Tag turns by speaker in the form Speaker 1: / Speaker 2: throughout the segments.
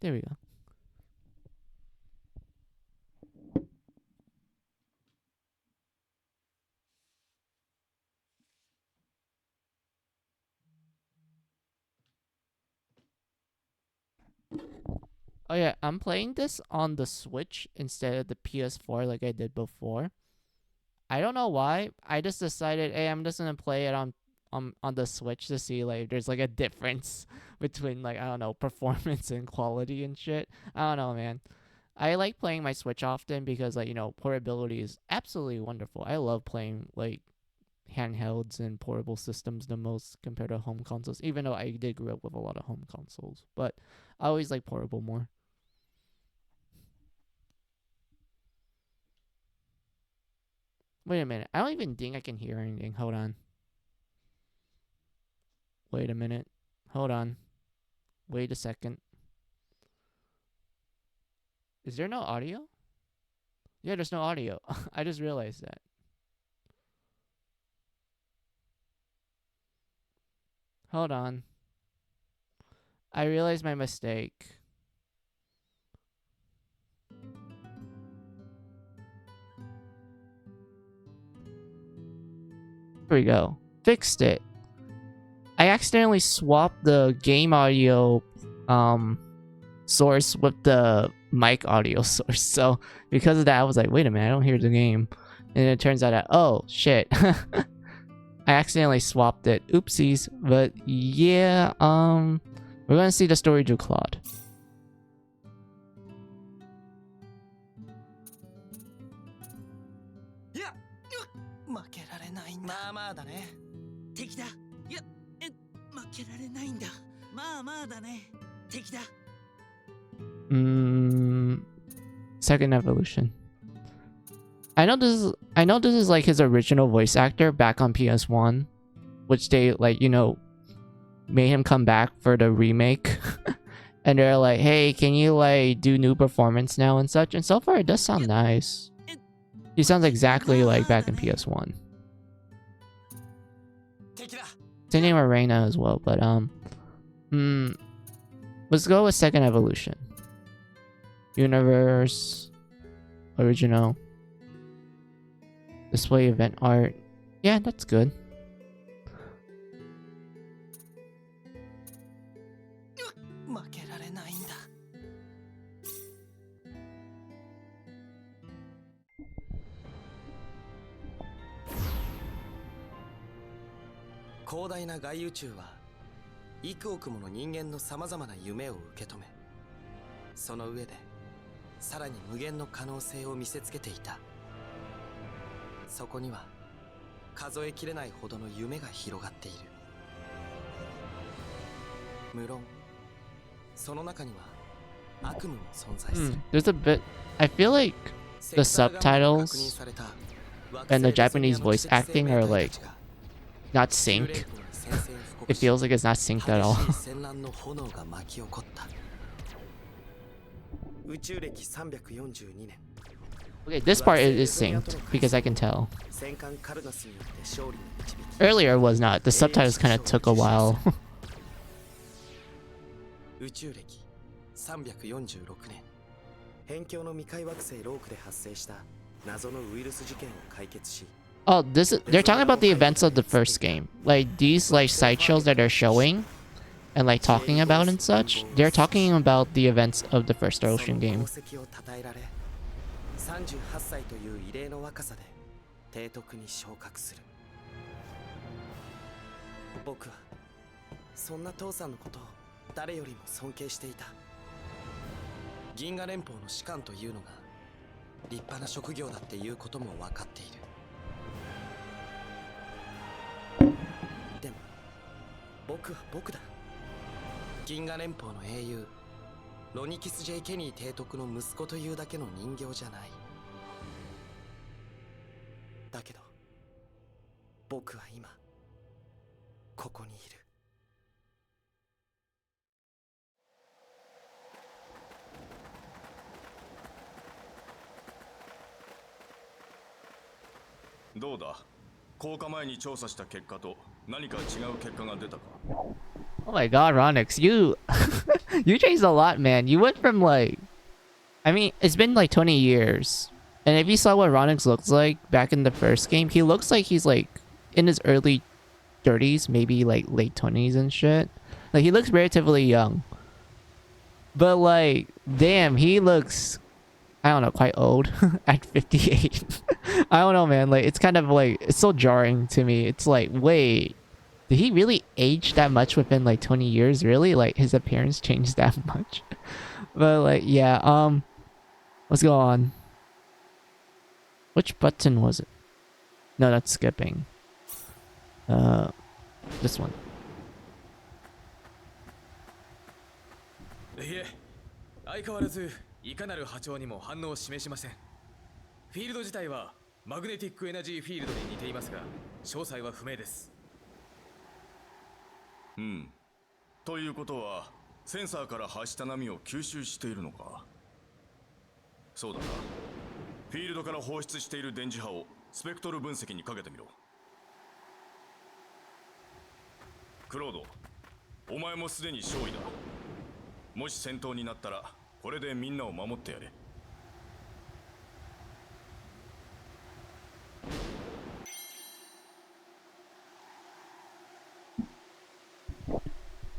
Speaker 1: There we go. Oh yeah, I'm playing this on the Switch instead of the PS4 like I did before. I don't know why. I just decided, hey, I'm just gonna play it on the Switch to see like if there's like a difference between like I don't know performance and quality and shit. I don't know, man. I like playing my Switch often because like portability is absolutely wonderful. I love playing like handhelds and portable systems the most compared to home consoles. Even though I did grow up with a lot of home consoles, but I always like portable more. Wait a minute. I don't even think I can hear anything. Hold on. Wait a minute. Hold on. Wait a second. Is there no audio? Yeah, there's no audio. I just realized that. Hold on. I realized my mistake. Here we go. Fixed it. I accidentally swapped the game audio source with the mic audio source. So because of that, I was like, wait a minute, I don't hear the game. And it turns out that, oh, shit. I accidentally swapped it. Oopsies. But yeah, we're gonna see the story to Claude.
Speaker 2: まあまあだね。敵だ。いや、負けられないんだ。まあまあだね。敵だ。
Speaker 1: Second evolution. I know this is like his original voice actor back on PS1, which they like, made him come back for the remake. And they're like, hey, can you like do new performance now and such? And so far it does sound nice. He sounds exactly like back in PS1. Same name Arena as well, but let's go with second evolution. Universe, original, display event art. Yeah, that's good. There's a bit. I feel like the subtitles and the Japanese voice acting are like not synced. It feels like it's not synced at all. Okay, this part is synced because I can tell. Earlier it was not. The subtitles kind of took a while. Oh, they're talking about the events of the first game. Like these like sideshows that they're showing and like talking about and such. They're talking about the events of the first Star Ocean game. Oh my god, Ronix, you you changed a lot, man. You went from like, I mean, it's been like 20 years. And if you saw what Ronix looks like back in the first game, he looks like he's like in his early 30s, maybe like late 20s and shit. Like he looks relatively young. But like, damn, he looks, I don't know, quite old at 58. I don't know, man. Like, it's kind of like, it's so jarring to me. It's like, wait, did he really age that much within like 20 years? Really? Like, his appearance changed that much? But like, yeah, let's go on. Which button was it? No, that's skipping. This one.
Speaker 3: いえ、相変わらずいかなる波長にも反応を示しません。フィールド自体はマグネティックエナジーフィールドに似ていますが、詳細は不明です。
Speaker 4: うん。ということは、センサーから発した波を吸収しているのか。そうだな。フィールドから放出している電磁波をスペクトル分析にかけてみろ。クロード、お前もすでに勝利だ。もし戦闘になったら、これでみんなを守ってやれ。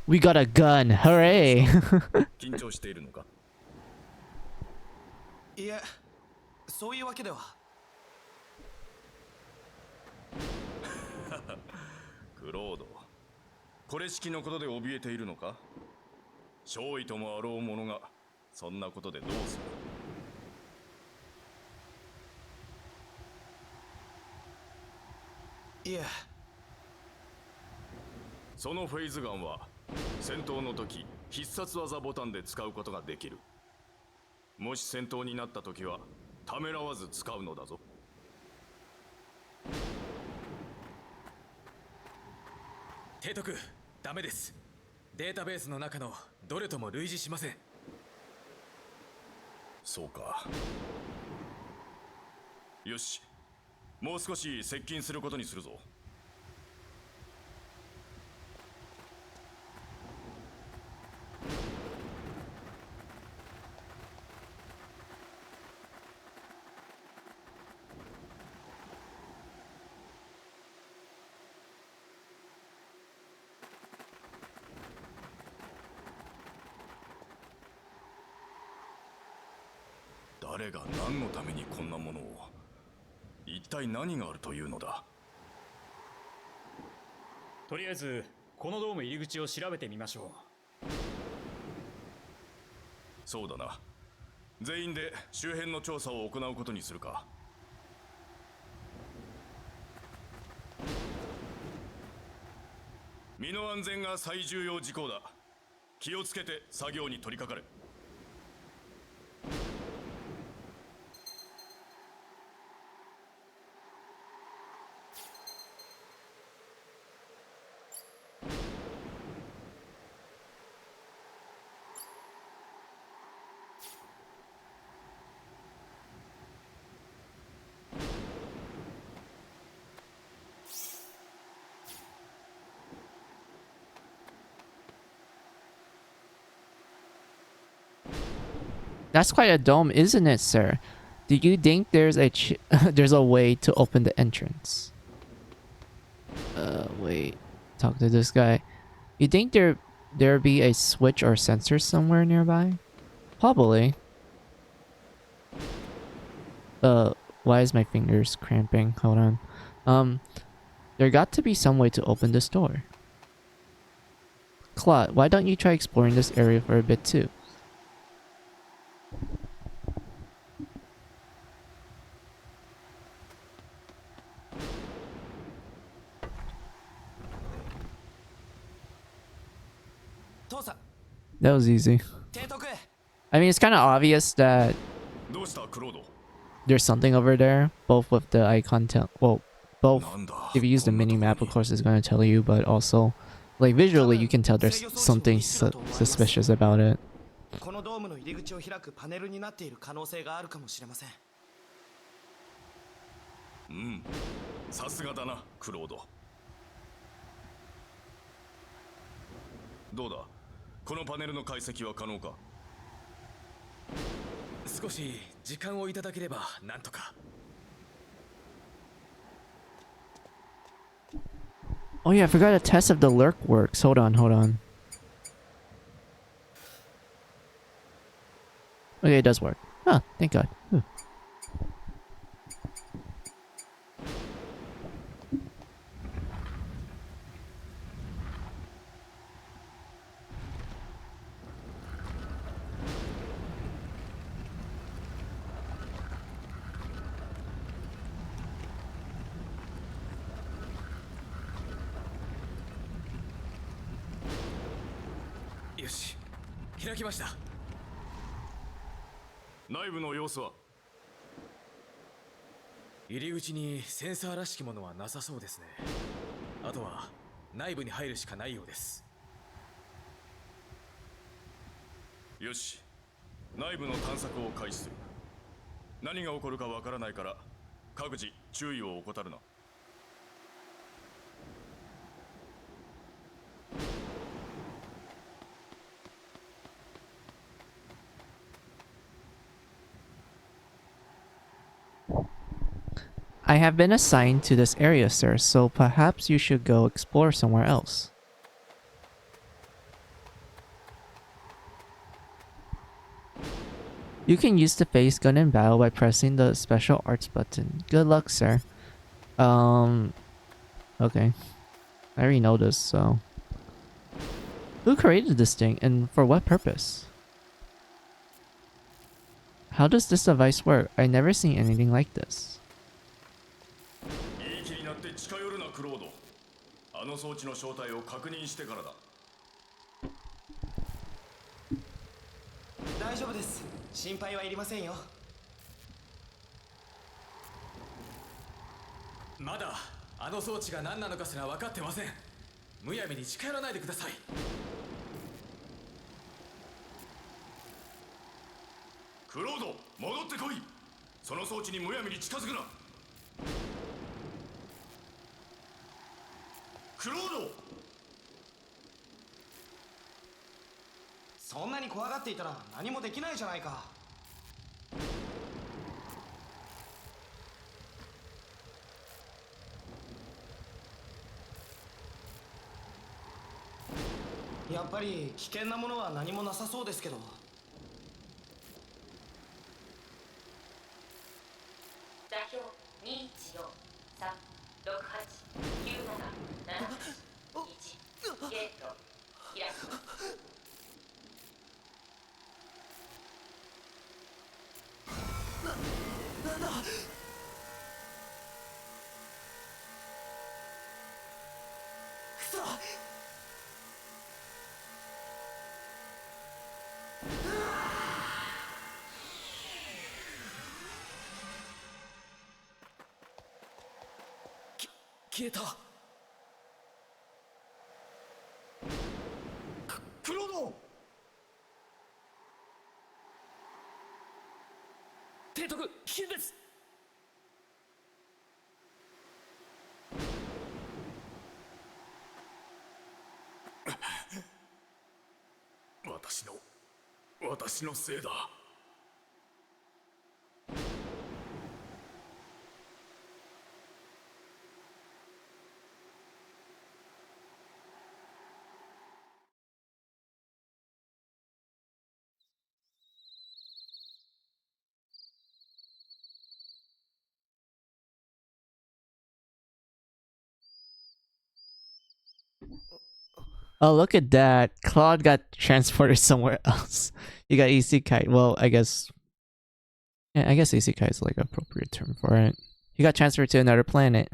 Speaker 1: We got a gun! Hooray!
Speaker 4: 緊張しているのか？
Speaker 2: いえ、そういうわけでは。
Speaker 4: クロード、これ式のことで怯えているのか？勝利ともあろう者がそんなことでどうする？
Speaker 2: いえ、
Speaker 4: そのフェイズガンは戦闘の時必殺技ボタンで使うことができる。もし戦闘になった時はためらわず使うのだぞ。
Speaker 3: 提督、ダメです。データベースの中のどれとも類似しません。
Speaker 4: そうか。よし、もう少し接近することにするぞ。誰が何のためにこんなものを、一体何があるというのだ。
Speaker 5: とりあえずこのドーム入り口を調べてみましょう。
Speaker 4: そうだな。全員で周辺の調査を行うことにするか。身の安全が最重要事項だ。気をつけて作業に取り掛かれ。
Speaker 1: That's quite a dome, isn't it, sir? Do you think there's a there's a way to open the entrance? Wait. Talk to this guy. You think there be a switch or sensor somewhere nearby? Probably. Why is my fingers cramping? Hold on. There got to be some way to open this door. Claude, why don't you try exploring this area for a bit too? That was easy. I mean, it's kind of obvious that
Speaker 4: どうしたクロード？
Speaker 1: there's something over there, both with the icon well, both.
Speaker 4: なんだ。
Speaker 1: If you use the mini map, of course, it's going to tell you, but also, like, visually, you can tell there's something suspicious about it.
Speaker 2: このドームの入り口を開くパネルになっている可能性があるかもしれません。
Speaker 4: うん。さすがだな、クロード。どうだ、このパネルの解析は可能か？
Speaker 3: 少し時間をいただければなんとか。
Speaker 1: Oh yeah, I forgot a test if the lurk works. Hold on, hold on. Okay, it does work. Oh, thank God. Whew.
Speaker 3: よし、開きました。
Speaker 4: 内部の様子は？
Speaker 3: 入り口にセンサーらしきものはなさそうですね。あとは内部に入るしかないようです。
Speaker 4: よし、内部の探索を開始する。何が起こるかわからないから各自注意を怠るな。
Speaker 1: I have been assigned to this area, sir, so perhaps you should go explore somewhere else. You can use the face gun in battle by pressing the special arts button. Good luck, sir. Okay. I already know this, so... Who created this thing, and for what purpose? How does this device work? I've never seen anything like this.
Speaker 4: いい気になって近寄るな、クロード。あの装置の正体を確認してからだ。
Speaker 2: 大丈夫です。心配はいりませんよ。
Speaker 3: まだあの装置が何なのかすら分かってません。むやみに近寄らないでください。
Speaker 4: クロード、戻ってこい。その装置にむやみに近づくな。クロード。
Speaker 2: そんなに怖がっていたら何もできないじゃないか。やっぱり危険なものは何もなさそうですけど。
Speaker 6: 座標214-368-9771ゲート開く。
Speaker 2: なんだ。くそ。消えた。クロノ。提督、危険です。
Speaker 4: 私のせいだ。
Speaker 1: Oh, look at that. Claude got transported somewhere else. You got isekai. Well, I guess... Yeah, I guess isekai is like an appropriate term for it. He got transferred to another planet.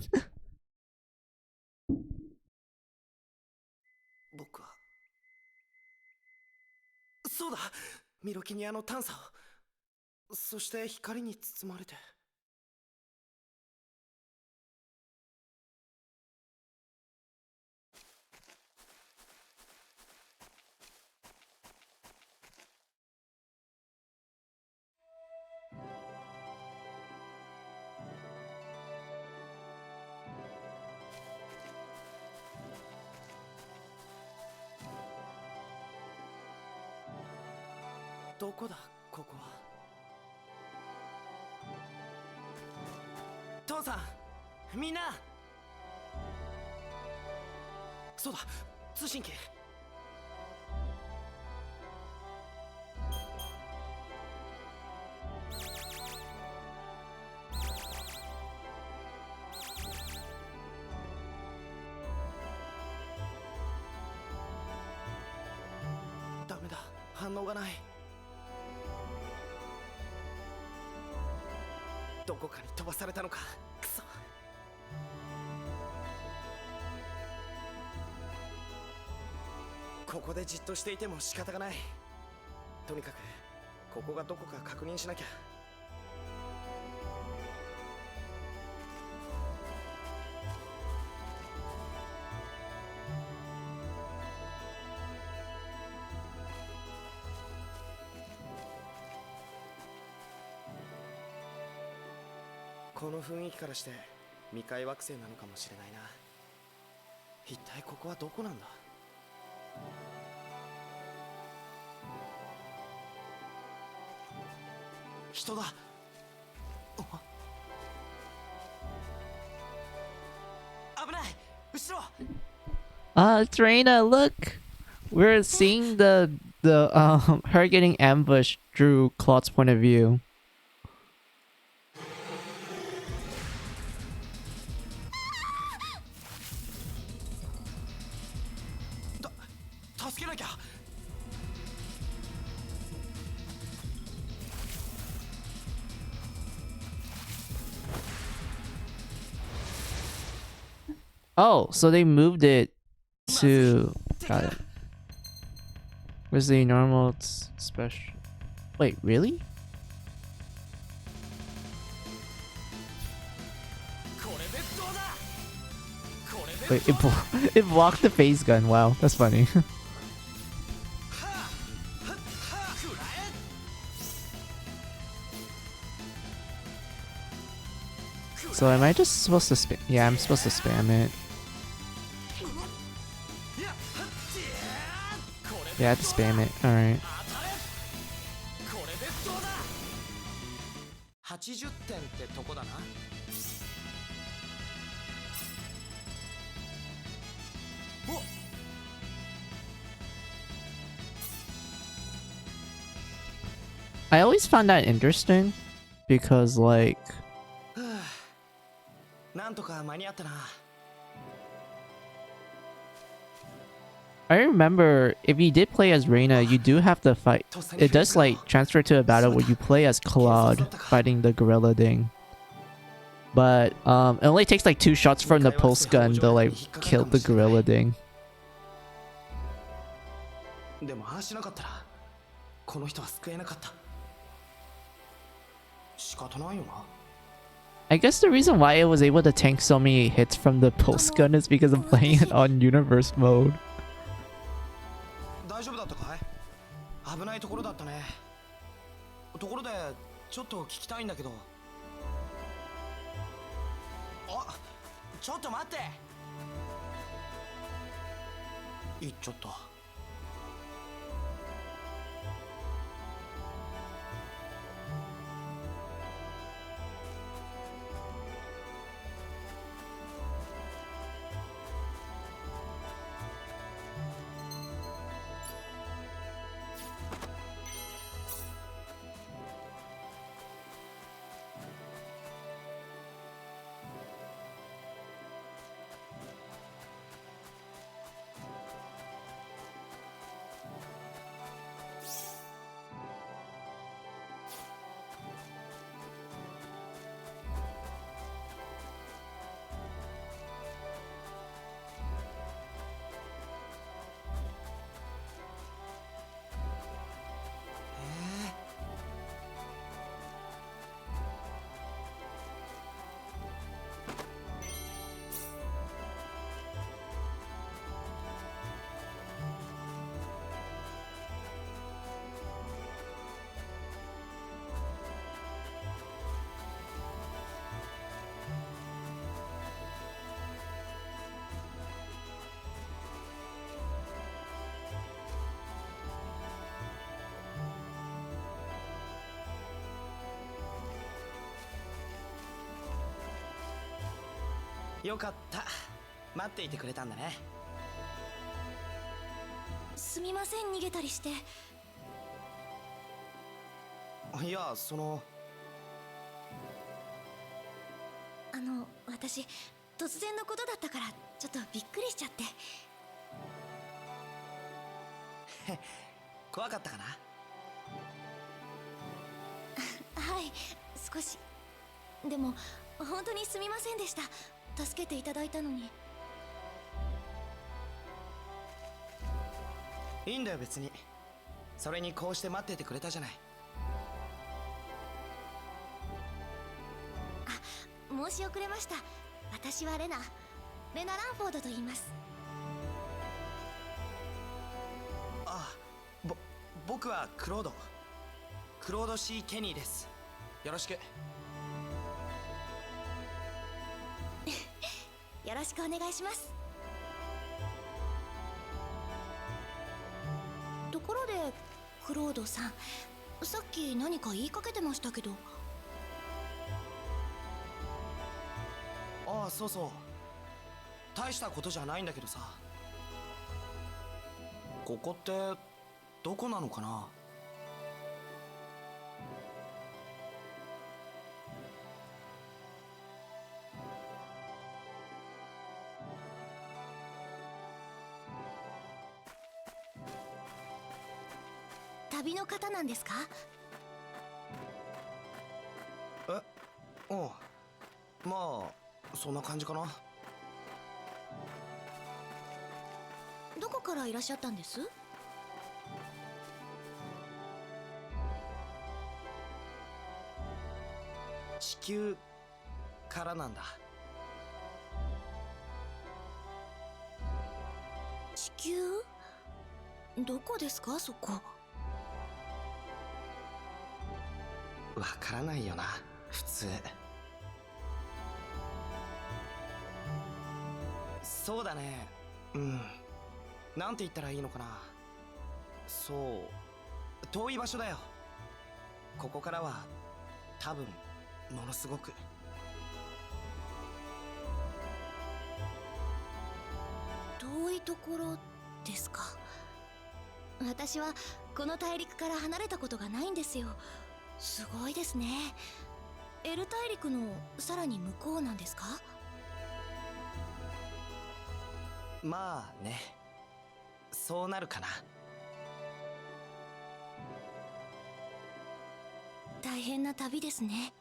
Speaker 2: 僕はそうだ、ミロキニアの探査を、そして光に包まれて。どこだここは。父さん、みんな。そうだ、通信機。ダメだ、反応がない。どこかに飛ばされたのか。くそ。ここでじっとしていても仕方がない。とにかくここがどこか確認しなきゃ。この雰囲気からして未開惑星なのかもしれないな。一体ここはどこなんだ。人だ。危ない、後ろ。
Speaker 1: It's Reina, look! We're seeing the her getting ambushed through Claude's point of view. Oh, so they moved it to... Got it. Where's the normal special? Wait, really? Wait, it blocked the phase gun. Wow, that's funny. So am I just supposed to spam? Yeah, I'm supposed to spam it. Yeah, I have to spam it. Alright.
Speaker 2: 80点ってとこだな。
Speaker 1: I always found that interesting because like
Speaker 2: なんとか間に合ったな。
Speaker 1: I remember if you did play as Reina, you do have to fight. It does like transfer to a battle where you play as Claude fighting the gorilla thing. But it only takes like 2 shots from the pulse gun to like kill the gorilla thing.
Speaker 2: でもああしなかったらこの人は救えなかった。仕方ないよな。
Speaker 1: I guess the reason why it was able to tank so many hits from the pulse gun is because of playing it on universe mode.
Speaker 2: 大丈夫だったかい？危ないところだったね。ところでちょっと聞きたいんだけど。あ、ちょっと待って。言っちゃった。よかった。待っていてくれたんだね。
Speaker 7: すみません、逃げたりして。
Speaker 2: いや、
Speaker 7: 私突然のことだったからちょっとびっくりしちゃって。
Speaker 2: 怖かったかな。
Speaker 7: はい、少し。でも本当にすみませんでした。助けていただいたのに。
Speaker 2: いいんだよ別に。それにこうして待っててくれたじゃない。
Speaker 7: 申し遅れました。私はレナ・ランフォードと言います。
Speaker 2: あ、僕はクロード C ケニーです。よろしく。
Speaker 7: よろしくお願いします。ところでクロードさん、さっき何か言いかけてましたけど。
Speaker 2: ああ、そうそう。大したことじゃないんだけどさ。ここってどこなのかな。
Speaker 7: 旅の方なんですか？
Speaker 2: うん、まあそんな感じかな。
Speaker 7: どこからいらっしゃったんです？
Speaker 2: 地球からなんだ。
Speaker 7: 地球？どこですかそこ？
Speaker 2: わからないよな普通。そうだね。なんて言ったらいいのかな。そう、遠い場所だよ。ここからは多分ものすごく。
Speaker 7: 遠いところですか。私はこの大陸から離れたことがないんですよ。すごいですね。エル大陸のさらに向こうなんですか？
Speaker 2: まあね、そうなるかな。
Speaker 7: 大変な旅ですね。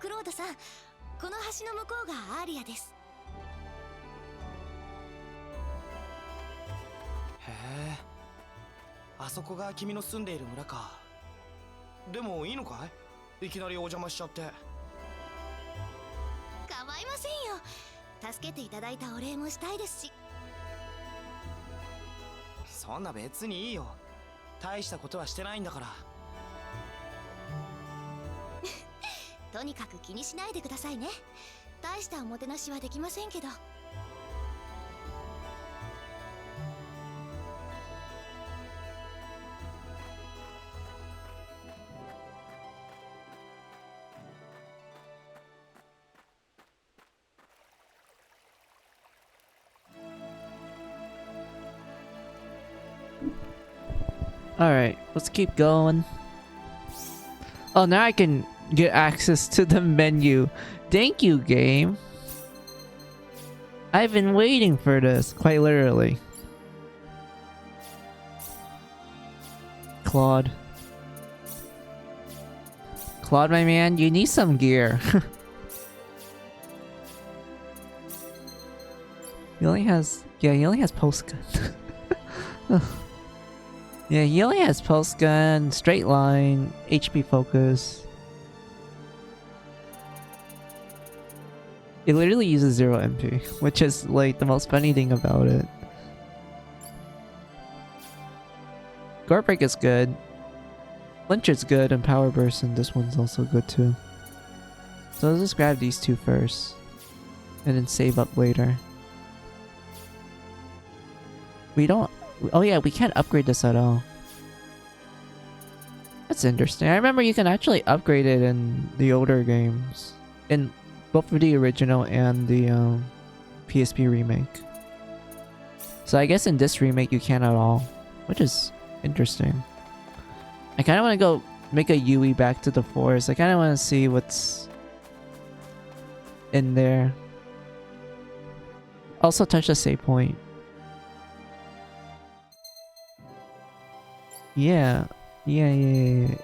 Speaker 7: クロードさん、この橋の向こうがアーリアです。
Speaker 2: へえ、あそこが君の住んでいる村か。でもいいのかい、いきなりお邪魔しちゃって。
Speaker 7: 構いませんよ。助けていただいたお礼もしたいですし。
Speaker 2: そんな別にいいよ。大したことはしてないんだから。
Speaker 7: とにかく気にしないでくださいね。大したおもてなしはできませんけど。
Speaker 1: Alright, let's keep going. Oh, now I can get access to the menu. Thank you, game. I've been waiting for this, quite literally. Claude. Claude, my man, you need some gear. He only has... Yeah, he only has post gun. Yeah, he only has pulse gun, straight line, HP focus. It literally uses 0 MP, which is like the most funny thing about it. Gore break is good. Flinch is good and Power Burst, and this one's also good too. So let's just grab these two first. And then save up later. We don't... Oh yeah, we can't upgrade this at all. That's interesting. I remember you can actually upgrade it in the older games. In both for the original and the PSP remake. So I guess in this remake you can't at all. Which is interesting. I kind of want to go make a Yui back to the forest. I kind of want to see what's in there. Also touch the save point. Yeah, game.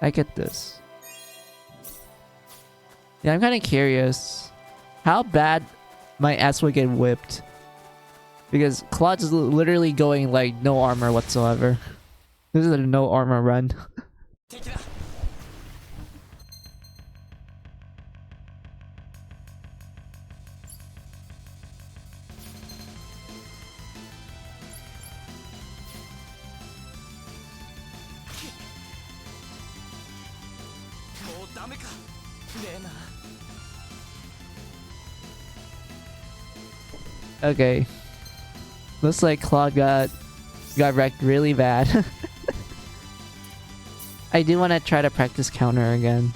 Speaker 1: I get this. Yeah, I'm kind of curious how bad my ass would get whipped. Because Claude's literally going like no armor whatsoever. This is a no armor run. Okay. Looks like Claude got wrecked really bad. I do want to try to practice counter again.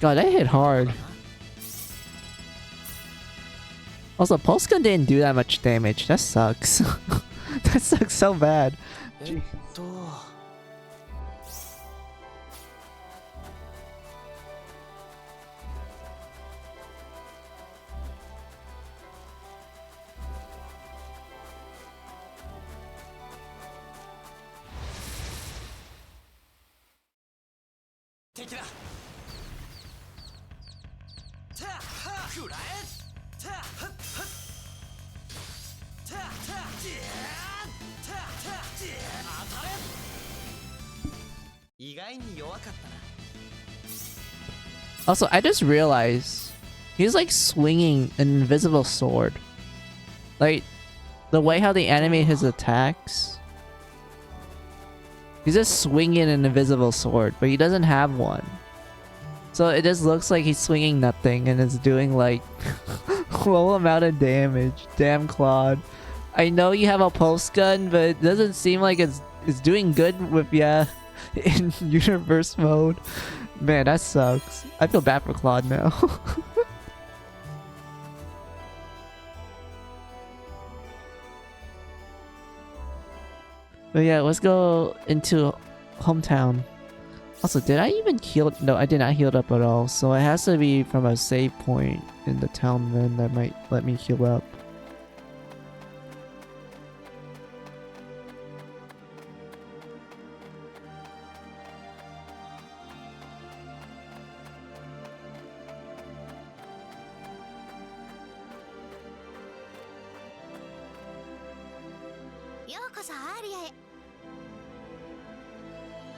Speaker 1: God, that hit hard. Also, Pulsegun didn't do that much damage. That sucks. That sucks so bad. Gee.
Speaker 2: 意外に弱かったな。
Speaker 1: Also, I just realized he's like swinging an invisible sword. Like the way how they animate his attacks. He's just swinging an invisible sword, but he doesn't have one. So it just looks like he's swinging nothing and it's doing like low amount of damage. Damn, Claude. I know you have a pulse gun, but it doesn't seem like it's doing good with ya in universe mode. Man, that sucks. I feel bad for Claude now. But yeah, let's go into hometown. Also, did I even heal? No, I did not heal up at all. So it has to be from a save point in the town then that might let me heal up.
Speaker 7: ようこそアーリアへ。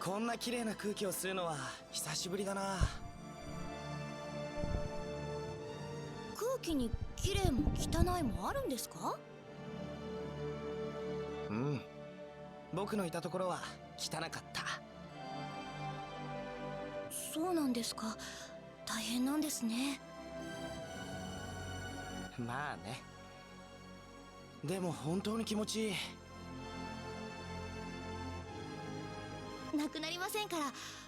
Speaker 2: こんな綺麗な空気を吸うのは久しぶりだな。
Speaker 7: 空気に綺麗も汚いもあるんですか？
Speaker 2: うん。僕のいたところは汚かった。
Speaker 7: そうなんですか。大変なんですね。
Speaker 2: まあね。でも本当に気持ちいい。
Speaker 7: なくなりませんから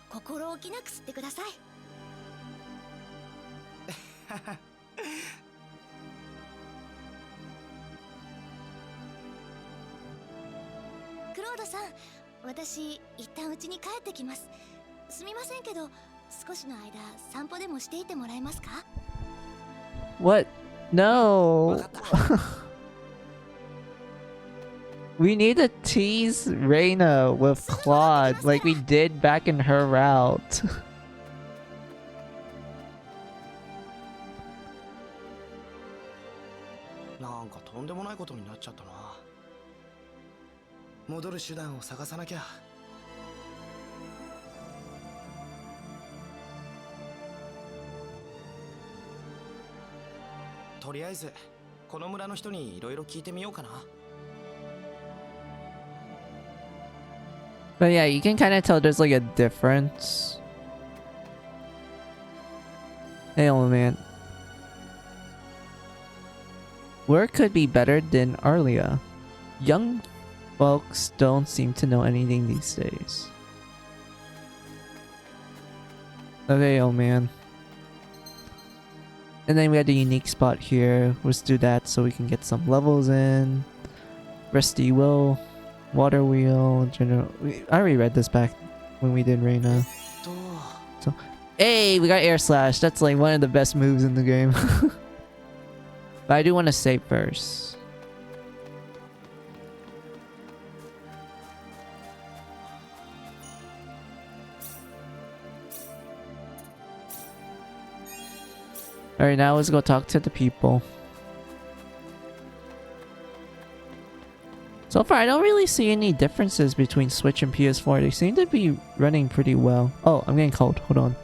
Speaker 7: 心置きなく吸ってください。クロードさん、私一旦家に帰ってきます。すみませんけど少しの間散歩でもしていてもらえますか？
Speaker 1: What? No. We need to tease Reina with Claude like we did back in her route.
Speaker 2: なんかとんでもないことになっちゃったな。戻る手段を探さなきゃ。とりあえずこの村の人にいろいろ聞いてみようかな。
Speaker 1: But yeah, you can kind of tell there's like a difference. Hey, old man. Where could be better than Arlia? Young folks don't seem to know anything these days. Okay, old man. And then we had the unique spot here. Let's do that so we can get some levels in. Rusty Will. Water Wheel. General. I already read this back when we did Reina. So, hey, we got Air Slash. That's like one of the best moves in the game. But I do want to save first. Alright, now let's go talk to the people. So far, I don't really see any differences between Switch and PS4. They seem to be running pretty well. Oh, I'm getting cold. Hold on.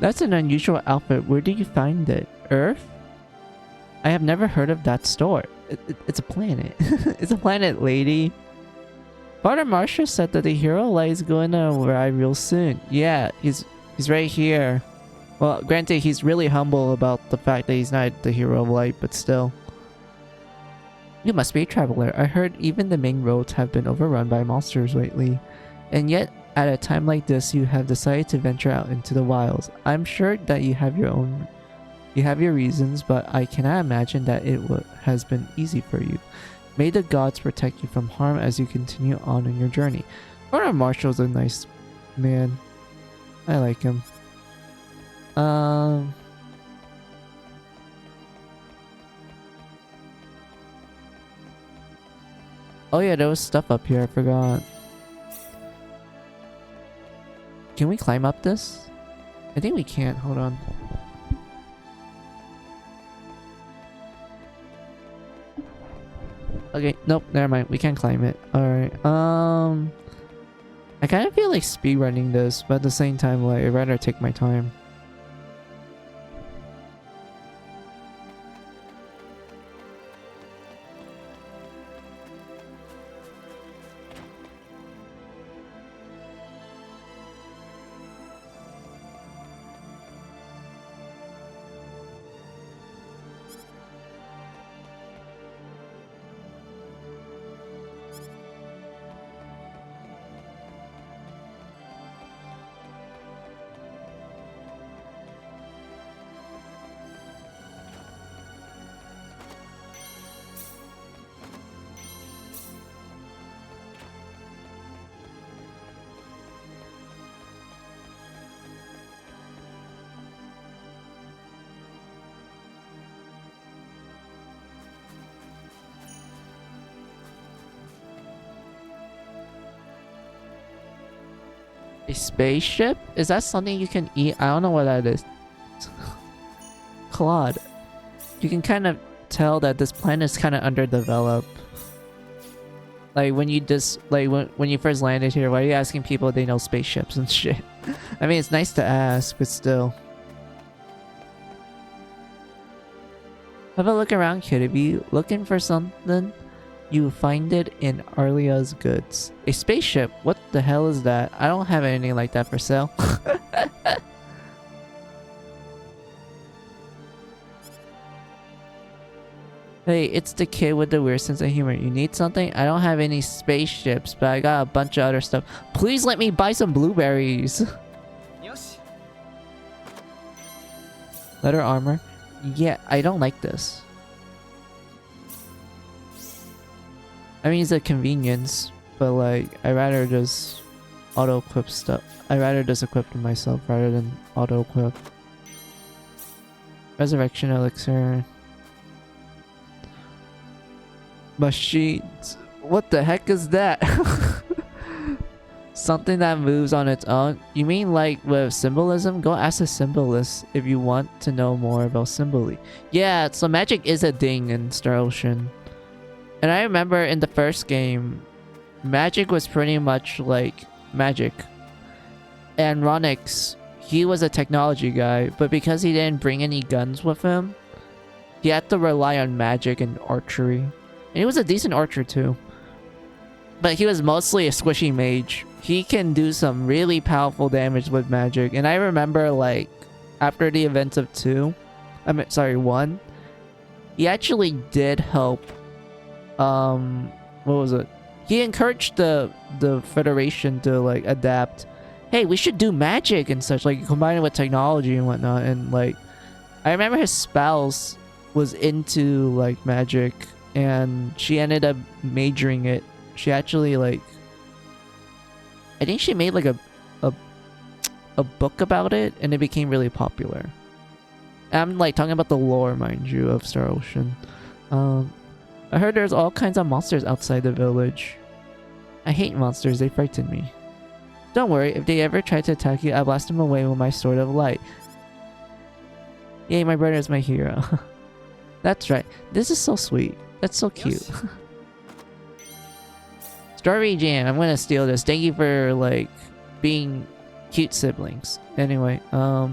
Speaker 1: That's an unusual outfit. Where did you find it? Earth? I have never heard of that store. It's a planet. It's a planet, lady. Father Marshall said that the hero light is going to arrive real soon. Yeah, he's right here. Well, granted, he's really humble about the fact that he's not the hero of light, but still. You must be a traveler. I heard even the main roads have been overrun by monsters lately. And yet, at a time like this, you have decided to venture out into the wilds. I'm sure that you have your reasons, but I cannot imagine that it has been easy for you. May the gods protect you from harm as you continue on in your journey. Father Marshall's a nice man. I like him. Oh yeah, there was stuff up here. I forgot. Can we climb up this? I think we can't. Hold on. Okay, nope, never mind. We can't climb it. Alright, I kind of feel like speedrunning this, but at the same time, like, I'd rather take my time. A spaceship? Is that something you can eat? I don't know what that is. Claude. You can kind of tell that this planet is kind of underdeveloped. Like when you just like when you first landed here, why are you asking people if they know spaceships and shit? I mean, it's nice to ask, but still. Have a look around, Kitty. Looking for something? You find it in Arlia's goods. A spaceship? What the hell is that? I don't have anything like that for sale. Hey, it's the kid with the weird sense of humor. You need something? I don't have any spaceships, but I got a bunch of other stuff. Please let me buy some blueberries.
Speaker 2: Yoshi.
Speaker 1: Leather armor? Yeah, I don't like this. I mean, it's a convenience, but like, I rather just auto-equip stuff. I rather just equip them myself rather than auto-equip. Resurrection elixir. Machines. What the heck is that? Something that moves on its own? You mean like with symbolism? Go ask a symbolist if you want to know more about symboli. Yeah, so magic is a thing in Star Ocean. And I remember in the first game, magic was pretty much like magic. And Ronix, he was a technology guy, but because he didn't bring any guns with him, he had to rely on magic and archery. And he was a decent archer too. But he was mostly a squishy mage. He can do some really powerful damage with magic. And I remember like after the events of 1, he actually did help. What was it? He encouraged the Federation to like adapt. Hey, we should do magic and such, like combine it with technology and whatnot. And like I remember his spouse was into like magic and she ended up majoring it. She actually like, I think she made like a book about it and it became really popular. I'm like talking about the lore, mind you, of Star Ocean. I heard there's all kinds of monsters outside the village. I hate monsters, they frighten me. Don't worry, if they ever try to attack you, I'll blast them away with my sword of light. Yay, my brother is my hero. That's right, this is so sweet. That's so cute. Strawberry Jam, I'm gonna steal this. Thank you for like being cute siblings. Anyway, I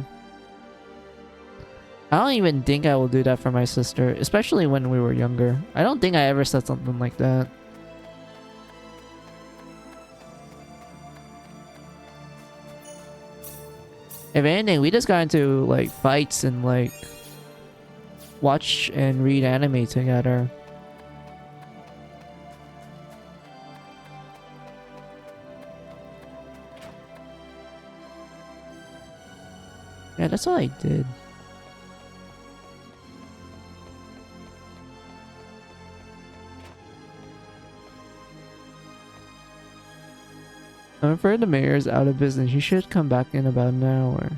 Speaker 1: don't even think I will do that for my sister, especially when we were younger. I don't think I ever said something like that. If anything, we just got into like fights and like watch and read anime together. Yeah, that's all I did. I'm afraid the mayor is out of business. He should come back in about an hour.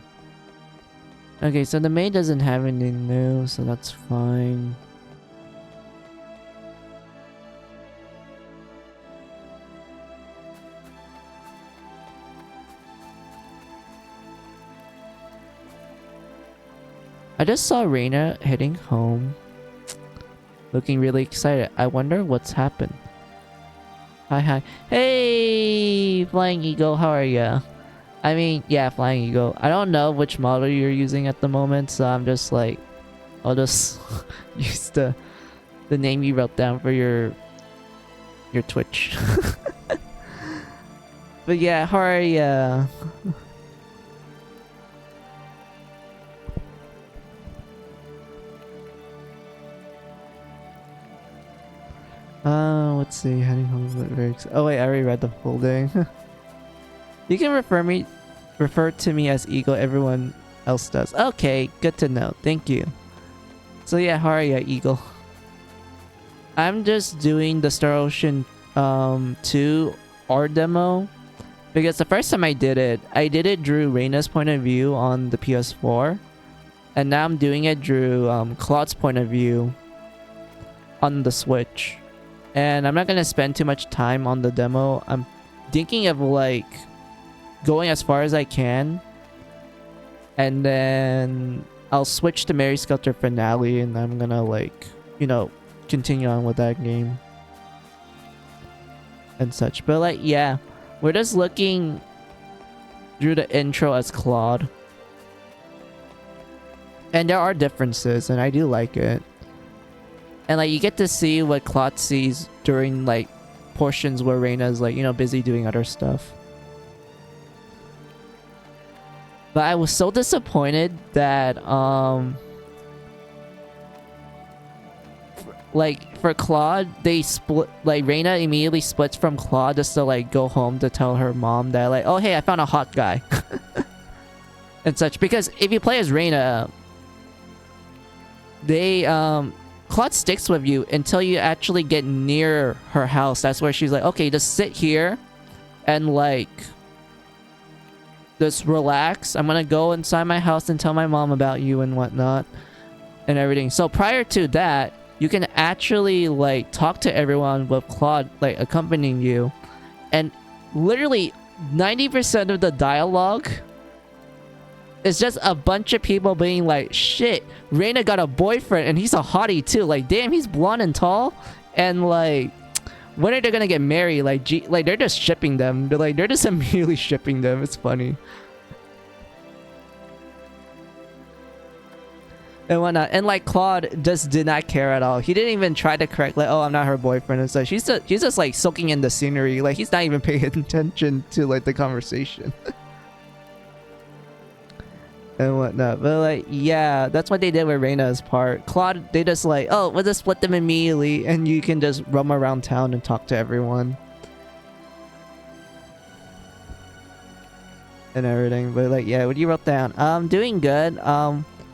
Speaker 1: Okay, so the maid doesn't have anything new, so that's fine. I just saw Reina heading home. Looking really excited. I wonder what's happened. Hi. Hey, Flying Eagle, how are ya? I mean, yeah, Flying Eagle. I don't know which model you're using at the moment, so I'm just like, I'll just use the name you wrote down for your Twitch. But yeah, how are ya? Let's see. Heading home is very exciting. Oh wait, I already read the full thing. You can refer to me as Eagle. Everyone else does. Okay, good to know. Thank you. So yeah, how are ya, Eagle? I'm just doing the Star Ocean 2 art demo because the first time I did it drew Reina's point of view on the PS4, and now I'm doing it drew Claude's point of view on the Switch. And I'm not gonna spend too much time on the demo. I'm thinking of like going as far as I can, and then I'll switch to Mary Skelter Finale, and I'm gonna like, you know, continue on with that game. and such. But like, yeah, we're just looking through the intro as Claude. And there are differences, and I do like it. And like, you get to see what Claude sees during like portions where Reina's like, you know, busy doing other stuff. But I was so disappointed that like for Claude, they split, like Reina immediately splits from Claude just to like go home to tell her mom that like, oh hey, I found a hot guy. And such. Because if you play as Reina, they Claude sticks with you until you actually get near her house. That's where she's like, okay, just sit here and like just relax. I'm gonna go inside my house and tell my mom about you and whatnot and everything. So prior to that, you can actually like talk to everyone with Claude like accompanying you, and literally 90% of the dialogue is just a bunch of people being like, shit, Reina got a boyfriend and he's a hottie too. Like, damn, he's blonde and tall. And like, when are they gonna get married? Like, like they're just shipping them. They're just immediately shipping them. It's funny. And whatnot. And like, Claude just did not care at all. He didn't even try to correct like, oh, I'm not her boyfriend. And so he's just like soaking in the scenery. Like, he's not even paying attention to like the conversation. And whatnot. But like, yeah, that's what they did with Reina's part. Claude, they just like, oh, we'll just split them immediately and you can just roam around town and talk to everyone and everything. But like, yeah, what you wrote down, doing good.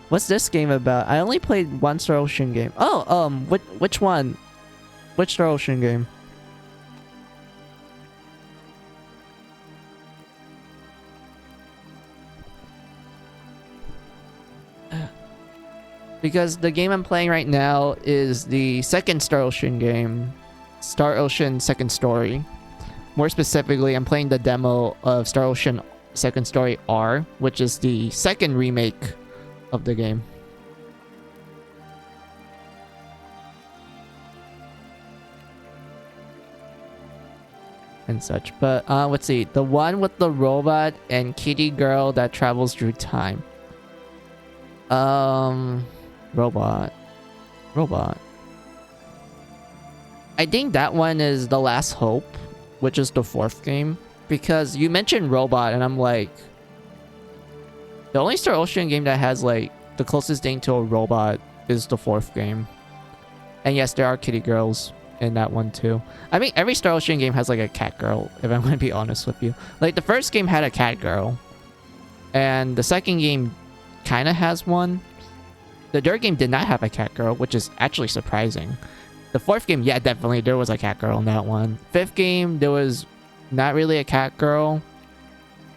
Speaker 1: What's this game about? I only played one Star Ocean game. Oh, which one? Which Star Ocean game? Because the game I'm playing right now is the second Star Ocean game, Star Ocean Second Story. More specifically, I'm playing the demo of Star Ocean Second Story R, which is the second remake of the game. And such. But let's see. The one with the robot and kitty girl that travels through time. Robot. I think that one is The Last Hope, which is the fourth game. Because you mentioned robot, and I'm like, the only Star Ocean game that has like the closest thing to a robot is the fourth game. And yes, there are kitty girls in that one too. I mean, every Star Ocean game has like a cat girl, if I'm going to be honest with you. Like, the first game had a cat girl. And the second game kind of has one. The third game did not have a cat girl, which is actually surprising. The fourth game, yeah, definitely, there was a cat girl in that one. Fifth game, there was not really a cat girl.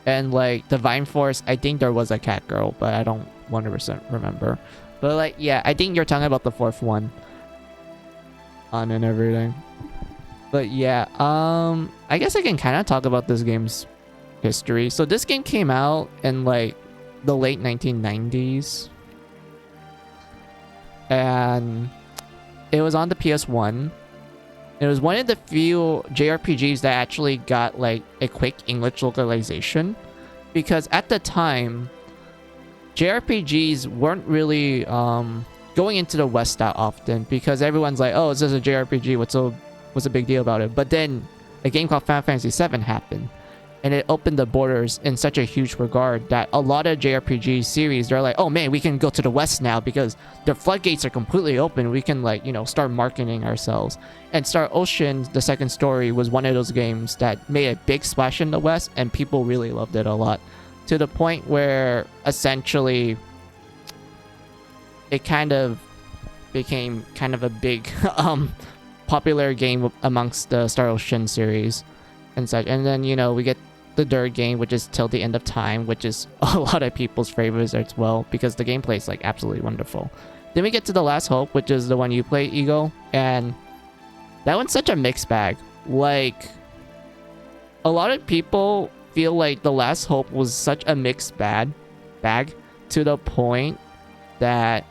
Speaker 1: And like, Divine Force, I think there was a cat girl, but I don't 100% remember. But like, yeah, I think you're talking about the fourth one. On and everything. But yeah, I guess I can kind of talk about this game's history. So this game came out in like the late 1990s. And it was on the PS1. It was one of the few JRPGs that actually got like a quick English localization. Because at the time, JRPGs weren't really going into the West that often. Because everyone's like, oh, it's just a JRPG, what's a big deal about it? But then a game called Final Fantasy VII happened. And it opened the borders in such a huge regard that a lot of JRPG series, they're like, oh man, we can go to the West now because the floodgates are completely open. We can like, you know, start marketing ourselves. And Star Ocean, the second story, was one of those games that made a big splash in the West and people really loved it a lot. To the point where essentially it kind of became kind of a big popular game amongst the Star Ocean series and such. And then, you know, we get the third game, which is Till the End of Time, which is a lot of people's favorites as well, because the gameplay is like absolutely wonderful. Then we get to The Last Hope, which is the one you play, Eagle, and that one's such a mixed bag. Like, a lot of people feel like The Last Hope was such a mixed bag to the point that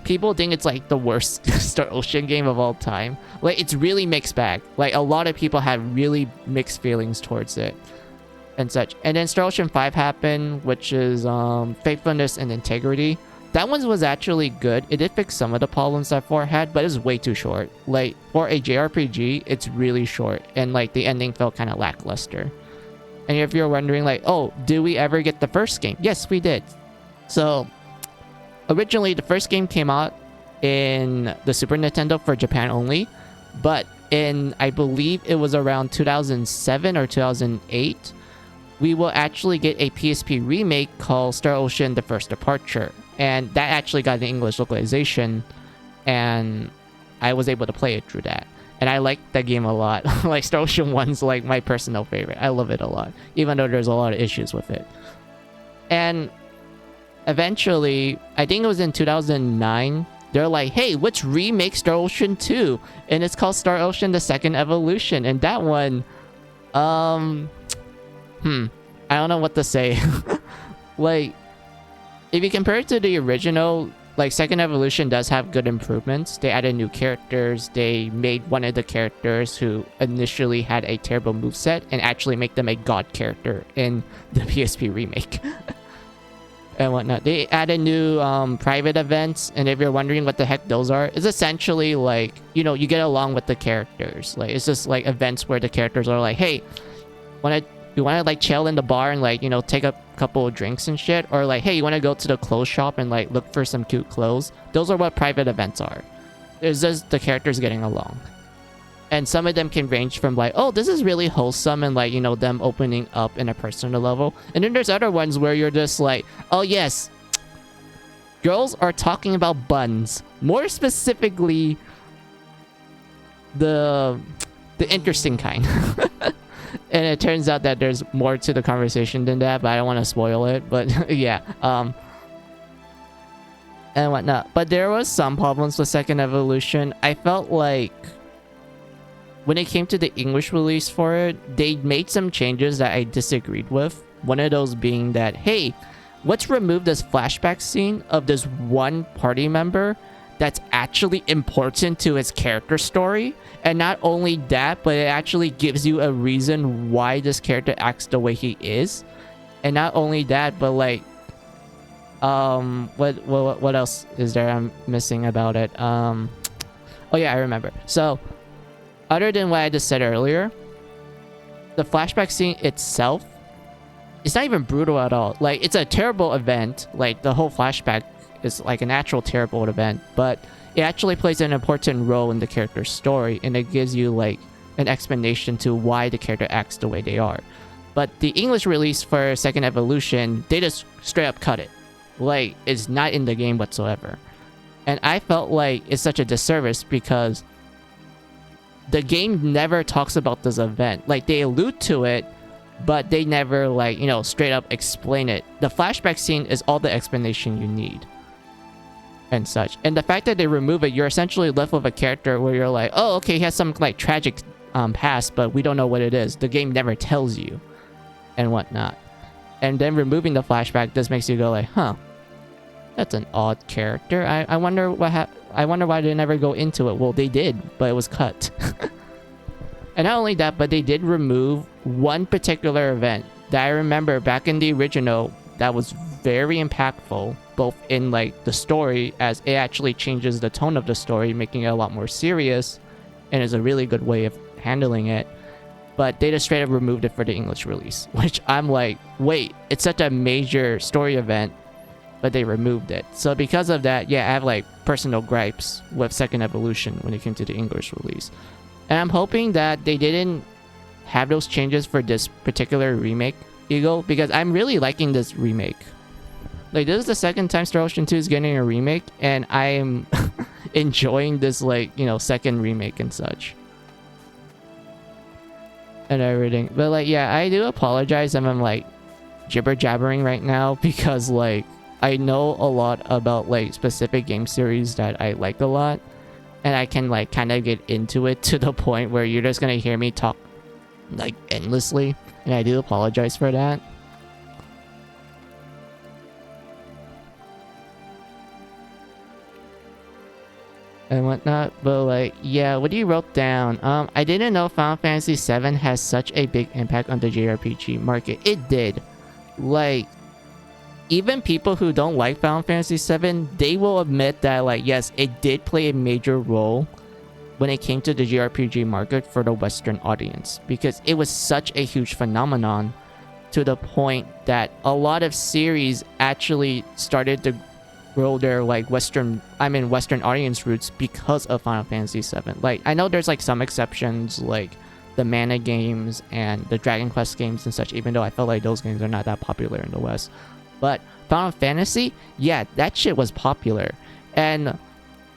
Speaker 1: people think it's like the worst Star Ocean game of all time. Like, it's really mixed bag. Like, a lot of people had really mixed feelings towards it and such. And then Star Ocean 5 happened, which is faithfulness and integrity. That one was actually good. It did fix some of the problems that 4 had, but it was way too short. Like, for a JRPG, it's really short, and like the ending felt kind of lackluster. And if you're wondering, like, oh, did we ever get the first game? Yes, we did. So originally, the first game came out in the Super Nintendo for Japan only, but in, I believe it was around 2007 or 2008, we will actually get a PSP remake called Star Ocean: The First Departure. And that actually got an English localization, and I was able to play it through that. And I like that game a lot. Like, Star Ocean 1's like my personal favorite. I love it a lot, even though there's a lot of issues with it. And eventually, I think it was in 2009, they're like, hey, let's remake Star Ocean 2. And it's called Star Ocean: The Second Evolution. And that one, I don't know what to say. Like, if you compare it to the original, like, Second Evolution does have good improvements. They added new characters. They made one of the characters who initially had a terrible moveset and actually make them a god character in the PSP remake. And whatnot. They added new private events, and if you're wondering what the heck those are, it's essentially like, you know, you get along with the characters. Like, it's just like events where the characters are like, hey, you want to like chill in the bar and like, you know, take a couple of drinks and shit, or like, hey, you want to go to the clothes shop and like look for some cute clothes. Those are what private events are. It's just the characters getting along. And some of them can range from like, oh, this is really wholesome, and like, you know, them opening up in a personal level. And then there's other ones where you're just like, oh yes, girls are talking about buns. More specifically, the interesting kind. And it turns out that there's more to the conversation than that, but I don't want to spoil it. But yeah, and whatnot. But there was some problems with Second Evolution. I felt like when it came to the English release for it, they made some changes that I disagreed with. One of those being that, hey, let's remove this flashback scene of this one party member that's actually important to his character story. And not only that, but it actually gives you a reason why this character acts the way he is. And not only that, but like, what else is there I'm missing about it? Oh yeah, I remember. So, other than what I just said earlier, the flashback scene itself, it's not even brutal at all. Like, it's a terrible event. Like, the whole flashback is like an actual terrible event, but it actually plays an important role in the character's story, and it gives you like an explanation to why the character acts the way they are. But the English release for Second Evolution, they just straight up cut it. Like, it's not in the game whatsoever. And I felt like it's such a disservice because the game never talks about this event. Like, they allude to it, but they never, like, you know, straight up explain it. The flashback scene is all the explanation you need. And such. And the fact that they remove it, you're essentially left with a character where you're like, oh, okay, he has some like tragic past, but we don't know what it is. The game never tells you. And whatnot. And then removing the flashback just makes you go like, huh, that's an odd character. I wonder what I wonder why they never go into it. Well, they did, but it was cut. And not only that, but they did remove one particular event that I remember back in the original that was very impactful, both in like the story, as it actually changes the tone of the story, making it a lot more serious, and is a really good way of handling it. But they just straight up removed it for the English release, which I'm like, wait, it's such a major story event, but they removed it. So because of that, yeah, I have like personal gripes with Second Evolution when it came to the English release. And I'm hoping that they didn't have those changes for this particular remake, Eagle, because I'm really liking this remake. Like, this is the second time Star Ocean 2 is getting a remake, and I'm enjoying this, like, you know, second remake and such. And everything. But, like, yeah, I do apologize if I'm, like, jibber-jabbering right now, because, like, I know a lot about, like, specific game series that I like a lot, and I can, like, kind of get into it to the point where you're just gonna hear me talk, like, endlessly, and I do apologize for that. and whatnot. But like, yeah, what you wrote down? I didn't know Final Fantasy VII has such a big impact on the JRPG market. It did. Like, even people who don't like Final Fantasy VII, they will admit that, like, yes, it did play a major role when it came to the JRPG market for the Western audience, because it was such a huge phenomenon to the point that a lot of series actually started to grow their like Western audience roots because of Final Fantasy VII. Like, I know there's like some exceptions, like the Mana games and the Dragon Quest games and such, even though I felt like those games are not that popular in the West. But Final Fantasy, yeah, that shit was popular. And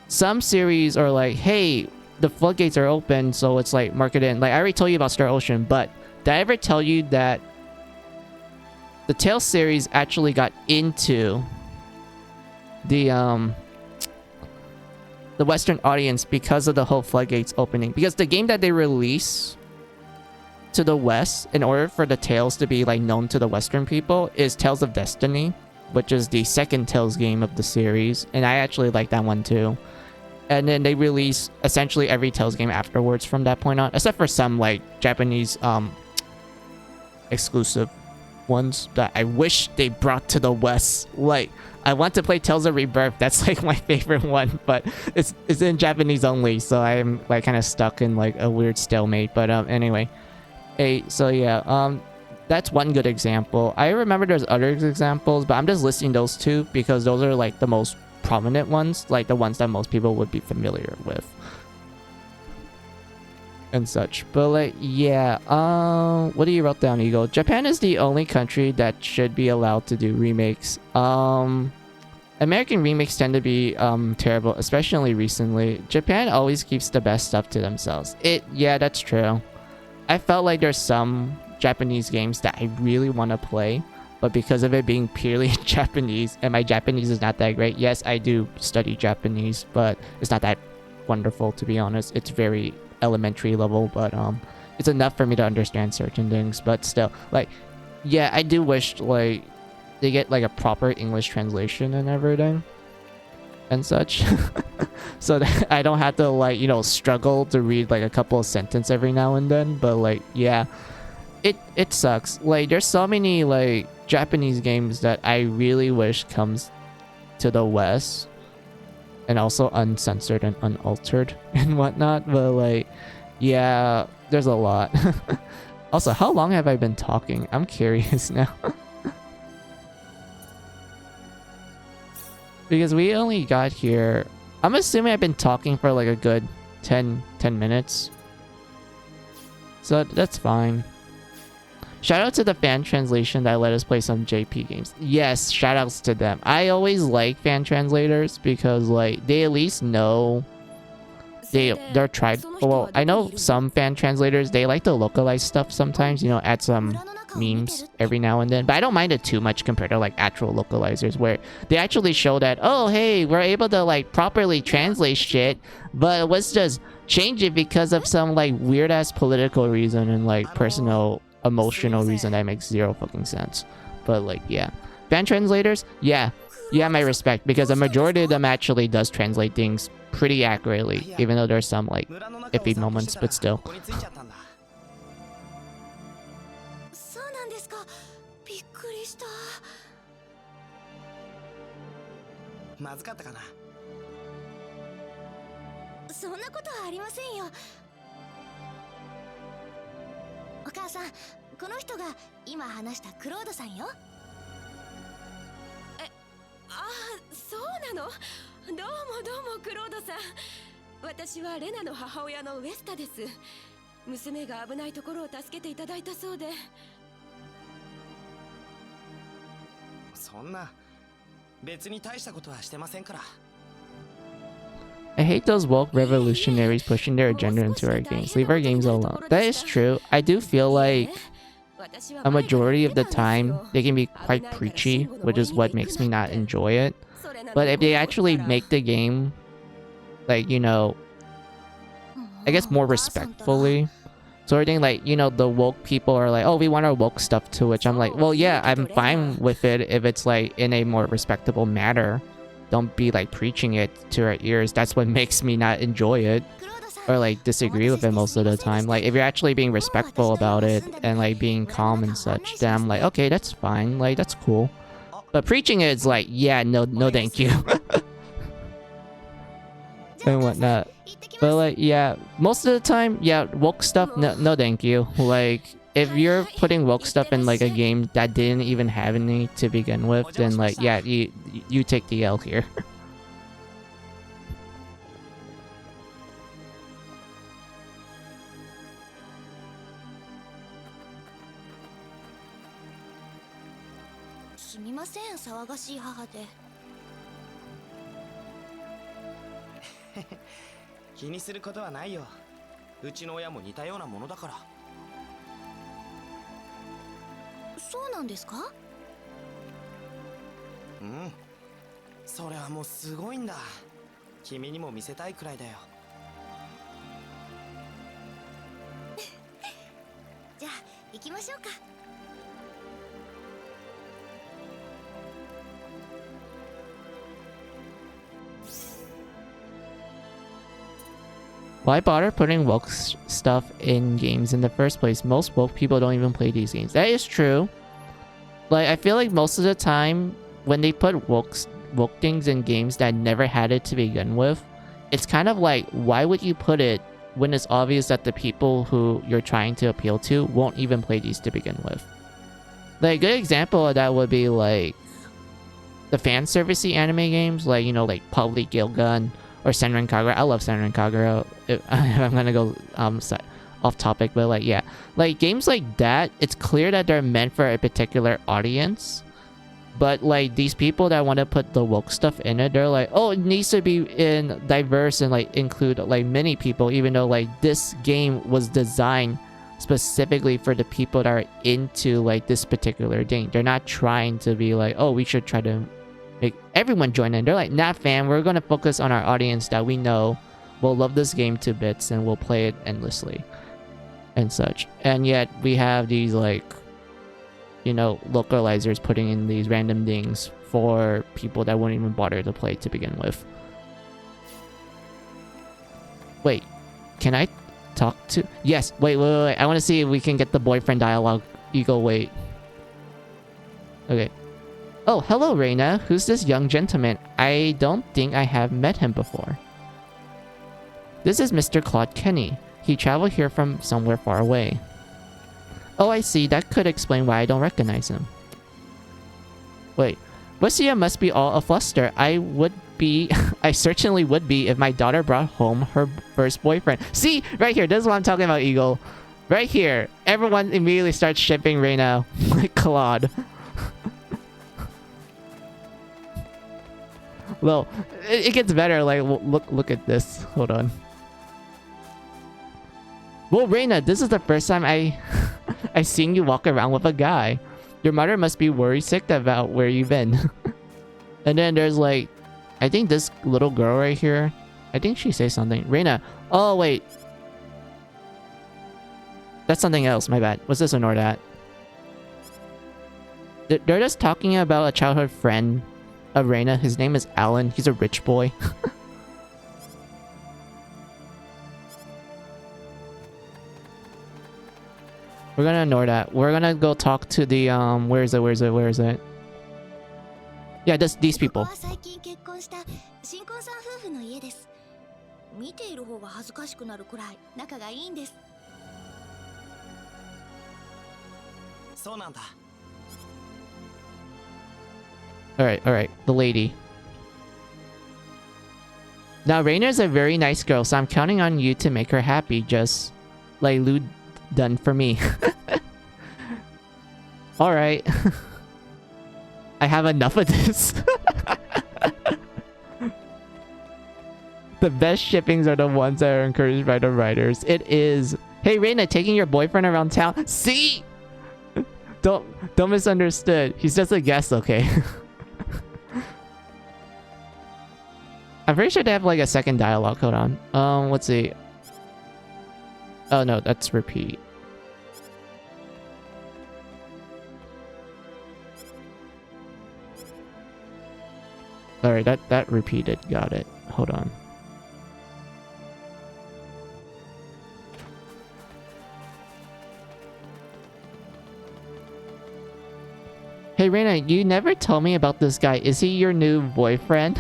Speaker 1: some series are like, hey, the floodgates are open, so it's like marketed. Like, I already told you about Star Ocean, but did I ever tell you that the Tales series actually got into the Western audience because of the whole floodgates opening? Because the game that they release to the West, in order for the Tales to be like known to the Western people, is Tales of Destiny, which is the second Tales game of the series, and I actually like that one too. And then they release essentially every Tales game afterwards from that point on, except for some like Japanese exclusive ones that I wish they brought to the West. Like, I want to play Tales of Rebirth. That's like my favorite one, but it's in Japanese only, so I'm like kind of stuck in like a weird stalemate. But anyway, so yeah, that's one good example. I remember there's other examples, but I'm just listing those two because those are like the most prominent ones, like the ones that most people would be familiar with and such. But like, yeah, what do you wrote down, Eagle? Japan is the only country that should be allowed to do remakes. American remakes tend to be terrible, especially recently. Japan always keeps the best stuff to themselves. Yeah, that's true. I felt like there's some Japanese games that I really want to play, but because of it being purely Japanese, and my Japanese is not that great. Yes, I do study Japanese, but it's not that wonderful, to be honest. It's very elementary level, but it's enough for me to understand certain things. But still, like, yeah, I do wish like they get like a proper English translation and everything and such, so that I don't have to like, you know, struggle to read like a couple of sentences every now and then. But like, yeah, it sucks. Like, there's so many like Japanese games that I really wish comes to the West, and also uncensored and unaltered and whatnot. But like, yeah, there's a lot. Also, how long have I been talking? I'm curious now. Because we only got here, I'm assuming I've been talking for like a good 10 minutes. So that's fine. Shout out to the fan translation that let us play some JP games. Yes, shout outs to them. I always like fan translators because like they at least know they're tried. Well, I know some fan translators, they like to localize stuff sometimes, you know, add some memes every now and then, but I don't mind it too much compared to like actual localizers where they actually show that, oh hey, we're able to like properly translate shit, but let's just change it because of some like weird ass political reason and like personal emotional reason that makes zero fucking sense. But like, yeah, fan translators, yeah, my respect, because a majority of them actually does translate things pretty accurately, even though there's some like iffy moments, but still.
Speaker 2: まずかったかな。
Speaker 7: そんなことはありませんよ。お母さん、この人が今話したクロードさんよ。
Speaker 8: そうなの？どうもクロードさん。私はレナの母親のウエスタです。娘が危ないところを助けていただいたそうで。
Speaker 2: そんな別に大したことはしてませんから。
Speaker 1: I hate those woke revolutionaries pushing their agenda into our games. Leave our games alone. That is true. I do feel like a majority of the time they can be quite preachy, which is what makes me not enjoy it. But if they actually make the game, like, you know, I guess more respectfully, sort of thing, like, you know, the woke people are like, oh, we want our woke stuff too, which I'm like, well, yeah, I'm fine with it if it's like in a more respectable manner don't be like preaching it to our ears. That's what makes me not enjoy it or like disagree with it most of the time. Like if you're actually being respectful about it and like being calm and such, then I'm like, okay, that's fine, like that's cool. But preaching it is like, yeah, no thank you. And whatnot. But like, yeah, most of the time, yeah, woke stuff, no thank you. Like if you're putting woke stuff in like a game that didn't even have any to begin with, then like, yeah, you take the L here.
Speaker 7: すみません、騒がしい母で。
Speaker 2: 気にすることはないよ。うちの親も似たようなものだから。
Speaker 7: そうなんですか？
Speaker 2: うん。それはもうすごいんだ。君にも見せたいくらいだよ。
Speaker 7: じゃあ行きましょうか。
Speaker 1: Why bother putting woke stuff in games in the first place? Most woke people don't even play these games. That is true. Like, I feel like most of the time, when they put woke things in games that never had it to begin with, it's kind of like, why would you put it when it's obvious that the people who you're trying to appeal to won't even play these to begin with? Like, a good example of that would be, like, the fan servicey anime games, like, you know, like Public Gilgun, or Senran Kagura. I love Senran Kagura. I'm gonna go off topic, but like, yeah. Like, games like that, it's clear that they're meant for a particular audience. But like, these people that want to put the woke stuff in it, they're like, oh, it needs to be diverse and like include like many people, even though like this game was designed specifically for the people that are into like this particular thing. They're not trying to be like, oh, we should try to make everyone join in. They're like, nah fam, we're gonna focus on our audience that we know will love this game to bits and will play it endlessly and such. And yet we have these like, you know, localizers putting in these random things for people that won't even bother to play to begin with. Wait, can I talk to... Yes, wait. I want to see if we can get the boyfriend dialogue. Eagle, wait. Okay. Oh, hello, Reina. Who's this young gentleman? I don't think I have met him before. This is Mr. Claude Kenny. He traveled here from somewhere far away. Oh, I see. That could explain why I don't recognize him. Wait. Lucia must be all a fluster. I would be... I certainly would be if my daughter brought home her first boyfriend. See? Right here. This is what I'm talking about, Eagle. Right here. Everyone immediately starts shipping Reina with Claude. Well, it gets better. Like, look at this. Hold on. Well, Reina, this is the first time I've seen you walk around with a guy. Your mother must be worried sick about where you've been. And then there's like, I think this little girl right here. I think she says something. Reina. Oh, wait. That's something else. My bad. What's this? Ignore that. They're just talking about a childhood friend of Reina. His name is Alan. He's a rich boy. We're gonna ignore that. We're gonna go talk to the where is it? Yeah, these people. Alright, the lady. Now, Reina's a very nice girl, so I'm counting on you to make her happy, just like Lou done for me. Alright. I have enough of this. The best shippings are the ones that are encouraged by the writers. It is. Hey, Reina, taking your boyfriend around town. See? Don't misunderstood. He's just a guest, okay? I'm pretty sure they have like a second dialogue. Hold on. Let's see. Oh no, that's repeat. Alright, that repeated. Got it. Hold on. Hey Reina, you never told me about this guy. Is he your new boyfriend?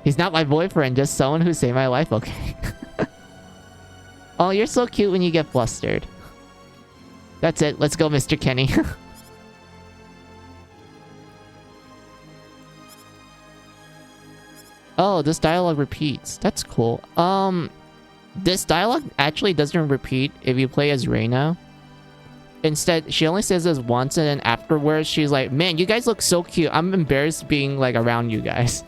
Speaker 1: He's not my boyfriend, just someone who saved my life. Okay. Oh, you're so cute when you get flustered. That's it. Let's go, Mr. Kenny. Oh, this dialogue repeats. That's cool. This dialogue actually doesn't repeat if you play as Reina. Instead, she only says this once, and then afterwards, she's like, man, you guys look so cute. I'm embarrassed being, like, around you guys.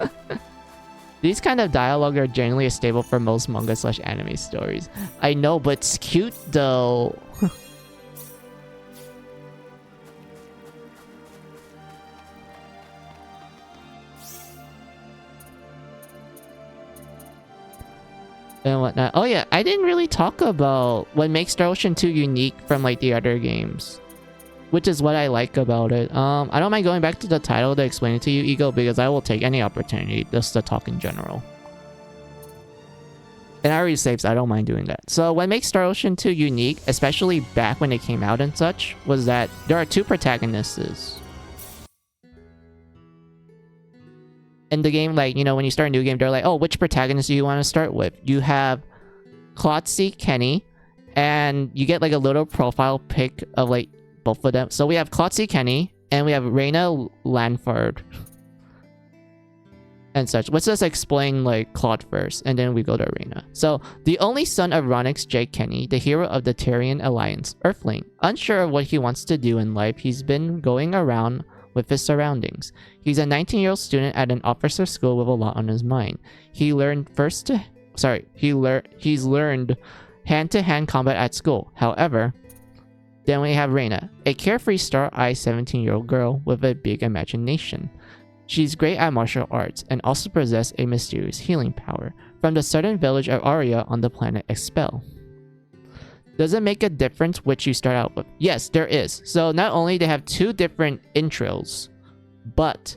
Speaker 1: These kind of dialogue are generally a staple for most manga/anime stories. I know, but it's cute, though. And whatnot. Oh yeah, I didn't really talk about what makes Star Ocean 2 unique from like the other games, which is what I like about it. I don't mind going back to the title to explain it to you, Ego, because I will take any opportunity just to talk in general. And I already saved, so I don't mind doing that. So what makes Star Ocean 2 unique, especially back when it came out and such, was that there are two protagonists. In the game, like, you know, when you start a new game, they're like, oh, which protagonist do you want to start with? You have Klotzy Kenny, and you get like a little profile pic of like both of them. So we have Klotzy Kenny, and we have Reina Lanford. And such. Let's just explain like Claude first, and then we go to Reina. So, the only son of Ronix J. Kenny, the hero of the Tarian Alliance, Earthling. Unsure of what he wants to do in life, he's been going around with his surroundings. He's a 19-year-old student at an officer school with a lot on his mind. He's learned hand-to-hand combat at school. However, then we have Reina, a carefree star-eyed 17-year-old girl with a big imagination. She's great at martial arts and also possesses a mysterious healing power from the southern village of Aria on the planet Expel. Does it make a difference which you start out with? Yes, there is. So not only they have two different intros, but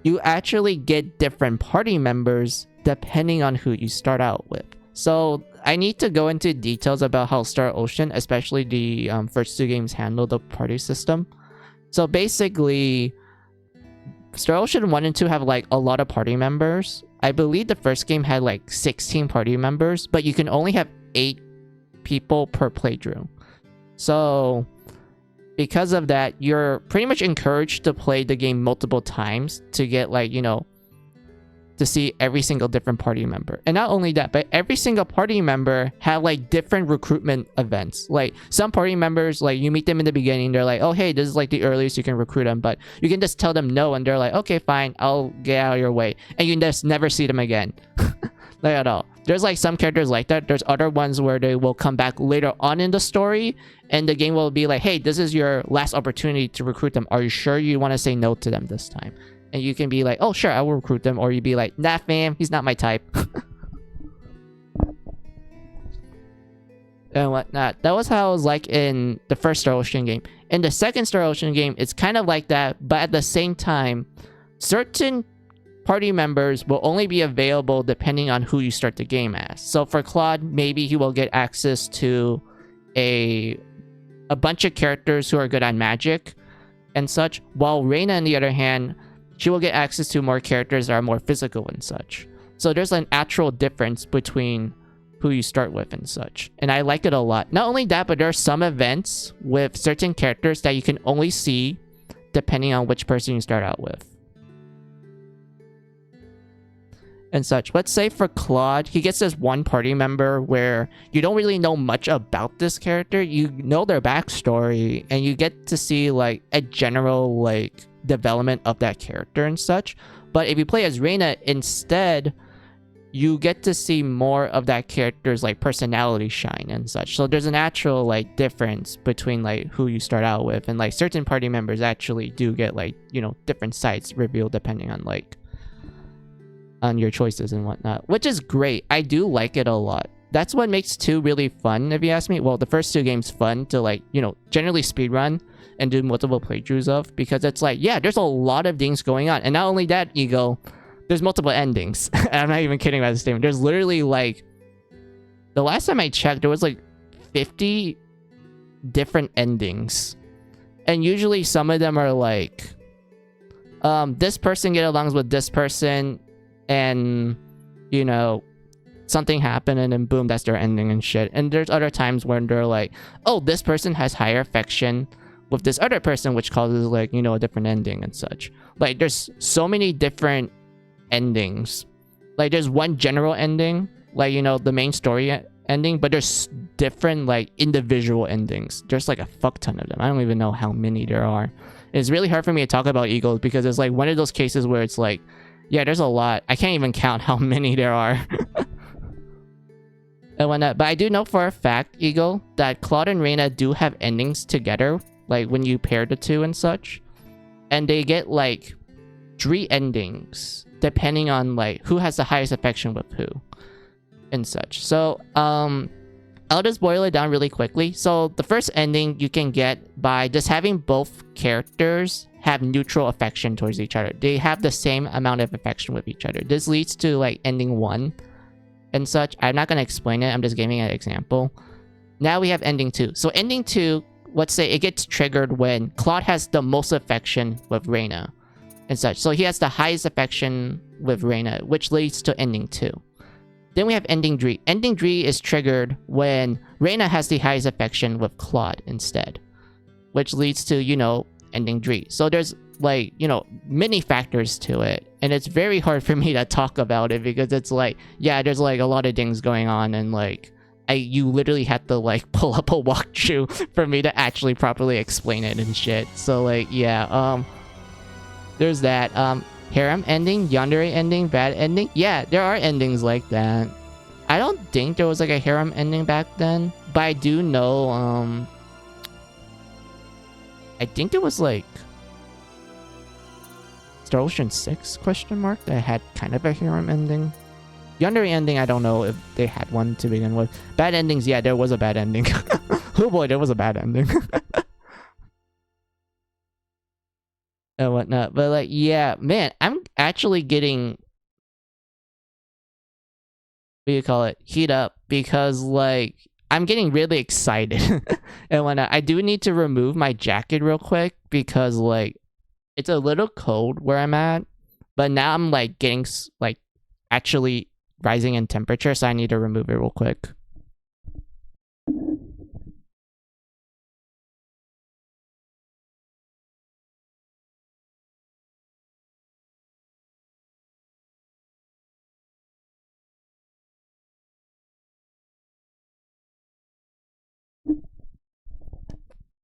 Speaker 1: you actually get different party members depending on who you start out with. So I need to go into details about how Star Ocean, especially the first two games, handle the party system. So basically, Star Ocean 1 and 2 have like a lot of party members. I believe the first game had like 16 party members, but you can only have 8 people per playthrough. So because of that, you're pretty much encouraged to play the game multiple times to get like, you know, to see every single different party member. And not only that, but every single party member have like different recruitment events. Like some party members, like you meet them in the beginning, they're like, oh hey, this is like the earliest you can recruit them, but you can just tell them no and they're like, okay fine, I'll get out of your way, and you just never see them again. Like at all. There's like some characters like that. There's other ones where they will come back later on in the story and the game will be like, hey, this is your last opportunity to recruit them. Are you sure you want to say no to them this time? And you can be like, oh sure, I will recruit them. Or you'd be like, nah fam, he's not my type. And whatnot. That was how it was like in the first Star Ocean game. In the second Star Ocean game, it's kind of like that, but at the same time, certain party members will only be available depending on who you start the game as. So for Claude, maybe he will get access to a bunch of characters who are good at magic and such, while Reina, on the other hand, she will get access to more characters that are more physical and such. So there's an actual difference between who you start with and such. And I like it a lot. Not only that, but there are some events with certain characters that you can only see depending on which person you start out with. And such. Let's say for Claude, he gets this one party member where you don't really know much about this character. You know their backstory, and you get to see like a general like development of that character and such. But if you play as Reina instead, you get to see more of that character's like personality shine and such. So there's an actual like difference between like who you start out with, and like certain party members actually do get like, you know, different sides revealed depending on like on your choices and whatnot, which is great. I do like it a lot. that's what makes 2 really fun, if you ask me. Well, the first 2 games fun to like, you know, generally speedrun and do multiple playthroughs of, because it's like, yeah, there's a lot of things going on. And not only that, Ego, there's multiple endings. I'm not even kidding about this statement. There's literally like, the last time I checked, there was like 50 different endings. And usually some of them are like, this person get along with this person, and, you know, something happened, and then boom, that's their ending and shit. And there's other times when they're like, oh, this person has higher affection with this other person, which causes like, you know, a different ending and such. Like, there's so many different endings. Like, there's one general ending, like, you know, the main story ending, but there's different like individual endings. There's like a fuck ton of them. I don't even know how many there are. It's really hard for me to talk about Eagles because it's like one of those cases where it's like, yeah, there's a lot. I can't even count how many there are. And whatnot. But I do know for a fact, Eagle, that Claude and Reina do have endings together, like when you pair the 2 and such. And they get like 3 endings, depending on like who has the highest affection with who and such. So, I'll just boil it down really quickly. So the first ending you can get by just having both characters have neutral affection towards each other. They have the same amount of affection with each other. This leads to like ending 1 and such. I'm not going to explain it. I'm just giving an example. Now we have ending 2. So ending 2, let's say it gets triggered when Claude has the most affection with Reina and such. So he has the highest affection with Reina, which leads to ending 2. Then we have ending 3. Ending 3 is triggered when Reina has the highest affection with Claude instead, which leads to, you know, ending 3. So there's like, you know, many factors to it. And it's very hard for me to talk about it because it's like, yeah, there's like a lot of things going on, and like, you literally had to like pull up a walkthrough for me to actually properly explain it and shit. So like, yeah, there's that. Harem ending, yandere ending, bad ending. Yeah, there are endings like that. I don't think there was like a harem ending back then, but I do know, I think there was like Star Ocean 6 question mark that had kind of a harem ending. Yandere ending, I don't know if they had one to begin with. Bad endings, yeah, there was a bad ending. Oh boy, there was a bad ending. And whatnot. But like, yeah, man, I'm actually getting, what do you call it, heat up, because like I'm getting really excited. And whatnot. I do need to remove my jacket real quick because like it's a little cold where I'm at, but now I'm like getting like actually rising in temperature, so I need to remove it real quick.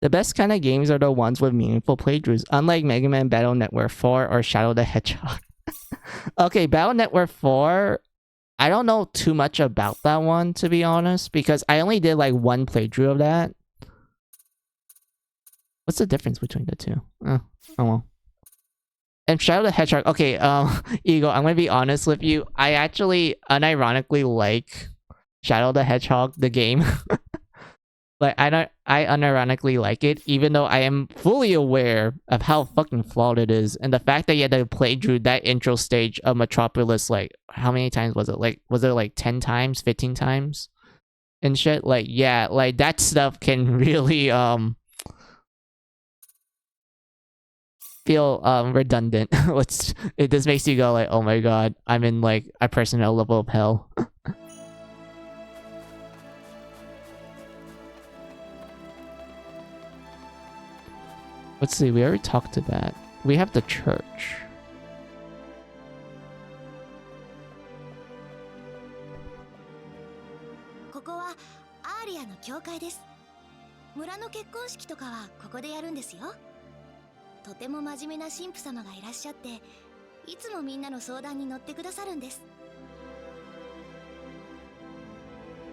Speaker 1: The best kind of games are the ones with meaningful playthroughs, unlike Mega Man Battle Network 4 or Shadow the Hedgehog. Okay, Battle Network 4, I don't know too much about that one, to be honest, because I only did like one playthrough of that. What's the difference between the two? Oh well. And Shadow the Hedgehog, okay, Eagle, I'm gonna be honest with you. I actually unironically like Shadow the Hedgehog, the game. Like, I unironically like it, even though I am fully aware of how fucking flawed it is. And the fact that you had to play through that intro stage of Metropolis, like, how many times was it? Like, was it like 10 times, 15 times? And shit? Like, yeah, like, that stuff can really, feel, redundant. It just makes you go like, oh my god, I'm in, like, a personal level of hell. Let's see, we already talked to that. We have the church.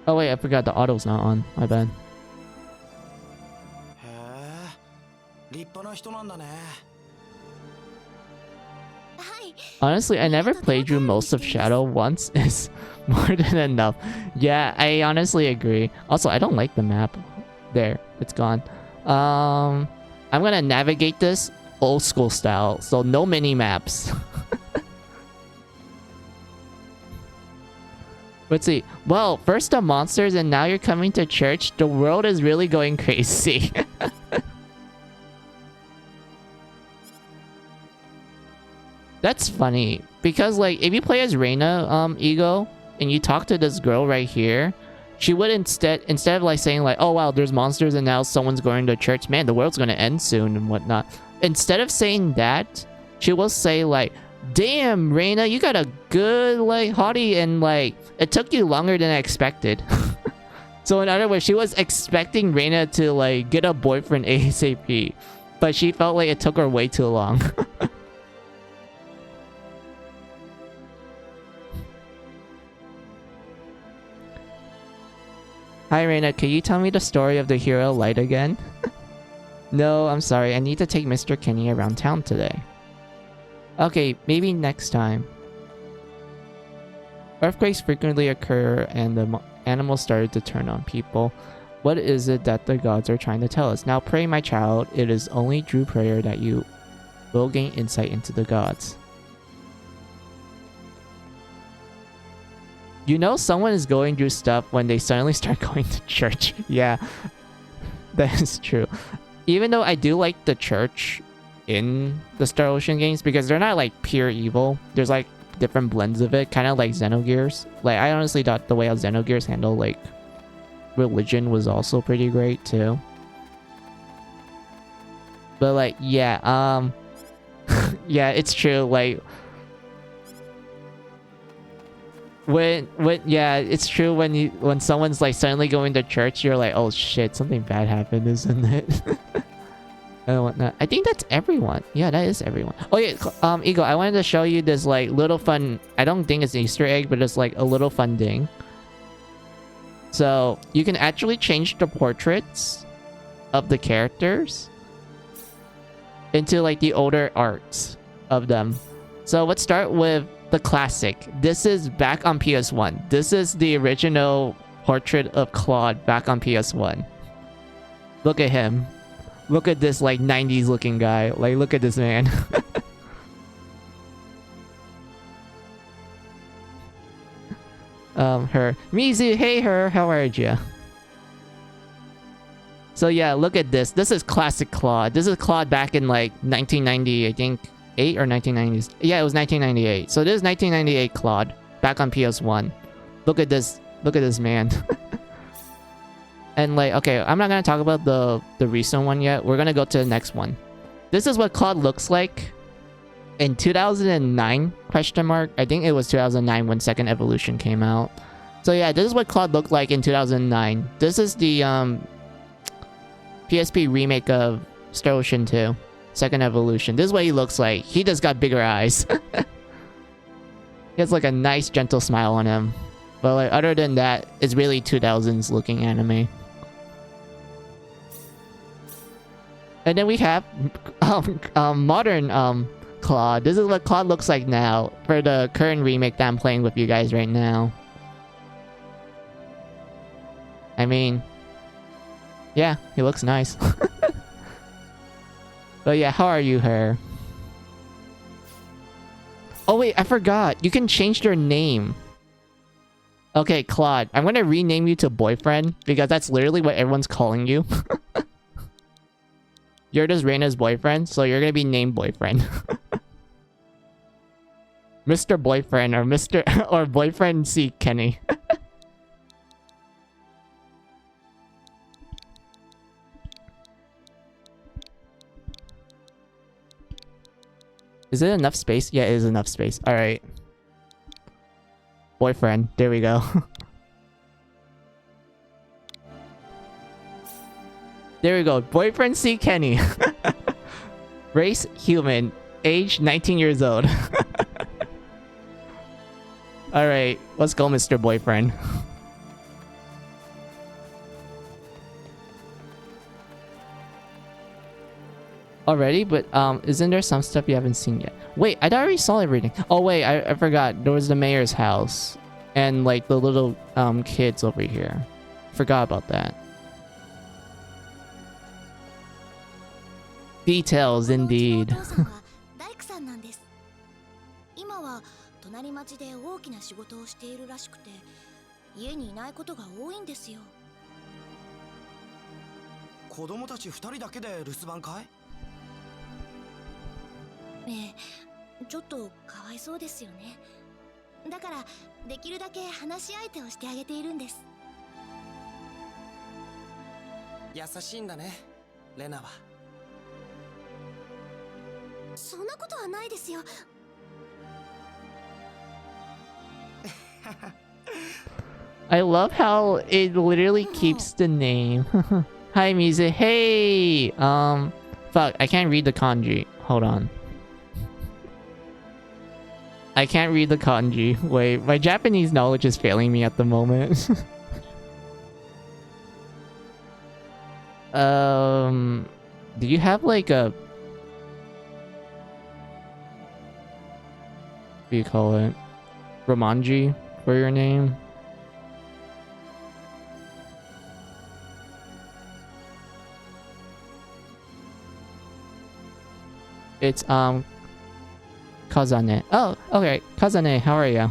Speaker 1: Oh wait, I forgot the auto's not on. My bad.
Speaker 2: 立派な人なんだね。
Speaker 7: はい、
Speaker 1: Honestly, I never played through most of Shadow. Once is more than enough. Yeah, I honestly agree. Also, I don't like the map. There, it's gone. I'm gonna navigate this old school style, so no mini maps. Let's see. Well, first the monsters and now you're coming to church. The world is really going crazy. That's funny. Because like if you play as Reina, Ego, and you talk to this girl right here, she would instead of like saying like, oh wow, there's monsters and now someone's going to church. Man, the world's gonna end soon and whatnot. Instead of saying that, she will say like, damn, Reina, you got a good like hottie and like it took you longer than I expected. So in other words, she was expecting Reina to like get a boyfriend ASAP, but she felt like it took her way too long. Hi Reina, can you tell me the story of the hero light again? No, I'm sorry. I need to take Mr. Kenny around town today. Okay, maybe next time. Earthquakes frequently occur and the animals started to turn on people. What is it that the gods are trying to tell us? Now pray, my child. It is only through prayer that you will gain insight into the gods. You know someone is going through stuff when they suddenly start going to church. Yeah, that is true. Even though I do like the church in the Star Ocean games because they're not like pure evil. There's like different blends of it, kind of like Xenogears. Like I honestly thought the way how Xenogears handle like religion was also pretty great too. But like yeah, yeah, it's true. Like when yeah, it's true when someone's like suddenly going to church, you're like, oh shit, something bad happened, isn't it? And whatnot. I think that's everyone. Yeah, that is everyone. Oh yeah, Ego, I wanted to show you this like little fun. I don't think it's an Easter egg, but it's like a little fun thing. So you can actually change the portraits of the characters into like the older arts of them. So let's start with the classic. This is back on PS1. This is the original portrait of Claude back on PS1. Look at him. Look at this like 90s looking guy. Like look at this man. Her. Mizu, hey her, how are you? So yeah, look at this. This is classic Claude. This is Claude back in like 1990, I think 8 or 1990s. Yeah, it was 1998. So this is 1998 Claude back on PS1. Look at this. Look at this man. And like, okay, I'm not gonna talk about the recent one yet. We're gonna go to the next one. This is what Claude looks like in 2009 question mark. I think it was 2009 when Second Evolution came out. So yeah, this is what Claude looked like in 2009. This is the PSP remake of Star Ocean 2, Second Evolution. This is what he looks like. He just got bigger eyes. He has like a nice gentle smile on him. But like other than that, it's really 2000s looking anime. And then we have modern Claude. This is what Claude looks like now for the current remake that I'm playing with you guys right now. I mean, yeah, he looks nice. But yeah, how are you, her? Oh wait, I forgot. You can change their name. Okay, Claude, I'm gonna rename you to Boyfriend because that's literally what everyone's calling you. You're just Reina's boyfriend, so you're gonna be named Boyfriend. Mr. Boyfriend or Mr. or Boyfriend C. Kenny. Is it enough space? Yeah, it is enough space. Alright. Boyfriend. There we go. There we go. Boyfriend C. Kenny. Race, human. Age, 19 years old. Alright. Let's go, Mr. Boyfriend. already, but isn't there some stuff you haven't seen yet? Wait, I already saw everything. Oh wait, I forgot. There was the mayor's house and like the little kids over here. Forgot about that. Details
Speaker 7: このうちのお
Speaker 1: indeed.
Speaker 7: 父さんは大工さんなんです。今は隣町で大きな仕事をしているらしくて、家にいないことが多いんですよ。
Speaker 2: 子供たち2人だけで留守番かい？
Speaker 7: ええ、ちょっとかわいそうですよね。だからできるだけ話し相手をしてあげているんです。
Speaker 2: 優しいんだね、レナは。
Speaker 7: そんなことはないですよ。
Speaker 1: I love how it literally keeps the name. Hi, music. Hey! Fuck, I can't read the kanji. Hold on. I can't read the kanji. Wait, my Japanese knowledge is failing me at the moment. Do you have like a... What do you call it? Romanji for your name? It's Kazane. Oh, okay. Kazane, how are you?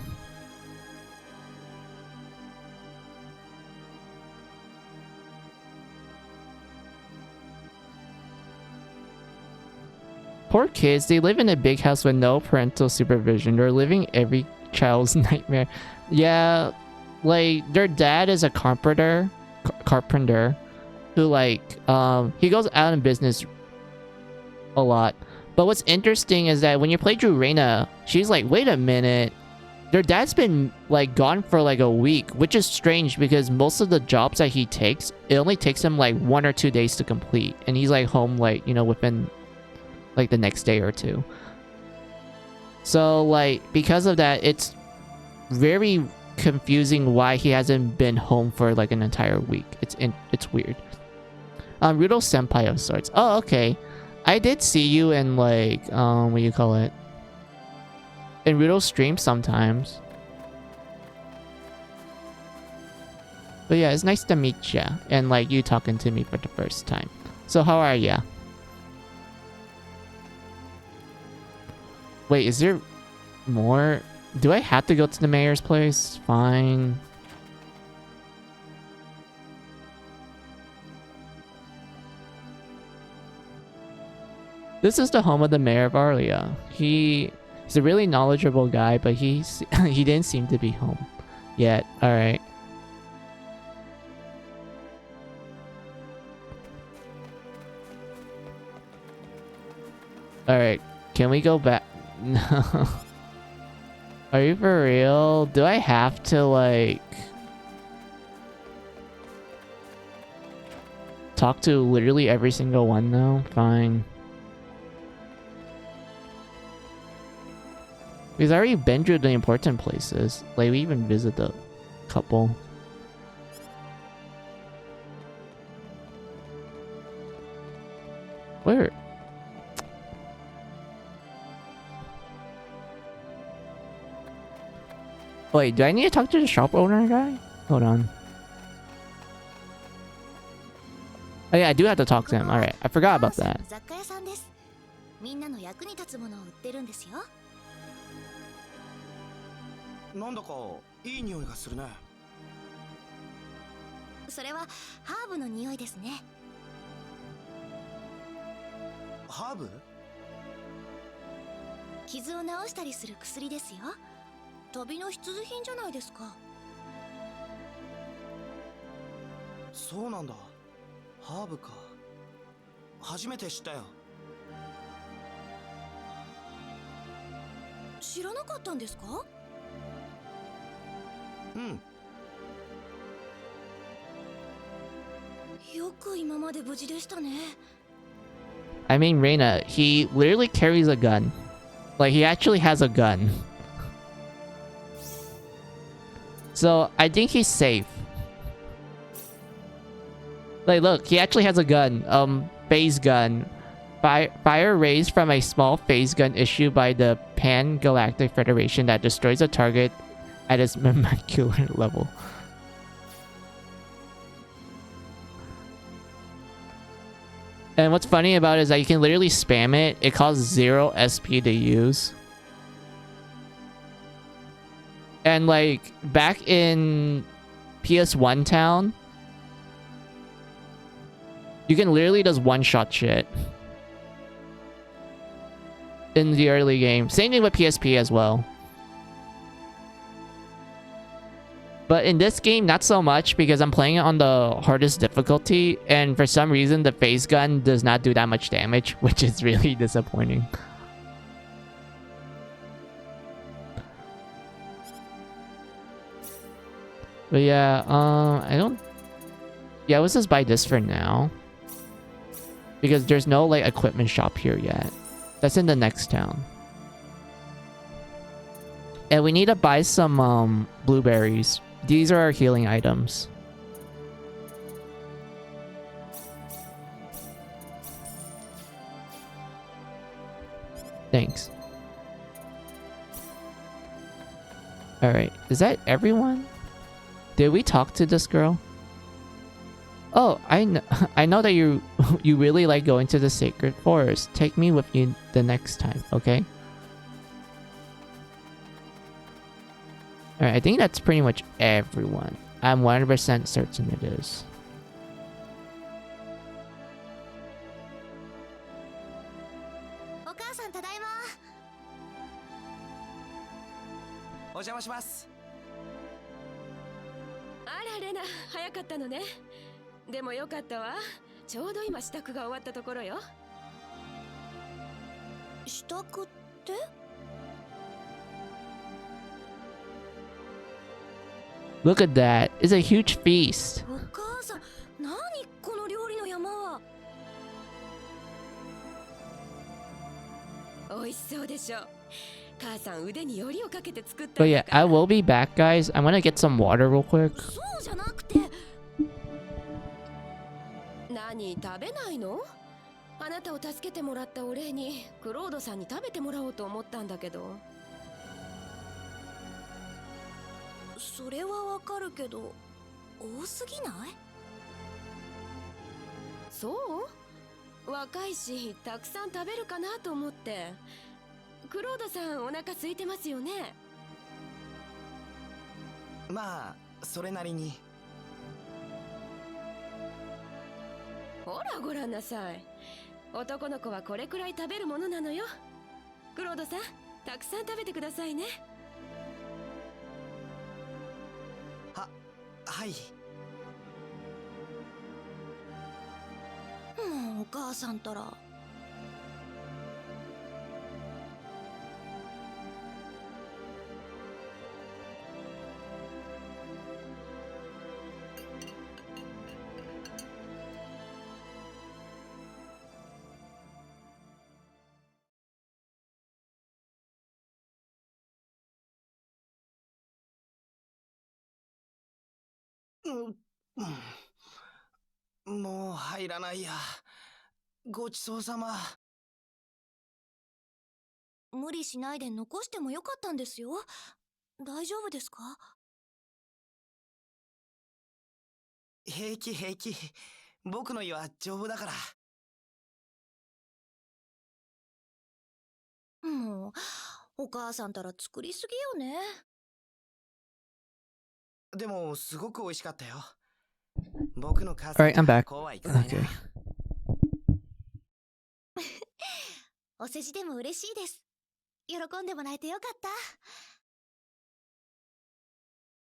Speaker 1: Poor kids, they live in a big house with no parental supervision. They're living every child's nightmare. Yeah, like their dad is a carpenter who like he goes out in business a lot. But what's interesting is that when you play Drew Reina, she's like, wait a minute, their dad's been like gone for like a week, which is strange because most of the jobs that he takes, it only takes him like 1 or 2 days to complete, and he's like home like, you know, within like the next day or two. So like because of that, it's very confusing why he hasn't been home for like an entire week. It's weird. Rudo Senpai of sorts. Oh, okay. I did see you in like what do you call it? In Rudo's stream sometimes. But yeah, it's nice to meet ya and like you talking to me for the first time. So how are ya? Wait, is there more? Do I have to go to the mayor's place? Fine. This is the home of the mayor of Arlia. He's a really knowledgeable guy, but he didn't seem to be home yet. All right. All right. Can we go back? No. Are you for real? Do I have to like talk to literally every single one though? Fine. We've already been through the important places. Like, we even visit the couple. Where? Wait, do I need to talk to the shop owner guy? Hold on. Oh yeah, I do have to talk to him. Alright, I forgot about that.
Speaker 7: 雑貨屋さんです。みんなの役に立つものを売ってるんですよ。
Speaker 2: なんだかいい匂いがするね。
Speaker 7: それはハーブの匂いですね。
Speaker 2: ハーブ？
Speaker 7: 傷を治したりする薬ですよ。旅の必需品じゃないですか。
Speaker 2: そうなんだ。ハーブか。初めて知ったよ。
Speaker 7: 知らなかったんですか？
Speaker 2: うん。
Speaker 7: よく今まで無事でしたね。
Speaker 1: I mean, Reina, he literally carries a gun. Like, he actually has a gun. So, I think he's safe. Like, look, he actually has a gun. Phase gun. Fire raised from a small phase gun issued by the Pan-Galactic Federation that destroys a target at its molecular level. And what's funny about it is that you can literally spam it. It costs 0 SP to use. And like back in PS1 town, you can literally just one-shot shit in the early game. Same thing with PSP as well. But in this game, not so much because I'm playing it on the hardest difficulty, and for some reason, the phase gun does not do that much damage, which is really disappointing. But yeah, I don't... Yeah, let's just buy this for now. Because there's no, like, equipment shop here yet. That's in the next town. And we need to buy some, blueberries. These are our healing items. Thanks. Alright, is that everyone? Did we talk to this girl? Oh, I know that you really like going to the sacred forest. Take me with you the next time, okay? Alright, I think that's pretty much everyone. I'm 100% certain it is.
Speaker 8: あらレナ、早かったのね。でもよかったわ。ちょうど今支度が終わったところよ。
Speaker 7: 支度って？Look
Speaker 1: at that. It's a huge feast.
Speaker 7: お母さん、何この料理の山は。
Speaker 8: 美味しそうでしょ。母さん腕によりをかけて作ったん
Speaker 1: But
Speaker 8: だ
Speaker 1: yeah,
Speaker 8: から。
Speaker 1: I will be back, guys. I'm gonna get some water real quick.
Speaker 7: そうじゃなくて。
Speaker 8: 何食べないの？あなたを助けてもらったお礼にクロードさんに食べてもらおうと思ったんだけど。
Speaker 7: それはわかるけど、多すぎない？
Speaker 8: そう？若いし、たくさん食べるかなと思って。クロードさんお腹空いてますよね？
Speaker 2: まあそれなりに。
Speaker 8: ほらごらんなさい。男の子はこれくらい食べるものなのよ。クロードさん、たくさん食べてくださいね。
Speaker 2: はい。
Speaker 7: もうお母さんたら。
Speaker 2: もう入らないや。ごちそうさま。
Speaker 7: 無理しないで残してもよかったんですよ。大丈夫ですか？
Speaker 2: 平気平気。僕の胃は丈夫だから。
Speaker 7: もうお母さんたら作りすぎよね。
Speaker 2: でもすごく美味しかったよ。僕の母さん
Speaker 1: Alright, I'm back.
Speaker 2: こうはいかないな。
Speaker 1: Okay.
Speaker 7: お世辞でも嬉しいです。喜んでもらえてよかっ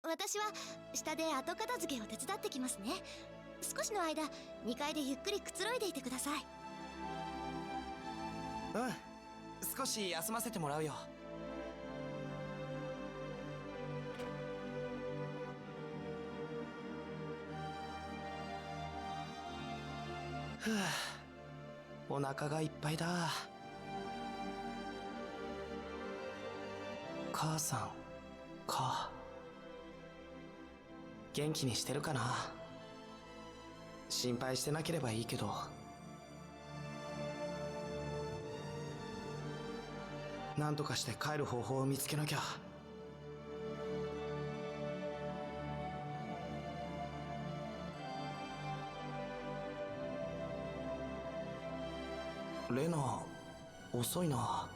Speaker 7: た。私は下で後片付けを手伝ってきますね。少しの間2階でゆっくりくつろいでいてください。
Speaker 2: うん、少し休ませてもらうよ。ふぅ、お腹がいっぱいだ。母さんか。元気にしてるかな。心配してなければいいけど。なんとかして帰る方法を見つけなきゃ。レナ、遅いな。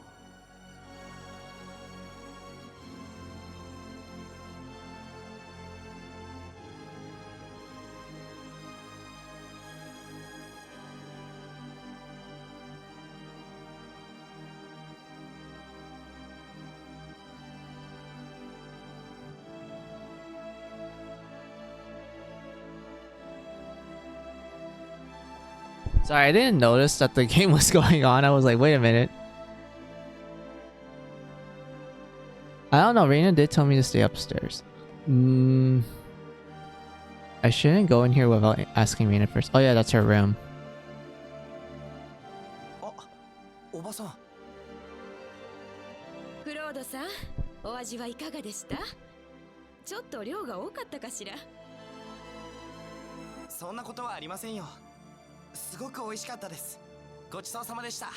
Speaker 1: Sorry, I didn't notice that the game was going on. I was like, wait a minute. I don't know. Reina did tell me to stay upstairs. I shouldn't go in here without asking Reina first. Oh yeah, that's her room.
Speaker 2: あ、おばさん。
Speaker 8: クロードさん、お味はいかがでした？ちょっと量が多かったかしら。
Speaker 2: そんなことはありませんよ。すごく美味しかったです。ごちそうさまでした。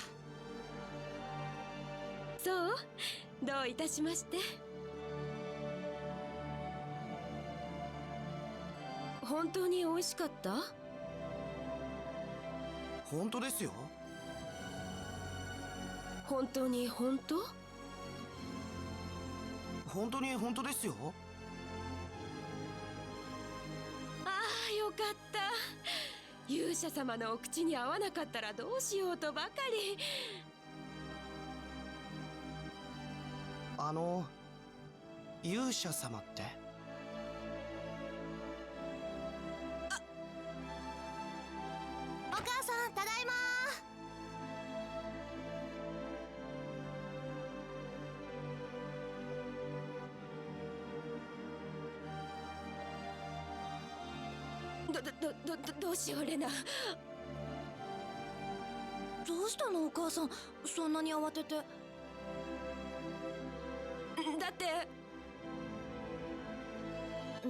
Speaker 8: そう、どういたしまして。本当に美味しかった？
Speaker 2: 本当ですよ。
Speaker 8: 本当に本当？
Speaker 2: 本当に本当ですよ。
Speaker 8: ああ、よかった。勇者様のお口に合わなかったらどうしようとばかり。
Speaker 2: 勇者様って？
Speaker 7: お母さん、ただいま
Speaker 8: どうしよう、レナ。
Speaker 7: どうしたのお母さん、そんなに慌てて。
Speaker 8: だって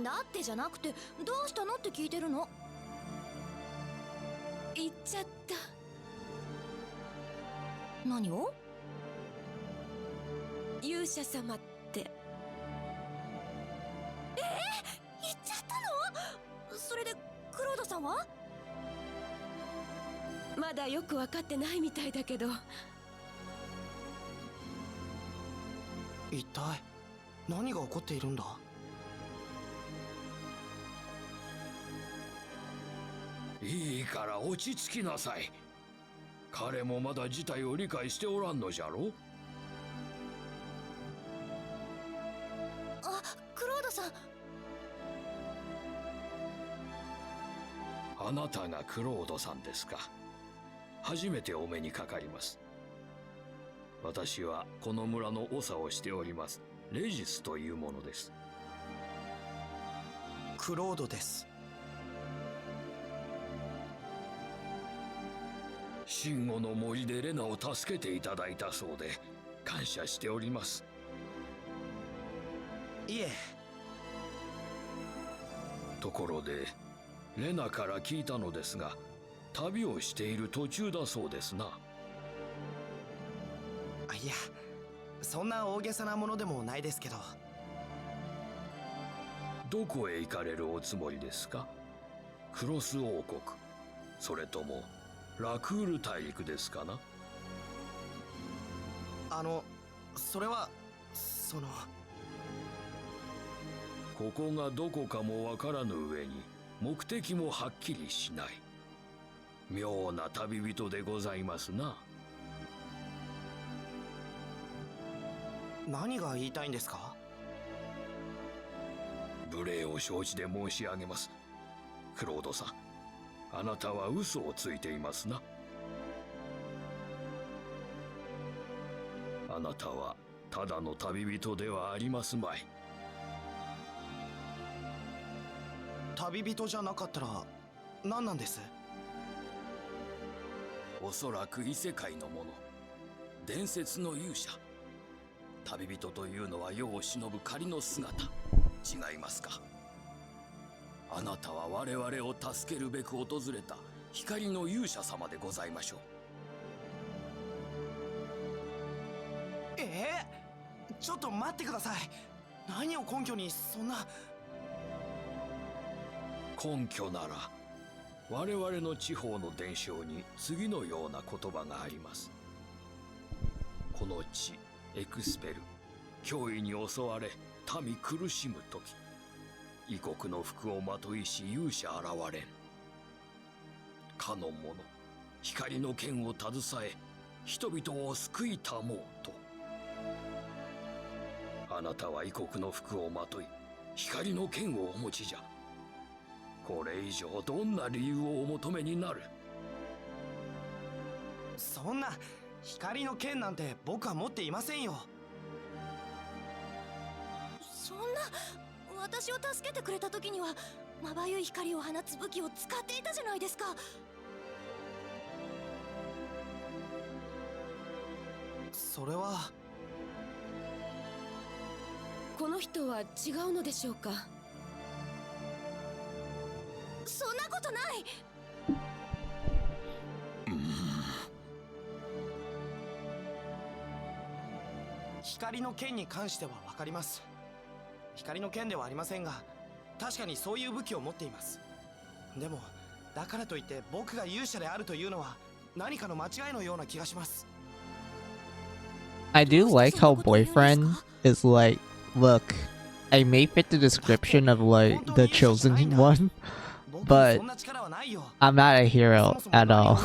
Speaker 7: だってじゃなくて、どうしたのって聞いてるの。
Speaker 8: 言っちゃった。
Speaker 7: 何を？
Speaker 8: 勇者様って。
Speaker 7: 言っちゃったの？それでクロードさんは？
Speaker 8: まだよく分かってないみたいだけど。
Speaker 2: 一体何が起こっているんだ？
Speaker 9: いいから落ち着きなさい。彼もまだ事態を理解しておらんのじゃろ。
Speaker 7: あ、クロードさん。
Speaker 9: あなたがクロードさんですか。初めてお目にかかります。私はこの村の長をしておりますレジスというものです。
Speaker 2: クロードです。
Speaker 9: 真悟の森でレナを助けていただいたそうで感謝しております。
Speaker 2: いえ。
Speaker 9: ところでレナから聞いたのですが、旅をしている途中だそうですな。
Speaker 2: いや、そんな大げさなものでもないですけど。
Speaker 9: どこへ行かれるおつもりですか？クロス王国、それともラクール大陸ですかな？
Speaker 2: それは
Speaker 9: ここがどこかもわからぬ上に目的もはっきりしない妙な旅人でございますな。
Speaker 2: 何が言いたいんですか？
Speaker 9: 無礼を承知で申し上げます。クロードさん、あなたは嘘をついていますな。あなたはただの旅人ではありますまい。
Speaker 2: 旅人じゃなかったら何なんです？
Speaker 9: おそらく異世界のもの、伝説の勇者。旅人というのは世を忍ぶ仮の姿、違いますか？あなたは我々を助けるべく訪れた光の勇者様でございましょう。
Speaker 2: えちょっと待ってください。何を根拠にそんな。
Speaker 9: 根拠なら我々の地方の伝承に次のような言葉があります。この地エクスペル、脅威に襲われ民苦しむ時、異国の服をまといし勇者現れん。かの者光の剣を携え人々を救いたもうと。あなたは異国の服をまとい光の剣をお持ちじゃ。これ以上どんな理由をお求めになる？
Speaker 2: そんな光の剣なんて僕は持っていませんよ。
Speaker 7: そんな、私を助けてくれた時にはまばゆい光を放つ武器を使っていたじゃないですか。
Speaker 2: それは。
Speaker 8: この人は違うのでしょうか？
Speaker 7: そんなことない。
Speaker 2: 光の剣に関しては分かります。光の剣ではありませんが、確かにそういう武器を持っています。でもだからといって僕が勇者であるというのは何かの間違いのような気がします。
Speaker 1: I do like how Boyfriend is like, look, I may fit the description of like the chosen one, but I'm not a hero at all.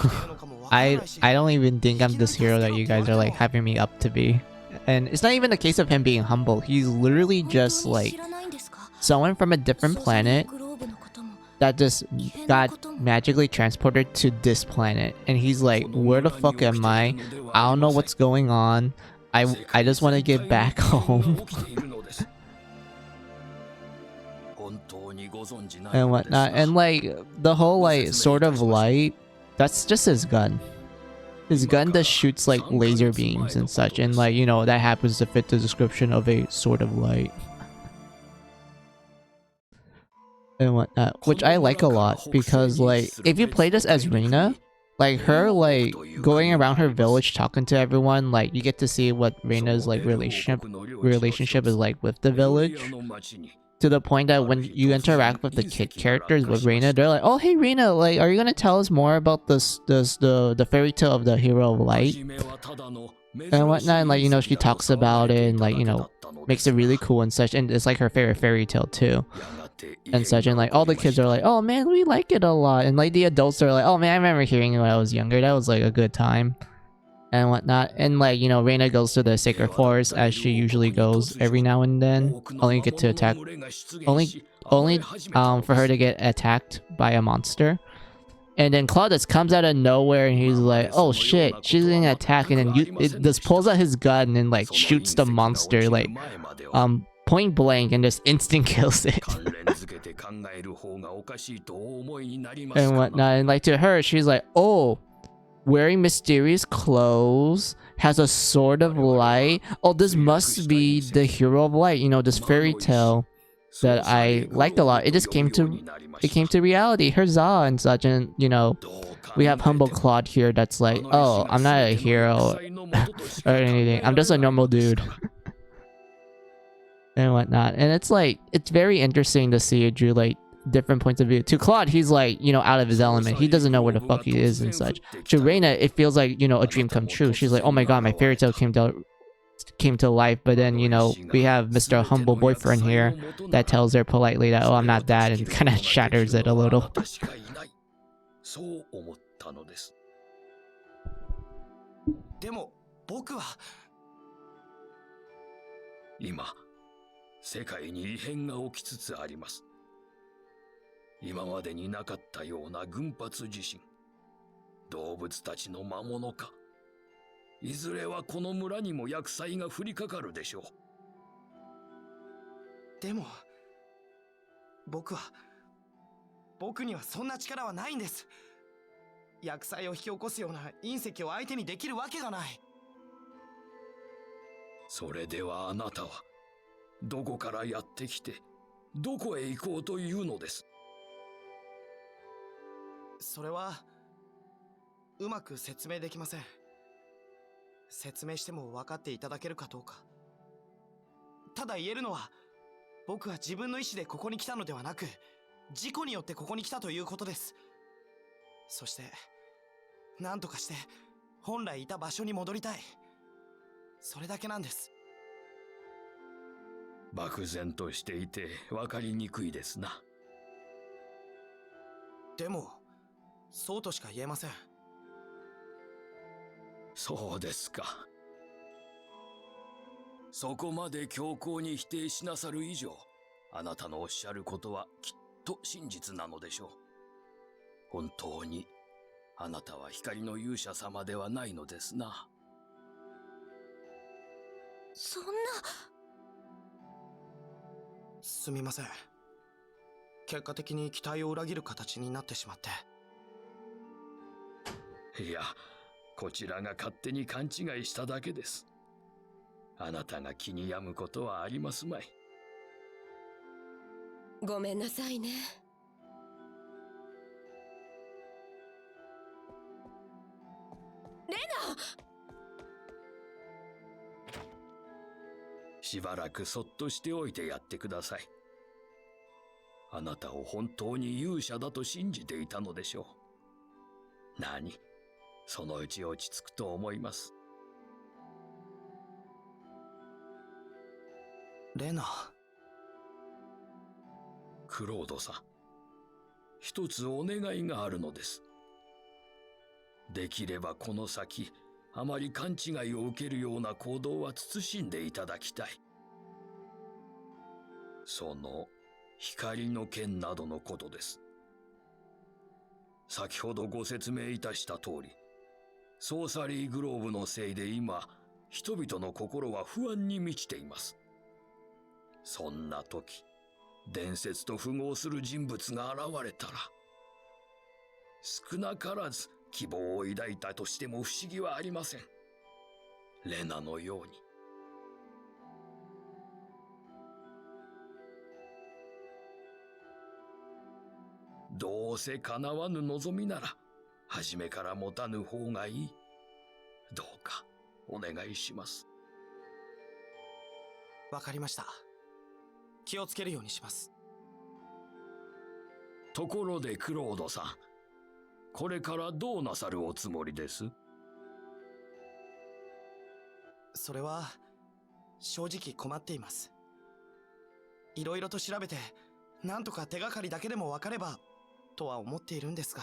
Speaker 1: I don't even think I'm this hero that you guys are like having me up to be. And it's not even a case of him being humble. He's literally just like someone from a different planet that just got magically transported to this planet. And he's like, where the fuck am I? I don't know what's going on. I just want to get back home. And whatnot. And like the whole like sword of light, that's just his gun. His gun just shoots like laser beams and such, and like, you know, that happens to fit the description of a sword of light. And whatnot, which I like a lot, because like, if you play this as Reina, like her like going around her village talking to everyone, like you get to see what Reina's like relationship is like with the village. To the point that when you interact with the kid characters with Reina, they're like, "Oh, hey Reina, like, are you gonna tell us more about the fairy tale of the hero of light and whatnot?" And like, you know, she talks about it and like, you know, makes it really cool and such. And it's like her favorite fairy tale too, and such. And like all the kids are like, "Oh man, we like it a lot." And like the adults are like, "Oh man, I remember hearing it when I was younger. That was like a good time." And whatnot. And like, you know, Reina goes to the sacred forest as she usually goes every now and then, only get to attack only for her to get attacked by a monster. And then Claudius comes out of nowhere and he's like, oh shit, she's getting attacked, and then it just pulls out his gun and like shoots the monster like point blank and just instant kills it. And whatnot. And like to her, she's like, oh, wearing mysterious clothes, has a sword of light. Oh, this must be the hero of light, you know, this fairy tale that I liked a lot. It just came to reality, huzzah and such. And you know, we have humble Claude here that's like, oh, I'm not a hero or anything, I'm just a normal dude. And whatnot. And it's like, it's very interesting to see Drew like different points of view. To Claude, he's like, you know, out of his element. He doesn't know where the fuck he is and such. To Reina, it feels like, you know, a dream come true. She's like, oh my god, my fairy tale came to life. But then, you know, we have Mr. Humble Boyfriend here that tells her politely that, oh, I'm not that, and kind of shatters it a little.
Speaker 2: でも僕は
Speaker 9: 今世界に異変が起きつつあります。今までになかったような群発地震、動物たちの魔物か、いずれはこの村にも厄災が降りかかるでしょう。
Speaker 2: でも僕にはそんな力はないんです。厄災を引き起こすような隕石を相手にできるわけがない。
Speaker 9: それではあなたはどこからやってきてどこへ行こうというのです？
Speaker 2: それはうまく説明できません。説明しても分かっていただけるかどうか。ただ言えるのは、僕は自分の意思でここに来たのではなく、事故によってここに来たということです。そして何とかして本来いた場所に戻りたい。それだけなんです。
Speaker 9: 漠然としていて分かりにくいですな。
Speaker 2: でもそうとしか言えません。
Speaker 9: そうですか。そこまで強硬に否定しなさる以上、あなたのおっしゃることはきっと真実なのでしょう。本当にあなたは光の勇者様ではないのですな。
Speaker 7: そんな。
Speaker 2: すみません。結果的に期待を裏切る形になってしまって。
Speaker 9: いや、こちらが勝手に勘違いしただけです。あなたが気に病むことはありますまい。
Speaker 8: ごめんなさいね。レナ！
Speaker 9: しばらくそっとしておいてやってください。あなたを本当に勇者だと信じていたのでしょう。何？そのうち落ち着くと思います。
Speaker 2: レナ。
Speaker 9: クロードさん、一つお願いがあるのです。できればこの先、あまり勘違いを受けるような行動は慎んでいただきたい。その光の剣などのことです。先ほどご説明いたした通り、ソーサリーグローブのせいで今、人々の心は不安に満ちています。そんな時、伝説と符合する人物が現れたら、少なからず希望を抱いたとしても不思議はありません。レナのように。どうせ叶わぬ望みなら、初めから持たぬ方がいい。どうかお願いします。
Speaker 2: わかりました。気をつけるようにします。
Speaker 9: ところでクロードさん、これからどうなさるおつもりです？
Speaker 2: それは正直困っています。いろいろと調べて、なんとか手がかりだけでもわかればとは思っているんですが。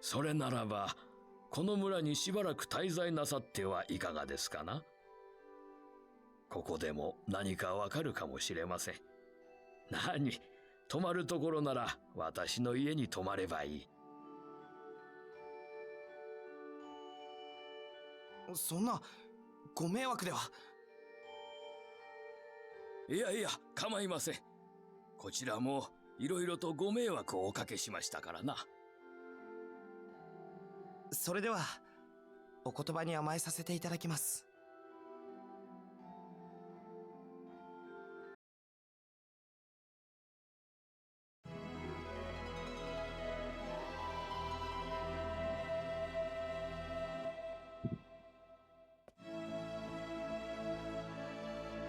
Speaker 9: それならば、この村にしばらく滞在なさってはいかがですかな？ここでも何かわかるかもしれません。何、泊まるところなら私の家に泊まればいい。
Speaker 2: そんな、ご迷惑では。
Speaker 9: いやいや、構いません。こちらもいろいろとご迷惑をおかけしましたからな。
Speaker 2: それではお言葉に甘えさせていただきます。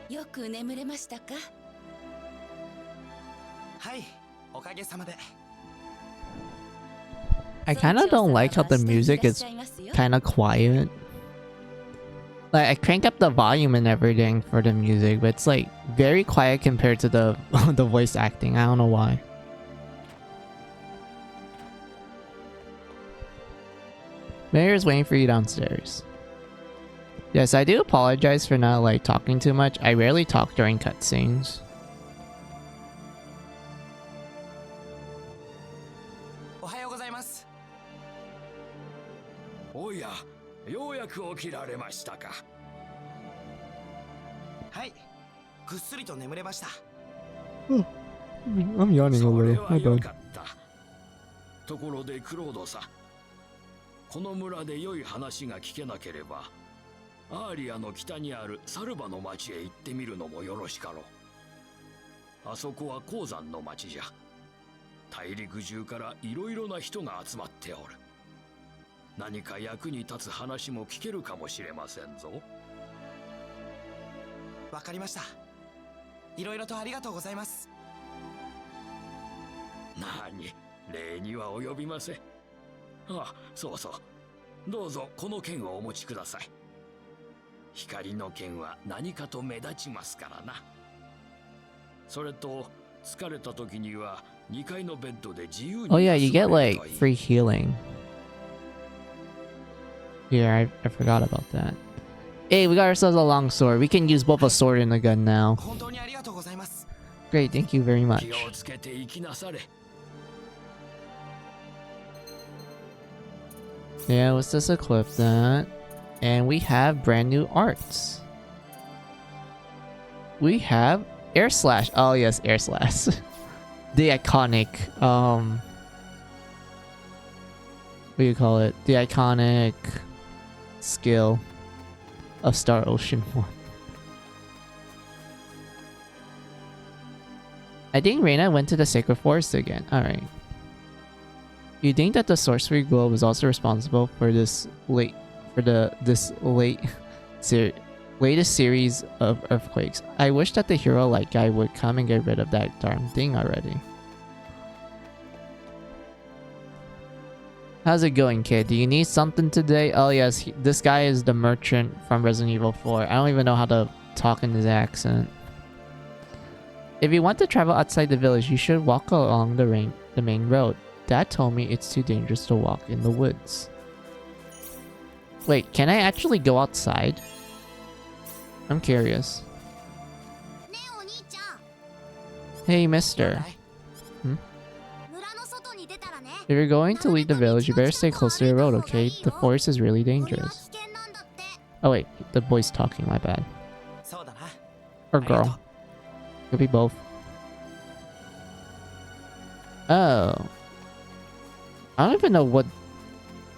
Speaker 8: よく眠れましたか？
Speaker 2: はい、おかげさまで。
Speaker 1: I kind of don't like how the music is kind of quiet. Like, I crank up the volume and everything for the music, but it's like very quiet compared to the the voice acting. I don't know why. Mayor's waiting for you downstairs. Yes, I do apologize for not like talking too much. I rarely talk during cutscenes.
Speaker 2: おはようございます。
Speaker 9: おや、ようやく起きられましたか。
Speaker 2: はい、ぐっすりと眠れました。
Speaker 1: I'm yawning a
Speaker 9: それ
Speaker 1: little.
Speaker 9: は
Speaker 1: My
Speaker 9: よ
Speaker 1: bad.
Speaker 9: かった。ところでクロードさん、この村で良い話が聞けなければ、アーリアの北にあるサルバの町へ行ってみるのもよろしかろう。あそこは鉱山の町じゃ。大陸中からいろいろな人が集まっておる。何か役に立つ話も聞けるかもしれませんぞ。
Speaker 2: わかりました。いろいろとありがとうございます。
Speaker 9: なに、礼には及びません。あ、そうそう。どうぞこの剣をお持ちください。光の剣は何かと目立ちますからな。それと疲れた時には2階のベッドで自由に。
Speaker 1: Oh yeah, you get like free healing. Yeah, I forgot about that. Hey, we got ourselves a long sword. We can use both a sword and a gun now.
Speaker 2: 本当にありがとうございます。
Speaker 1: Great, thank you very much.
Speaker 9: 気をつけて生きなされ。
Speaker 1: Yeah, let's just equip that. And we have brand new arts. We have Air Slash. Oh yes, Air Slash. The iconic, what do you call it? The iconic skill of Star Ocean 1. I think Reina went to the Sacred Forest again. Alright. You think that the Sorcery Globe is also responsible for this latest series of earthquakes? I wish that the hero light guy would come and get rid of that darn thing already. How's it going, kid? Do you need something today? Oh yes, this guy is the merchant from Resident Evil 4. I don't even know how to talk in his accent. If you want to travel outside the village, you should walk along the main road. Dad told me it's too dangerous to walk in the woods. Wait, can I actually go outside? I'm curious. Hey, mister. If you're going to leave the village, you better stay close to the road, okay? The forest is really dangerous. Oh wait, the boy's talking, my bad. Or girl. Could be both. Oh. I don't even know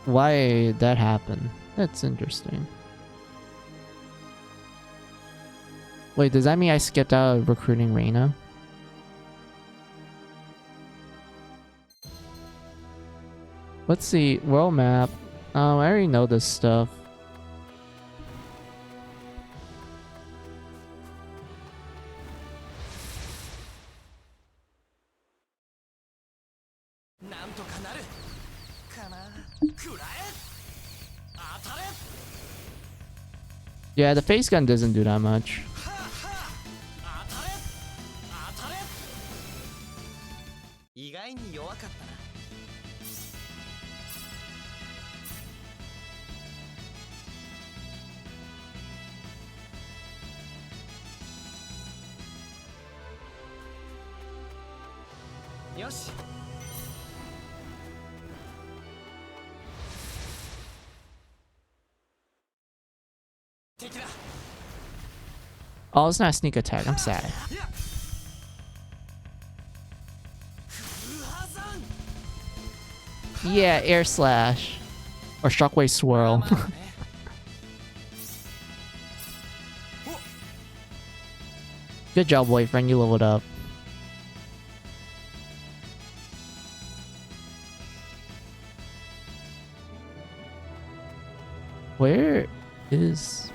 Speaker 1: why that happened. That's interesting. Wait, does that mean I skipped out of recruiting Reina? Let's see, world map. I already know this stuff. Yeah, the face gun doesn't do that much. Oh, it's not a sneak attack. I'm sad. Yeah, air slash. Or shockwave swirl. Good job, boyfriend. You leveled up. Where is...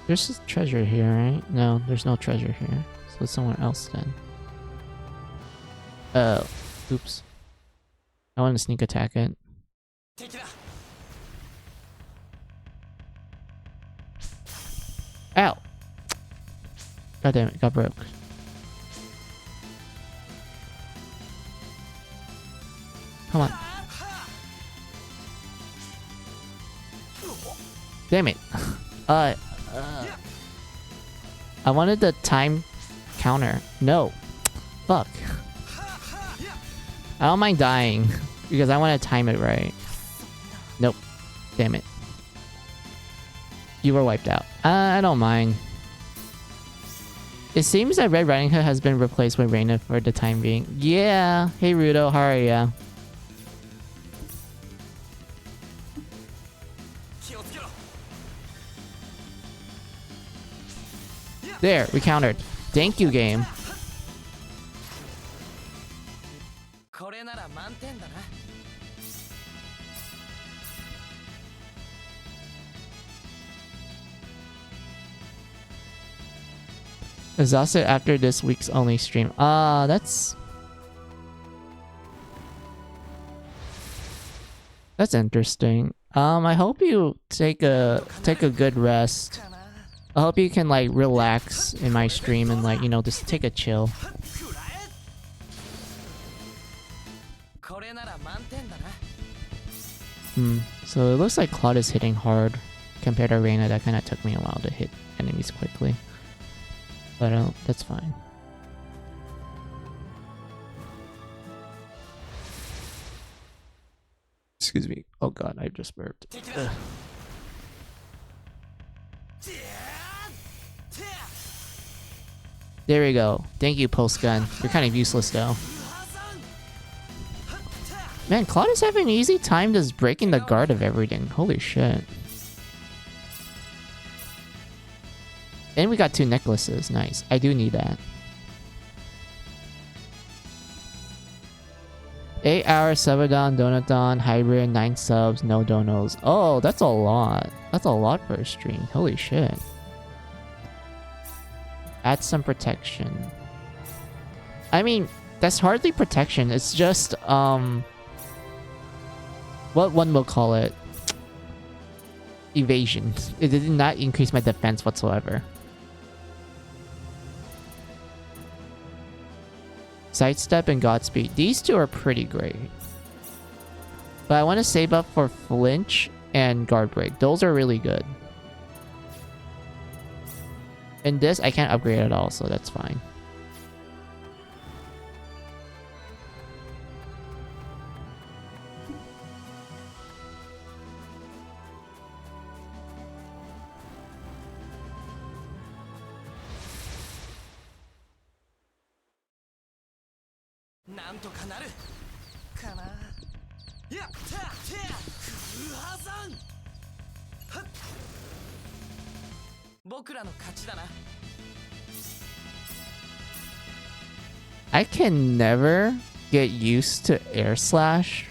Speaker 1: There's a treasure here, right? No, there's no treasure here. So it's somewhere else then. Oh, oops. I want to sneak attack it. Ow! God damn it, got broke. Come on. Damn it. I wanted the time counter. No. Fuck. I don't mind dying because I want to time it right. Nope. Damn it. You were wiped out. I don't mind. It seems that Red Riding Hood has been replaced with Reina for the time being. Yeah. Hey Rudo, how are ya? There, we countered. Thank you, game. Exhausted after this week's only stream. That's interesting. I hope you take a good rest. I hope you can like relax in my stream and like, you know, just take a chill. So it looks like Claude is hitting hard compared to Reina. That kind of took me a while to hit enemies quickly. But that's fine. Excuse me. Oh god, I just burped. Ugh. There we go. Thank you, Pulse Gun. You're kind of useless though. Man, Claude is having an easy time just breaking the guard of everything. Holy shit. And we got 2 necklaces. Nice. I do need that. 8 hours, Sabadon, Donathon, Hybrid, 9 subs, no donos. Oh, that's a lot. That's a lot for a stream. Holy shit. Add some protection. I mean, that's hardly protection. It's just, what one will call it? Evasion. It did not increase my defense whatsoever. Sidestep and Godspeed. These 2 are pretty great. But I want to save up for Flinch and Guard Break. Those are really good. And this, I can't upgrade at all, so that's fine. I can never get used to air slash.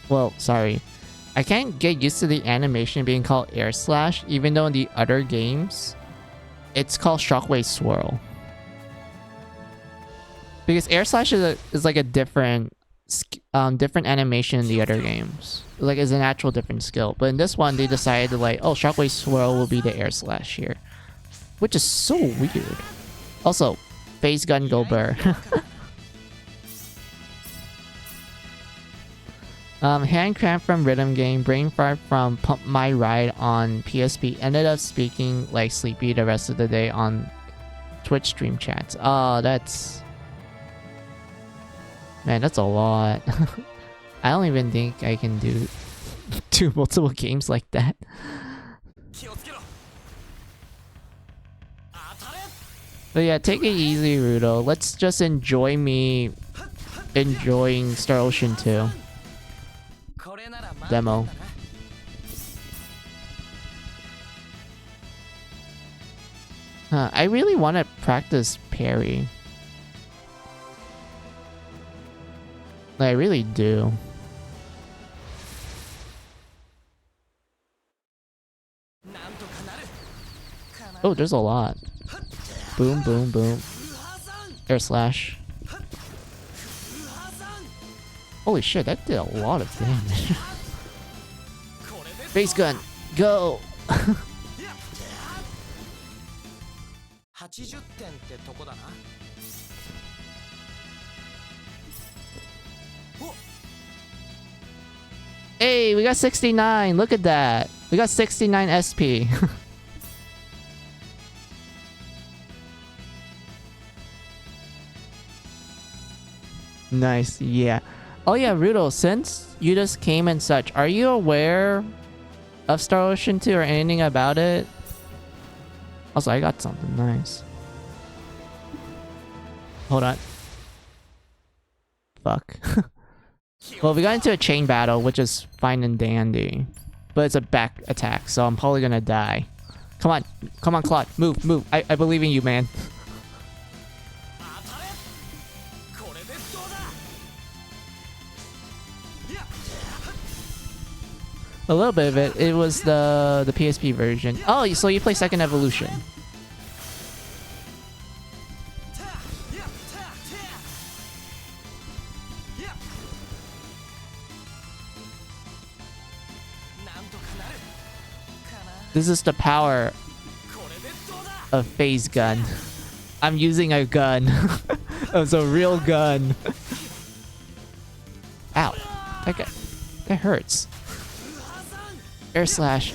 Speaker 1: Well, sorry. I can't get used to the animation being called air slash, even though in the other games, it's called shockwave swirl. Because air slash is like a different animation in the other games. Like it's an actual different skill. But in this one, they decided to like, oh, shockwave swirl will be the air slash here. Which is so weird. Also, phase gun go burr. Hand cramp from Rhythm Game, brain fart from Pump My Ride on PSP. Ended up speaking like sleepy the rest of the day on Twitch stream chats. Oh, that's... Man, that's a lot. I don't even think I can do multiple games like that. But yeah, take it easy, Rudo. Let's just enjoy me enjoying Star Ocean 2 demo. I really want to practice parry. I really do. Oh, there's a lot. Boom, boom, boom. Air slash. Holy shit, that did a lot of damage. Base gun, go! Hey, we got 69. Look at that. We got 69 SP. Nice, yeah. Oh yeah, Rudo, since you just came and such, are you aware of Star Ocean 2 or anything about it? Also, I got something nice. Hold on. Fuck. Well, we got into a chain battle, which is fine and dandy. But it's a back attack, so I'm probably gonna die. Come on. Come on, Claude. Move, move. I believe in you, man. A little bit of it. It was the PSP version. Oh, so you play Second Evolution. This is the power of phase gun. I'm using a gun. It's a real gun. Ow. That hurts. Air slash.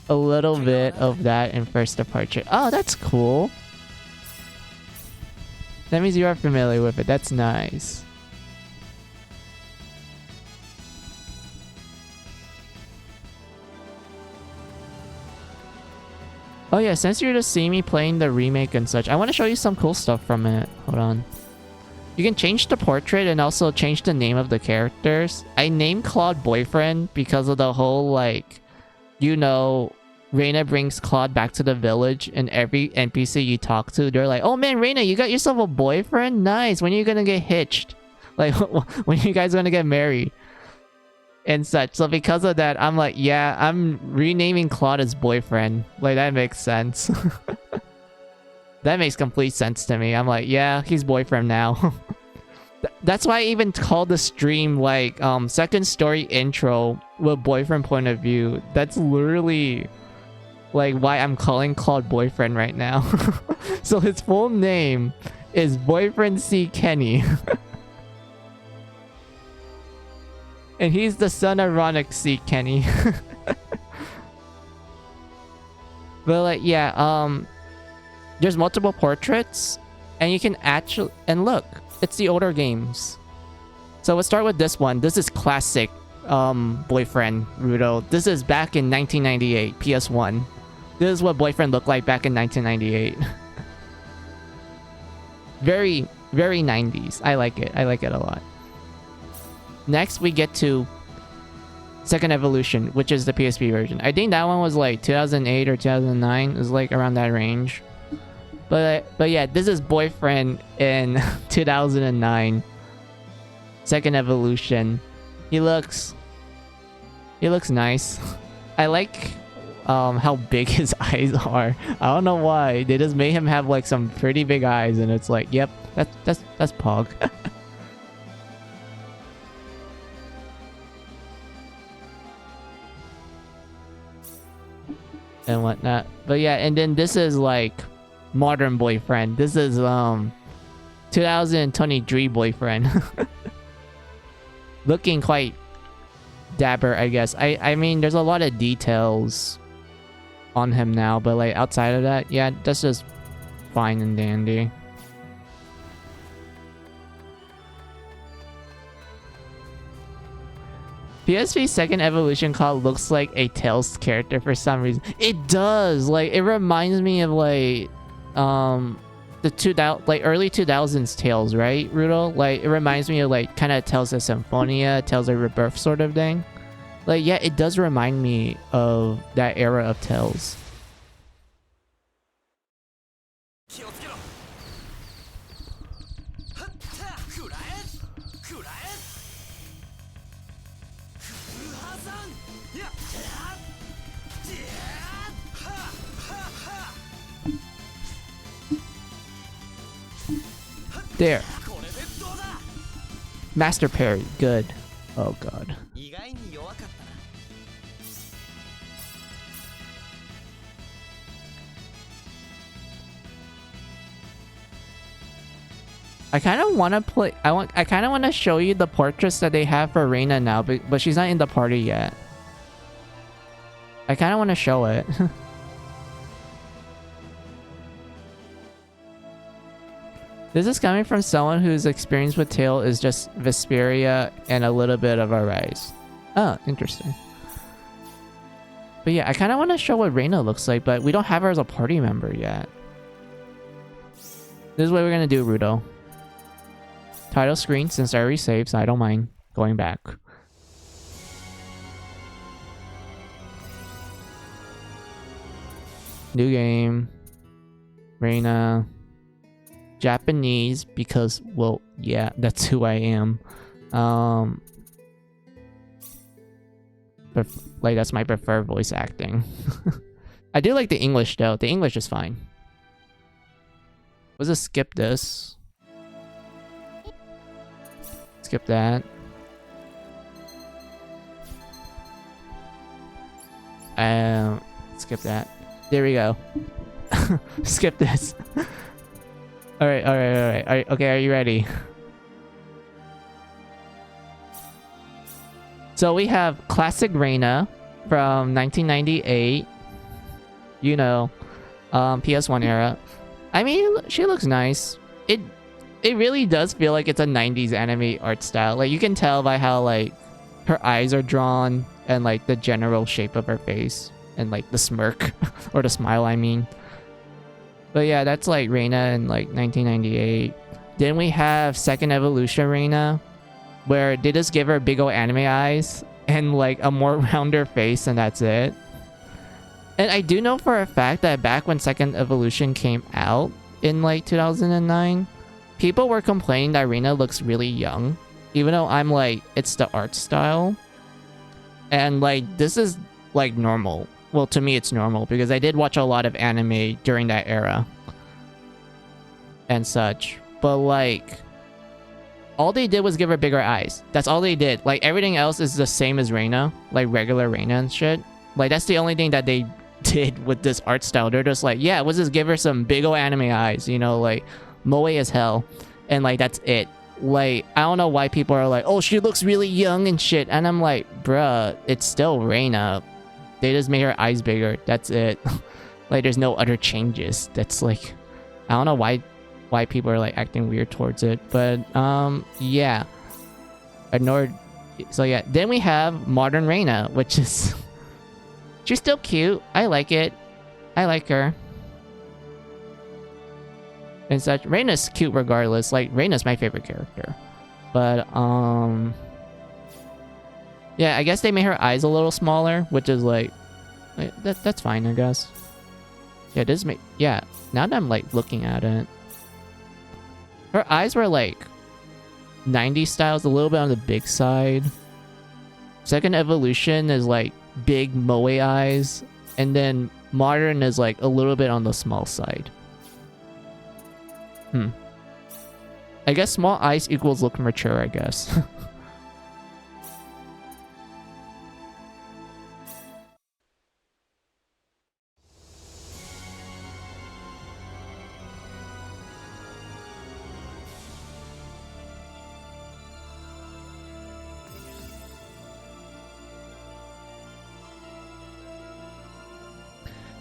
Speaker 1: A little bit of that in first departure. Oh, that's cool. That means you are familiar with it. That's nice. Oh yeah, since you're just seeing me playing the remake and such, I want to show you some cool stuff from it. Hold on. You can change the portrait and also change the name of the characters. I named Claude Boyfriend because of the whole, like, you know, Reina brings Claude back to the village, and every NPC you talk to, they're like, oh man, Reina, you got yourself a boyfriend? Nice. When are you gonna get hitched? Like, when are you guys gonna get married? And such. So because of that, I'm like, yeah, I'm renaming Claude as Boyfriend. Like, that makes sense. That makes complete sense to me. I'm like, yeah, he's Boyfriend now. That's why I even called the stream, like, second story intro with Boyfriend point of view. That's literally, like, why I'm calling Claude Boyfriend right now. So his full name is Boyfriend C. Kenny. And he's the son of Ronick C. Kenny. But, like, yeah, there's multiple portraits, and you can actually... And look, it's the older games. So let's start with this one. This is classic Boyfriend, Rudo. This is back in 1998, PS1. This is what Boyfriend looked like back in 1998. Very, very 90s. I like it. I like it a lot. Next, we get to Second Evolution, which is the PSP version. I think that one was like 2008 or 2009. It was like around that range. But yeah, this is Boyfriend in 2009. Second Evolution. He looks nice. I like how big his eyes are. I don't know why. They just made him have like some pretty big eyes, and it's like, yep, that's Pog. And whatnot. But yeah, and then this is like modern Boyfriend. This is 2023 Boyfriend. Looking quite dapper, I guess. I mean, there's a lot of details on him now, but like outside of that, yeah, that's just fine and dandy. PSP Second Evolution Call looks like a Tails character for some reason. It does. Like, it reminds me of like the early 2000s Tails, right, Rudo? Like, it reminds me of like kind of Tales of Symphonia, Tales of Rebirth sort of thing. Like, yeah, it does remind me of that era of Tales. There. Master parry. Good. Oh god. I kind of want to play... I kind of want to show you the portraits that they have for Reina now, but she's not in the party yet. I kind of want to show it. This is coming from someone whose experience with Tail is just Vesperia and a little bit of Arise. Oh, interesting. But yeah, I kind of want to show what Reina looks like, but we don't have her as a party member yet. This is what we're going to do, Rudo. Title screen, since I already saved, so I don't mind going back. New game. Reina. Japanese, because, well, yeah, that's who I am. Like, that's my preferred voice acting. I do like the English, though. The English is fine. Let's just skip this. Skip that. Skip that. There we go. Skip this. Alright. Okay, are you ready? So we have classic Reina from 1998. You know, PS1 era. I mean, she looks nice. It really does feel like it's a 90s anime art style. Like, you can tell by how, like, her eyes are drawn and, like, the general shape of her face and, like, the smirk or the smile, I mean. But yeah, that's like Reina in like 1998. Then we have Second Evolution Reina, where they just give her big old anime eyes and like a more rounder face, and that's it. And I do know for a fact that back when Second Evolution came out in like 2009, people were complaining that Reina looks really young, even though I'm like, it's the art style. And like, this is like normal. Well, to me, it's normal because I did watch a lot of anime during that era and such. But like, all they did was give her bigger eyes. That's all they did. Like, everything else is the same as Reina, like regular Reina and shit. Like, that's the only thing that they did with this art style. They're just like, yeah, let's just give her some big old anime eyes, you know, like moe as hell, and like that's it. Like, I don't know why people are like, oh, she looks really young and shit, and I'm like, bruh, it's still Reina. They just made her eyes bigger. That's it. Like, there's no other changes. That's like, I don't know why people are like acting weird towards it. But yeah. Ignored. So yeah. Then we have Modern Reina, which is she's still cute. I like it. I like her. And such. Reina's cute regardless. Like, Reina's my favorite character. But yeah, I guess they made her eyes a little smaller, which is like that's fine, I guess. Yeah, this make yeah. Now that I'm like looking at it, her eyes were like 90s styles, a little bit on the big side. Second Evolution is like big moe eyes, and then Modern is like a little bit on the small side. I guess small eyes equals look mature, I guess.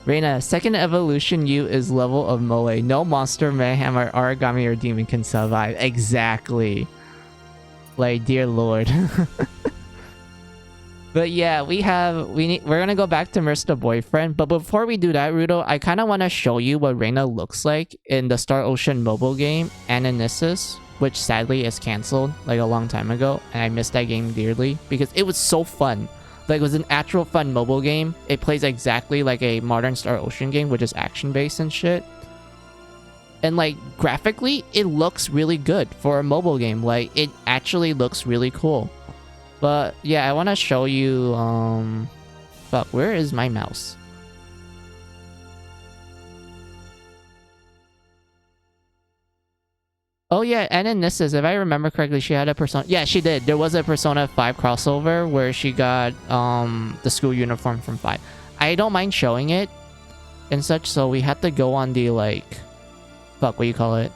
Speaker 1: Reina, Second Evolution U is level of moe. No monster, mayhem, or origami or demon can survive. Exactly. Like, dear lord. But yeah, we're gonna go back to Mr. Boyfriend. But before we do that, Rudo, I kind of want to show you what Reina looks like in the Star Ocean mobile game, Ananissus, which sadly is cancelled like a long time ago, and I missed that game dearly because it was so fun. Like, it was an actual fun mobile game. It plays exactly like a modern Star Ocean game, which is action-based and shit. And, like, graphically, it looks really good for a mobile game. Like, it actually looks really cool. But, yeah, I want to show you, fuck, where is my mouse? Oh yeah, Ananissus, if I remember correctly, she had a Persona... Yeah, she did. There was a Persona 5 crossover where she got the school uniform from 5. I don't mind showing it and such, so we had to go on the, like... Fuck, what do you call it?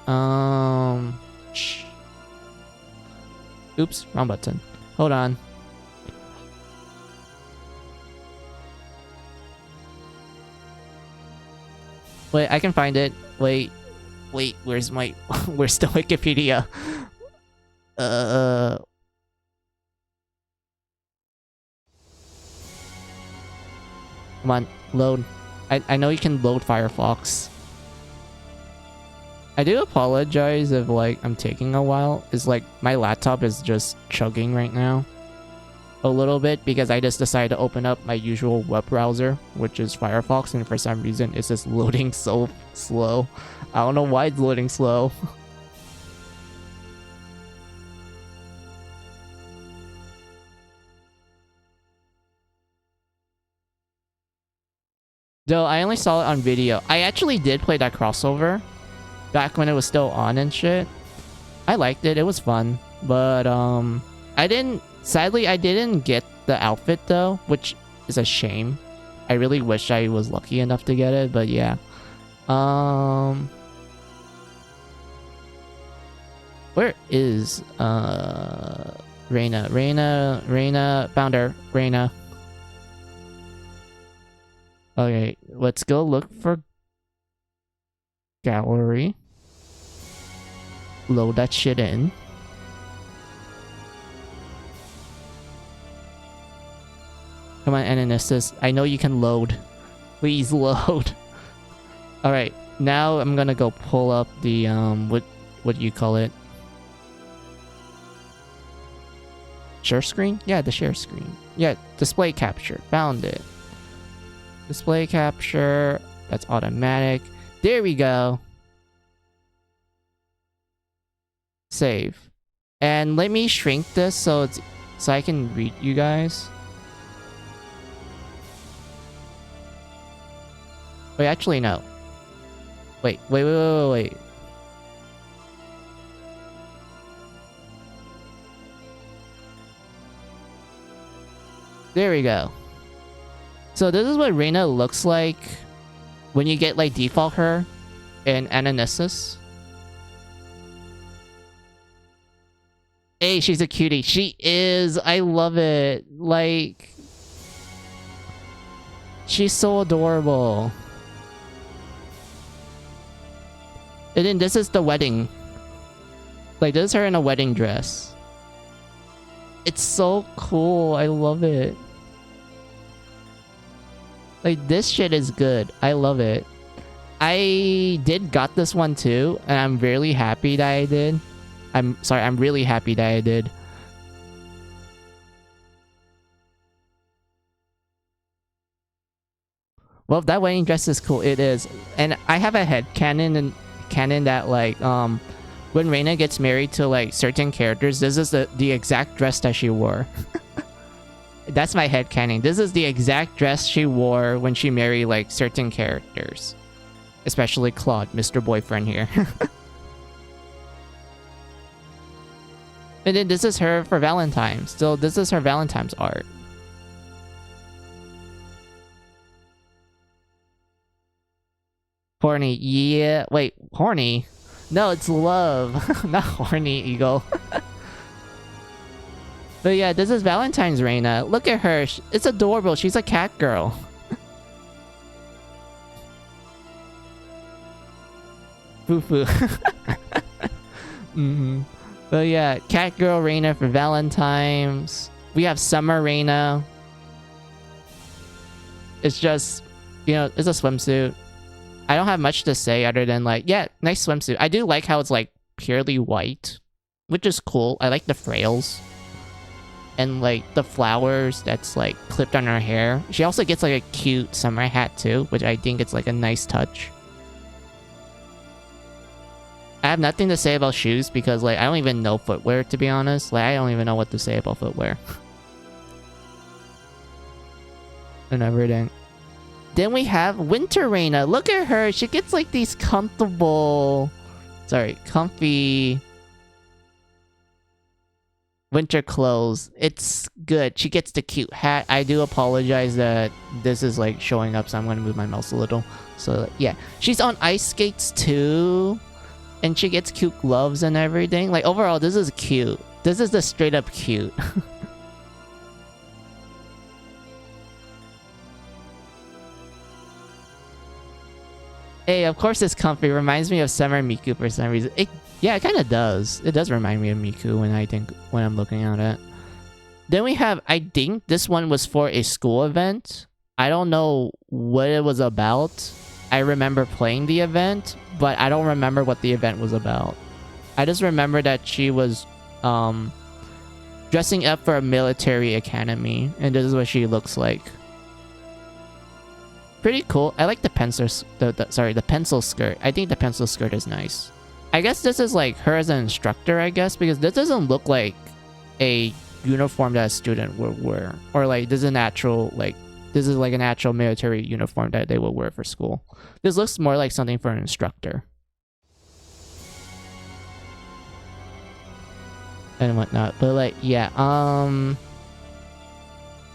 Speaker 1: Oops, wrong button. Hold on. Wait, I can find it. Wait, where's my... Where's the Wikipedia? Come on, load. I know you can load Firefox. I do apologize if, like, I'm taking a while. It's like, my laptop is just chugging right now. A little bit, because I just decided to open up my usual web browser, which is Firefox, and for some reason, it's just loading so slow. I don't know why it's loading slow. Though, I only saw it on video. I actually did play that crossover back when it was still on and shit. I liked it. It was fun. But, sadly, I didn't get the outfit, though, which is a shame. I really wish I was lucky enough to get it, but yeah. Where is Reina? Found her. Reina. Okay, let's go look for gallery. Load that shit in. Come on, Ananistus. I know you can load. Please load. Alright, now I'm gonna go pull up the what do you call it? Share screen? Yeah, the share screen. Yeah, display capture. Found it. Display capture. That's automatic. There we go. Save. And let me shrink this so I can read you guys. Wait, actually no. Wait. There we go. So this is what Reina looks like when you get like default her in Ananissus. Hey, she's a cutie. She is. I love it. Like, she's so adorable. And then this is the wedding. Like, this is her in a wedding dress. It's so cool. I love it. Like, this shit is good. I love it. I got this one too, and I'm really happy that I did. I'm really happy that I did. Well, that wedding dress is cool. It is. And I have a headcanon that like when Reina gets married to like certain characters, this is the exact dress that she wore. That's my headcanon. This is the exact dress she wore when she married like certain characters. Especially Claude, Mr. Boyfriend here. And then this is her for Valentine's. So this is her Valentine's art. Horny. Yeah. Wait, horny? No, it's love. Not horny, Eagle. But yeah, this is Valentine's Reina. Look at her. It's adorable. She's a cat girl. Foo-foo. But yeah, cat girl Reina for Valentine's. We have summer Reina. It's just, you know, it's a swimsuit. I don't have much to say other than like, yeah, nice swimsuit. I do like how it's like purely white, which is cool. I like the frails. And like the flowers that's like clipped on her hair. She also gets like a cute summer hat too, which I think it's like a nice touch. I have nothing to say about shoes because like I don't even know footwear, to be honest. Like I don't even know what to say about footwear. And everything. Then we have Winter Reina. Look at her. She gets like these comfy winter clothes. It's good. She gets the cute hat. I do apologize that this is like showing up, so I'm gonna move my mouse a little. So yeah, she's on ice skates too. And she gets cute gloves and everything. Like, overall, this is cute. This is the straight up cute. Hey, of course it's comfy. Reminds me of Summer Miku for some reason. Yeah, it kind of does. It does remind me of Miku when I'm looking at it. Then we have, I think this one was for a school event. I don't know what it was about. I remember playing the event, but I don't remember what the event was about. I just remember that she was dressing up for a military academy, and this is what she looks like. Pretty cool. I like the pencil skirt. I think the pencil skirt is nice. I guess this is like her as an instructor, I guess, because this doesn't look like a uniform that a student would wear, or like this is a natural like. This is like an actual military uniform that they will wear for school. This looks more like something for an instructor. And whatnot. But like, yeah,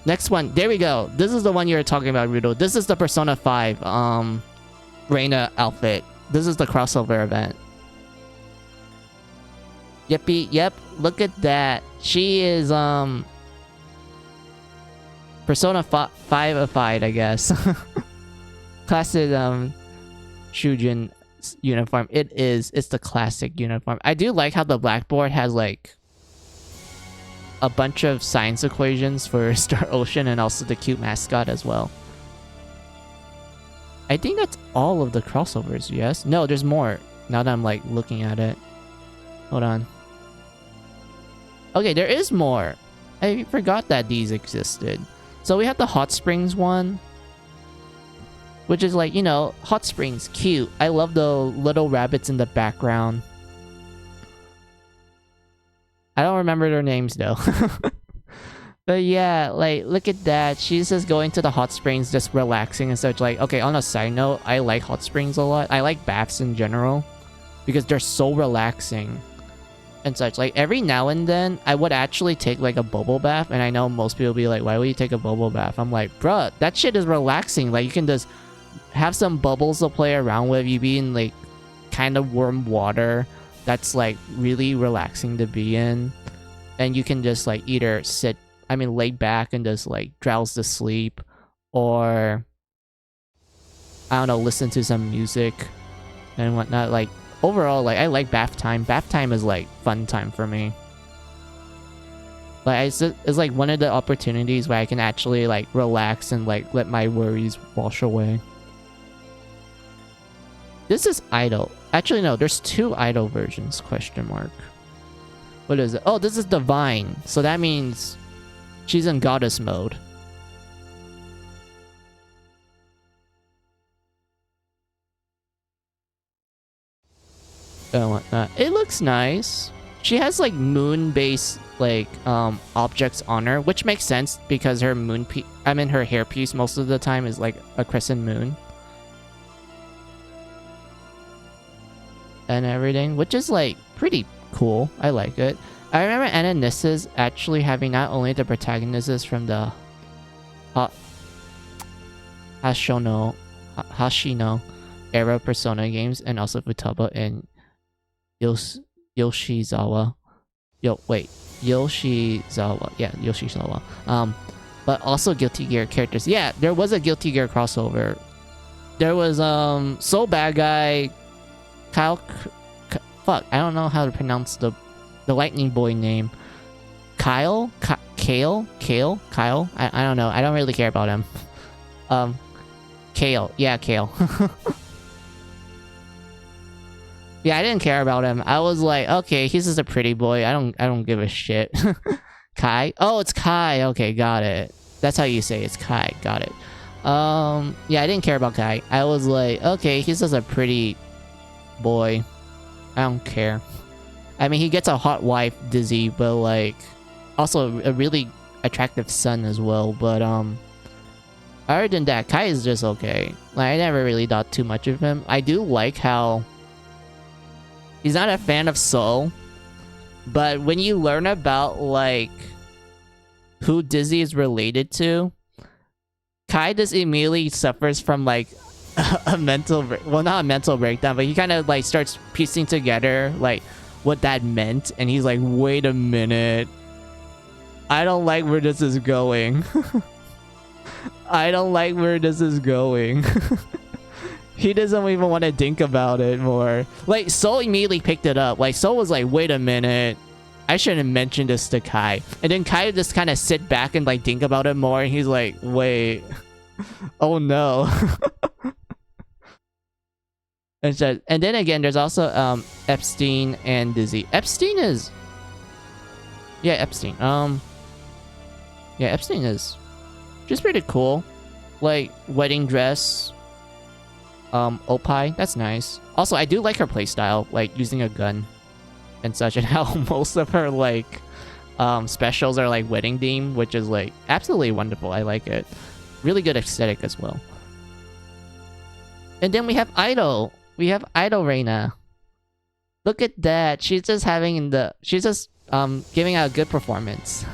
Speaker 1: Next one. There we go. This is the one you were talking about, Rudo. This is the Persona 5 Reina outfit. This is the crossover event. Yippee. Yep. Look at that. She is Persona 5-ified, I guess. Classic Shujin uniform. It is. It's the classic uniform. I do like how the blackboard has like a bunch of science equations for Star Ocean and also the cute mascot as well. I think that's all of the crossovers, yes? No, there's more. Now that I'm like looking at it. Hold on. Okay, there is more. I forgot that these existed. So we have the Hot Springs one. Which is like, you know, Hot Springs, cute. I love the little rabbits in the background. I don't remember their names though. But yeah, like, look at that. She's just going to the hot springs, just relaxing and such. Like, okay, on a side note, I like hot springs a lot. I like baths in general. Because they're so relaxing. And such. Like, every now and then, I would actually take, like, a bubble bath. And I know most people will be like, why would you take a bubble bath? I'm like, bruh, that shit is relaxing. Like, you can just have some bubbles to play around with. You be in, like, kind of warm water. That's, like, really relaxing to be in. And you can just, like, either lay back and just, like, drowse to sleep. Or, I don't know, listen to some music and whatnot. Like, overall, like, I like bath time. Bath time is, like, fun time for me. Like, it's like one of the opportunities where I can actually, like, relax and, like, let my worries wash away. This is idle. Actually, no, there's two idle versions, question mark. What is it? Oh, this is divine. So that means she's in goddess mode. Oh, whatnot. It looks nice. She has like moon-based like objects on her, which makes sense because her her hairpiece most of the time is like a crescent moon. And everything, which is like pretty cool. I like it. I remember Ananissa's actually having not only the protagonists from the Hashino era Persona games and also Futaba and Yoshizawa. Yoshizawa. Yeah, Yoshizawa. But also Guilty Gear characters. Yeah, there was a Guilty Gear crossover. There was Soul Bad Guy, Kyle. Fuck, I don't know how to pronounce the Lightning Boy name. Kyle? Kale? Kyle? I don't know. I don't really care about him. Kale. Yeah, Kale. Yeah, I didn't care about him. I was like, okay, he's just a pretty boy. I don't give a shit. Kai? Oh, it's Kai. Okay, got it. That's how you say it. It's Kai. Got it. Yeah, I didn't care about Kai. I was like, okay, he's just a pretty boy. I don't care. I mean, he gets a hot wife, Dizzy, but like also a really attractive son as well. But other than that, Kai is just okay. Like, I never really thought too much of him. I do like how he's not a fan of Soul, but when you learn about like who Dizzy is related to, Kai just immediately suffers from like a mental, well, not a mental breakdown, but he kind of like starts piecing together like what that meant, and he's like, wait a minute, I don't like where this is going. I don't like where this is going. He doesn't even want to think about it more. Like, Soul immediately picked it up. Like, Soul was like, wait a minute, I shouldn't mention this to Kai. And then Kai just kind of sit back and like think about it more, and he's like, wait, oh no. And then again, there's also Epstein and Dizzy. Epstein is, yeah, Epstein. Yeah, Epstein is just pretty cool. Like, wedding dress, Opie, that's nice. Also, I do like her playstyle, like using a gun and such, and how most of her like specials are like wedding theme, which is like absolutely wonderful. I like it. Really good aesthetic as well. And then we have Idol. We have Idol Reina. Look at that. She's just giving out a good performance.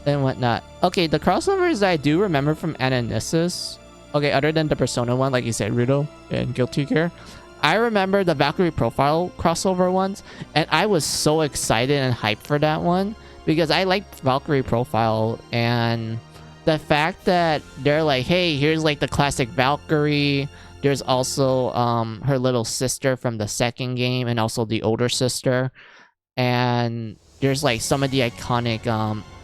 Speaker 1: and whatnot. Okay, the crossovers that I do remember from Ananissus, okay, other than the Persona one, like you said, Rudo and Guilty Gear, I remember the Valkyrie Profile crossover ones, and I was so excited and hyped for that one because I liked Valkyrie Profile, and the fact that they're like, hey, here's like the classic Valkyrie. There's also her little sister from the second game, and also the older sister, and there's like some of the iconic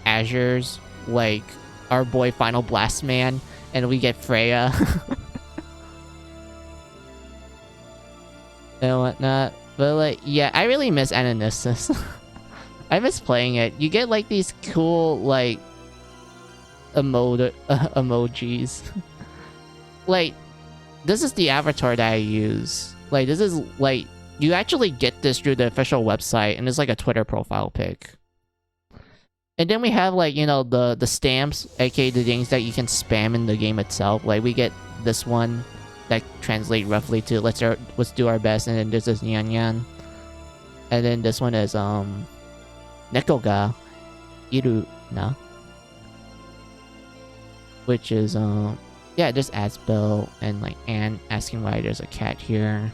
Speaker 1: Azures, like our boy Final Blast Man, and we get Freya and whatnot. But like, yeah, I really miss Ananissus. I miss playing it. You get like these cool like emojis. Like, this is the avatar that I use. Like, this is like, you actually get this through the official website, and it's like a Twitter profile pic. And then we have like, you know, the stamps, aka the things that you can spam in the game itself. Like, we get this one that translate roughly to let's do our best, and then this is Nyan Nyan. And then this one is Nekoga Iruna, which is yeah, just Asbel and like Anne asking why there's a cat here.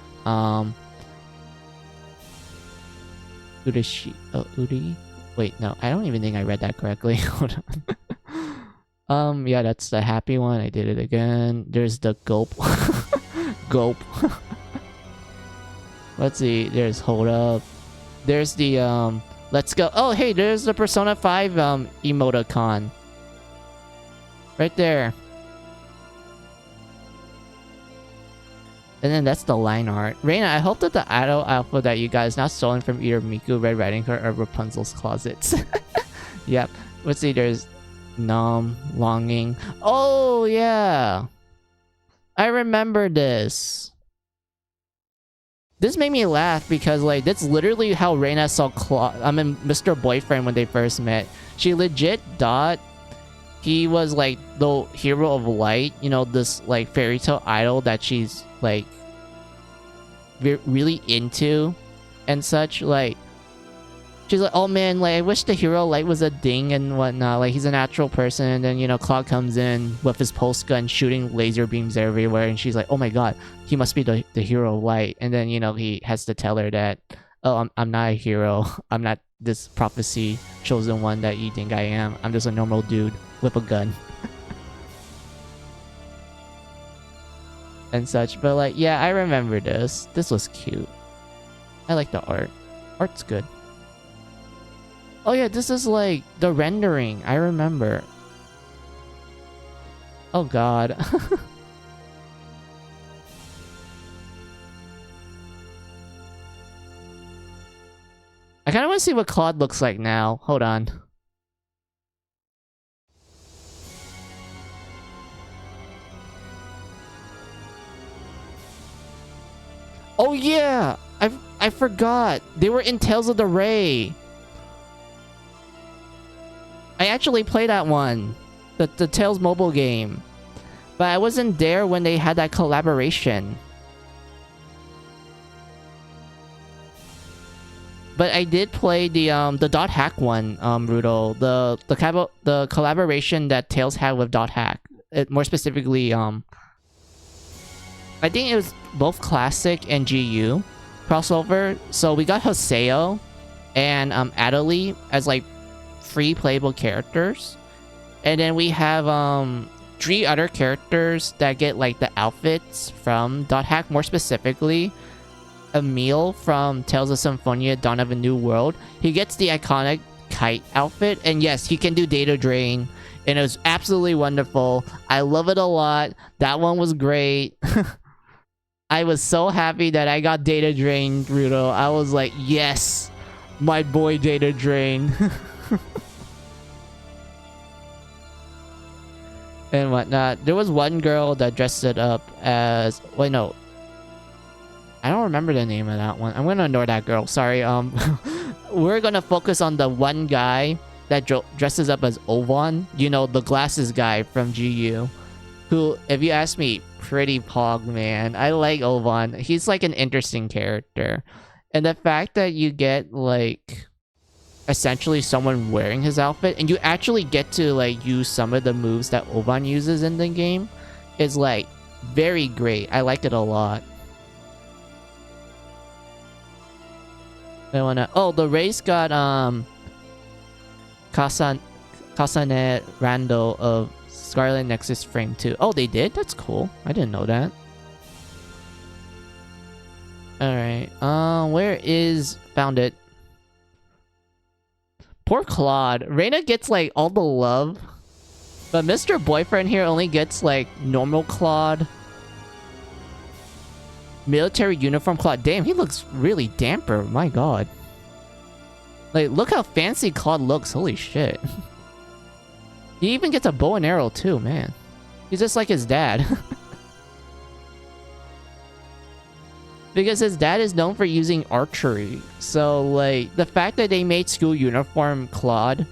Speaker 1: Uri? Wait, no, I don't even think I read that correctly. Hold on. Yeah, that's the happy one. I did it again. There's the gulp. Gulp. Let's see. There's hold up. There's the let's go. Oh, hey, there's the Persona 5 emoticon. Right there. And then that's the line art. Reina, I hope that the idol outfit that you got is not stolen from either Miku, Red Riding Hood, or Rapunzel's closets. Yep. Let's see, there's Nom, Longing. Oh, yeah. I remember this. This made me laugh because, like, that's literally how Reina saw Mr. Boyfriend when they first met. She legit thought he was, like, the hero of light. You know, this, like, fairy tale idol that she's, like, really into and such. Like, she's like, oh man, like, I wish the hero light was a thing and whatnot. Like, he's a natural person. And then, you know, Claude comes in with his pulse gun shooting laser beams everywhere. And she's like, oh my god, he must be the hero of light. And then, you know, he has to tell her that, oh, I'm not a hero. I'm not this prophecy chosen one that you think I am. I'm just a normal dude with a gun. And such. But like, yeah, I remember this. This was cute. I like the art. Art's good. Oh yeah, this is like the rendering. I remember. Oh god. I kind of want to see what Claude looks like now. Hold on. Oh yeah! I forgot. They were in Tales of the Ray. I actually played that one. The Tales mobile game. But I wasn't there when they had that collaboration. But I did play the Dot Hack one, Rudo. The collaboration that Tales had with Dot Hack. More specifically, I think it was both classic and GU crossover. So we got Hoseo and Adelie as like free playable characters. And then we have 3 other characters that get like the outfits from Dot Hack, more specifically Emil from Tales of Symphonia Dawn of a New World. He gets the iconic kite outfit, and yes, he can do data drain, and it was absolutely wonderful. I love it a lot. That one was great. I was so happy that I got data drained, Rudo. I was like, yes, my boy data drain. And whatnot. There was one girl that dressed it up as... Wait, no. I don't remember the name of that one. I'm gonna ignore that girl. Sorry. We're gonna focus on the one guy that dresses up as Ovon. You know, the glasses guy from GU. Who, if you ask me, pretty pog, man. I like Ovon. He's like an interesting character. And the fact that you get, like... essentially someone wearing his outfit, and you actually get to like use some of the moves that Oban uses in the game, is like very great. I like it a lot. I wanna. Oh, the race got Kasane Rando of Scarlet Nexus Frame 2. Oh, they did? That's cool. I didn't know that. Alright. Where is... Found it. Poor Claude. Reina gets, like, all the love. But Mr. Boyfriend here only gets, like, normal Claude. Military uniform Claude. Damn, he looks really damper. My god. Like, look how fancy Claude looks. Holy shit. He even gets a bow and arrow, too, man. He's just like his dad. Because his dad is known for using archery. So, like, the fact that they made school uniform Claude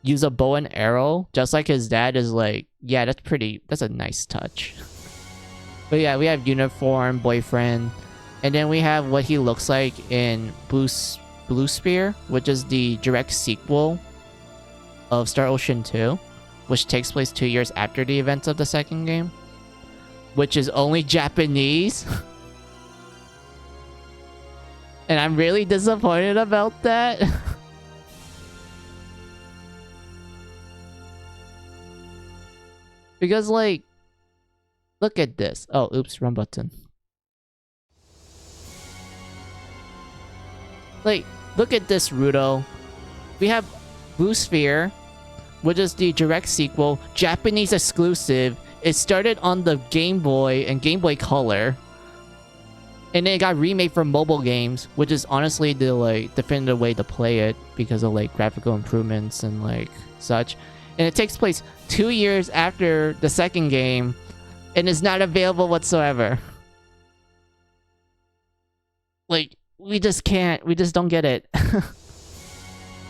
Speaker 1: use a bow and arrow, just like his dad, is like, yeah, that's a nice touch. But yeah, we have uniform, boyfriend, and then we have what he looks like in Blue Spear, which is the direct sequel of Star Ocean 2, which takes place 2 years after the events of the second game, which is only Japanese. And I'm really disappointed about that. Because, like, look at this. Oh, oops, wrong button. Like, look at this, Rudo. We have Blue Sphere, which is the direct sequel, Japanese exclusive. It started on the Game Boy and Game Boy Color. And then it got remade for mobile games, which is honestly the, like, definitive way to play it because of, like, graphical improvements and, like, such. And it takes place 2 years after the second game and is not available whatsoever. Like, we just can't. We just don't get it.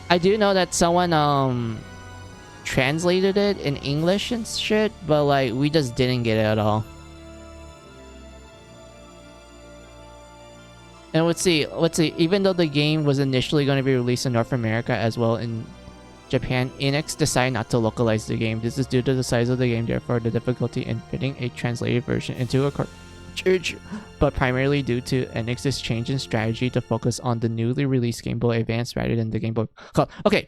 Speaker 1: I do know that someone, translated it in English and shit, but, like, we just didn't get it at all. And let's see, even though the game was initially going to be released in North America as well in Japan, Enix decided not to localize the game. This is due to the size of the game, therefore the difficulty in fitting a translated version into a cartridge, but primarily due to Enix's change in strategy to focus on the newly released Game Boy Advance rather than the Game Boy Color. Okay,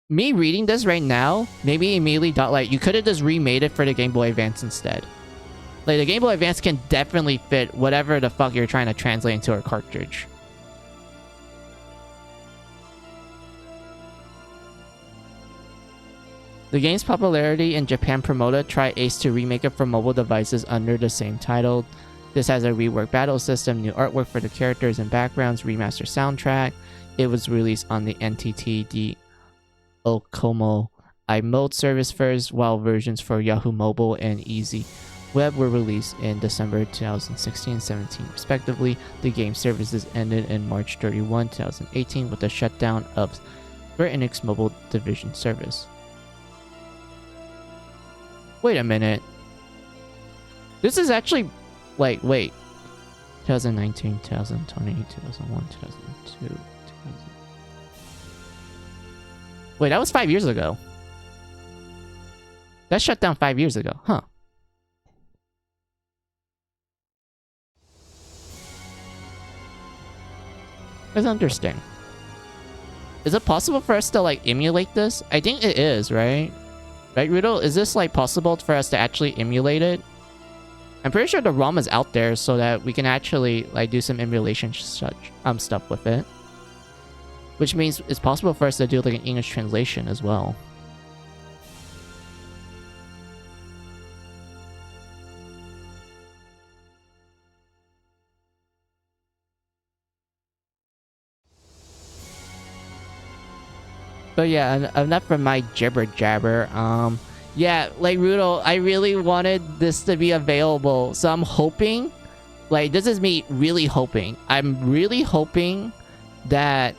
Speaker 1: me reading this right now, maybe immediately thought, like, you could have just remade it for the Game Boy Advance instead. Like, the Game Boy Advance can definitely fit whatever the fuck you're trying to translate into a cartridge. The game's popularity in Japan promoted Tri-Ace to remake it for mobile devices under the same title. This has a reworked battle system, new artwork for the characters and backgrounds, remastered soundtrack. It was released on the NTT Okomo iMode service first, while versions for Yahoo Mobile and Easy Web were released in December 2016 and 17 respectively. The game services ended in March 31, 2018 with the shutdown of Square Enix Mobile Division service. Wait a minute. This is actually, like, wait. 2019, 2020, 2001, 2002, 2000. Wait, that was 5 years ago. That shut down 5 years ago, huh? That's interesting. Is it possible for us to, like, emulate this? I think it is, right? Right, Rudo? Is this, like, possible for us to actually emulate it? I'm pretty sure the ROM is out there so that we can actually, like, do some emulation stuff with it. Which means it's possible for us to do, like, an English translation as well. But yeah, enough from my jibber jabber. Yeah, like, Rudo, I really wanted this to be available, so I'm hoping, like, this is me really hoping. I'm really hoping that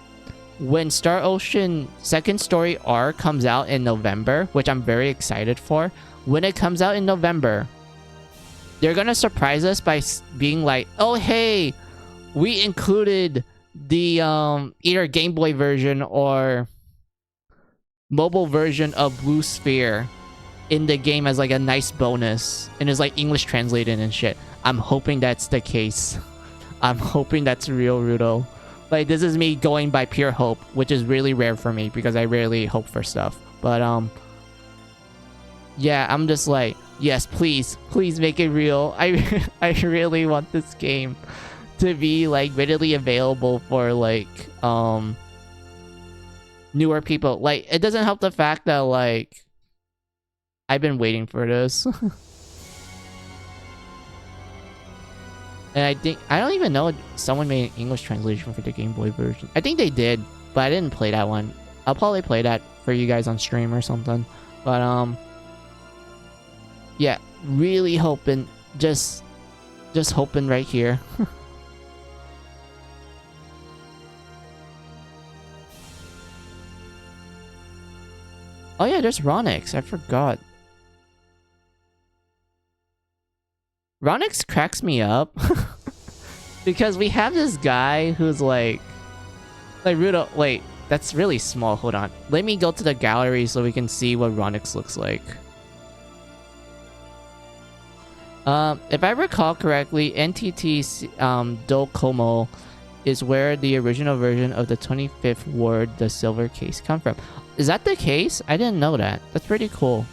Speaker 1: when Star Ocean Second Story R comes out in November, which I'm very excited for, when it comes out in November, they're gonna surprise us by being like, oh hey, we included the either Game Boy version or mobile version of Blue Sphere in the game as like a nice bonus, and it's like English translated and shit. I'm hoping that's the case. I'm hoping that's real, Rudo. Like, this is me going by pure hope, which is really rare for me because I rarely hope for stuff. But yeah, I'm just like, yes, please make it real. I really want this game to be like readily available for like newer people. Like, it doesn't help the fact that like I've been waiting for this. And I don't even know if someone made an English translation for the Game Boy version. I think they did, but I didn't play that one. I'll probably play that for you guys on stream or something. But yeah, really hoping, just hoping right here. Oh yeah, there's Ronix. I forgot. Ronix cracks me up because we have this guy who's like Rudo. Wait, that's really small. Hold on. Let me go to the gallery so we can see what Ronix looks like. If I recall correctly, NTT Docomo is where the original version of the 25th word, the silver case, come from. Is that the case? I didn't know that. That's pretty cool.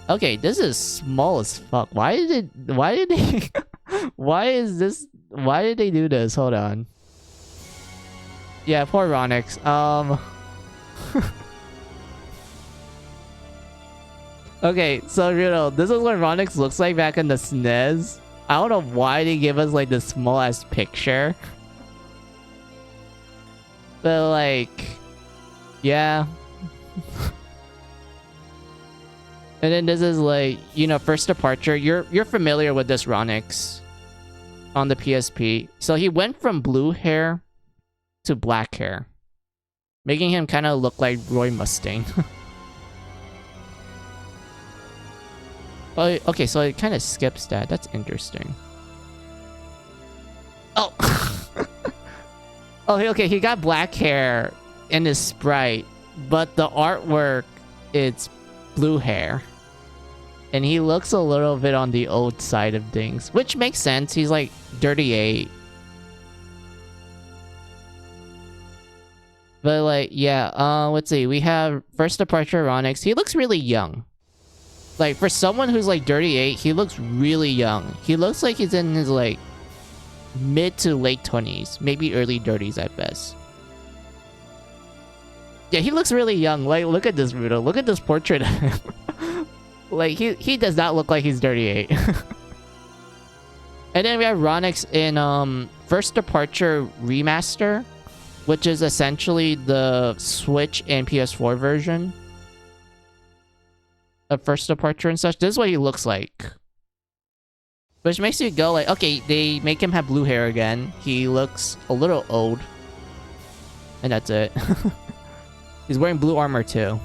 Speaker 1: Okay, this is small as fuck. Why did they why did they do this? Hold on. Yeah, poor Ronix. Okay, so Rudo, this is what Ronix looks like back in the SNES. I don't know why they give us like the small ass picture. But like, yeah. And then this is like, you know, first departure. You're familiar with this Ronix on the PSP. So he went from blue hair to black hair, making him kind of look like Roy Mustang. Oh, okay, so it kind of skips that. That's interesting. Oh. Oh, okay, he got black hair in his sprite, but the artwork, it's blue hair. And he looks a little bit on the old side of things, which makes sense. He's like 38. But like, yeah, let's see. We have first departure Ronix. He looks really young. Like, for someone who's like 38, he looks really young. He looks like he's in his like mid to late 20s, maybe early 30s at best. Yeah, he looks really young. Like, look at this, Rudo. Look at this portrait of him. Like, he does not look like he's 38. And then we have Ronix in First Departure Remaster, which is essentially the Switch and PS4 version of First Departure and such. This is what he looks like. Which makes you go like, okay, they make him have blue hair again. He looks a little old. And that's it. He's wearing blue armor too.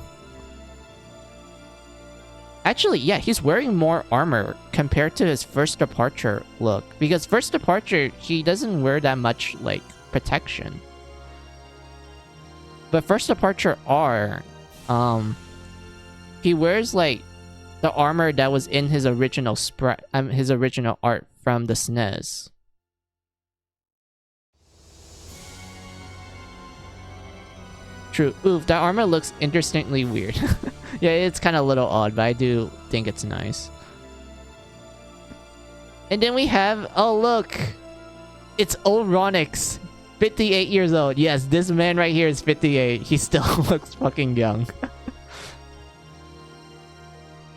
Speaker 1: Actually, yeah, he's wearing more armor compared to his First Departure look. Because First Departure, he doesn't wear that much, like, protection. But First Departure R, he wears, like, the armor that was in his original his original art from the SNES. True. Oof, that armor looks interestingly weird. Yeah, it's kind of a little odd, but I do think it's nice. And then we have, oh look, it's old Ronix, 58 years old. Yes, this man right here is 58. He still looks fucking young.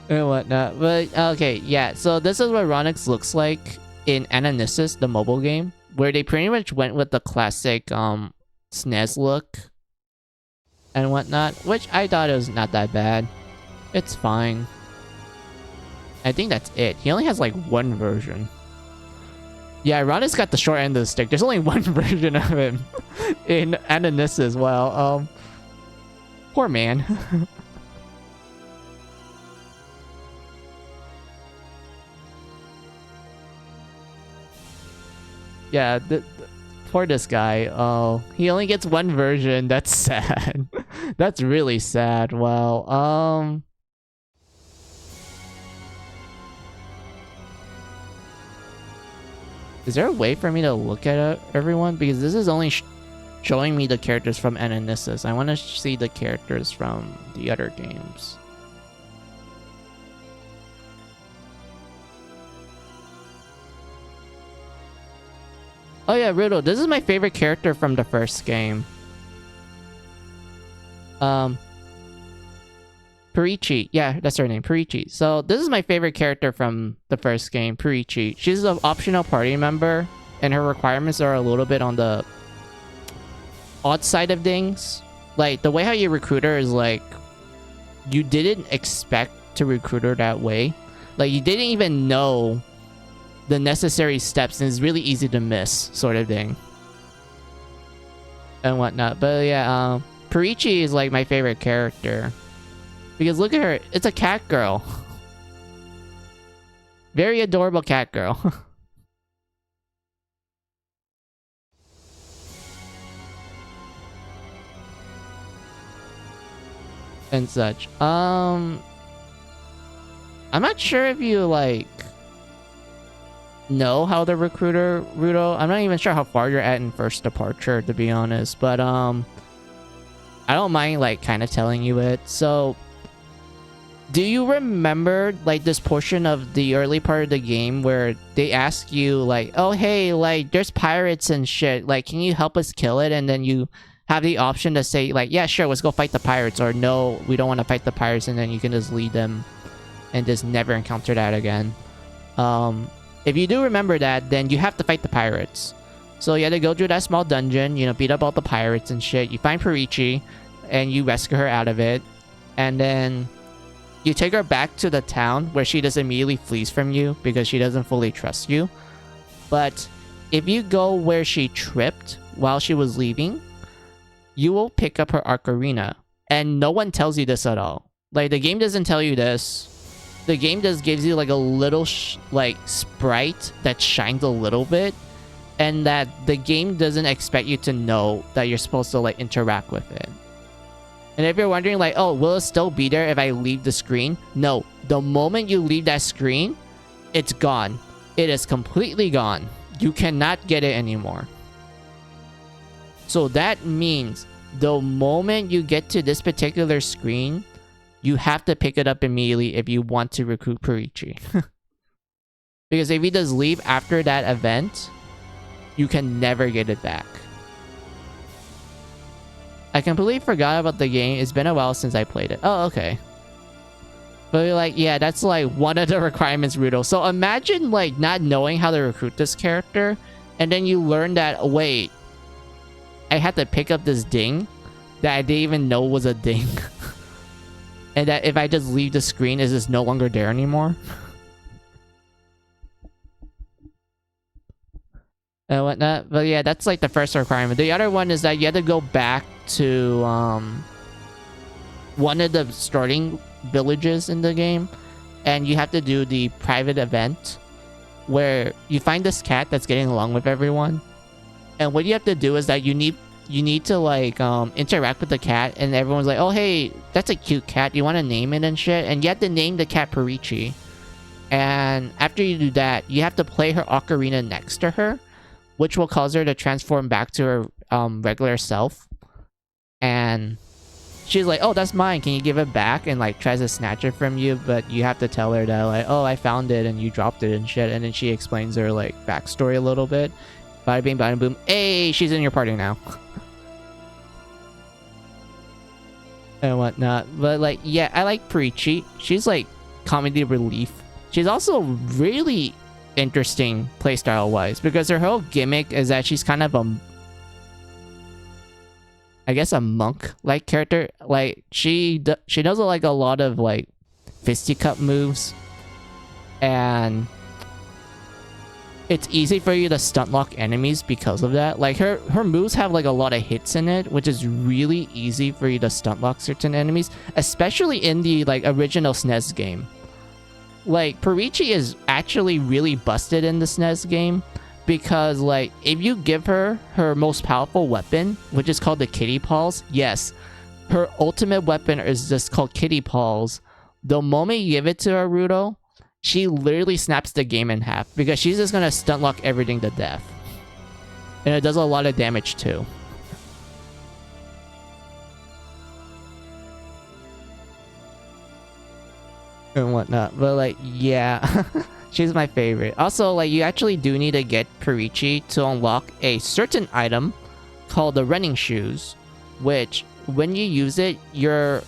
Speaker 1: And whatnot. But okay, yeah, so this is what Ronix looks like in Ananissus, the mobile game, where they pretty much went with the classic SNES look and whatnot, which I thought it was not that bad. It's fine. I think that's it. He only has like one version. Yeah, Ronix got the short end of the stick. There's only one version of him in Ananissus as well. Poor man. Yeah, Poor this guy. Oh, he only gets one version. That's sad. That's really sad. Well, is there a way for me to look at everyone? Because this is only showing me the characters from Ananissus. I want to see the characters from the other games. Oh yeah, Rudo, this is my favorite character from the first game. Perichi. Yeah, that's her name, Perichi. So this is my favorite character from the first game, Perichi. She's an optional party member, and her requirements are a little bit on the odd side of things. Like, the way how you recruit her is like, you didn't expect to recruit her that way. Like, you didn't even know the necessary steps, and it's really easy to miss, sort of thing. And whatnot. But yeah, Perichi is like my favorite character. Because look at her, it's a cat girl. Very adorable cat girl. And such. I'm not sure if you like know how to recruit her, Rudo. I'm not even sure how far you're at in first departure, to be honest. But I don't mind like kind of telling you it. So do you remember like this portion of the early part of the game where they ask you like, oh hey, like there's pirates and shit, like can you help us kill it? And then you have the option to say like, yeah sure, let's go fight the pirates, or no, we don't want to fight the pirates, and then you can just lead them and just never encounter that again. If you do remember that, then you have to fight the pirates. So you have to go through that small dungeon, you know, beat up all the pirates and shit. You find Perichi and you rescue her out of it, and then you take her back to the town where she just immediately flees from you because she doesn't fully trust you. But if you go where she tripped while she was leaving, you will pick up her ocarina. And no one tells you this at all. Like, the game doesn't tell you this. The game just gives you like a little like sprite that shines a little bit, and that the game doesn't expect you to know that you're supposed to like interact with it. And if you're wondering like, oh, will it still be there if I leave the screen? No. The moment you leave that screen, it's gone. It is completely gone. You cannot get it anymore. So that means the moment you get to this particular screen, you have to pick it up immediately if you want to recruit Perichi. Because if you just leave after that event, you can never get it back. I completely forgot about the game. It's been a while since I played it. Oh, okay. But like, yeah, that's like one of the requirements, Rudo. So imagine like not knowing how to recruit this character, and then you learn that, wait, I had to pick up this ding that I didn't even know was a ding. And that if I just leave the screen, is this no longer there anymore? And whatnot. But yeah, that's like the first requirement. The other one is that you have to go back to one of the starting villages in the game, and you have to do the private event where you find this cat that's getting along with everyone. And what you have to do is that you need to like interact with the cat, and everyone's like, oh hey, that's a cute cat, you want to name it and shit, and you have to name the cat Perichi. And after you do that, you have to play her ocarina next to her, which will cause her to transform back to her regular self. And she's like, oh, that's mine, can you give it back? And like tries to snatch it from you, but you have to tell her that like, oh, I found it and you dropped it and shit. And then she explains her like backstory a little bit. Bada bing, bada boom. Hey, she's in your party now. And whatnot. But like, yeah, I like Perichi. She's like comedy relief. She's also really interesting playstyle wise, because her whole gimmick is that she's kind of I guess a monk like character. Like she does like a lot of like fisticuff moves, and it's easy for you to stunt lock enemies because of that. Like her moves have like a lot of hits in it, which is really easy for you to stunt lock certain enemies, especially in the like original SNES game. Like Perichi is actually really busted in the SNES game because like if you give her her most powerful weapon, which is called the kitty paws, yes, her ultimate weapon is just called kitty paws. The moment you give it to her, Rudo, she literally snaps the game in half because she's just gonna stun lock everything to death, and it does a lot of damage too. And whatnot, but like, yeah. She's my favorite. Also, like, you actually do need to get Perichi to unlock a certain item called the running shoes, which when you use it, you're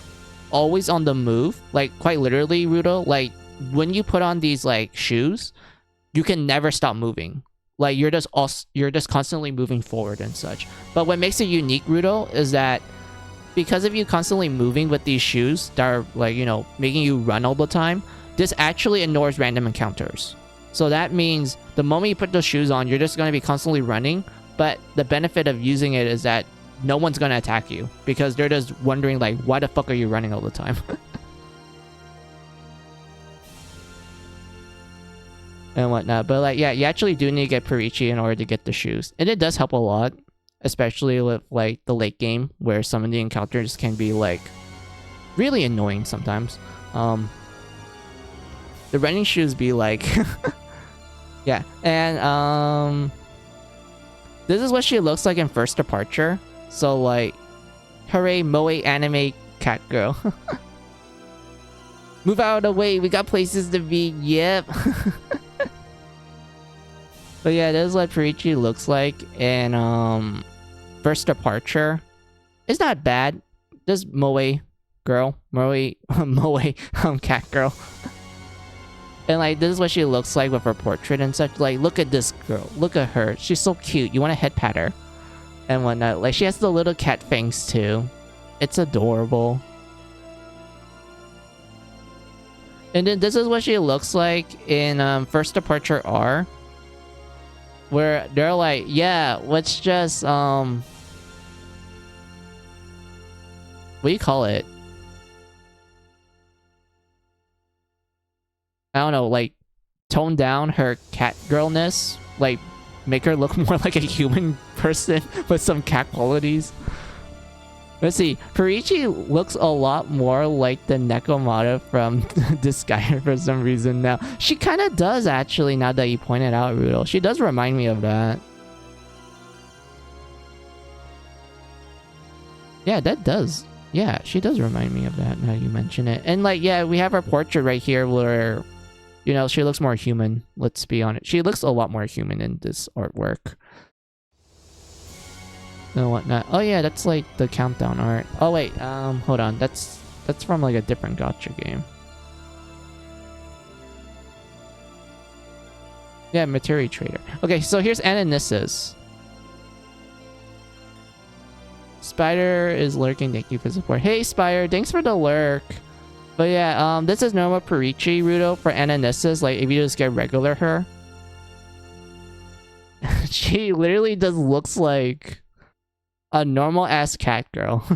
Speaker 1: always on the move. Like, quite literally, Rudo. Like, when you put on these like shoes, you can never stop moving. Like, you're just constantly moving forward and such. But what makes it unique, Rudo, is that because of you constantly moving with these shoes that are like, you know, making you run all the time, this actually ignores random encounters. So that means the moment you put those shoes on, you're just going to be constantly running. But the benefit of using it is that no one's going to attack you because they're just wondering like, why the fuck are you running all the time? And whatnot. But like, yeah, you actually do need to get Perichi in order to get the shoes. And it does help a lot, especially with like the late game where some of the encounters can be like really annoying sometimes. The running shoes be like yeah, and this is what she looks like in First Departure. So like, hooray, moe anime cat girl. Move out of the way, we got places to be. Yep. But yeah, this is what Perichi looks like in First Departure. It's not bad. This moe girl, moe cat girl. And like, this is what she looks like with her portrait and such. Like, look at this girl. Look at her. She's so cute. You want to head pat her and whatnot. Like, she has the little cat fangs too. It's adorable. And then this is what she looks like in First Departure R, where they're like, yeah, let's just what do you call it? I don't know, like, tone down her cat girlness, like, make her look more like a human person with some cat qualities. Let's see, Perichi looks a lot more like the Nekomata from this guy for some reason now. She kind of does, actually, now that you pointed out, Rudo. She does remind me of that. Yeah, that does. Yeah, she does remind me of that now you mention it. And, like, yeah, we have her portrait right here where, you know, she looks more human. Let's be honest. She looks a lot more human in this artwork. And whatnot. Oh yeah, that's like the countdown art. Oh wait, hold on. That's from like a different gacha game. Yeah, Materia Trader. Okay, so here's Ananissus. Spider is lurking. Thank you for support. Hey Spider, thanks for the lurk. But yeah, this is normal Perichi, Rudo, for Ananissus. Like, if you just get regular her. She literally just looks like a normal ass cat girl.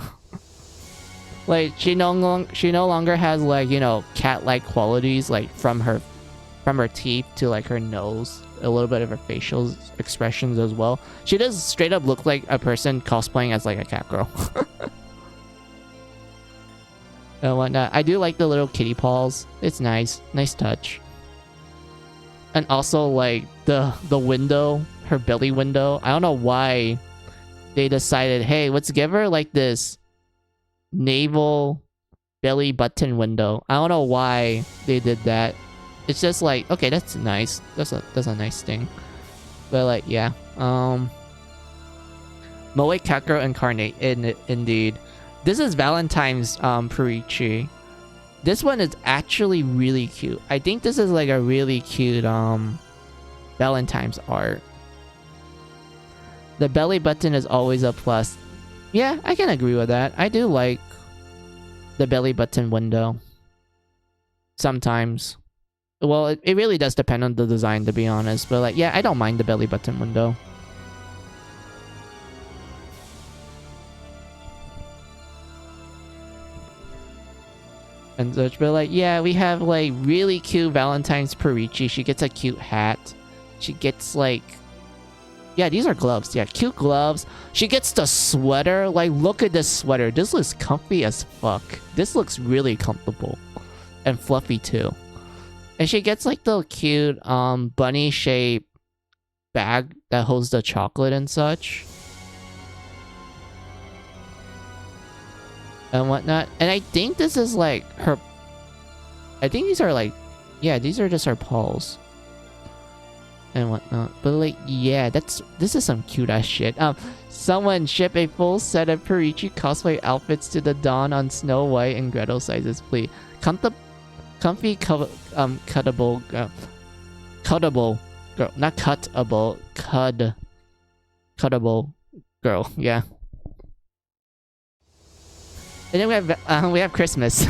Speaker 1: Like, she no longer has, like, you know, cat-like qualities, like from her teeth to like her nose, a little bit of her facial expressions as well. She does straight up look like a person cosplaying as like a cat girl. And whatnot. I do like the little kitty paws. It's nice touch. And also like the window, her belly window. I don't know why they decided, hey, let's give her like this navel belly button window. I don't know why they did that. It's just like, okay, that's nice. That's a nice thing. But like, yeah. Moe Kakuro Incarnate, indeed. This is Valentine's Perichi. This one is actually really cute. I think this is like a really cute Valentine's art. The belly button is always a plus. Yeah, I can agree with that. I do like the belly button window. Sometimes. Well, it really does depend on the design, to be honest. But like, yeah, I don't mind the belly button window. And such, but like, yeah, we have like really cute Valentine's Perichi. She gets a cute hat. She gets like Yeah, these are gloves. Yeah, cute gloves. She gets the sweater. Like, look at this sweater. This looks comfy as fuck. This looks really comfortable. And fluffy too. And she gets like the cute bunny shaped bag that holds the chocolate and such. And whatnot. And I think this is like her... I think these are like... Yeah, these are just her paws. And whatnot. But like, yeah, this is some cute ass shit. Someone ship a full set of Perichi cosplay outfits to the Dawn on Snow White and Gretel sizes, please. Comfy cuttable girl, not cuttable, cuttable girl. Yeah. And then we have Christmas.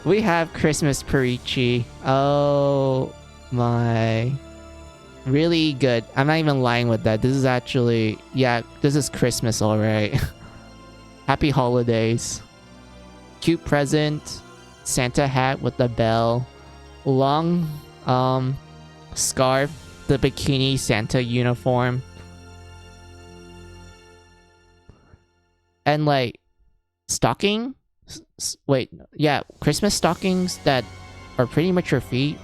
Speaker 1: We have Christmas Perichi. Oh my. Really good. I'm not even lying with that. This is actually... Yeah, this is Christmas, alright. Happy holidays. Cute present. Santa hat with the bell. Long scarf. The bikini Santa uniform. And like... Stocking? Wait, yeah, Christmas stockings that are pretty much your feet.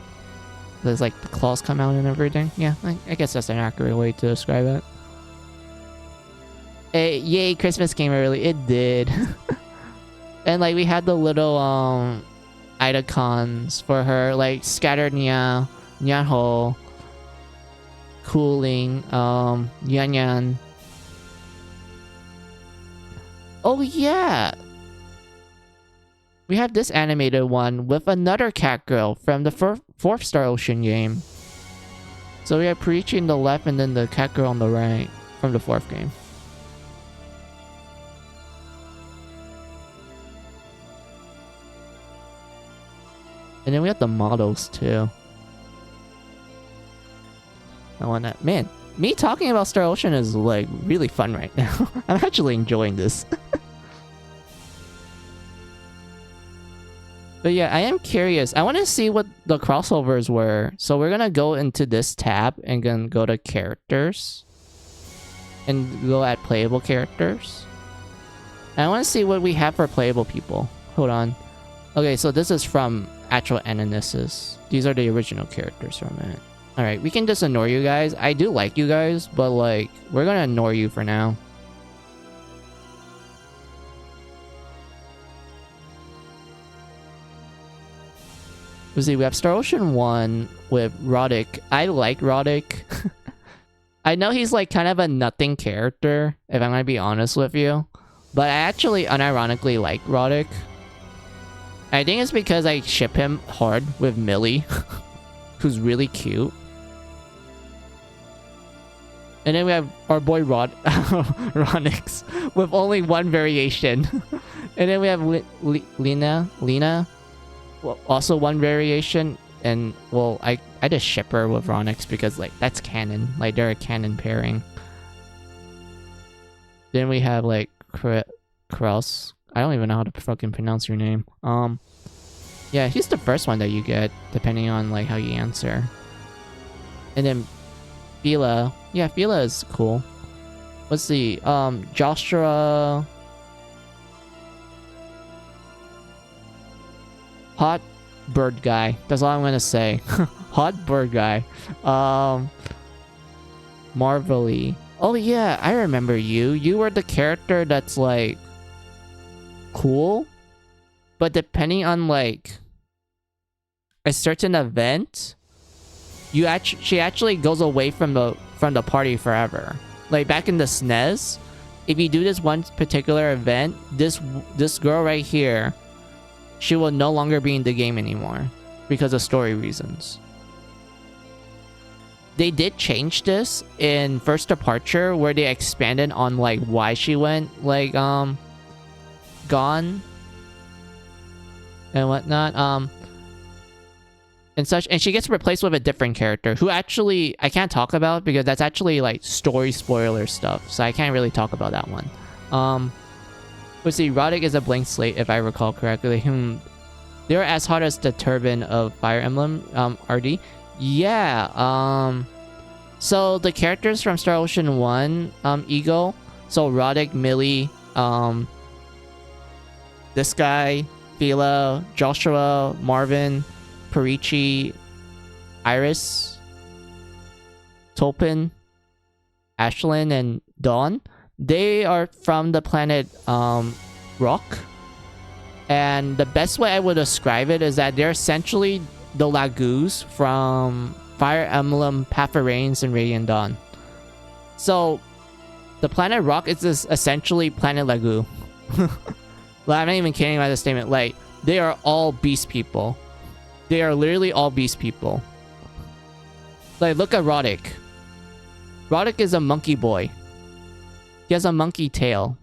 Speaker 1: There's like the claws come out and everything. Yeah, I guess that's an accurate way to describe it. Yay, Christmas came early. It did. And like we had the little icons for her, like scattered nya, nyanho, cooling, yan yan. Oh yeah. We have this animated one with another cat girl from the 4th Star Ocean game. So we have Perichi on the left and then the cat girl on the right from the 4th game. And then we have the models too. I want that. Man, me talking about Star Ocean is like really fun right now. I'm actually enjoying this. But yeah, I am curious. I want to see what the crossovers were. So we're going to go into this tab and then go to characters. And go at playable characters. And I want to see what we have for playable people. Hold on. Okay, so this is from actual Ananissus. These are the original characters from it. Alright, we can just ignore you guys. I do like you guys, but like, we're going to ignore you for now. Let's see, we have Star Ocean 1 with Roddick. I like Roddick. I know he's like kind of a nothing character, if I'm gonna be honest with you. But I actually unironically like Roddick. I think it's because I ship him hard with Millie, who's really cute. And then we have our boy Ronix with only one variation. And then we have Lena. Well, also one variation, and well, I just ship her with Ronix because like that's canon, like they're a canon pairing. Then we have like Kraus. I don't even know how to fucking pronounce your name. Yeah, he's the first one that you get depending on like how you answer. And then Fila, yeah, Fila is cool. Let's see, Joshua. Hot bird guy. That's all I'm gonna say. Hot bird guy. Marvelly. Oh yeah, I remember you. You were the character that's like cool, but depending on like a certain event, she actually goes away from the party forever. Like back in the SNES, if you do this one particular event, this girl right here, she will no longer be in the game anymore because of story reasons. They did change this in First Departure where they expanded on like why she went like gone and whatnot and such, and she gets replaced with a different character who actually I can't talk about because that's actually like story spoiler stuff, so I can't really talk about that one. Let's see, Roddick is a blank slate, if I recall correctly. They're as hot as the turban of Fire Emblem, RD. Yeah, So the characters from Star Ocean 1, Ego, so Roddick, Millie, this guy, Phila, Joshua, Marvin, Perichi, Iris, Tolpin, Ashlyn, and Dawn. They are from the planet Rock. And the best way I would describe it is that they're essentially the Lagoos from Fire Emblem, Path of Rains, and Radiant Dawn. So, the planet Rock is this essentially planet Lagoo. Like, I'm not even kidding about this statement. Like, they are all beast people. They are literally all beast people. Like, look at Roddick. Roddick is a monkey boy. He has a monkey tail.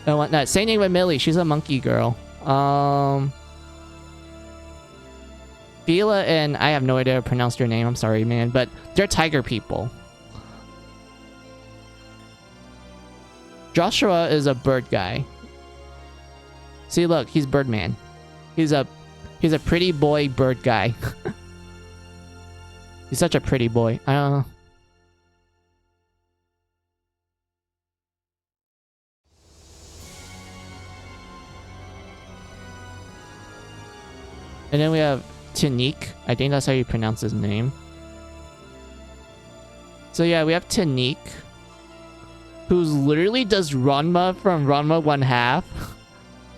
Speaker 1: And whatnot. Same thing with Millie. She's a monkey girl. Phila and I have no idea how to pronounce their name. I'm sorry, man. But they're tiger people. Joshua is a bird guy. See, look, he's Birdman. He's a pretty boy bird guy. He's such a pretty boy. I don't know. And then we have Tanique. I think that's how you pronounce his name. So yeah, we have Tanique, who's literally does Ranma from Ranma 1/2.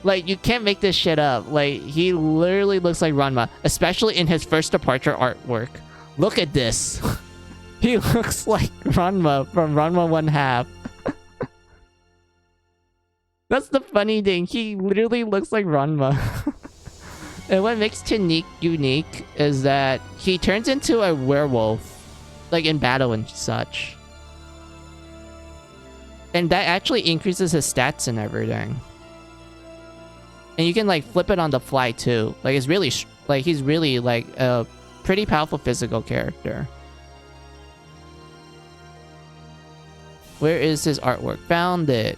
Speaker 1: Like, you can't make this shit up. Like, he literally looks like Ranma, especially in his first departure artwork. Look at this. He looks like Ranma from Ranma 1/2. That's the funny thing. He literally looks like Ranma. And what makes Tanique unique is that he turns into a werewolf, like in battle and such. And that actually increases his stats and everything. And you can like flip it on the fly too. Like, it's really, like, he's really like a pretty powerful physical character. Where is his artwork? Found it.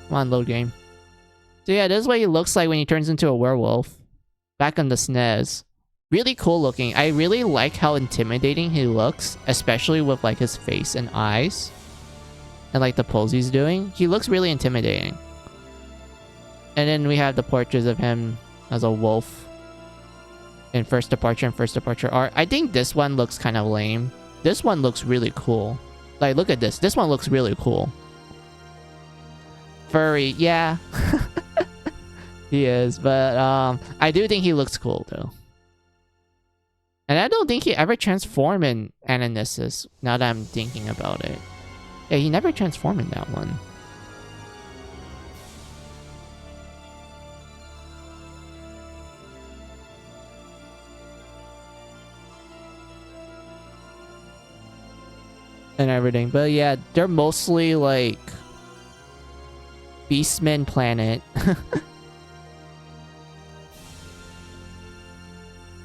Speaker 1: Come on, load game. So yeah, this is what he looks like when he turns into a werewolf. Back on the SNES. Really cool looking. I really like how intimidating he looks, especially with like his face and eyes. And like the pose he's doing. He looks really intimidating. And then we have the portraits of him as a wolf in First Departure and First Departure art. I think this one looks kind of lame. This one looks really cool. Like, look at this. This one looks really cool. Furry, yeah. He is, but I do think he looks cool though. And I don't think he ever transformed in Ananissus, now that I'm thinking about it. Yeah, he never transformed in that one. And everything. But yeah, they're mostly like Beastmen planet.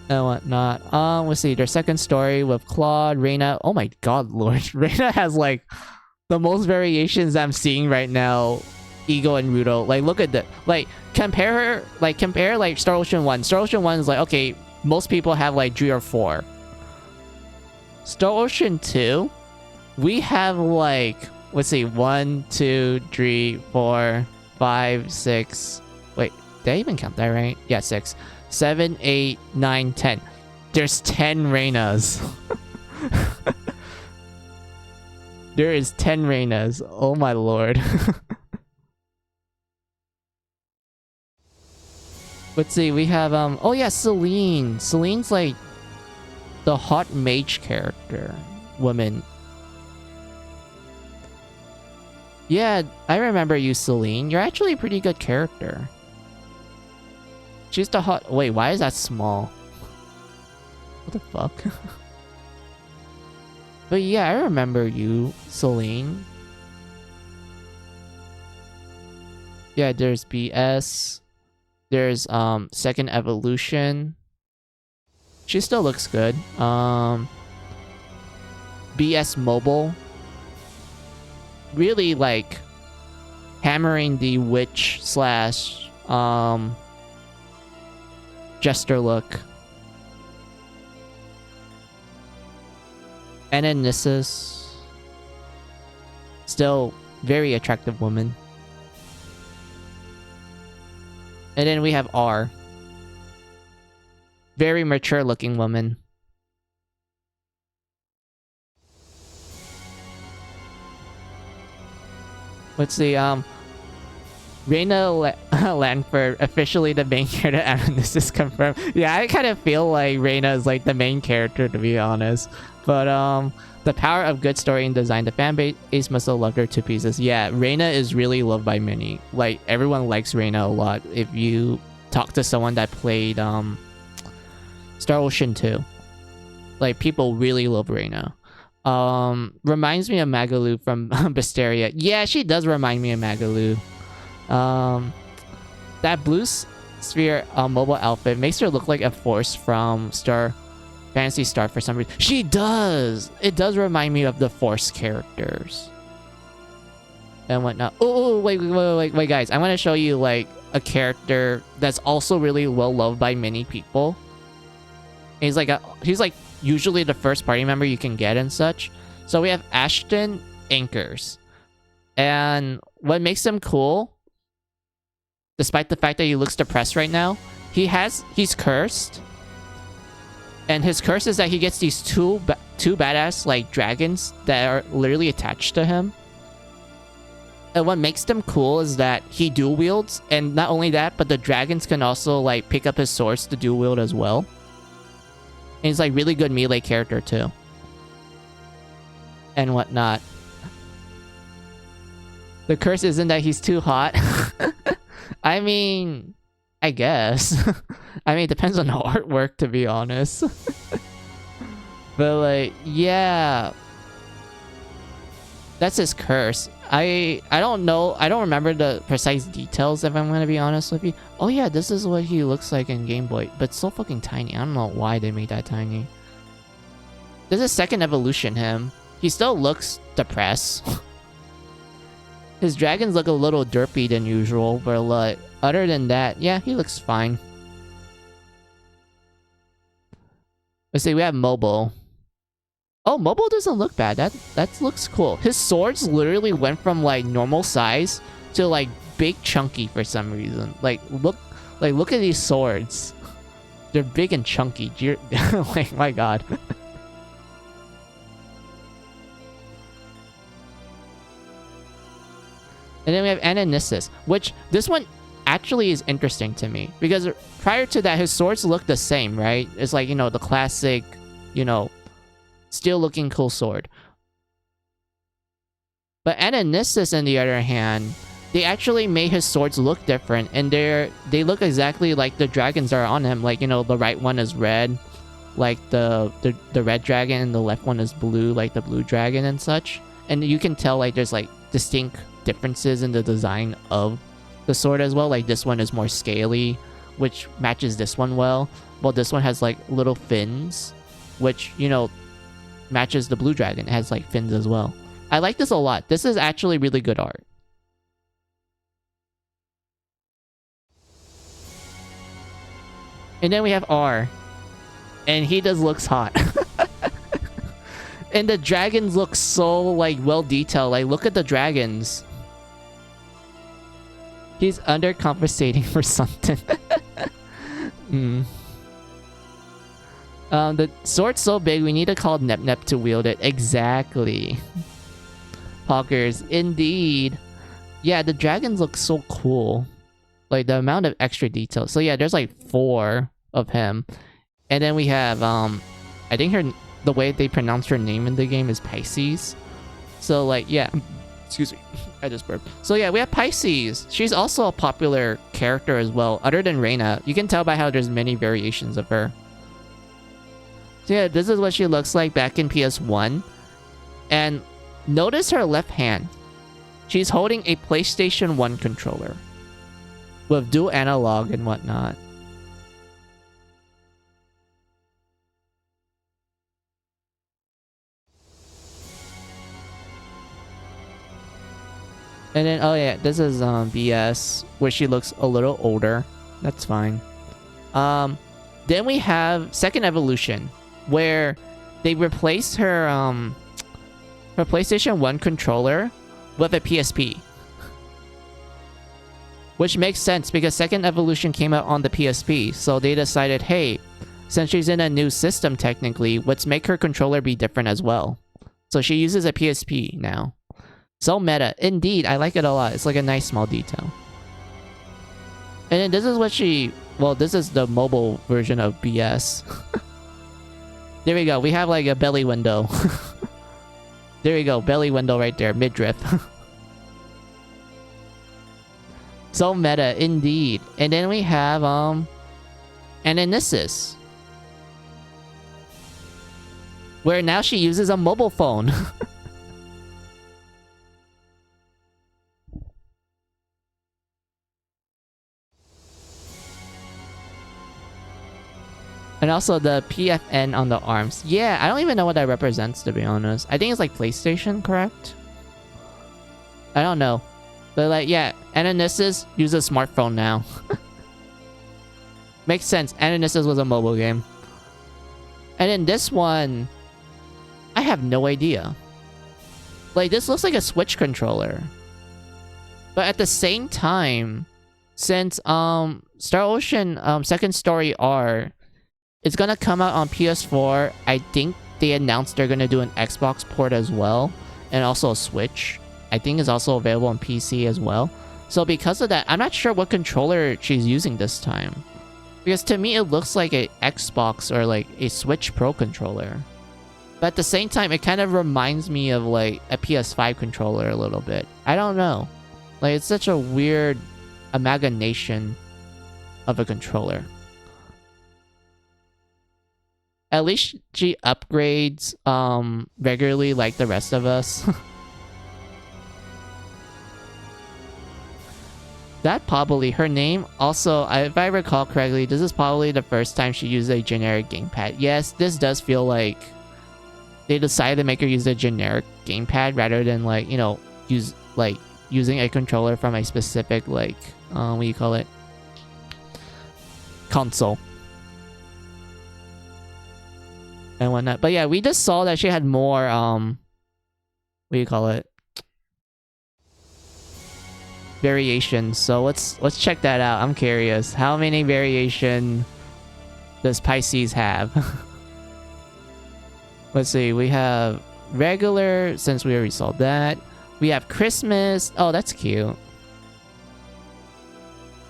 Speaker 1: And whatnot. Let's see. Their second story with Claude, Reina. Oh my god, Lord. Reina has like the most variations I'm seeing right now. Ego and Rudo. Like, look at that. Like, compare her. Like, compare like Star Ocean 1. Star Ocean 1 is like, okay, most people have like 3 or 4. Star Ocean 2, we have like, let's see, 1, 2, 3, 4, 5, 6. Wait, did I even count that right? Yeah, 6. 7, 8, 9, 10. There's 10 Reinas. There is 10 Reinas. Oh my lord. Let's see, we have, oh yeah, Celine. Celine's like the hot mage character. Woman. Yeah, I remember you, Celine. You're actually a pretty good character. She's the hot... Wait, why is that small? What the fuck? But yeah, I remember you, Celine. Yeah, there's BS. There's, Second Evolution. She still looks good. BS Mobile. Really, like... hammering the witch slash jester look. And then Nissus, still very attractive woman. And then we have R, very mature looking woman. Let's see, Reina Lanford, officially the main character, and this is confirmed. Yeah, I kind of feel like Reina is like the main character, to be honest. But the power of good story and design, the fan base must have loved her to pieces. Yeah, Reina is really loved by many. Like, everyone likes Reina a lot. If you talk to someone that played Star Ocean 2, like, people really love Reina. Reminds me of Magalu from Bisteria. Yeah, she does remind me of Magalu. That blue sphere mobile outfit makes her look like a Force from Fantasy Star for some reason. She does! It does remind me of the Force characters. And whatnot. Oh, wait, guys. I want to show you, like, a character that's also really well loved by many people. He's like usually the first party member you can get and such. So we have Ashton Anchors. And what makes him cool, despite the fact that he looks depressed right now, he's cursed. And his curse is that he gets these two badass like dragons that are literally attached to him. And what makes them cool is that he dual wields, and not only that, but the dragons can also like pick up his swords to dual wield as well. And he's like really good melee character too. And whatnot. The curse isn't that he's too hot. I mean, I guess. I mean, it depends on the artwork, to be honest. But like, yeah. That's his curse. I don't know. I don't remember the precise details, if I'm gonna be honest with you. Oh yeah, this is what he looks like in Game Boy. But so fucking tiny. I don't know why they made that tiny. This is second evolution him. He still looks depressed. His dragons look a little derpy than usual, but like, other than that, yeah, he looks fine. Let's see, we have Mobile. Oh, Mobile doesn't look bad. That looks cool. His swords literally went from like normal size to like big chunky for some reason. Like look at these swords. They're big and chunky. Like, my god. And then we have Ananissus, which this one actually is interesting to me. Because prior to that, his swords look the same, right? It's like, you know, the classic, you know, still looking cool sword. But Ananissus, on the other hand, they actually made his swords look different. And they look exactly like the dragons are on him. Like, you know, the right one is red. Like the red dragon, and the left one is blue, like the blue dragon and such. And you can tell, like, there's like distinct differences in the design of the sword as well. Like this one is more scaly, which matches this one well, while this one has like little fins, which, you know, matches the blue dragon. It has like fins as well. I like this a lot. This is actually really good art. And then we have R, and he just looks hot. And the dragons look so like well detailed. Like, look at the dragons. He's undercompensating for something. The sword's so big, we need to call Nep Nep to wield it. Exactly. Poggers, indeed. Yeah, the dragons look so cool. Like, the amount of extra detail. So yeah, there's like 4 of him. And then we have, I think the way they pronounce her name in the game is Pisces. So like, yeah. Excuse me. I just burped. So yeah, we have Pisces. She's also a popular character as well, other than Reina. You can tell by how there's many variations of her. So yeah, this is what she looks like back in PS1. And notice her left hand. She's holding a PlayStation 1 controller with dual analog and whatnot. And then, oh yeah, this is BS, where she looks a little older. That's fine. Then we have Second Evolution, where they replaced her her PlayStation 1 controller with a PSP. Which makes sense because Second Evolution came out on the PSP, so they decided, hey, since she's in a new system technically, let's make her controller be different as well. So she uses a PSP now. So meta. Indeed, I like it a lot. It's like a nice small detail. And then this is what she... Well, this is the mobile version of BS. There we go. We have like a belly window. There we go. Belly window right there. Midriff. So meta, indeed. And then we have, Ananissus. Where now she uses a mobile phone. And also the PFN on the arms. Yeah, I don't even know what that represents, to be honest. I think it's like PlayStation, correct? I don't know. But like, yeah, Ananissus uses a smartphone now. Makes sense. Ananissus was a mobile game. And then this one, I have no idea. Like, this looks like a Switch controller. But at the same time, since Star Ocean Second Story R is gonna come out on PS4, I think they announced they're gonna do an Xbox port as well, and also a Switch. I think is also available on PC as well. So because of that, I'm not sure what controller she's using this time. Because to me, it looks like a Xbox or like a Switch Pro controller. But at the same time, it kind of reminds me of like a PS5 controller a little bit. I don't know. Like, it's such a weird amalgamation of a controller. At least she upgrades regularly like the rest of us. That probably, her name, also, if I recall correctly, this is probably the first time she used a generic gamepad. Yes, this does feel like they decided to make her use a generic gamepad rather than, like, you know, using a controller from a specific, like, what do you call it? Console. And whatnot. But yeah, we just saw that she had more, what do you call it? Variations. So let's check that out. I'm curious. How many variation does Pisces have? Let's see. We have regular, since we already saw that. We have Christmas. Oh, that's cute.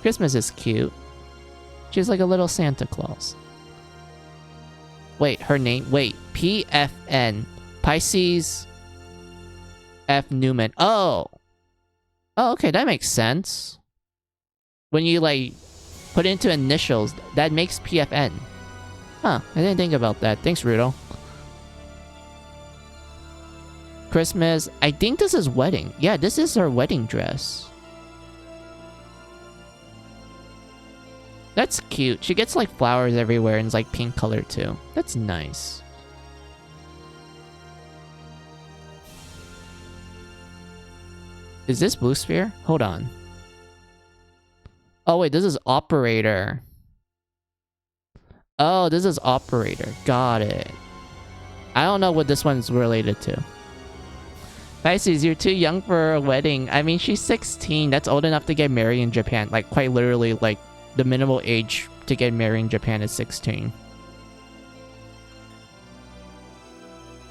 Speaker 1: Christmas is cute. She's like a little Santa Claus. Wait, her name. Wait, PFN. Pisces F. Newman. Oh! Oh, okay, that makes sense. When you, like, put into initials, that makes PFN. Huh, I didn't think about that. Thanks, Rudo. Christmas. I think this is wedding. Yeah, this is her wedding dress. That's cute. She gets, like, flowers everywhere and it's, like, pink color, too. That's nice. Is this Blue Sphere? Hold on. Oh, wait, this is Operator. Oh, this is Operator. Got it. I don't know what this one's related to. Pisces, you're too young for a wedding. I mean, she's 16. That's old enough to get married in Japan. Like, quite literally, like, the minimal age to get married in Japan is 16.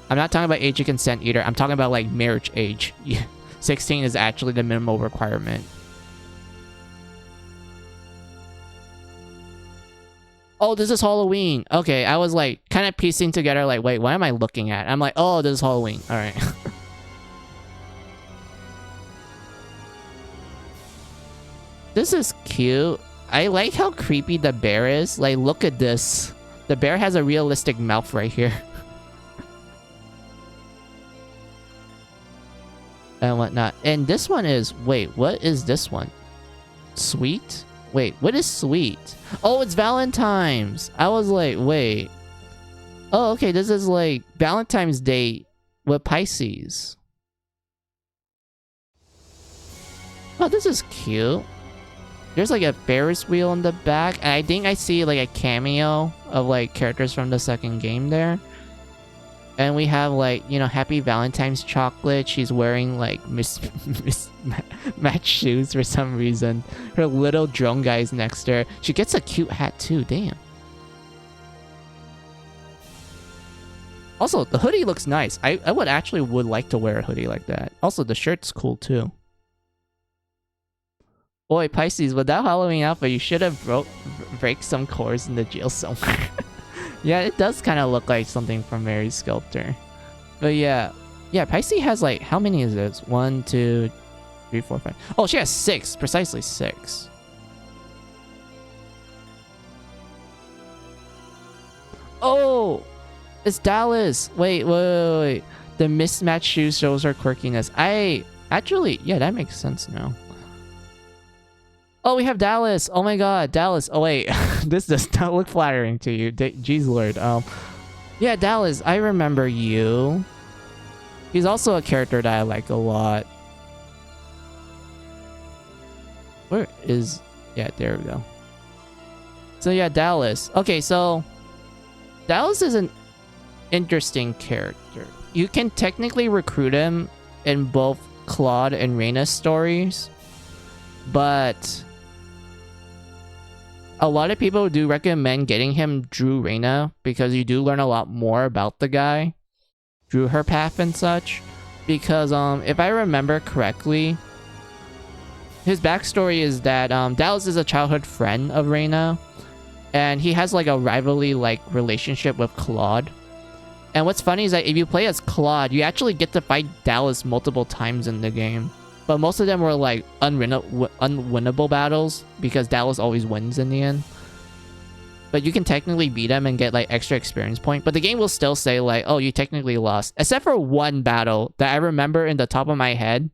Speaker 1: I'm not talking about age of consent either. I'm talking about, like, marriage age. 16 is actually the minimal requirement. Oh, this is Halloween. Okay, I was like kind of piecing together like, wait, what am I looking at? I'm like, oh, this is Halloween. All right. This is cute. I like how creepy the bear is. Like, look at this. The bear has a realistic mouth right here. And whatnot. And this one is... Wait, what is this one? Sweet? Wait, what is sweet? Oh, it's Valentine's! I was like, wait. Oh, okay, this is like Valentine's Day with Pisces. Oh, this is cute. There's like a Ferris wheel in the back, and I think I see like a cameo of like characters from the second game there. And we have like, you know, Happy Valentine's chocolate. She's wearing like mismatched shoes for some reason. Her little drone guy is next to her. She gets a cute hat too, damn. Also, the hoodie looks nice. I would actually like to wear a hoodie like that. Also, the shirt's cool too. Boy, Pisces, without Halloween outfit, you should have break some cores in the jail somewhere. Yeah, it does kind of look like something from Mary Sculptor. But yeah. Yeah, Pisces has like, how many is this? 1, 2, 3, 4, 5. Oh, she has 6. Precisely 6. Oh! It's Dallas! Wait. The mismatched shoes shows her quirkiness. Actually, yeah, that makes sense now. Oh, we have Dallas. Oh my god, Dallas. Oh wait, this does not look flattering to you. Jeez Lord. Yeah, Dallas, I remember you. He's also a character that I like a lot. Where is... Yeah, there we go. So yeah, Dallas. Okay, so... Dallas is an interesting character. You can technically recruit him in both Claude and Reyna's stories. But... a lot of people do recommend getting him Drew Reyna because you do learn a lot more about the guy, Drew her path and such. Because if I remember correctly, his backstory is that Dallas is a childhood friend of Reyna, and he has like a rivalry like relationship with Claude. And what's funny is that if you play as Claude, you actually get to fight Dallas multiple times in the game. But most of them were like unwinnable battles because Dallas always wins in the end. But you can technically beat him and get like extra experience point. But the game will still say like, oh, you technically lost. Except for one battle that I remember in the top of my head.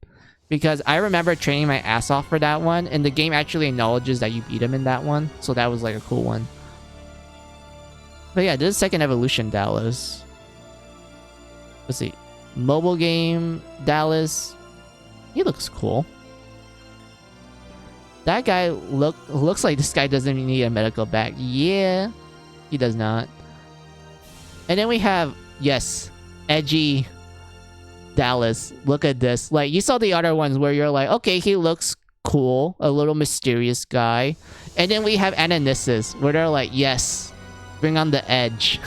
Speaker 1: Because I remember training my ass off for that one. And the game actually acknowledges that you beat him in that one. So that was like a cool one. But yeah, this is second evolution Dallas. Let's see. Mobile game Dallas. He looks cool. That guy looks like this guy doesn't need a medical bag. Yeah, he does not. And then we have, yes, edgy Dallas. Look at this. Like, you saw the other ones where you're like, okay, he looks cool. A little mysterious guy. And then we have Ananissus, where they're like, yes, bring on the edge.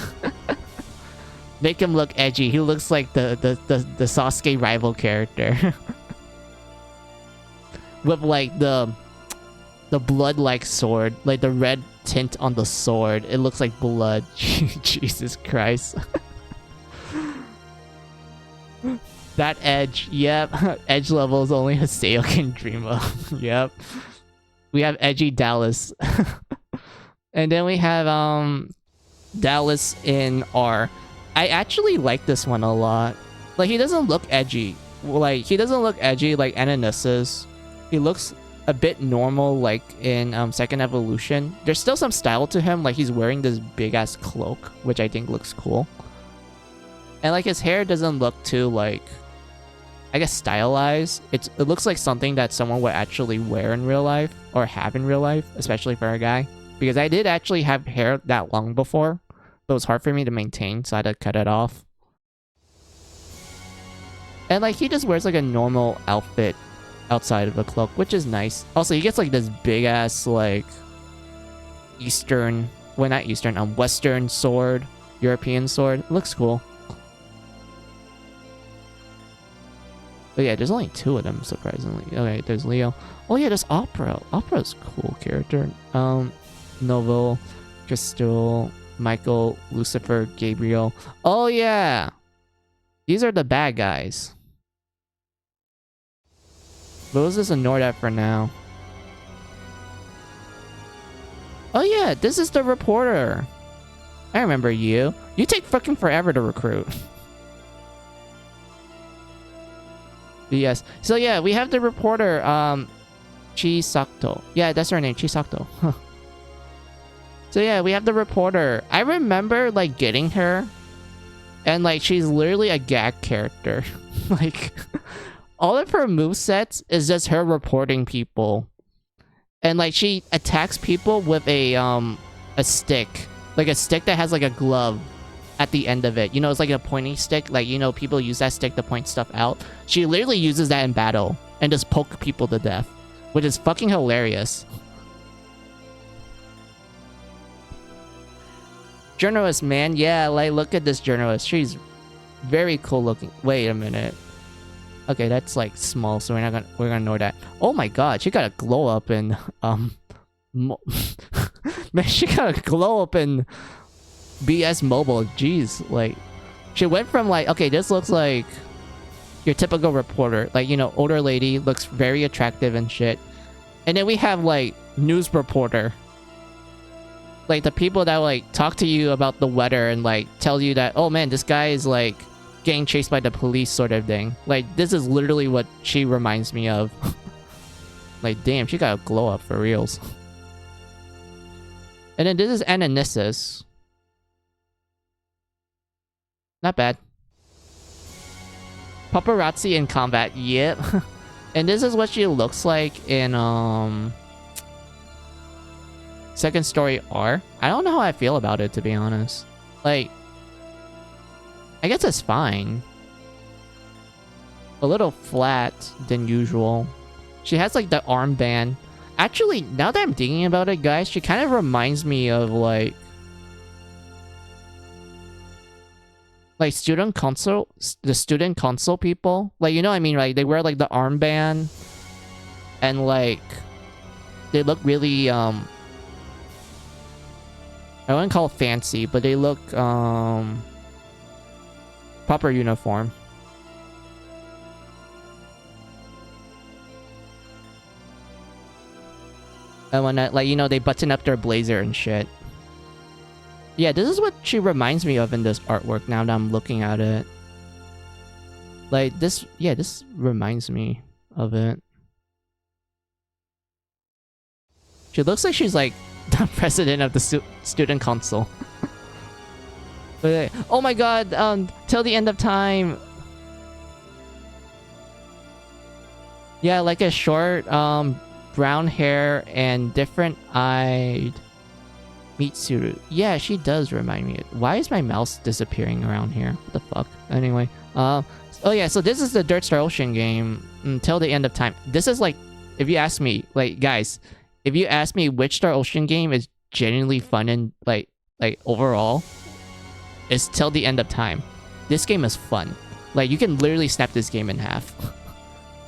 Speaker 1: Make him look edgy. He looks like the Sasuke rival character. With like the blood-like sword, like the red tint on the sword. It looks like blood. Jesus Christ. That edge, yep. Edge levels only Haseo can dream of. Yep. We have edgy Dallas. And then we have Dallas in R. I actually like this one a lot. Like, he doesn't look edgy. Like, he doesn't look edgy like Ananissus. He looks a bit normal, like in Second Evolution. There's still some style to him, like he's wearing this big-ass cloak, which I think looks cool. And like his hair doesn't look too, like, I guess stylized. It looks like something that someone would actually wear in real life, or have in real life, especially for a guy. Because I did actually have hair that long before, but it was hard for me to maintain, so I had to cut it off. And like he just wears like a normal outfit outside of a cloak, which is nice. Also, he gets like this big ass like Eastern, well not Eastern, Western sword, European sword. It looks cool. But yeah, there's only 2 of them, surprisingly. Okay, there's Leo. Oh yeah, there's Opera. Opera's a cool character. Novo, Crystal, Michael, Lucifer, Gabriel. Oh yeah! These are the bad guys. But let's just ignore that for now. Oh yeah, this is the reporter. I remember you. You take fucking forever to recruit. Yes. So yeah, we have the reporter, Chisakto. Yeah, that's her name, Chisakto. So yeah, we have the reporter. I remember like getting her, and like she's literally a gag character. Like all of her movesets is just her reporting people. And like she attacks people with a stick. Like a stick that has like a glove at the end of it. You know, it's like a pointing stick. Like, you know, people use that stick to point stuff out. She literally uses that in battle and just poke people to death, which is fucking hilarious. Journalist, man. Yeah, like, look at this journalist. She's very cool looking. Wait a minute. Okay, that's like small, so we're gonna ignore that. Oh my god, she got a glow up in man, she got a glow up in BS Mobile. Jeez, like she went from like, okay, this looks like your typical reporter, like, you know, older lady, looks very attractive and shit. And then we have like news reporter, like the people that like talk to you about the weather and like tell you that, oh man, this guy is like getting chased by the police sort of thing. Like, this is literally what she reminds me of. Like, damn, she got a glow up for reals. And then this is Ananissus. Not bad. Paparazzi in combat, yep. And this is what she looks like in Second Story R. I don't know how I feel about it, to be honest. Like, I guess it's fine. A little flat than usual. She has like the armband. Actually, now that I'm thinking about it, guys, she kind of reminds me of like student council, the student council people. Like, you know what I mean? Like, they wear like the armband and like they look really I wouldn't call it fancy, but they look proper uniform. And when like, you know, they button up their blazer and shit. Yeah, this is what she reminds me of in this artwork now that I'm looking at it. Like this, yeah, this reminds me of it. She looks like she's like the president of the student council. But, oh my god, till the end of time. Yeah, like a short, brown hair and different eyed Mitsuru. Yeah, she does remind me. Why is my mouse disappearing around here? What the fuck? Anyway, oh yeah, so this is the L.Star Ocean game until the end of time. This is like, if you ask me, like, guys, if you ask me which Star Ocean game is genuinely fun and like overall, it's till the end of time. This game is fun. Like, you can literally snap this game in half.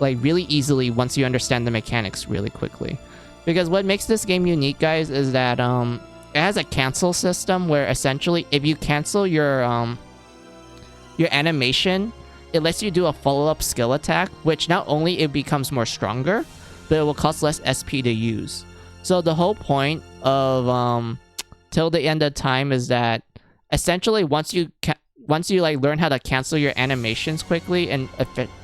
Speaker 1: Like, really easily once you understand the mechanics really quickly. Because what makes this game unique, guys, is that it has a cancel system where essentially if you cancel your animation, it lets you do a follow-up skill attack, which not only it becomes more stronger, but it will cost less SP to use. So the whole point of till the end of time is that essentially once you like learn how to cancel your animations quickly and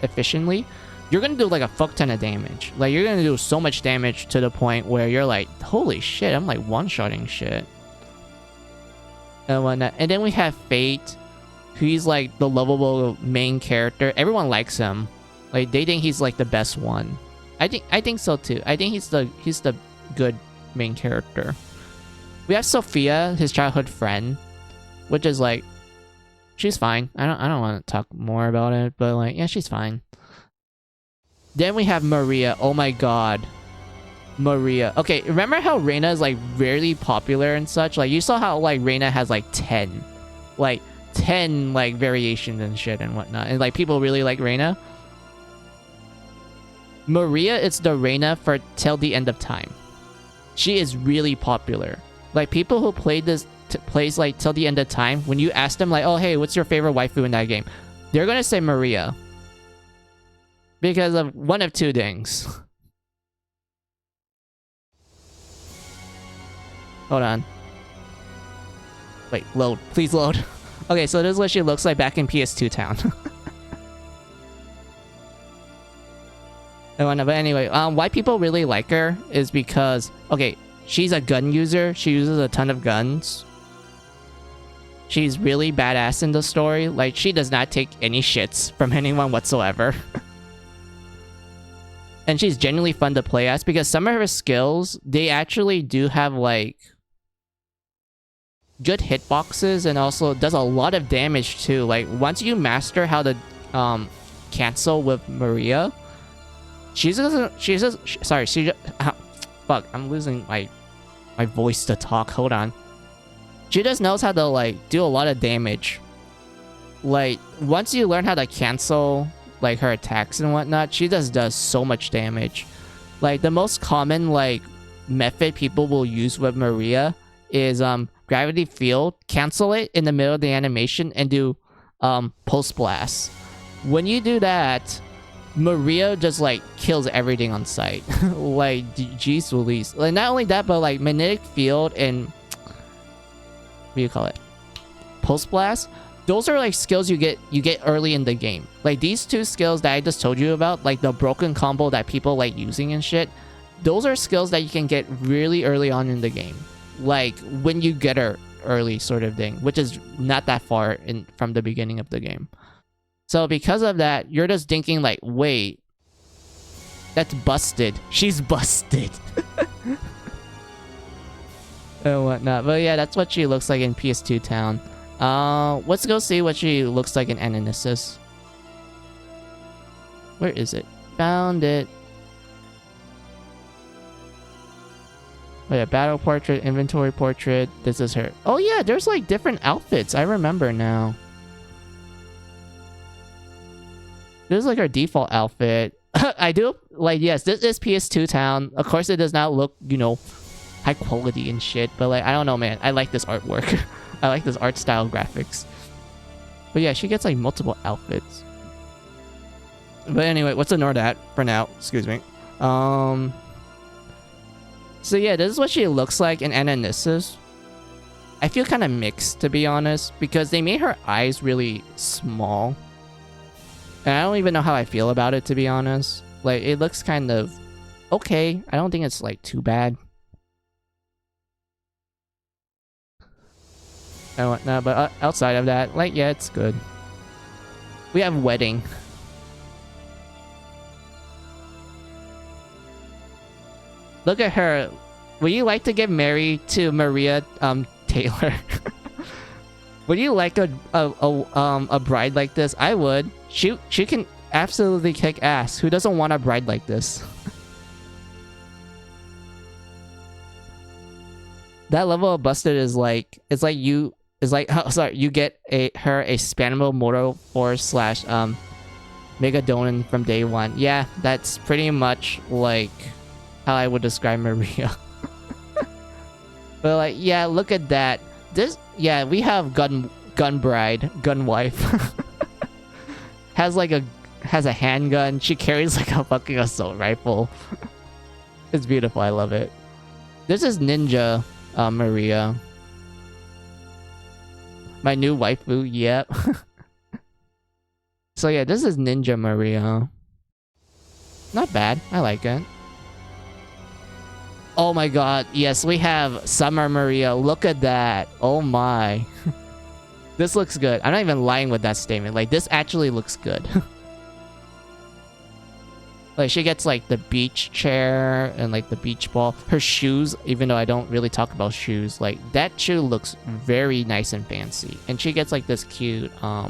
Speaker 1: efficiently, you're gonna do like a fuck ton of damage. Like, you're gonna do so much damage to the point where you're like, holy shit, I'm like one-shotting shit. And whatnot. And then we have Fate, who's like the lovable main character. Everyone likes him. Like, they think he's like the best one. I think so too. I think he's the good main character. We have Sophia, his childhood friend, which is like, she's fine. I don't want to talk more about it, but like, yeah, she's fine. Then we have Maria. Oh my god. Maria. Okay, remember how Reina is like really popular and such? Like, you saw how like Reina has like 10 like variations and shit and whatnot. And like people really like Reina. Maria is the Reina for till the end of time. She is really popular. Like, people who played this plays like till the end of time, when you ask them like, oh hey, what's your favorite waifu in that game? They're gonna say Maria. Because of one of two things. Hold on. Wait, load. Please load. Okay, so this is what she looks like back in PS2 town. But anyway, why people really like her is because, okay, she's a gun user. She uses a ton of guns. She's really badass in the story. Like, she does not take any shits from anyone whatsoever. And she's genuinely fun to play as because some of her skills, they actually do have like good hitboxes and also does a lot of damage too. Like once you master how to cancel with Maria, she just fuck, I'm losing my voice to talk. Hold on. She just knows how to like do a lot of damage. Like once you learn how to cancel like her attacks and whatnot, she just does so much damage. Like the most common like method people will use with Maria is gravity field, cancel it in the middle of the animation and do pulse blast. When you do that, Maria just like kills everything on sight. Like jeez Louise. Like not only that, but like magnetic field and what do you call it? Pulse blast. Those are like skills you get early in the game. Like these two skills that I just told you about, like the broken combo that people like using and shit. Those are skills that you can get really early on in the game. Like when you get her early sort of thing, which is not that far in from the beginning of the game. So because of that, you're just thinking like, wait, that's busted. She's busted. And whatnot. But yeah, that's what she looks like in PS2 Town. Let's go see what she looks like in Ananissus. Where is it? Found it. Oh yeah, battle portrait, inventory portrait. This is her. Oh yeah, there's like different outfits. I remember now. This is like her default outfit. I do like, yes, this is PS2 Town. Of course, it does not look, you know, high quality and shit. But like, I don't know, man. I like this artwork. I like this art style graphics. But yeah, she gets like multiple outfits. But anyway, let's ignore that for now. Excuse me. So yeah, this is what she looks like in Ananissus. I feel kind of mixed, to be honest, because they made her eyes really small. And I don't even know how I feel about it, to be honest. Like, it looks kind of okay. I don't think it's like too bad. And whatnot, but outside of that, like, yeah, it's good. We have wedding. Look at her. Would you like to get married to Maria Taylor? Would you like a bride like this? I would. She can absolutely kick ass. Who doesn't want a bride like this? That level of busted is like, it's like you get her a Spanimal Motor Force / Megadonin from day one. Yeah, that's pretty much like how I would describe Maria. But like, yeah, look at that. This, yeah, we have gun bride, gun wife. has a handgun. She carries like a fucking assault rifle. It's beautiful. I love it. This is Ninja Maria. My new waifu. Yep. So yeah, this is Ninja Maria. Not bad. I like it. Oh my god. Yes, we have Summer Maria. Look at that. Oh my. This looks good. I'm not even lying with that statement. Like, this actually looks good. Like, she gets like the beach chair and like the beach ball. Her shoes, even though I don't really talk about shoes, like that shoe looks very nice and fancy. And she gets like this cute, I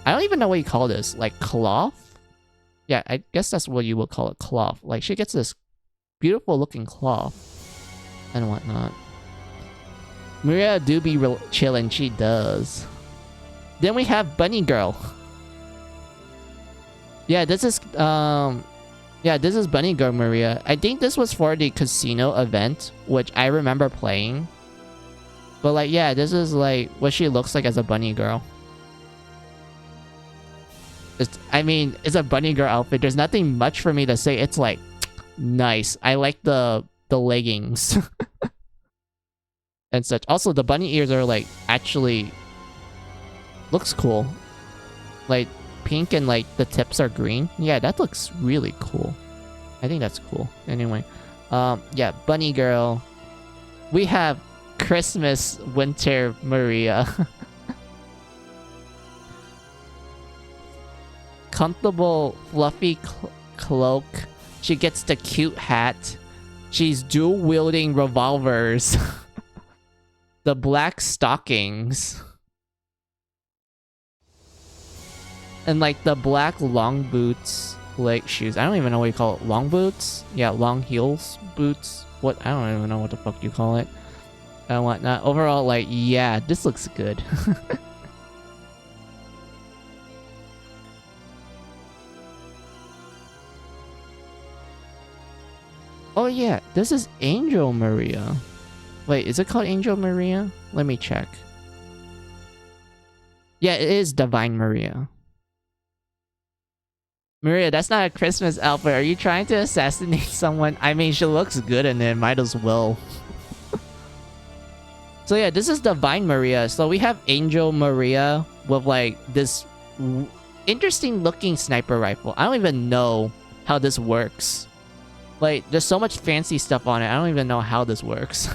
Speaker 1: don't even know what you call this. Like cloth? Yeah, I guess that's what you would call it, cloth. Like, she gets this beautiful looking cloth and whatnot. Maria do be real chillin', she does. Then we have Bunny Girl. Yeah, this is Bunny Girl Maria. I think this was for the casino event, which I remember playing. But like, yeah, this is like what she looks like as a bunny girl. It's a bunny girl outfit. There's nothing much for me to say. It's like nice. I like the leggings and such. Also, the bunny ears are like actually looks cool. Like pink and like the tips are green. Yeah, that looks really cool. I think that's cool. Anyway, yeah, bunny girl. We have Christmas Winter Maria. Comfortable fluffy cloak. She gets the cute hat. She's dual wielding revolvers. The black stockings. And like the black long boots, like shoes. I don't even know what you call it. Long boots? Yeah, long heels boots. What? I don't even know what the fuck you call it. And whatnot. Overall, like, yeah, this looks good. Oh yeah, this is Angel Maria. Wait, is it called Angel Maria? Let me check. Yeah, it is Divine Maria. Maria, that's not a Christmas outfit. Are you trying to assassinate someone? I mean, she looks good in it. Might as well. So yeah, this is Divine Maria. So we have Angel Maria with like this interesting looking sniper rifle. I don't even know how this works. Like, there's so much fancy stuff on it. I don't even know how this works.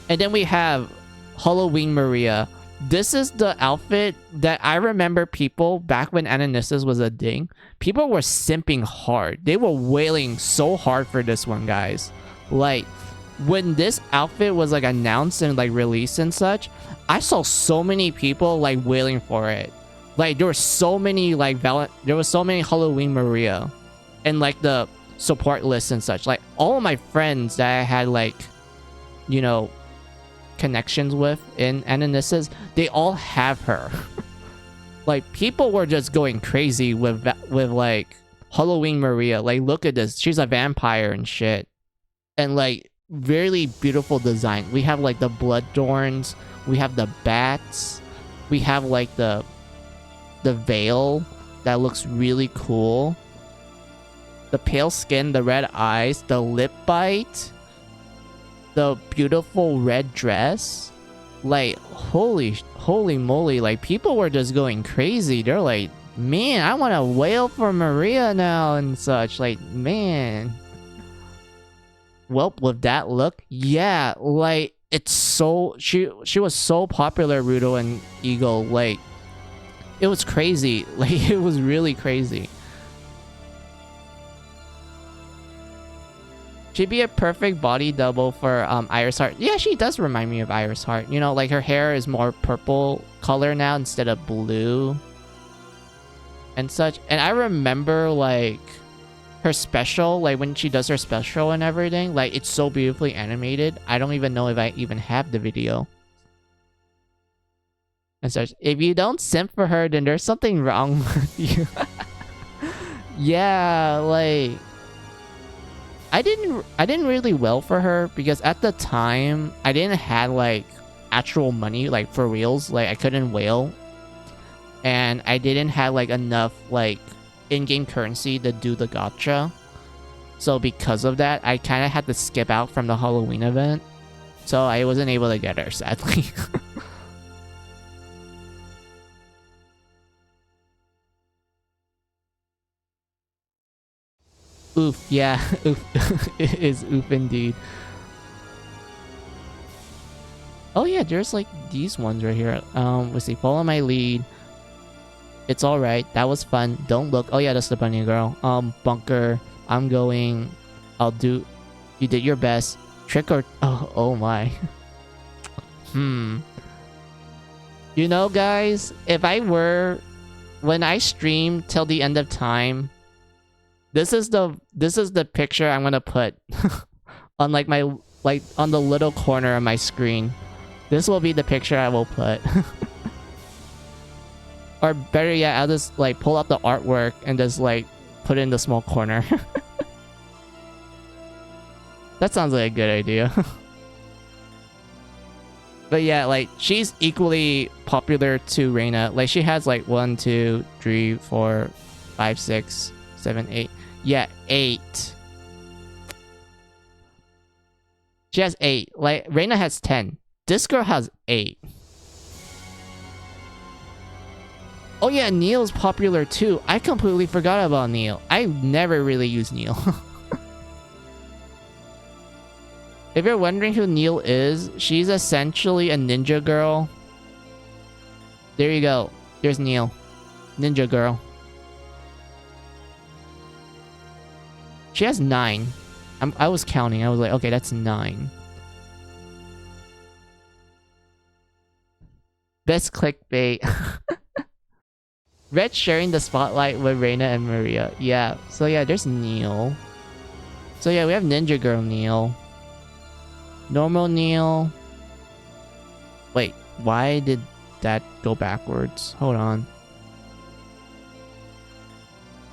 Speaker 1: And then we have Halloween Maria. This is the outfit that I remember people, back when Ananissus was a thing, people were simping hard. They were wailing so hard for this one, guys. Like, when this outfit was like announced and like released and such, I saw so many people like wailing for it. Like, there were so many like there was so many Halloween Maria and like the support lists and such. Like, all of my friends that I had like, you know, connections with in Ananissus, they all have her. Like, people were just going crazy with like Halloween Maria. Like, look at this, she's a vampire and shit, and like really beautiful design. We have like the blood thorns, we have the bats, we have like the veil that looks really cool, the pale skin, the red eyes, the lip bite, the beautiful red dress. Like, holy moly, like people were just going crazy. They're like, man, I want to wail for Maria now and such. Like, man. Well, with that look, yeah, like, it's so, she was so popular, Rudo and Eagle. Like, it was crazy. Like, it was really crazy. She'd be a perfect body double for Iris Heart. Yeah, she does remind me of Iris Heart. You know, like her hair is more purple color now instead of blue and such. And I remember like her special, like when she does her special and everything, like it's so beautifully animated. I don't even know if I even have the video and such. If you don't simp for her, then there's something wrong with you. Yeah, like I didn't really wail for her because at the time I didn't have like actual money, like for reals. Like I couldn't wail, and I didn't have like enough like in-game currency to do the gacha. So because of that, I kind of had to skip out from the Halloween event. So I wasn't able to get her, sadly. Oof, yeah, oof. It is oof indeed. Oh yeah, there's like these ones right here. Let's see, follow my lead. It's alright, that was fun. Don't look. Oh yeah, that's the bunny girl. Bunker. I'm going. I'll do. You did your best. Trick or oh my. You know, guys, if I were, when I stream till the end of time, this is the picture I'm gonna put on like my on the little corner of my screen. This will be the picture I will put. Or better yet, I'll just like pull out the artwork and just like put it in the small corner. That sounds like a good idea. But yeah, like she's equally popular to Reina. Like she has like 1, 2, 3, 4, 5, 6, 7, 8. Yeah, 8. She has 8. Like Reina has 10. This girl has 8. Oh yeah, Neil's popular too. I completely forgot about Neil. I never really use Neil. If you're wondering who Neil is, she's essentially a ninja girl. There you go. There's Neil. Ninja girl. She has 9. I was counting. I was like, okay, that's 9. Best clickbait. Red sharing the spotlight with Reina and Maria. Yeah. So yeah, there's Neil. So yeah, we have Ninja Girl Neil. Normal Neil. Wait, why did that go backwards? Hold on.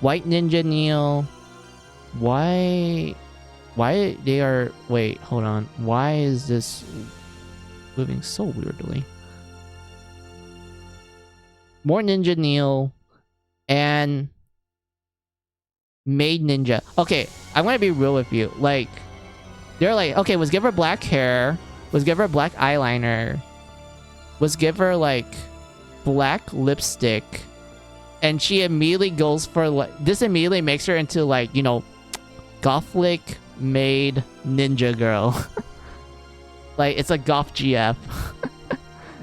Speaker 1: White Ninja Neil. Why they are... Wait, hold on. Why is this moving so weirdly? More Ninja Neil and Maid Ninja. Okay, I'm gonna be real with you. Like, they're like, okay, let's give her black hair. Let's give her black eyeliner. Let's give her, like, black lipstick. And she immediately goes for, like... This immediately makes her into, like, you know... Gothic Maid Ninja Girl. Like, it's a goth GF.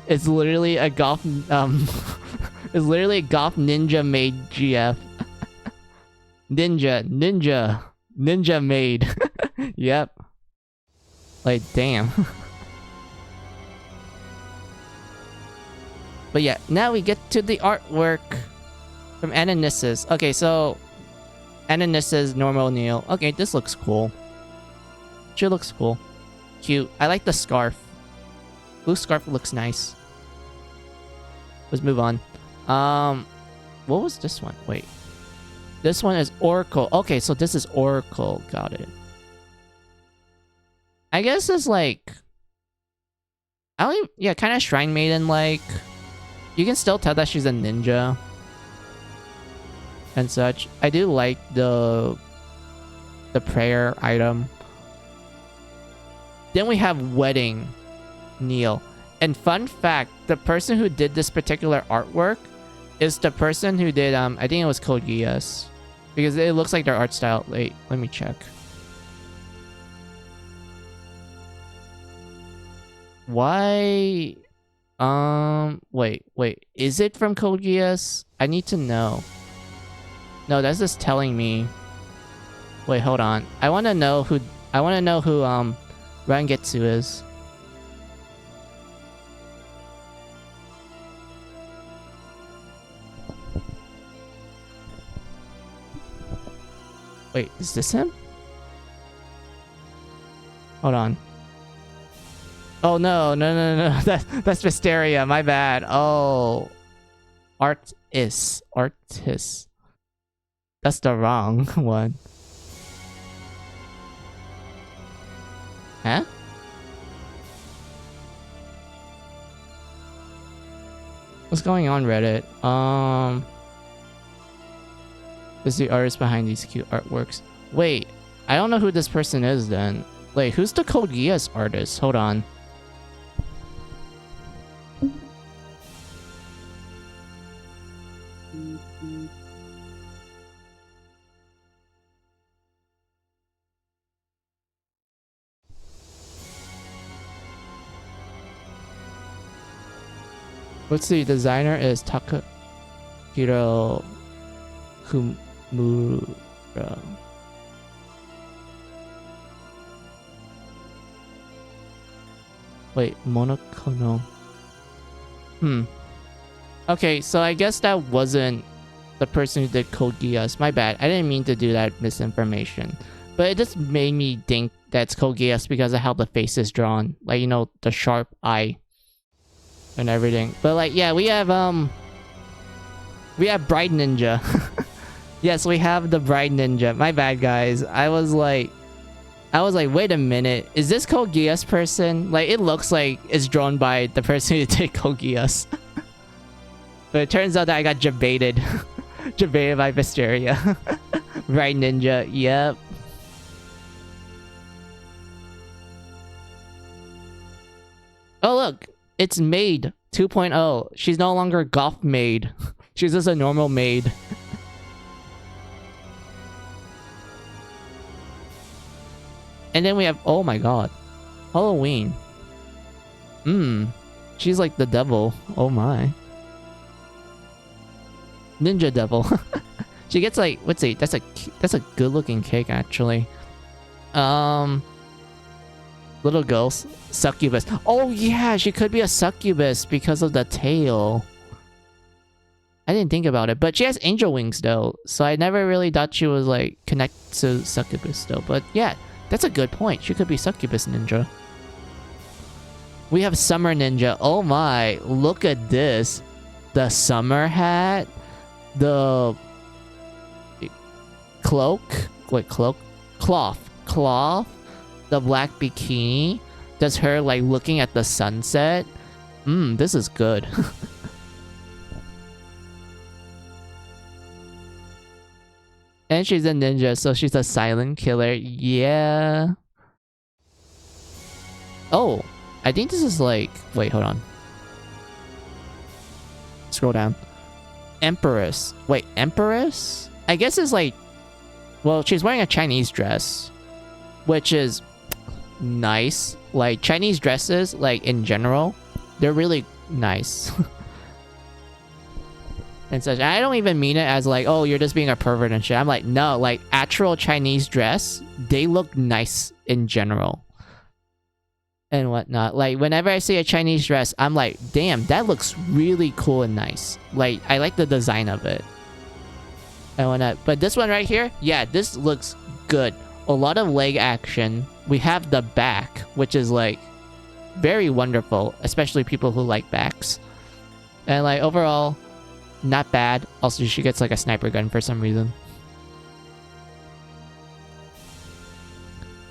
Speaker 1: It's literally a goth... It's literally a goth ninja maid GF. Ninja maid. Yep. Like, damn. But yeah, now we get to the artwork from Ananissus. Okay, so Ananissus, normal Neil. Okay, this looks cool. She looks cool. Cute. I like the scarf. Blue scarf looks nice. Let's move on. What was this one? Wait. This one is Oracle. Okay, so this is Oracle. Got it. I guess it's like... yeah, kind of Shrine Maiden like. You can still tell that she's a ninja. And such. I do like the prayer item. Then we have Wedding Neil. And fun fact, the person who did this particular artwork is the person who did, I think it was Code Geass. Because it looks like their art style. Wait, let me check. Why? Wait. Is it from Code Geass? I need to know. No, that's just telling me. Wait, hold on. I want to know who Rangetsu is. Wait, is this him? Hold on. Oh no. That's Mysteria, my bad. Oh. Artist. That's the wrong one. Huh? What's going on, Reddit? Is the artist behind these cute artworks? Wait, I don't know who this person is then. Wait, who's the Code Geass artist? Hold on. Let's see, designer is Takahiro Kumura. Wait, Monokono. Okay, so I guess that wasn't the person who did Code Geass. My bad. I didn't mean to do that misinformation. But it just made me think that's Code Geass because of how the face is drawn. Like, you know, the sharp eye. And everything. But like, yeah, we have Bride Ninja. Yes, we have the Bride Ninja. My bad, guys. I was like, wait a minute. Is this Code Geass person? Like, it looks like it's drawn by the person who did Code Geass. But it turns out that I got jebaited. Jebaited by Mysteria. Bride Ninja. Yep. Oh, look. It's Maid 2.0. She's no longer Goth Maid. She's just a normal maid. And then we have... Oh my god. Halloween. She's like the devil. Oh my. Ninja devil. She gets like, let's see, that's a good looking cake actually. Little ghost, succubus. Oh yeah, she could be a succubus because of the tail. I didn't think about it, but she has angel wings though, so I never really thought she was like connected to succubus though. But yeah, that's a good point. She could be succubus ninja. We have summer ninja. Oh my, look at this. The summer hat, the cloak, wait, cloth, the black bikini. Does her like looking at the sunset. This is good. And she's a ninja, so she's a silent killer. Yeah. Oh, I think this is like... Wait, hold on. Scroll down. Empress. Wait, Empress? I guess it's like... Well, she's wearing a Chinese dress. Which is nice. Like, Chinese dresses, like, in general, they're really nice. And such. I don't even mean it as like, oh, you're just being a pervert and shit. I'm like, no, like actual Chinese dress, they look nice in general. And whatnot. Like whenever I see a Chinese dress, I'm like, damn, that looks really cool and nice. Like, I like the design of it. And whatnot. But this one right here, yeah, this looks good. A lot of leg action. We have the back, which is like very wonderful, especially people who like backs. And like overall, not bad. Also, she gets like a sniper gun for some reason.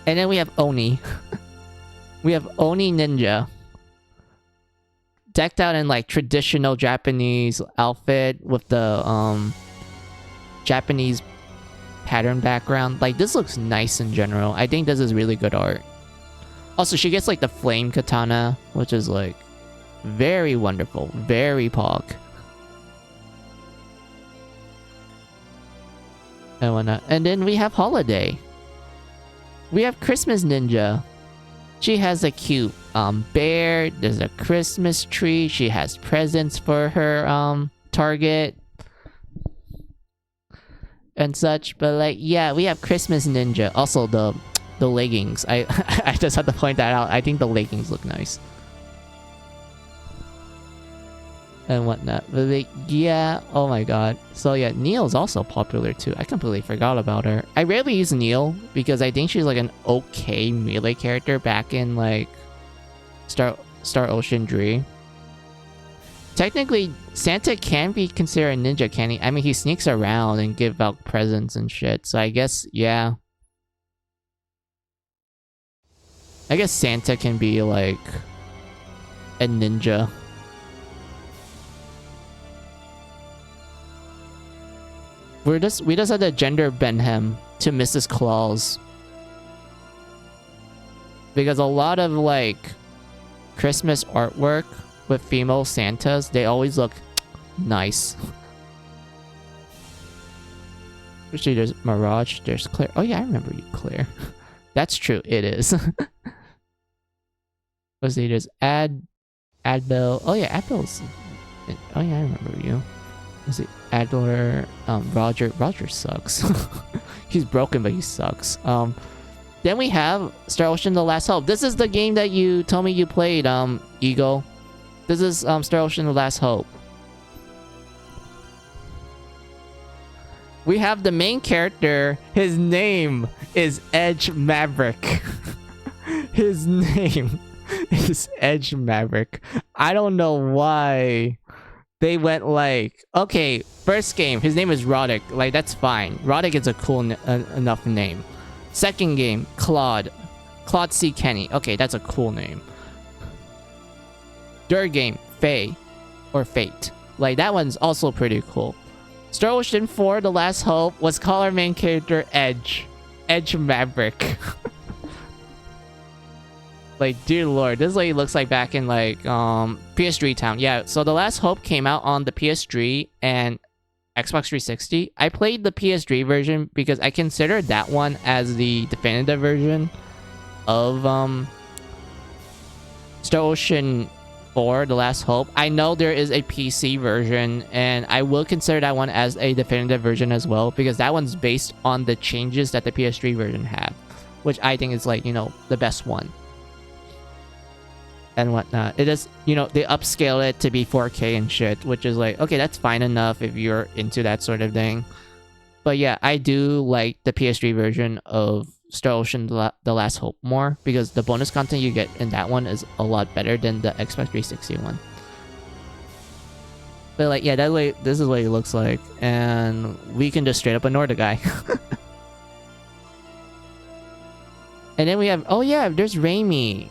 Speaker 1: And then we have Oni. We have Oni Ninja. Decked out in like traditional Japanese outfit with the Japanese pattern background. Like this looks nice in general. I think this is really good art. Also, she gets like the flame katana, which is like very wonderful. Very pog. And whatnot. And then we have Holiday. We have Christmas Ninja. She has a cute bear. There's a Christmas tree. She has presents for her target. And such. But like, yeah, we have Christmas Ninja. Also the leggings. I just had to point that out. I think the leggings look nice. And whatnot. But like, yeah, oh my god. So yeah, Neil's also popular too. I completely forgot about her. I rarely use Neil because I think she's like an okay melee character back in like Star Ocean Dream. Technically, Santa can be considered a ninja, can he? I mean, he sneaks around and give out presents and shit. So I guess, yeah. I guess Santa can be like a ninja. We just had to gender bend him to Mrs. Claus. Because a lot of like Christmas artwork with female Santas, they always look nice. Actually, there's Mirage, there's Claire. Oh yeah, I remember you, Claire. That's true, it is. Let's see, there's Adbel. Oh yeah, Adbel's... Oh yeah, I remember you. Let's see, Adler, Roger. Roger sucks. He's broken, but he sucks. Then we have Star Ocean: The Last Hope. This is the game that you told me you played, Eagle. This is Star Ocean: The Last Hope. We have the main character. His name is Edge Maverick. His name is Edge Maverick. I don't know why they went like, okay, first game, his name is Roddick. Like, that's fine. Roddick is a cool enough name. Second game, Claude C. Kenny. Okay, that's a cool name. Third game, Faye. Or Fate. Like, that one's also pretty cool. Star Ocean 4, The Last Hope, was call our main character Edge. Edge Maverick. Like, dear lord, this lady looks like back in like PS3 town. Yeah, so The Last Hope came out on the PS3 and Xbox 360. I played the PS3 version because I consider that one as the definitive version of Star Ocean 4, The Last Hope. I know there is a PC version, and I will consider that one as a definitive version as well, because that one's based on the changes that the PS3 version have, which I think is like, you know, the best one. And whatnot. It is, you know, they upscale it to be 4K and shit, which is like, okay, that's fine enough if you're into that sort of thing. But yeah, I do like the PS3 version of Star Ocean The Last Hope more, because the bonus content you get in that one is a lot better than the Xbox 360 one. But like, yeah, that way, this is what he looks like, and we can just straight up ignore the guy. And then we have, oh yeah, there's Raimi.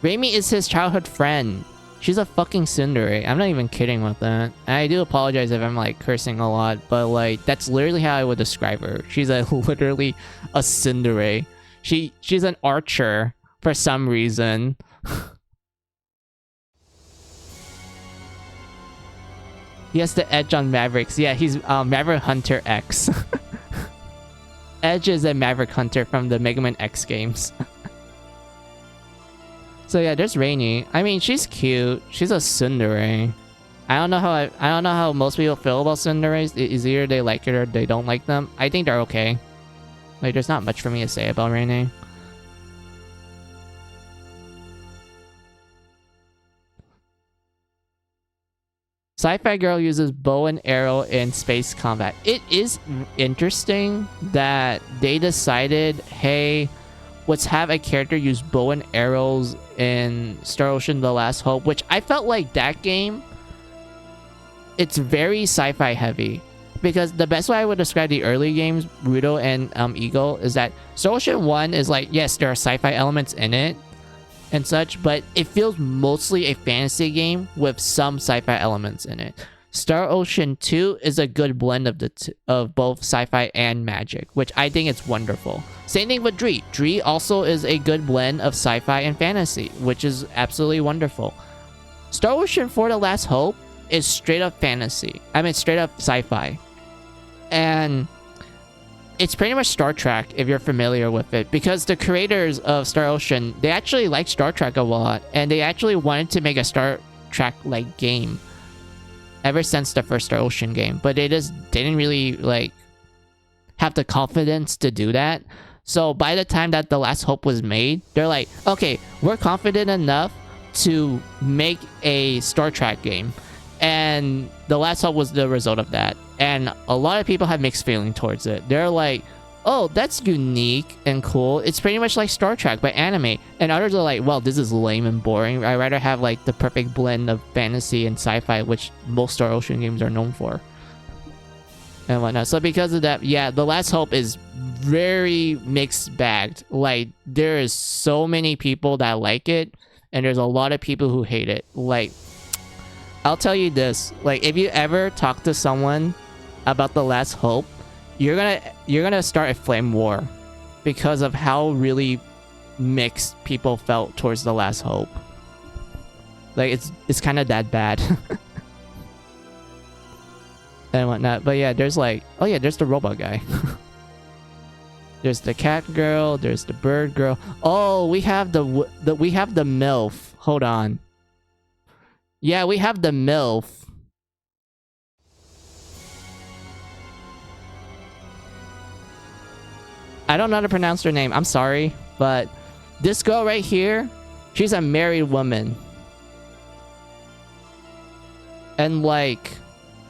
Speaker 1: Raimi is his childhood friend. She's a fucking tsundere. I'm not even kidding with that. And I do apologize if I'm like cursing a lot, but like that's literally how I would describe her. She's literally a tsundere. She's an archer for some reason. He has the edge on Mavericks. Yeah, he's Maverick Hunter X. Edge is a Maverick Hunter from the Mega Man X games. So yeah, there's Rainy. I mean, she's cute. She's a tsundere. I don't know how most people feel about tsunderes. It's either they like it or they don't like them. I think they're okay. Like, there's not much for me to say about Rainy. Sci-Fi Girl uses bow and arrow in space combat. It is interesting that they decided, hey, let's have a character use bow and arrows in Star Ocean The Last Hope, which I felt like that game, it's very sci-fi heavy. Because the best way I would describe the early games, Rudo and Eagle, is that Star Ocean 1 is like, yes, there are sci-fi elements in it and such, but it feels mostly a fantasy game with some sci-fi elements in it. Star Ocean 2 is a good blend of both sci-fi and magic, which I think is wonderful. Same thing with Dree. Dree also is a good blend of sci-fi and fantasy, which is absolutely wonderful. Star Ocean 4 The Last Hope is straight up fantasy. I mean, straight up sci-fi. And it's pretty much Star Trek if you're familiar with it, because the creators of Star Ocean, they actually like Star Trek a lot, and they actually wanted to make a Star Trek-like game ever since the first Star Ocean game, but they just didn't really like have the confidence to do that. So by the time that The Last Hope was made, they're like, okay, we're confident enough to make a Star Trek game. And The Last Hope was the result of that. And a lot of people have mixed feelings towards it. They're like, oh, that's unique and cool. It's pretty much like Star Trek, but anime. And others are like, well, this is lame and boring. I'd rather have like the perfect blend of fantasy and sci-fi, which most Star Ocean games are known for. And whatnot. So because of that, yeah, The Last Hope is very mixed bagged. Like, there is so many people that like it, and there's a lot of people who hate it. Like, I'll tell you this. Like, if you ever talk to someone about The Last Hope, you're gonna start a flame war because of how really mixed people felt towards The Last Hope. Like, it's kind of that bad. And whatnot. But yeah, there's like, oh yeah, there's the robot guy. There's the cat girl, there's the bird girl. Oh, we have the MILF. Hold on. Yeah, we have the MILF. I don't know how to pronounce her name. I'm sorry, but this girl right here, she's a married woman. And like,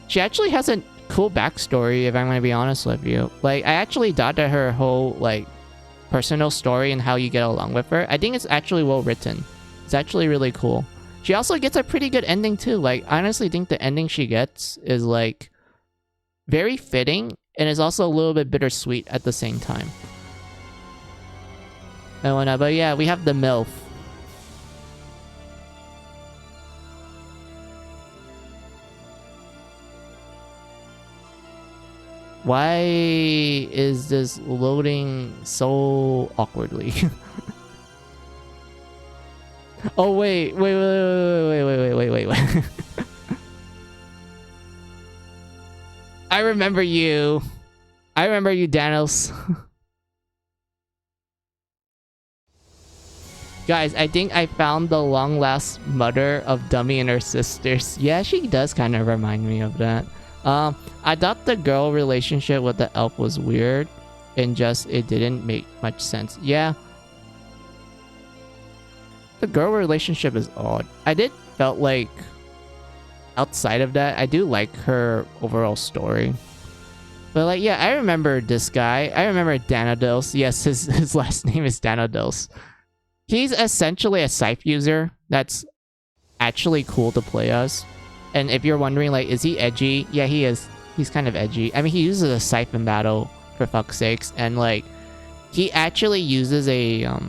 Speaker 1: she actually has a cool backstory, if I'm gonna be honest with you. Like, I actually thought that her whole like personal story and how you get along with her, I think it's actually well written. It's actually really cool. She also gets a pretty good ending too. Like, I honestly think the ending she gets is like very fitting, and is also a little bit bittersweet at the same time. And whatnot. But yeah, we have the MILF. Why is this loading so awkwardly? Oh wait. I remember you. I remember you, Danos. Guys, I think I found the long-lost mother of Dummy and her sisters. Yeah, she does kind of remind me of that. I thought the girl relationship with the elf was weird and just it didn't make much sense. Yeah. The girl relationship is odd. I did felt like outside of that, I do like her overall story. But like, yeah, I remember this guy. I remember Danadils. Yes, his last name is Danadils. He's essentially a scythe user that's actually cool to play as. And if you're wondering, like, is he edgy? Yeah, he is. He's kind of edgy. I mean, he uses a scythe in battle, for fuck's sakes. And, like, he actually uses a, what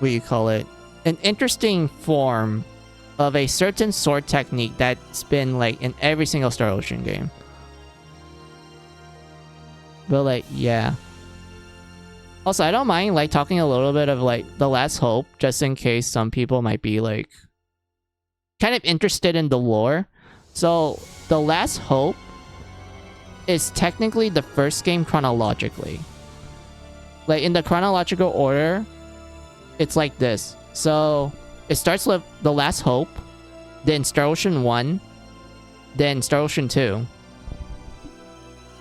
Speaker 1: do you call it? An interesting form of a certain sword technique that's been, like, in every single Star Ocean game. But, like, yeah. Also, I don't mind, like, talking a little bit of, like, The Last Hope, just in case some people might be, like, kind of interested in the lore. So, The Last Hope is technically the first game chronologically. Like, in the chronological order, it's like this. So, it starts with The Last Hope, then Star Ocean 1, then Star Ocean 2,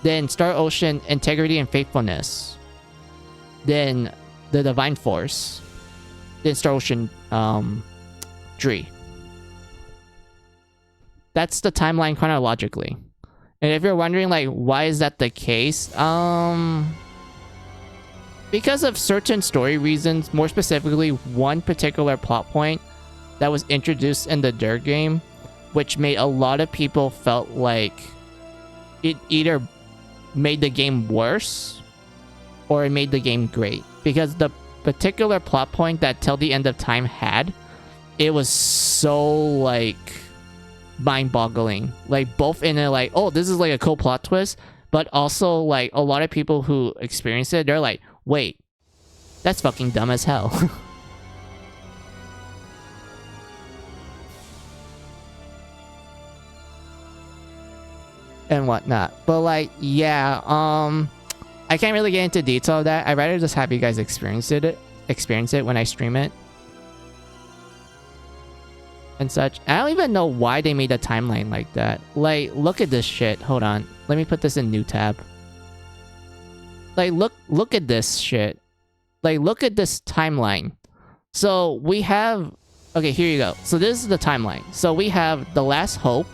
Speaker 1: then Star Ocean Integrity and Faithfulness, then the Divine Force, then Star Ocean 3. That's the timeline chronologically. And if you're wondering, like, why is that the case? Because of certain story reasons, more specifically, one particular plot point that was introduced in the Dirt game, which made a lot of people felt like it either made the game worse or it made the game great. Because the particular plot point that Till the End of Time had, it was so, like, mind-boggling. Like, both in a, like, oh, this is, like, a cool plot twist, but also, like, a lot of people who experience it, they're like, wait, that's fucking dumb as hell. And whatnot. But, like, yeah, I can't really get into detail of that. I'd rather just have you guys experience it when I stream it. And such. I don't even know why they made a timeline like that. Like, look at this shit. Hold on. Let me put this in new tab. Like, look at this shit. Like, look at this timeline. So, we have... Okay, here you go. So, this is the timeline. So, we have The Last Hope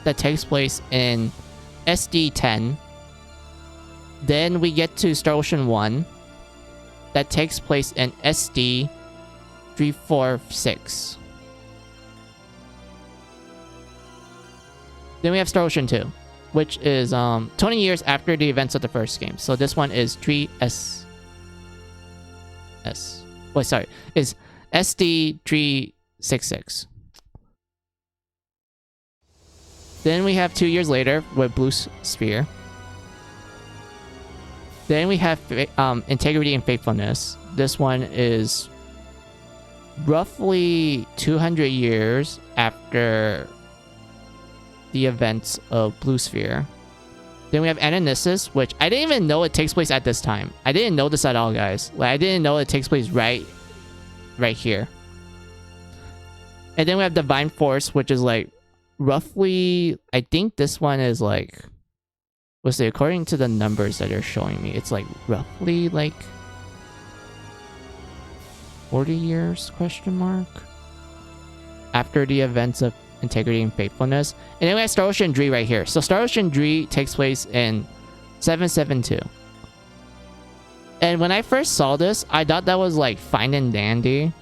Speaker 1: that takes place in SD10. Then we get to Star Ocean 1 that takes place in SD 346. Then we have Star Ocean 2, which is 20 years after the events of the first game. So this one is 3S. Wait, sorry. Is SD 366. Then we have 2 years later with Blue Sphere. Then we have Integrity and Faithfulness. This one is roughly 200 years after the events of Blue Sphere. Then we have Ananissus, which I didn't even know it takes place at this time. I didn't know this at all, guys. Like, I didn't know it takes place right here. And then we have Divine Force, which is like roughly, I think this one is like, let's say, according to the numbers that they're showing me, it's like roughly like 40 years, question mark, after the events of Integrity and Faithfulness. And then we have Star Ocean 3 right here. So Star Ocean 3 takes place in 772. And when I first saw this, I thought that was like fine and dandy.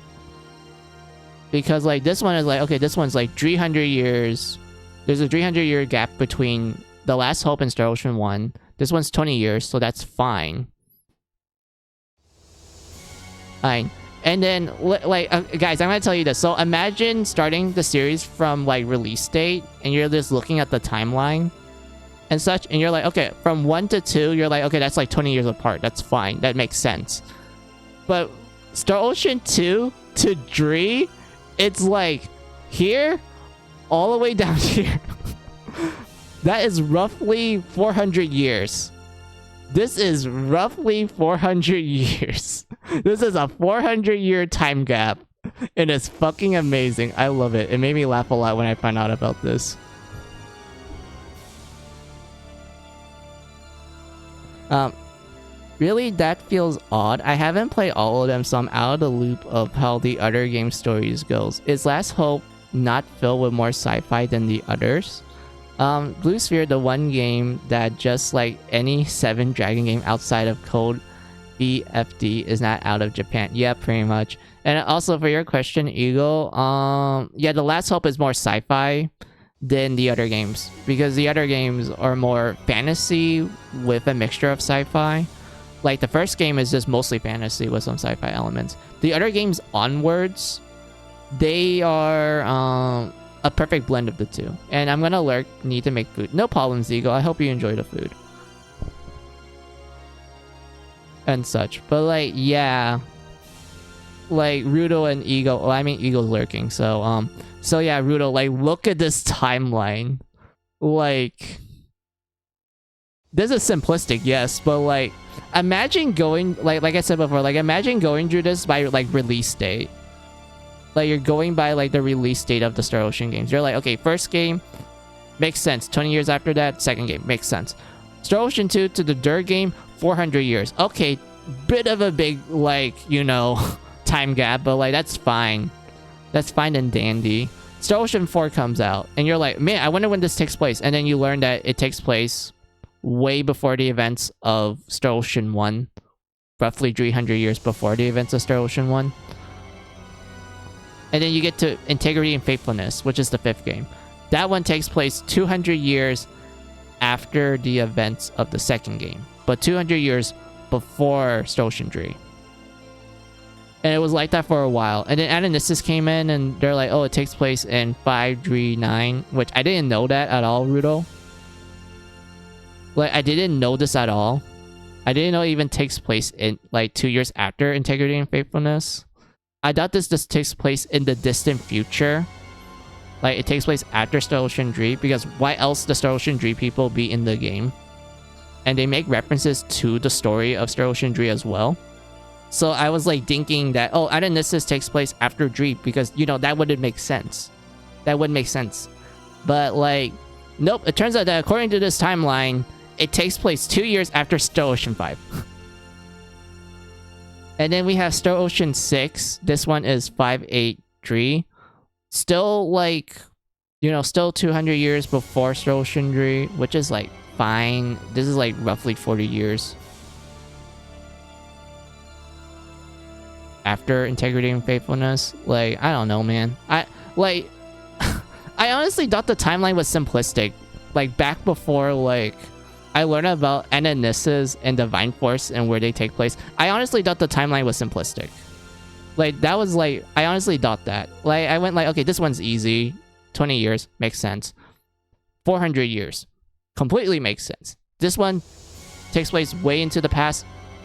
Speaker 1: Because like this one is like, okay, this one's like 300 years. There's a 300-year gap between The Last Hope and Star Ocean 1. This one's 20 years, so that's fine. Fine. And then, like, guys, I'm gonna tell you this. So imagine starting the series from, like, release date, and you're just looking at the timeline and such, and you're like, okay, from 1 to 2, you're like, okay, that's like 20 years apart. That's fine. That makes sense. But Star Ocean 2 to 3, it's like here, all the way down here. That is roughly 400 years. This is roughly 400 years. This is a 400-year time gap. And it's fucking amazing. I love it. It made me laugh a lot when I found out about this. Really, that feels odd. I haven't played all of them, so I'm out of the loop of how the other game stories goes. Is Last Hope not filled with more sci-fi than the others? Blue Sphere, the one game that just like any 7 Dragon game outside of Code BFD is not out of Japan. Yeah, pretty much. And also for your question, Eagle, yeah, The Last Hope is more sci-fi than the other games because the other games are more fantasy with a mixture of sci-fi. Like the first game is just mostly fantasy with some sci-fi elements. The other games onwards, they are a perfect blend of the two. And I'm gonna lurk, need to make food. No problem, Zigo. I hope you enjoy the food. And such. But like, yeah. Like Rudo and Eagle. Well, I mean Eagle's lurking. So so yeah, Rudo, like look at this timeline. Like this is simplistic, yes, but like imagine going like I said before, like imagine going through this by like release date. Like you're going by like the release date of the Star Ocean games. You're like, okay, first game makes sense. 20 years after that, second game makes sense. Star Ocean 2 to the third game, 400 years. Okay, bit of a big like, you know, time gap, but like that's fine. That's fine and dandy. Star Ocean 4 comes out and you're like, man, I wonder when this takes place. And then you learn that it takes place way before the events of Star Ocean 1. Roughly 300 years before the events of Star Ocean 1. And then you get to Integrity and Faithfulness, which is the 5th game. That one takes place 200 years after the events of the 2nd game. But 200 years before Star Ocean 3. And it was like that for a while. And then Ananissus came in and they're like, oh, it takes place in 539. Which I didn't know that at all, Rudo. Like, I didn't know this at all. I didn't know it even takes place in, like, 2 years after Integrity and Faithfulness. I thought this just takes place in the distant future. Like, it takes place after Star Ocean 3. Because why else the Star Ocean 3 people be in the game? And they make references to the story of Star Ocean 3 as well. So I was like thinking that, oh, Ananissus takes place after Dreep because, you know, that wouldn't make sense. That wouldn't make sense. But like, nope, it turns out that according to this timeline, it takes place 2 years after Star Ocean 5. And then we have Star Ocean 6. This one is 583. Still like, you know, still 200 years before Star Ocean 3, which is like fine. This is like roughly 40 years. After Integrity and Faithfulness. Like, I don't know, man. I honestly thought the timeline was simplistic. Like, back before, like, I learned about Ananissus and Divine Force and where they take place. I honestly thought the timeline was simplistic. Like, that was, like, I honestly thought that. Like, I went like, okay, this one's easy. 20 years, makes sense. 400 years, completely makes sense. This one takes place way into the past.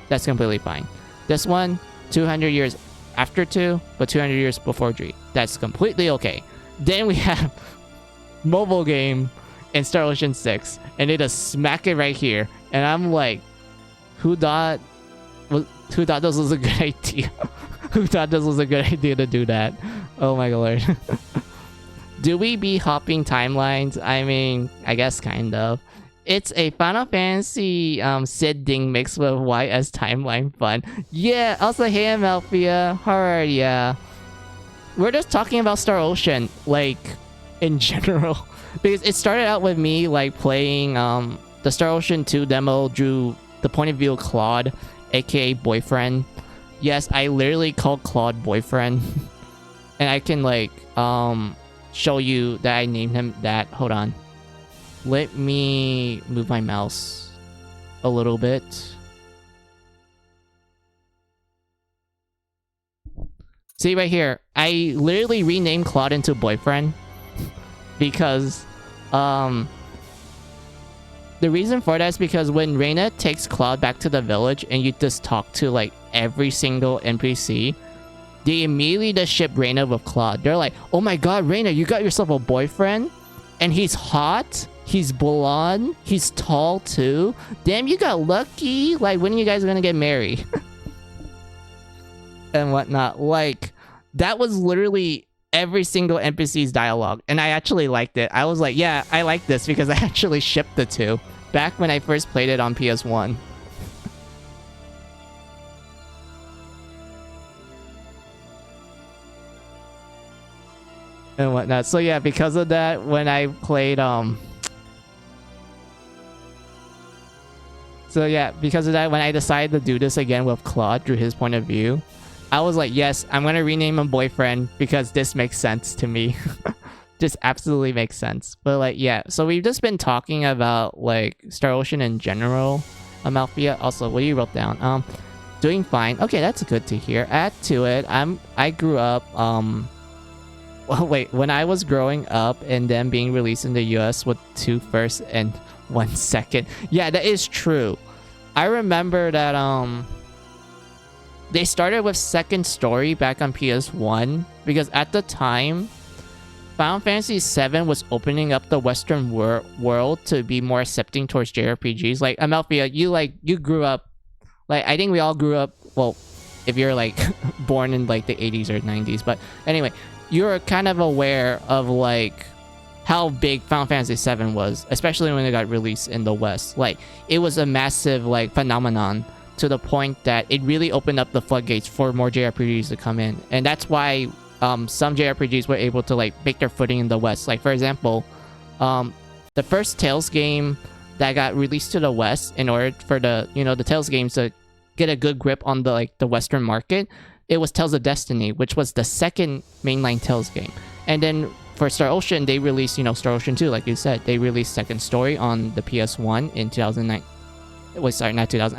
Speaker 1: That's completely fine. This one, 200 years after 2, but 200 years before 3. That's completely okay. Then we have mobile game in Star Ocean 6, and they just smack it right here. And I'm like, who thought this was a good idea? Who thought this was a good idea to do that? Oh my lord. Do we be hopping timelines? I mean, I guess kind of. It's a Final Fantasy Sid Ding mixed with YS timeline fun. Yeah, also hey Amalfia, how are ya? We're just talking about Star Ocean, like, in general. Because it started out with me, like, playing the Star Ocean 2 demo through the point of view of Claude, aka Boyfriend. Yes, I literally called Claude Boyfriend. And I can, like, show you that I named him that. Hold on. Let me move my mouse a little bit. See right here, I literally renamed Claude into Boyfriend because the reason for that is because when Reina takes Claude back to the village and you just talk to like every single NPC, they immediately just ship Reina with Claude. They're like, oh my god, Reina, you got yourself a boyfriend? And he's hot? He's blonde. He's tall too. Damn, you got lucky. Like, when are you guys gonna get married? And whatnot. Like, that was literally every single NPC's dialogue. And I actually liked it. I was like, yeah, I like this because I actually shipped the two. Back when I first played it on PS1. And whatnot. So yeah, because of that, when I played so yeah, because of that, when I decided to do this again with Claude through his point of view, I was like, yes, I'm gonna rename him Boyfriend because this makes sense to me. Just absolutely makes sense. But like, yeah, so we've just been talking about like Star Ocean in general. Amalthea. Also, what do you wrote down? Doing fine. Okay, that's good to hear. Add to it. I grew up well, wait, when I was growing up and then being released in the US with 2 firsts and 1 second. Yeah, that is true. I remember that they started with second story back on PS1 because at the time Final Fantasy VII was opening up the Western world to be more accepting towards JRPGs. Like, Amalthea, you grew up, like, I think we all grew up, well, if you're like born in like the 80s or 90s, but anyway, you're kind of aware of like how big Final Fantasy VII was, especially when it got released in the West. Like, it was a massive like phenomenon to the point that it really opened up the floodgates for more JRPGs to come in. And that's why some JRPGs were able to like make their footing in the West. Like, for example, the first Tales game that got released to the West in order for the, you know, the Tales games to get a good grip on the like the Western market, it was Tales of Destiny, which was the second mainline Tales game. And then for Star Ocean, they released, you know, Star Ocean 2, like you said. They released second story on the PS1 in 2009. Wait, sorry, not 2000.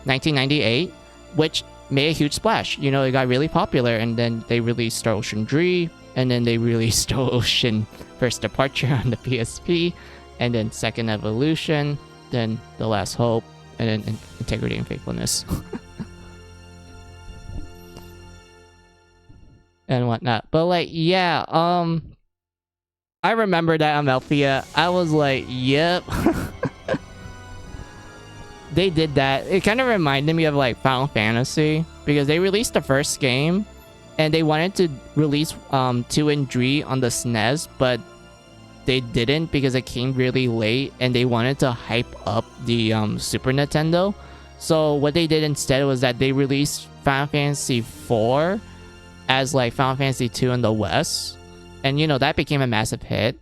Speaker 1: 1998, which made a huge splash. You know, it got really popular, and then they released Star Ocean 3, and then they released Star Ocean First Departure on the PSP, and then Second Evolution, then The Last Hope, and then Integrity and Faithfulness. And whatnot. But like, yeah, I remember that Amalthea. I was like, yep. They did that. It kind of reminded me of like Final Fantasy because they released the first game and they wanted to release 2 and 3 on the SNES, but they didn't because it came really late and they wanted to hype up the Super Nintendo. So what they did instead was that they released Final Fantasy 4 as like Final Fantasy 2 in the West, and you know that became a massive hit.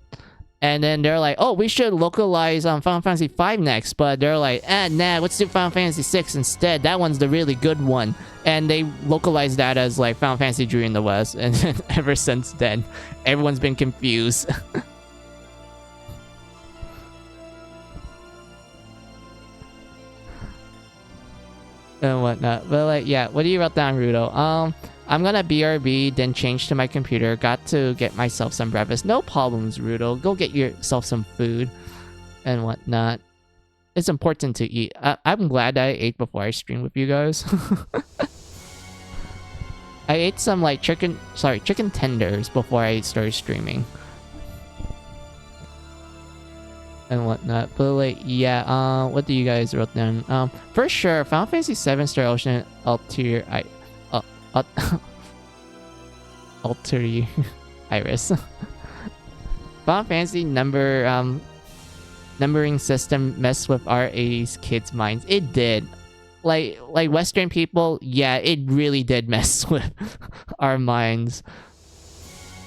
Speaker 1: And then they're like, oh, we should localize Final Fantasy 5 next, but they're like, nah, let's do Final Fantasy 6 instead. That one's the really good one. And they localized that as like Final Fantasy 3 in the West, and then ever since then everyone's been confused. And whatnot. But like, yeah, what do you wrote down, Rudo? I'm gonna BRB, then change to my computer. Got to get myself some breakfast. No problems, Rudo. Go get yourself some food and whatnot. It's important to eat. I'm glad I ate before I streamed with you guys. I ate some like chicken tenders before I started streaming. And whatnot. But like, yeah, what do you guys wrote down? For sure, Final Fantasy VII Star Ocean Ulterior Ulterior Iris. Final Fantasy numbering system messed with our 80s kids' minds. It did. Like Western people, yeah, it really did mess with our minds.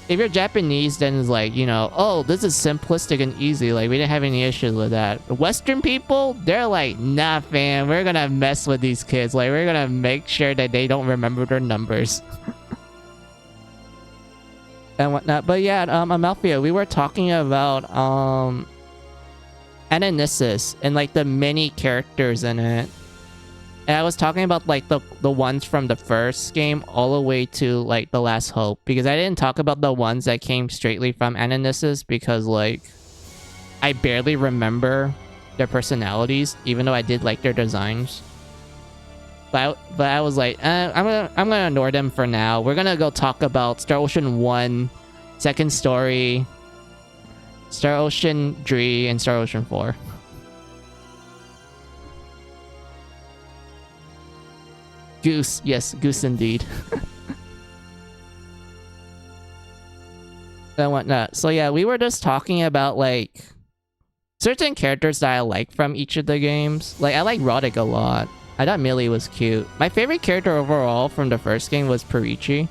Speaker 1: If you're Japanese, then it's like, you know, oh, this is simplistic and easy. Like, we didn't have any issues with that. Western people, they're like, nah, fam, we're gonna mess with these kids. Like, we're gonna make sure that they don't remember their numbers. And whatnot. But yeah, Amalthea, we were talking about, Ananissus and, like, the many characters in it. And I was talking about like the ones from the first game all the way to like The Last Hope, because I didn't talk about the ones that came straightly from Ananissus because like I barely remember their personalities, even though I did like their designs. But I was like, I'm gonna ignore them for now. We're gonna go talk about Star Ocean 1, second story, Star Ocean 3 and Star Ocean 4. Goose, yes, Goose indeed. And whatnot. So yeah, we were just talking about like certain characters that I like from each of the games. Like I like Roddick a lot. I thought Millie was cute. My favorite character overall from the first game was Perichi.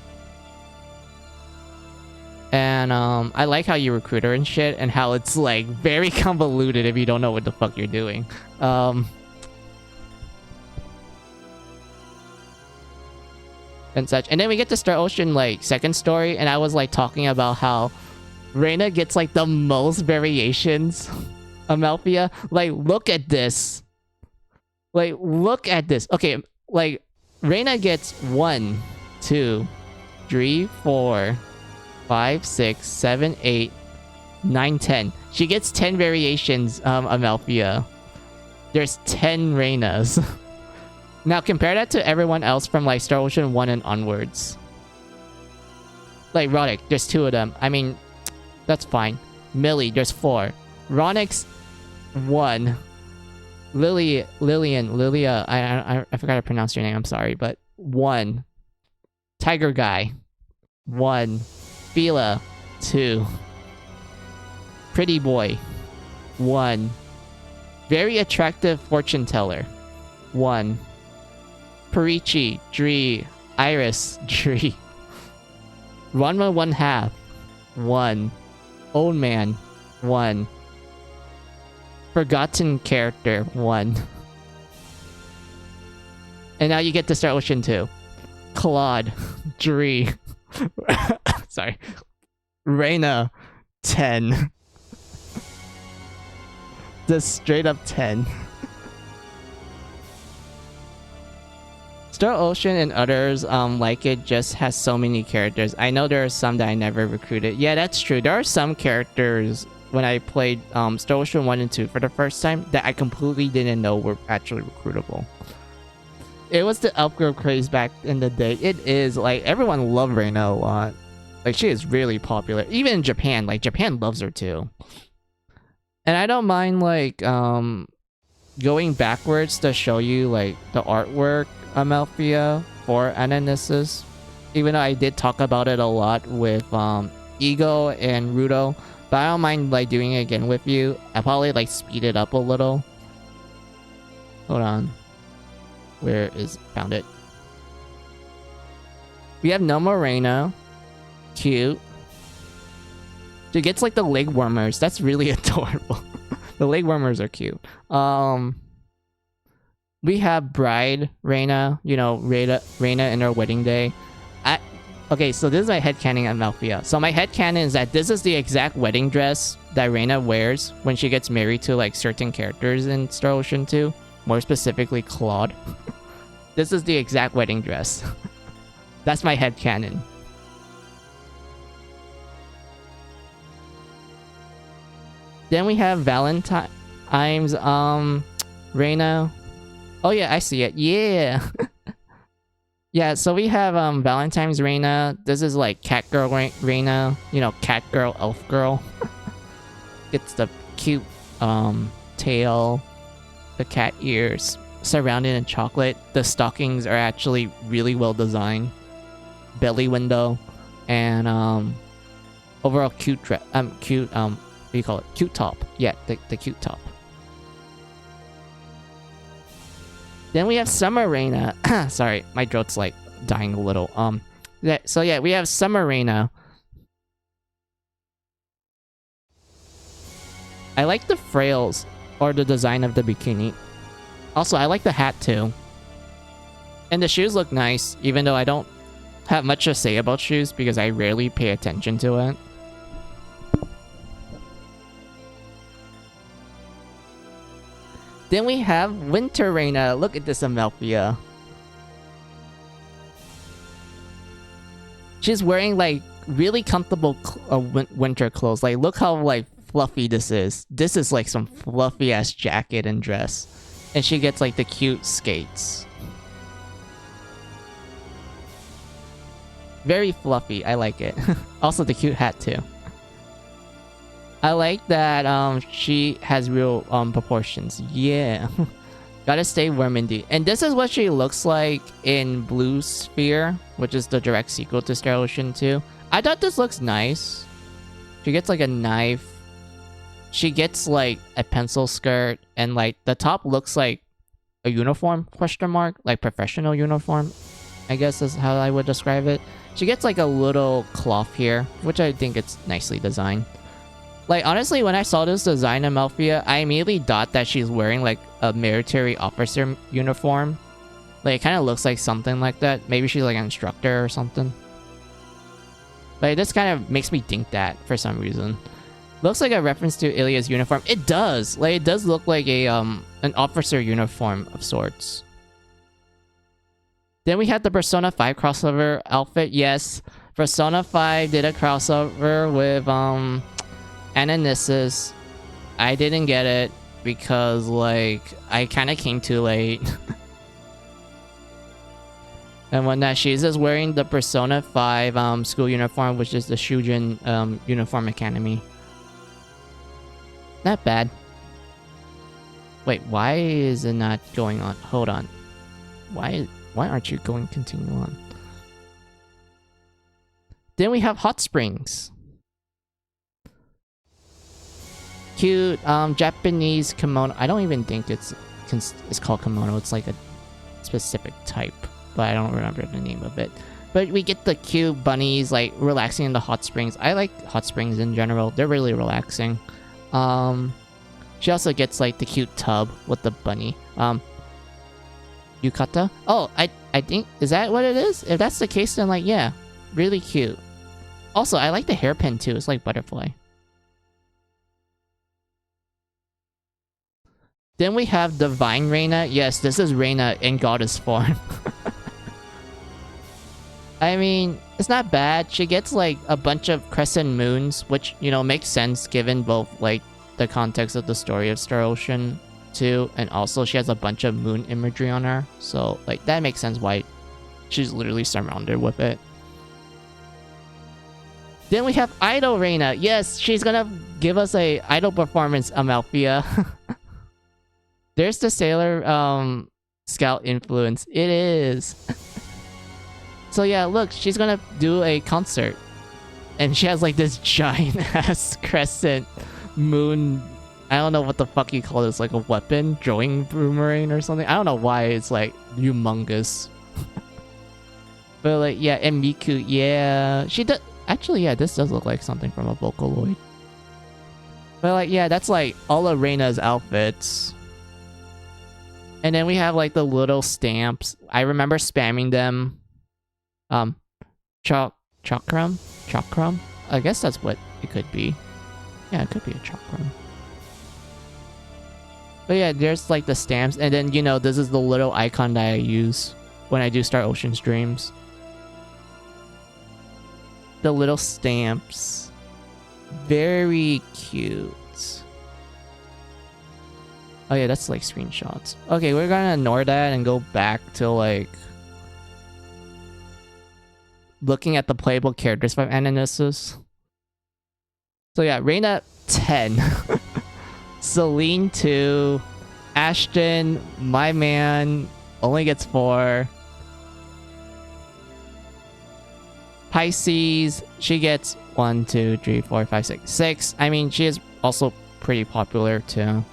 Speaker 1: And I like how you recruit her and shit, and how it's like very convoluted if you don't know what the fuck you're doing. And such. And then we get to Star Ocean like second story, and I was like talking about how Reina gets like the most variations of Malphia. Like, look at this. Like, look at this. Okay, like Reina gets 1, 2, 3, 4, 5, 6, 7, 8, 9, 10. She gets 10 variations of Malphia. There's 10 Reinas. Now compare that to everyone else from like Star Ocean 1 and onwards. Like Roddick, there's 2 of them. I mean, that's fine. Millie, there's 4. Ronix, 1. Lilia, I forgot to pronounce your name, I'm sorry, but 1. Tiger Guy, 1. Fila, 2. Pretty Boy, 1. Very attractive fortune teller, 1. Perichi, 3. Iris, 3. Ranma 1/2, 1. Old Man, 1. Forgotten Character, 1. And now you get to Star Ocean 2. Claude, 3. Sorry. Reina, 10. Just straight up 10. Star Ocean and others like it just has so many characters. I know there are some that I never recruited. Yeah, that's true. There are some characters when I played Star Ocean 1 and 2 for the first time that I completely didn't know were actually recruitable. It was the upgrade craze back in the day. It is, like, everyone loved Reina a lot. Like, she is really popular. Even in Japan, like, Japan loves her too. And I don't mind, like, going backwards to show you, like, the artwork of Malphia for Ananissus. Even though I did talk about it a lot with Ego and Rudo. But I don't mind, like, doing it again with you. I probably, like, speed it up a little. Hold on. Where is... Found it. We have No More Reina. Cute. She gets, like, the leg warmers. That's really adorable. The leg warmers are cute. We have Bride Reina. You know, Reina in her wedding day. Okay, so this is my headcanon on Malphia. So my headcanon is that this is the exact wedding dress that Reina wears when she gets married to, like, certain characters in Star Ocean 2. More specifically, Claude. This is the exact wedding dress. That's my headcanon. Then we have Valentine's, Reina. Oh yeah, I see it. Yeah. Yeah, so we have Valentine's Reina. This is like Catgirl Reina. You know, Catgirl, Elf Girl. It's the cute tail, the cat ears, surrounded in chocolate. The stockings are actually really well designed. Belly window, and overall cute what do you call it? Cute top. Yeah, the cute top. Then we have Summer Reina. Sorry, my throat's like dying a little. So yeah, we have Summer Reina. I like the frails or the design of the bikini. Also, I like the hat too. And the shoes look nice, even though I don't have much to say about shoes because I rarely pay attention to it. Then we have Winter Reina. Look at this Amalthea. She's wearing like really comfortable winter clothes. Like, look how like fluffy this is. This is like some fluffy ass jacket and dress. And she gets like the cute skates. Very fluffy. I like it. Also the cute hat too. I like that she has real proportions. Yeah. Gotta stay Wormindy. And this is what she looks like in Blue Sphere, which is the direct sequel to Star Ocean 2. I thought this looks nice. She gets like a knife. She gets like a pencil skirt, and like the top looks like a uniform, question mark, like professional uniform, I guess is how I would describe it. She gets like a little cloth here, which I think it's nicely designed. Like, honestly, when I saw this design in Melfia, I immediately thought that she's wearing, like, a military officer uniform. Like, it kind of looks like something like that. Maybe she's, like, an instructor or something. Like, this kind of makes me think that, for some reason. Looks like a reference to Ilya's uniform. It does! Like, it does look like a, an officer uniform of sorts. Then we had the Persona 5 crossover outfit. Yes, Persona 5 did a crossover with, Ananissus. I didn't get it because, like, I kind of came too late. And whatnot, she's just wearing the Persona 5 school uniform, which is the Shujin Uniform Academy. Not bad. Wait, why is it not going on? Hold on. Why aren't you going continue on? Then we have Hot Springs. Cute Japanese kimono. I don't even think it's called kimono. It's like a specific type, but I don't remember the name of it. But we get the cute bunnies like relaxing in the hot springs. I like hot springs in general. They're really relaxing. She also gets like the cute tub with the bunny. Yukata. Oh, I think, is that what it is? If that's the case, then like, yeah, really cute. Also, I like the hairpin too. It's like butterfly. Then we have Divine Reina. Yes, this is Reina in goddess form. I mean, it's not bad. She gets like a bunch of crescent moons, which, you know, makes sense given both like the context of the story of Star Ocean 2, and also she has a bunch of moon imagery on her. So like that makes sense why she's literally surrounded with it. Then we have Idol Reina. Yes, she's gonna give us a idol performance, Amalfia. There's the Sailor Scout influence. It is. So yeah, look, she's gonna do a concert. And she has like this giant ass crescent moon. I don't know what the fuck you call this, like a weapon? Drawing boomerang or something? I don't know why it's like humongous. But like, yeah, and Miku, yeah. She does. Actually, yeah, this does look like something from a Vocaloid. But like, yeah, that's like all of Reina's outfits. And then we have like the little stamps. I remember spamming them. Chakram? Chakram? I guess that's what it could be. Yeah, it could be a chakram. But yeah, there's like the stamps. And then, you know, this is the little icon that I use when I do Star Ocean streams. The little stamps. Very cute. Oh yeah, that's like screenshots. Okay, we're gonna ignore that and go back to like looking at the playable characters from Ananissus. So yeah, Reina 10. Celine 2. Ashton, my man, only gets 4. Pisces, she gets 1, 2, 3, 4, 5, 6. 6. I mean, she is also pretty popular too.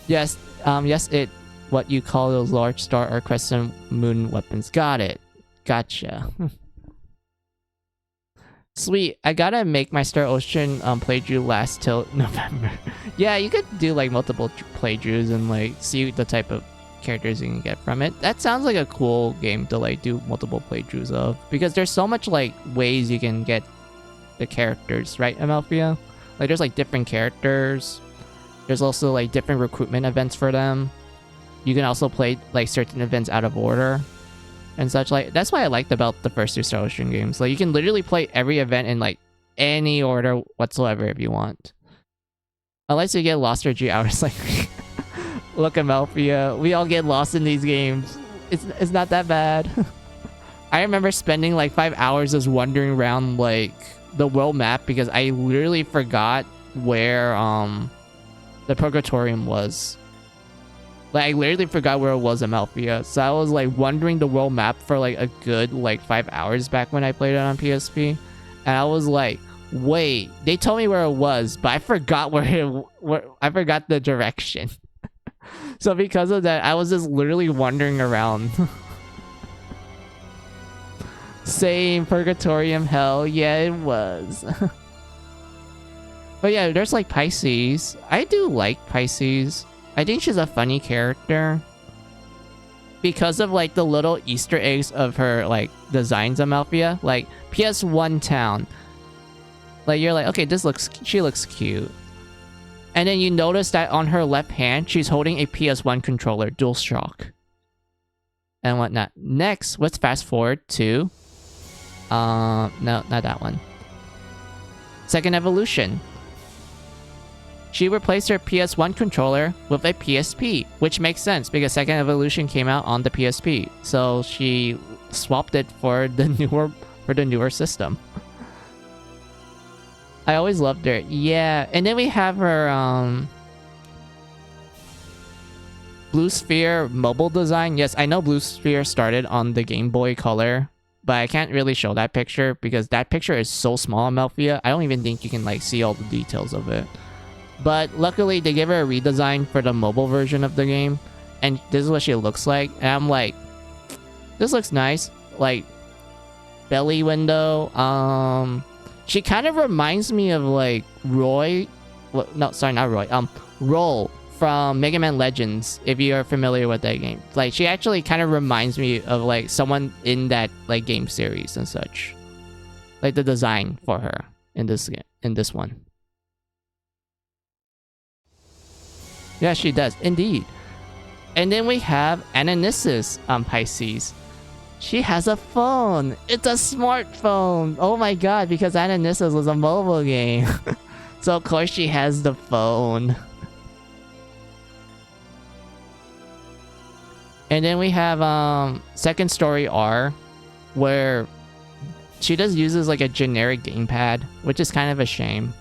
Speaker 1: Yes, yes, what you call those large star or crescent moon weapons. Got it. Gotcha. Sweet. I gotta make my Star Ocean playthrough last till November. Yeah, you could do like multiple playthroughs and like see the type of characters you can get from it. That sounds like a cool game to like do multiple playthroughs of, because there's so much like ways you can get the characters, right, Amalfia? Like there's like different characters. There's also like different recruitment events for them. You can also play like certain events out of order and such. Like that's why I liked about the first 2 Star Ocean games. Like you can literally play every event in like any order whatsoever if you want. Unless you get lost for 3 hours like look, Amalfia, we all get lost in these games. It's not that bad. I remember spending like 5 hours just wandering around like the world map because I literally forgot where the Purgatorium was. Like, I literally forgot where it was in Malphia. So I was like wandering the world map for like a good like 5 hours back when I played it on PSP. And I was like, wait, they told me where it was, but I forgot I forgot the direction. So because of that, I was just literally wandering around. Same Purgatorium, hell yeah, it was. But yeah, there's like Pisces. I do like Pisces. I think she's a funny character. Because of like the little Easter eggs of her like designs of Malphia. Like PS1 town. Like you're like, okay, she looks cute. And then you notice that on her left hand, she's holding a PS1 controller, DualShock. And whatnot. Next, let's fast forward to... no, not that one. Second evolution. She replaced her PS1 controller with a PSP, which makes sense because Second Evolution came out on the PSP. So she swapped it for the newer system. I always loved her. Yeah, and then we have her Blue Sphere mobile design. Yes, I know Blue Sphere started on the Game Boy Color, but I can't really show that picture because that picture is so small on Malphia. I don't even think you can like see all the details of it. But luckily, they gave her a redesign for the mobile version of the game, and this is what she looks like. And I'm like, this looks nice. Like belly window. She kind of reminds me of like Roy. Well, no, sorry, not Roy. Roll from Mega Man Legends. If you are familiar with that game, like she actually kind of reminds me of like someone in that like game series and such. Like the design for her in this one. Yeah, she does indeed. And then we have Ananissus Pisces. She has a phone. It's a smartphone. Oh my god, because Ananissus was a mobile game. So of course she has the phone. And then we have Second Story R, where she just uses like a generic gamepad, which is kind of a shame.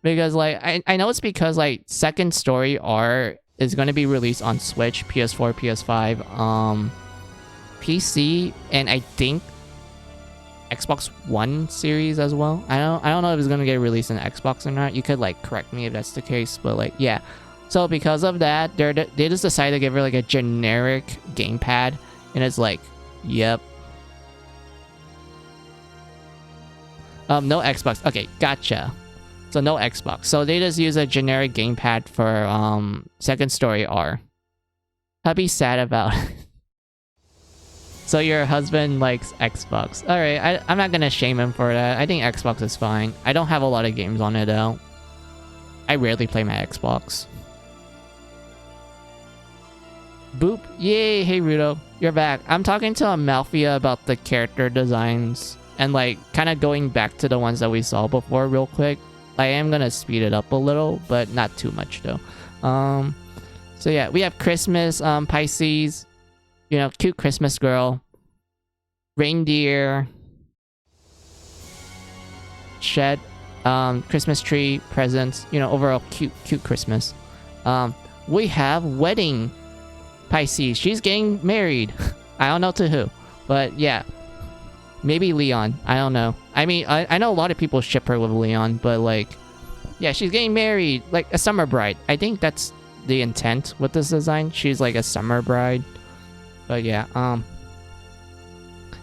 Speaker 1: Because like I know it's because like Second Story R is going to be released on Switch, PS4, PS5, PC, and I think Xbox One series as well. I don't know if it's going to get released on Xbox or not. You could like correct me if that's the case, but like yeah. So because of that, they just decided to give her like a generic gamepad, and it's like, yep. No Xbox. Okay, gotcha. So no Xbox. So they just use a generic gamepad for Second Story R. I'd be sad about it. So your husband likes Xbox. Alright, I'm not gonna shame him for that. I think Xbox is fine. I don't have a lot of games on it though. I rarely play my Xbox. Boop. Yay, hey Rudo. You're back. I'm talking to Malphia about the character designs. And like, kind of going back to the ones that we saw before real quick. I am gonna speed it up a little, but not too much though. So yeah, we have Christmas, Pisces, you know, cute Christmas girl, reindeer, shed, Christmas tree, presents, you know, overall cute Christmas. We have wedding Pisces. She's getting married. I don't know to who, but yeah. Maybe Leon. I don't know. I mean, I know a lot of people ship her with Leon, but like, yeah, she's getting married. Like a summer bride. I think that's the intent with this design. She's like a summer bride. But yeah,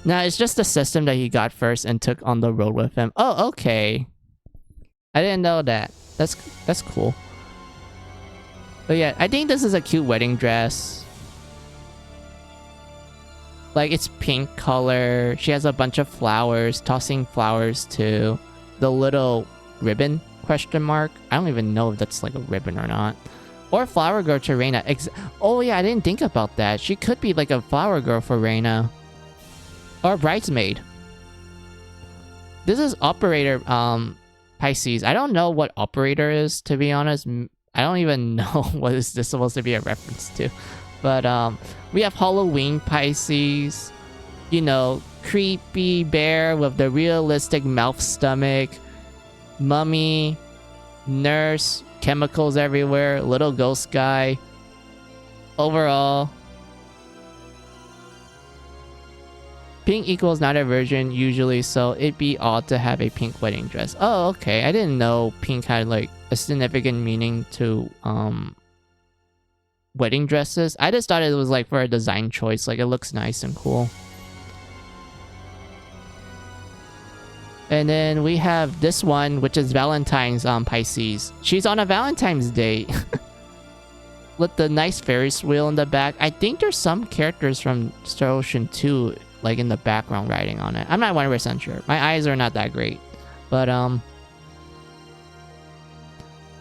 Speaker 1: now it's just the system that he got first and took on the road with him. Oh, okay. I didn't know that. That's cool. But yeah, I think this is a cute wedding dress. Like, it's pink color. She has a bunch of flowers, tossing flowers to the little ribbon, question mark. I don't even know if that's like a ribbon or not. Or flower girl to Reina. Oh yeah, I didn't think about that. She could be like a flower girl for Reina. Or bridesmaid. This is operator Pisces. I don't know what operator is, to be honest. I don't even know what is this supposed to be a reference to. But we have Halloween Pisces, you know, creepy bear with the realistic mouth stomach, mummy, nurse, chemicals everywhere, little ghost guy. Overall, pink equals not a virgin usually, so it'd be odd to have a pink wedding dress. Oh, okay. I didn't know pink had like a significant meaning to wedding dresses. I just thought it was like for a design choice. Like it looks nice and cool. And then we have this one, which is Valentine's Pisces. She's on a Valentine's Day. With the nice Ferris wheel in the back. I think there's some characters from Star Ocean 2 like in the background riding on it. I'm not 100% sure. My eyes are not that great. But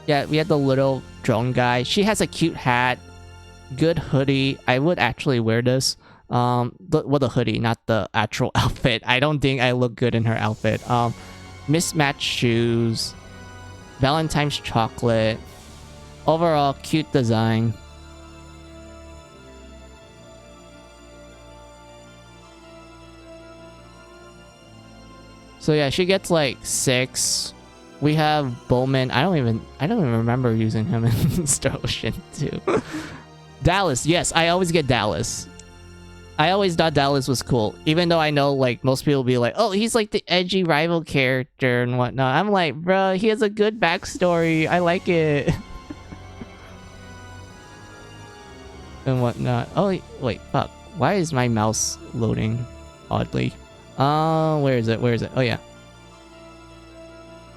Speaker 1: yeah, we had the little drone guy. She has a cute hat. Good hoodie. I would actually wear this. The hoodie, not the actual outfit. I don't think I look good in her outfit. Mismatched shoes. Valentine's chocolate. Overall, cute design. So yeah, she gets like 6. We have Bowman. I don't even remember using him in Star Ocean 2. Dallas, yes, I always get Dallas. I always thought Dallas was cool, even though I know like most people be like, oh, he's like the edgy rival character and whatnot. I'm like, bro, he has a good backstory. I like it. And whatnot. Oh, wait, fuck. Why is my mouse loading oddly? Where is it? Oh, yeah.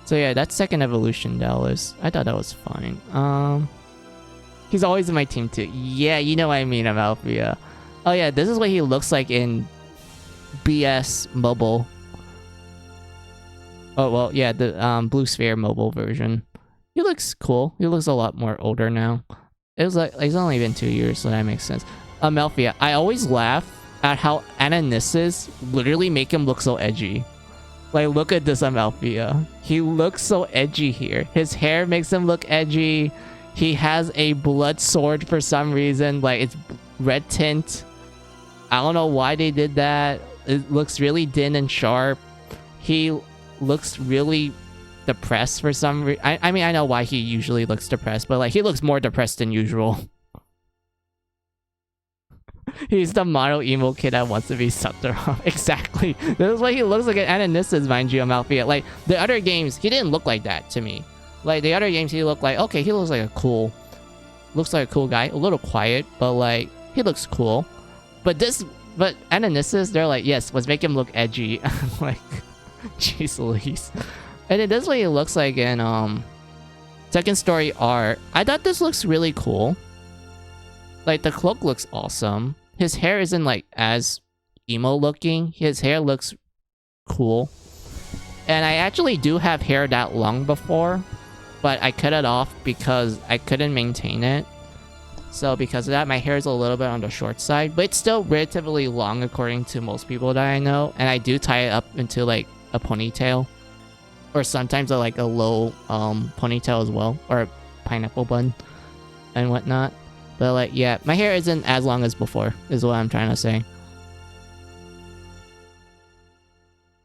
Speaker 1: So yeah, that's second evolution Dallas. I thought that was fine. He's always in my team too. Yeah, you know what I mean, Amalthea. Oh yeah, this is what he looks like in BS mobile. Oh well, yeah, the Blue Sphere mobile version. He looks cool. He looks a lot more older now. It was like it's only been 2 years, so that makes sense. Amalthea, I always laugh at how Ananisis literally make him look so edgy. Like, look at this Amalthea. He looks so edgy here. His hair makes him look edgy. He has a blood sword for some reason. Like, it's red tint. I don't know why they did that. It looks really thin and sharp. He looks really depressed for some reason. I mean, I know why he usually looks depressed, but like, he looks more depressed than usual. He's the model emo kid that wants to be sucked around. Exactly. This is what he looks like at Ananisis, mind you, Amalthea. Like, the other games, he didn't look like that to me. Like, the other games, he looked like, okay, he looks like a cool... Looks like a cool guy. A little quiet, but like, he looks cool. But Ananisis, they're like, yes, let's make him look edgy. Like, jeez Louise. And then this is what he looks like in, Second Story art. I thought this looks really cool. Like, the cloak looks awesome. His hair isn't, like, as emo looking. His hair looks cool. And I actually do have hair that long before, but I cut it off because I couldn't maintain it. So because of that, my hair is a little bit on the short side, but it's still relatively long according to most people that I know. And I do tie it up into, like, a ponytail. Or sometimes like a low ponytail as well. Or a pineapple bun and whatnot. But like, yeah, my hair isn't as long as before, is what I'm trying to say.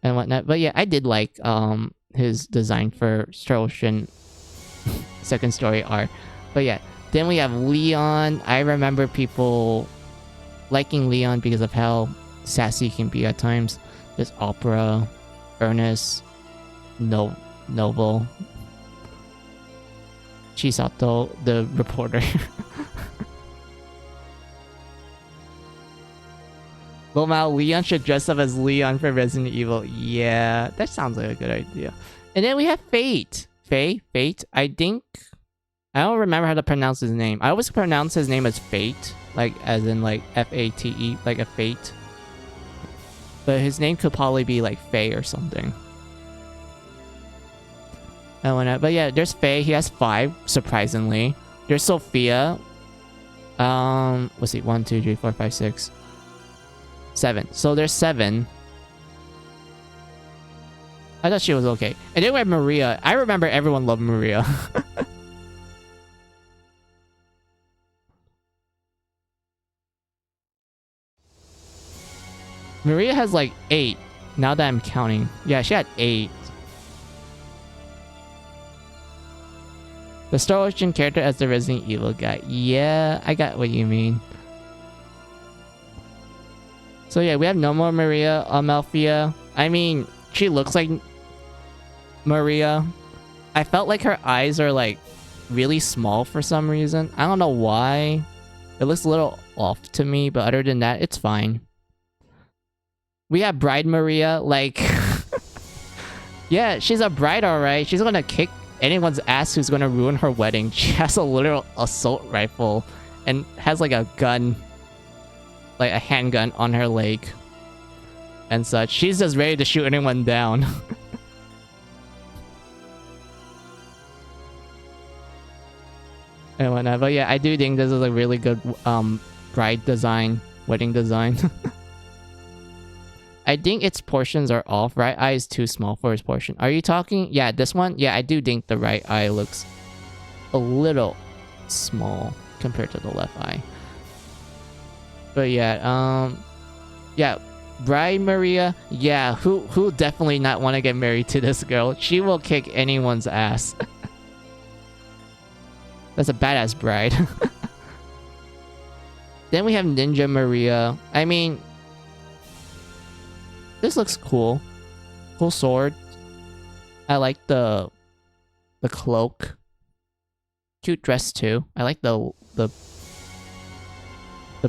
Speaker 1: And whatnot. But yeah, I did like his design for Star Ocean Second Story art. But yeah, then we have Leon. I remember people liking Leon because of how sassy he can be at times. There's Opera, Ernest, Noble, Chisato, the reporter. LMAO, Leon should dress up as Leon for Resident Evil. Yeah, that sounds like a good idea. And then we have Fate. Fate. I think... I don't remember how to pronounce his name. I always pronounce his name as Fate. Like, as in, like, F-A-T-E. Like a fate. But his name could probably be, like, Faye or something. But yeah, there's Faye. He has 5, surprisingly. There's Sophia. Let's see. 1, 2, 3, 4, 5, 6... 7. So there's 7. I thought she was okay. And then we have Maria. I remember everyone loved Maria. Maria has like 8. Now that I'm counting. Yeah, she had 8. The Star Ocean character as the Resident Evil guy. Yeah, I got what you mean. So yeah, we have no more Maria Amalfia. I mean, she looks like Maria. I felt like her eyes are like really small for some reason. I don't know why. It looks a little off to me, but other than that, it's fine. We have Bride Maria, like... yeah, she's a bride, alright. She's gonna kick anyone's ass who's gonna ruin her wedding. She has a literal assault rifle and has like a gun, like a handgun on her leg and such. She's just ready to shoot anyone down. And whatnot. But yeah, I do think this is a really good bride design, wedding design. I think its portions are off. Right eye is too small for its portion. Are you talking? Yeah, this one? Yeah, I do think the right eye looks a little small compared to the left eye. But yeah, yeah, Bride Maria. Yeah, who definitely not want to get married to this girl? She will kick anyone's ass. That's a badass bride. Then we have Ninja Maria. I mean, this looks cool. Cool sword. I like the cloak. Cute dress too. I like the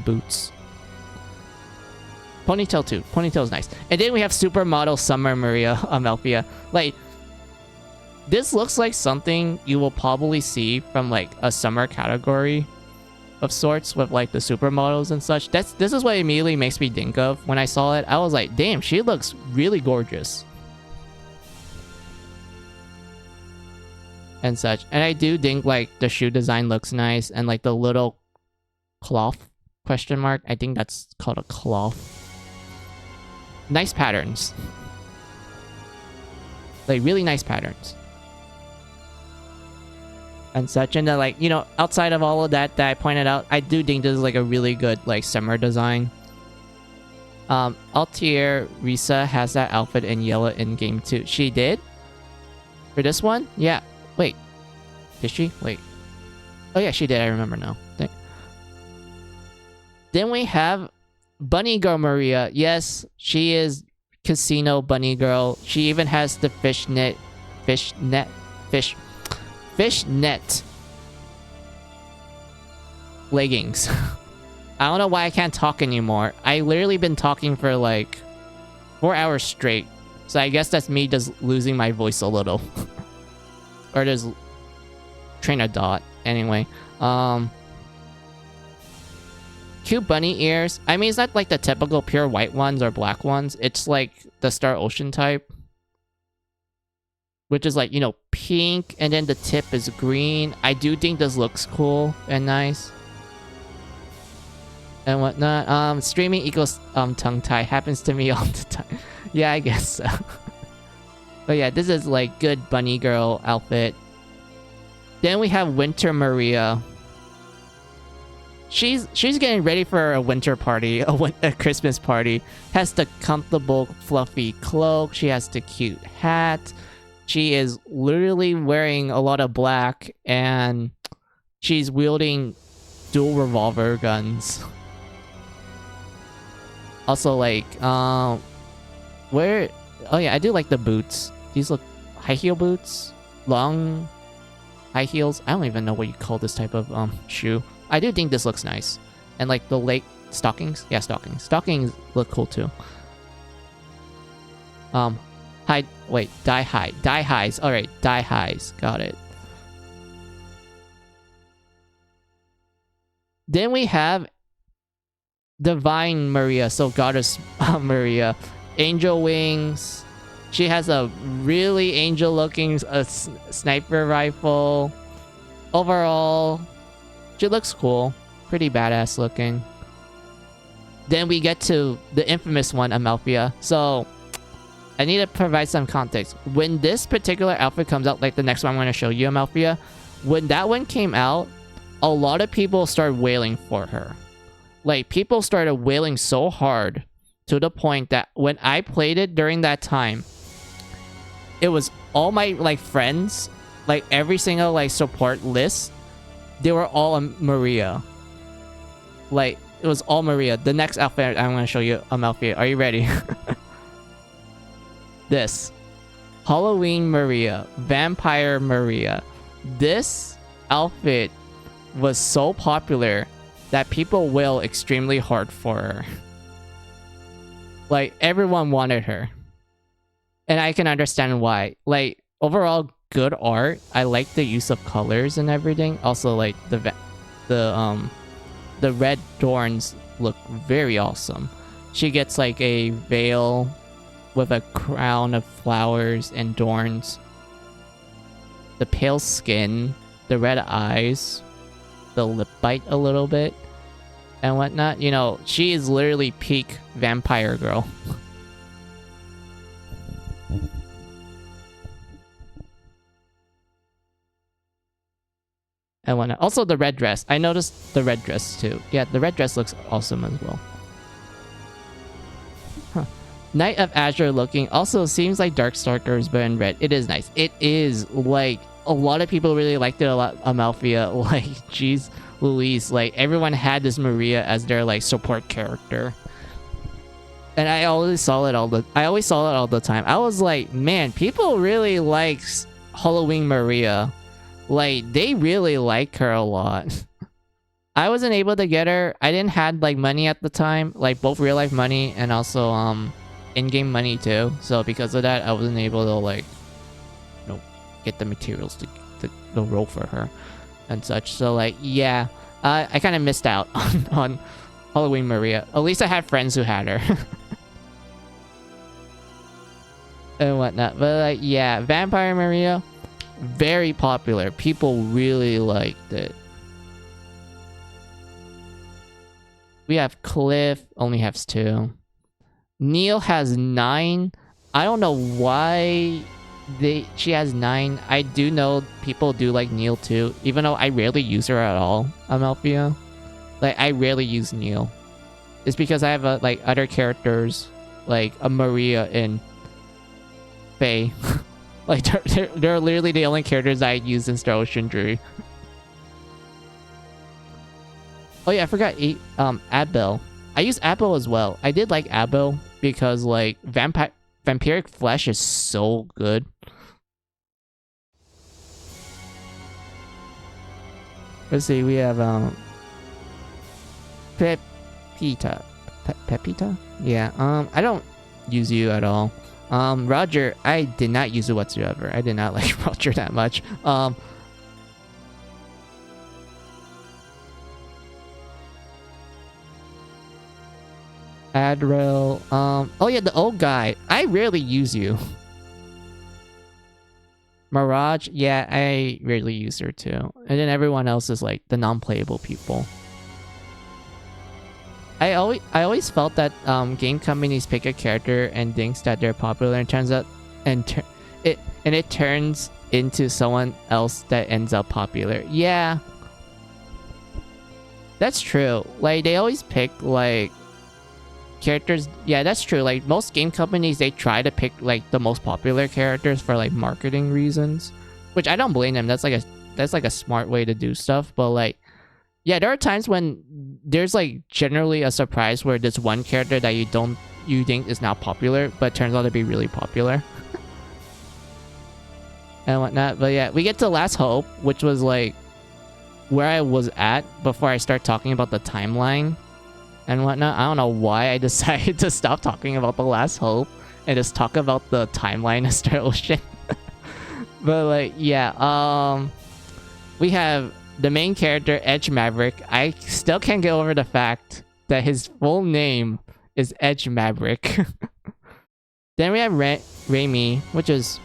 Speaker 1: boots. Ponytail too. Ponytail's nice. And then we have Supermodel Summer Maria Amalfia. Like, this looks like something you will probably see from like a summer category of sorts with like the supermodels and such. This is what immediately makes me think of when I saw it. I was like, damn, she looks really gorgeous. And such. And I do think like the shoe design looks nice and like the little cloth question mark. I think that's called a cloth. Nice patterns. Like really nice patterns. And such, and then like, you know, outside of all of that I pointed out, I do think this is like a really good like summer design. Altier Risa has that outfit in yellow in game 2. She did? For this one? Yeah. Wait. Did she? Wait. Oh yeah, she did. I remember now. Then we have Bunny Girl Maria. Yes, she is Casino Bunny Girl. She even has the fishnet leggings. I don't know why I can't talk anymore. I literally been talking for like 4 hours straight. So I guess that's me just losing my voice a little. Or just train of thought. Anyway. Cute bunny ears. I mean, it's not like the typical pure white ones or black ones. It's like the Star Ocean type. Which is like, you know, pink, and then the tip is green. I do think this looks cool and nice. And whatnot. Streaming equals tongue tie. Happens to me all the time. Yeah, I guess so. But yeah, this is like good bunny girl outfit. Then we have Winter Maria. She's getting ready for a winter party, a Christmas party. Has the comfortable fluffy cloak. She has the cute hat. She is literally wearing a lot of black, and she's wielding dual revolver guns. Also, like, where... Oh yeah, I do like the boots. These look high heel boots. Long high heels. I don't even know what you call this type of shoe. I do think this looks nice. And like the late stockings. Yeah, stockings. Stockings look cool too. Die highs. Alright, die highs. Got it. Then we have Divine Maria, so Goddess Maria. Angel wings. She has a really angel-looking sniper rifle. Overall, she looks cool. Pretty badass looking. Then we get to the infamous one, Amalfia. So, I need to provide some context. When this particular outfit comes out, like the next one I'm going to show you, Amalfia, when that one came out, a lot of people started wailing for her. Like, people started wailing so hard to the point that when I played it during that time, it was all my like friends, like every single like support list, they were all Maria. Like it was all Maria. The next outfit I'm gonna show you outfit. Are you ready? This Halloween Maria, Vampire Maria. This outfit was so popular that people wail extremely hard for her. Like everyone wanted her. And I can understand why. Like overall good art. I like the use of colors and everything. Also like the red Dorns look very awesome. She gets like a veil with a crown of flowers and Dorns. The pale skin, the red eyes, the lip bite a little bit, and whatnot. You know, she is literally peak vampire girl. And whatnot. Also the red dress. I noticed the red dress too. Yeah, the red dress looks awesome as well. Huh. Knight of Azure looking. Also seems like Darkstalkers but in red. It is nice. It is like a lot of people really liked it a lot. Amalthea, like jeez Louise, like everyone had this Maria as their like support character. And I always saw it all the time. I was like, man, people really like Halloween Maria. Like they really like her a lot. I wasn't able to get her. I didn't have like money at the time, like both real life money and also in-game money too. So because of that, I wasn't able to like, you know, get the materials to roll for her and such. So like, yeah, I kind of missed out on Halloween Maria. At least I had friends who had her. And whatnot. But like, yeah, Vampire Maria, very popular. People really liked it. We have Cliff, only has 2. Neil has 9. I don't know why she has 9. I do know people do like Neil too, even though I rarely use her at all, Amalthea. Like, I rarely use Neil. It's because I have like other characters, like a Maria and Faye. Like, they're literally the only characters I use in Star Ocean Drew. Oh yeah, I forgot Abel. I use Abel as well. I did like Abel because like vampiric flesh is so good. Let's see, we have Pepita. Pepita? Yeah, I don't use you at all. Roger, I did not use it whatsoever. I did not like Roger that much. Adrel, oh yeah, the old guy. I rarely use you. Mirage, yeah, I rarely use her too. And then everyone else is like the non-playable people. I always felt that game companies pick a character and thinks that they're popular, and turns out it turns into someone else that ends up popular. Yeah, that's true. Like they always pick like characters. Yeah, that's true. Like most game companies, they try to pick like the most popular characters for like marketing reasons, which I don't blame them. That's like a smart way to do stuff. But like, yeah, there are times when there's like generally a surprise where there's one character that you think is not popular, but turns out to be really popular. And whatnot. But yeah, we get to Last Hope, which was like where I was at before I start talking about the timeline and whatnot. I don't know why I decided to stop talking about the Last Hope and just talk about the timeline of Star Ocean. But like, yeah, we have the main character, Edge Maverick. I still can't get over the fact that his full name is Edge Maverick. Then we have Raimi, which is...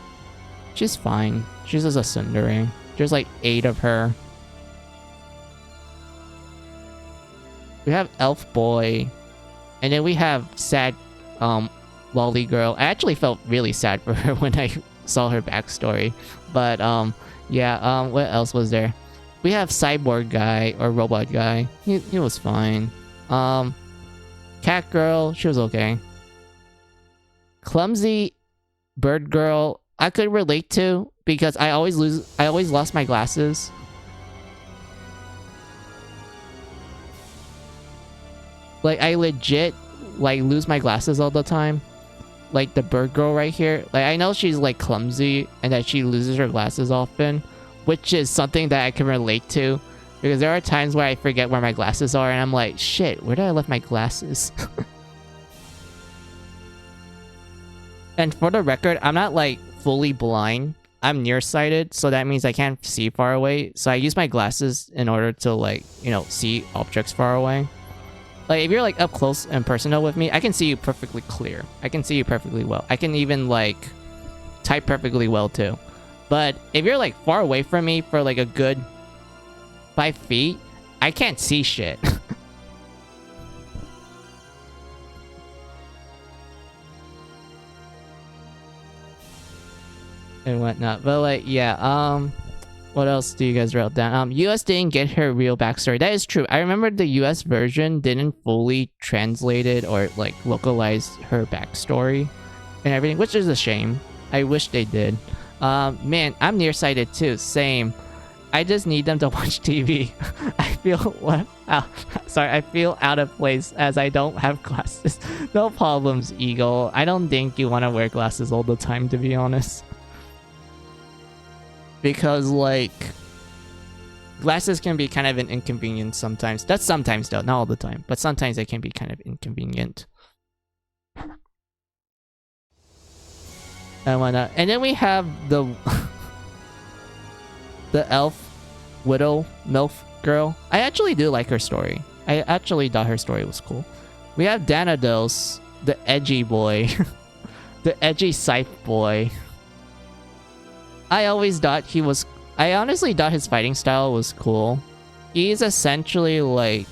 Speaker 1: she's fine. She's just a tsundere. There's like 8 of her. We have Elf Boy. And then we have sad Lolly Girl. I actually felt really sad for her when I saw her backstory. But yeah, what else was there? We have Cyborg Guy, or Robot Guy. He was fine. Cat Girl, she was okay. clumsy bird girl I could relate to because I always lost my glasses. Like I legit like lose my glasses all the time. Like the bird girl right here. Like I know she's like clumsy and that she loses her glasses often, which is something that I can relate to because there are times where I forget where my glasses are and I'm like, shit, where did I left my glasses? And for the record, I'm not like fully blind. I'm nearsighted, so that means I can't see far away. So I use my glasses in order to like, you know, see objects far away. Like if you're like up close and personal with me, I can see you perfectly clear. I can see you perfectly well. I can even like type perfectly well too. But if you're like far away from me for like a good 5 feet, I can't see shit. And whatnot. But like, yeah, what else do you guys write down? US didn't get her real backstory. That is true. I remember the US version didn't fully translate it or like localize her backstory and everything, which is a shame. I wish they did. Man, I'm nearsighted too. Same. I just need them to watch TV. I feel I feel out of place as I don't have glasses. No problems, Eagle. I don't think you want to wear glasses all the time, to be honest. Because, like, glasses can be kind of an inconvenience sometimes. That's sometimes, though. Not all the time. But sometimes they can be kind of inconvenient. And whatnot. And then we have the... the elf, widow, MILF girl. I actually do like her story. I actually thought her story was cool. We have Danados, the edgy boy. The edgy scythe boy. I honestly thought his fighting style was cool. He's essentially like,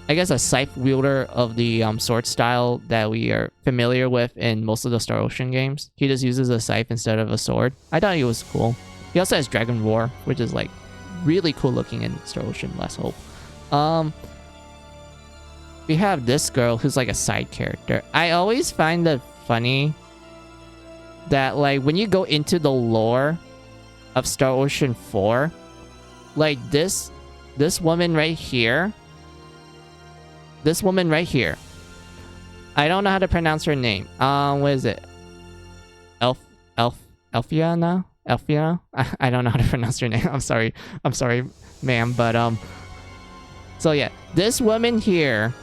Speaker 1: I guess, a scythe wielder of the sword style that we are familiar with in most of the Star Ocean games. He just uses a scythe instead of a sword. I thought he was cool. He also has Dragon Roar, which is like really cool looking in Star Ocean Last Hope. We have this girl who's like a side character. I always find it funny that like when you go into the lore of Star Ocean 4, like this woman right here, I don't know how to pronounce her name. What is it? Elfiana? I don't know how to pronounce her name. I'm sorry, ma'am. But so yeah, this woman here,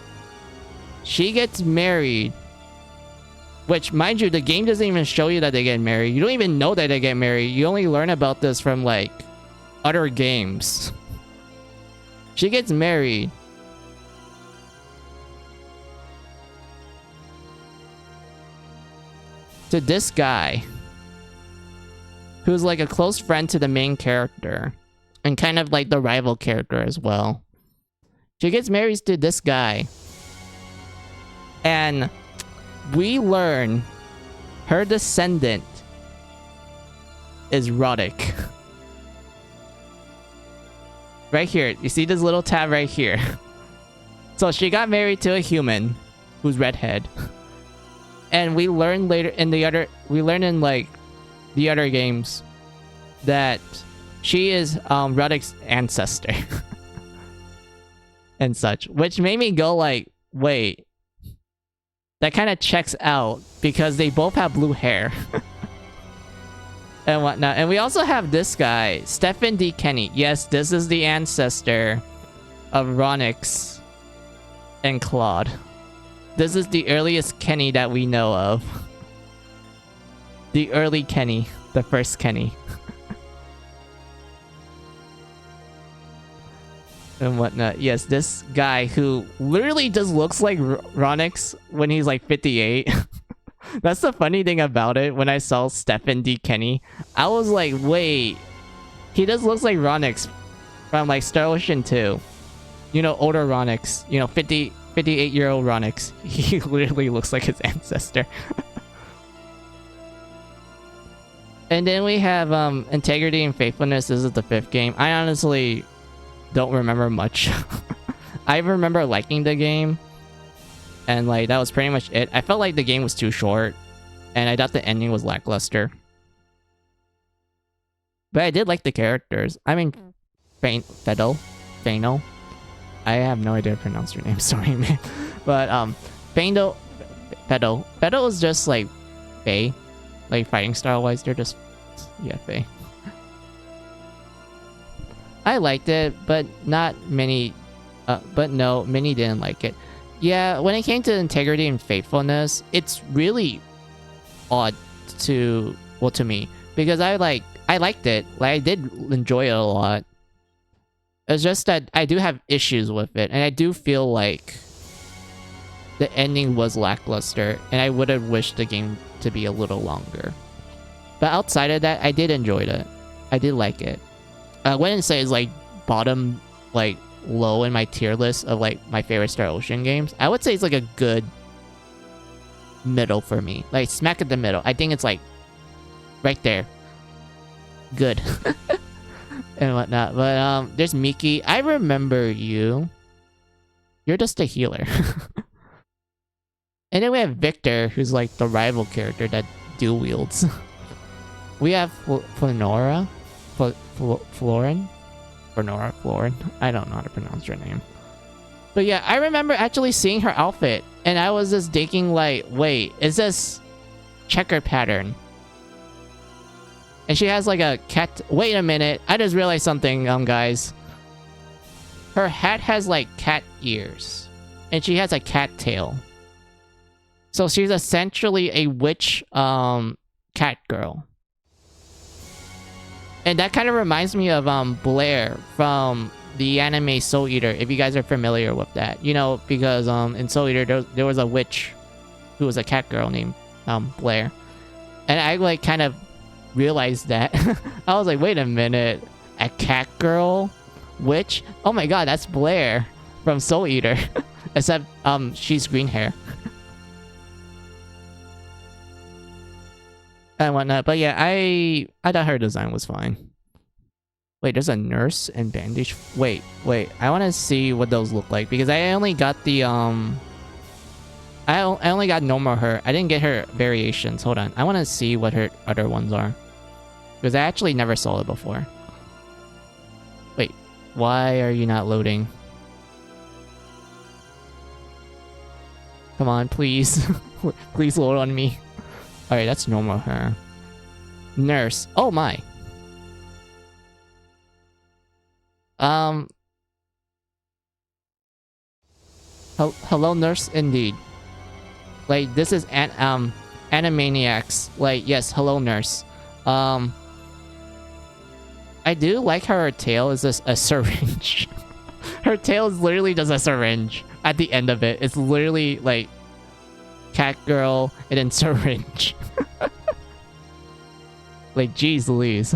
Speaker 1: she gets married. Which, mind you, the game doesn't even show you that they get married. You don't even know that they get married. You only learn about this from, like, other games. She gets married. To this guy. Who's, like, a close friend to the main character. And kind of, like, the rival character as well. She gets married to this guy. And... we learn her descendant is Roddick. Right here. You see this little tab right here? So she got married to a human who's redhead. And we learn later in the other... we learn in, like, the other games that she is Roddick's ancestor. And such. Which made me go like, wait... that kind of checks out because they both have blue hair. And whatnot. And we also have this guy, Stephen D. Kenny. Yes, this is the ancestor of Ronix and Claude. This is the earliest Kenny that we know of. The early Kenny. The first Kenny. And whatnot. Yes, this guy who literally just looks like Ronix when he's like 58. That's the funny thing about it. When I saw Stephen D. Kenny, I was like, wait, he just looks like Ronix from like Star Ocean 2. You know, older Ronix. You know, 58-year-old Ronix. He literally looks like his ancestor. And then we have Integrity and Faithfulness. This is the 5th game. I honestly don't remember much. I remember liking the game. And like that was pretty much it. I felt like the game was too short, and I thought the ending was lackluster. But I did like the characters. I mean, Fano. I have no idea how to pronounce your name. Sorry, man. But Fano is just like Faye, like fighting style wise. They're just Faye. I liked it, but not many. But no, many didn't like it. Yeah, when it came to integrity and faithfulness, it's really odd to me because I liked it. Like I did enjoy it a lot. It's just that I do have issues with it, and I do feel like the ending was lackluster, and I would have wished the game to be a little longer. But outside of that, I did enjoy it. I did like it. I wouldn't say it's like bottom, like low in my tier list of like my favorite Star Ocean games. I would say it's like a good middle for me. Like smack at the middle. I think it's like right there. Good. And whatnot. But there's Miki. I remember you. You're just a healer. And then we have Victor, who's like the rival character that dual wields. We have Florin? Florin? I don't know how to pronounce her name. But yeah, I remember actually seeing her outfit, and I was just thinking like, wait, is this checker pattern? And she has like a cat... Wait a minute, I just realized something, guys. Her hat has like cat ears, and she has a cat tail. So she's essentially a witch, cat girl. And that kind of reminds me of Blair from the anime Soul Eater, if you guys are familiar with that. You know, because in Soul Eater there was a witch who was a cat girl named Blair. And I like kind of realized that. I was like, wait a minute, a cat girl witch? Oh my god, that's Blair from Soul Eater. Except she's green hair. And whatnot. But yeah, I thought her design was fine. Wait, there's a nurse and bandage. Wait. I want to see what those look like because I only got the I only got normal her. I didn't get her variations. Hold on. I want to see what her other ones are because I actually never saw it before. Wait, why are you not loading? Come on, please. Please load on me. Alright, that's normal hair. Nurse. Oh my. Hello, nurse, indeed. Like, this is Animaniacs. Like, yes, hello, nurse. I do like how her tail is just a syringe. Her tail is literally just a syringe at the end of it. It's literally like cat girl and then syringe. Like, geez Louise.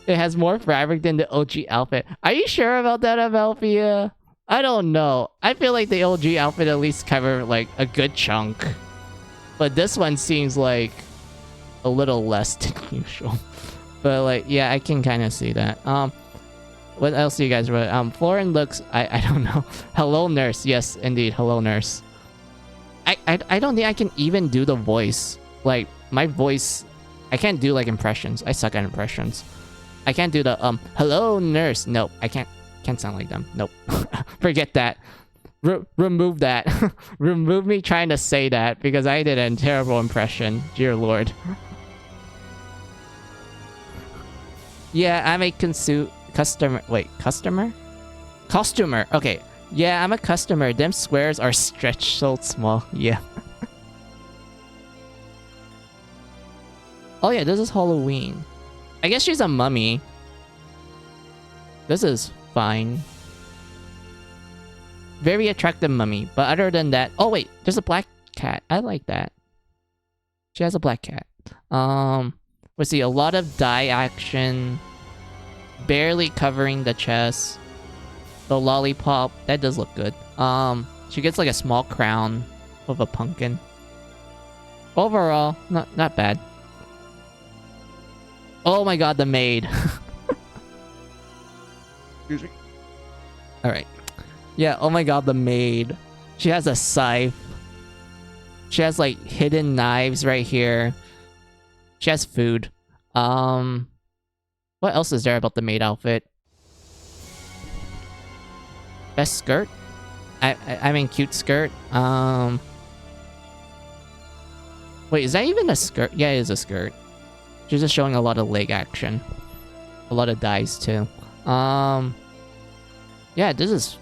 Speaker 1: It has more fabric than the OG outfit. Are you sure about that, Amalfia? I don't know. I feel like the OG outfit at least covered like a good chunk. But this one seems like a little less than usual. But like, yeah, I can kind of see that. What else do you guys wrote? Florin looks... I don't know. Hello, nurse. Yes, indeed. Hello, nurse. I don't think I can even do the voice. Like, my voice... I can't do, like, impressions. I suck at impressions. I can't do the, hello, nurse. Nope, I can't sound like them. Nope. Forget that. Remove that. Remove me trying to say that, because I did a terrible impression. Dear Lord. Yeah, I'm a customer. Wait, customer? Costumer. Okay. Yeah, I'm a customer. Them squares are stretched so small. Yeah. Oh yeah, this is Halloween. I guess she's a mummy. This is fine. Very attractive mummy. But other than that... Oh wait, there's a black cat. I like that. She has a black cat. Let's see, a lot of dye action. Barely covering the chest. The lollipop, that does look good. She gets like a small crown of a pumpkin. Overall, not bad. Oh my god, the maid. Excuse me. Alright. Yeah, oh my god, the maid. She has a scythe. She has like hidden knives right here. She has food. What else is there about the maid outfit? Best skirt? I mean cute skirt. Wait, is that even a skirt? Yeah, it is a skirt. She's just showing a lot of leg action. A lot of dives too. Yeah, this is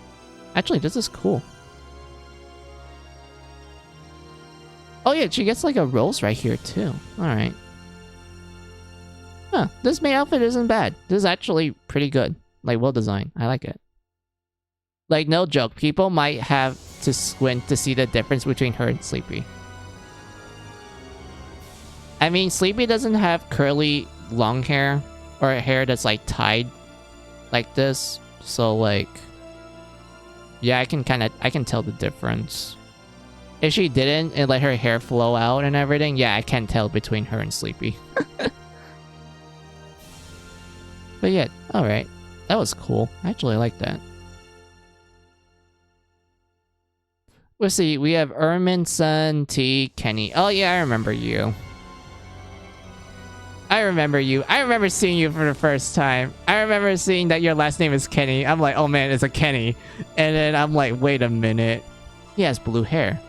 Speaker 1: cool. Oh yeah, she gets like a rose right here too. Alright. Huh, this maid outfit isn't bad. This is actually pretty good. Like, well designed. I like it. Like, no joke. People might have to squint to see the difference between her and Sleepy. I mean, Sleepy doesn't have curly long hair or hair that's like tied like this. So like, yeah, I can tell the difference. If she didn't and let her hair flow out and everything, yeah, I can't tell between her and Sleepy. But yeah, alright. That was cool. I actually like that. Let's see, we have Ermin, Sun, T, Kenny. Oh yeah, I remember you. I remember you. I remember seeing you for the first time. I remember seeing that your last name is Kenny. I'm like, oh man, it's a Kenny. And then I'm like, wait a minute. He has blue hair.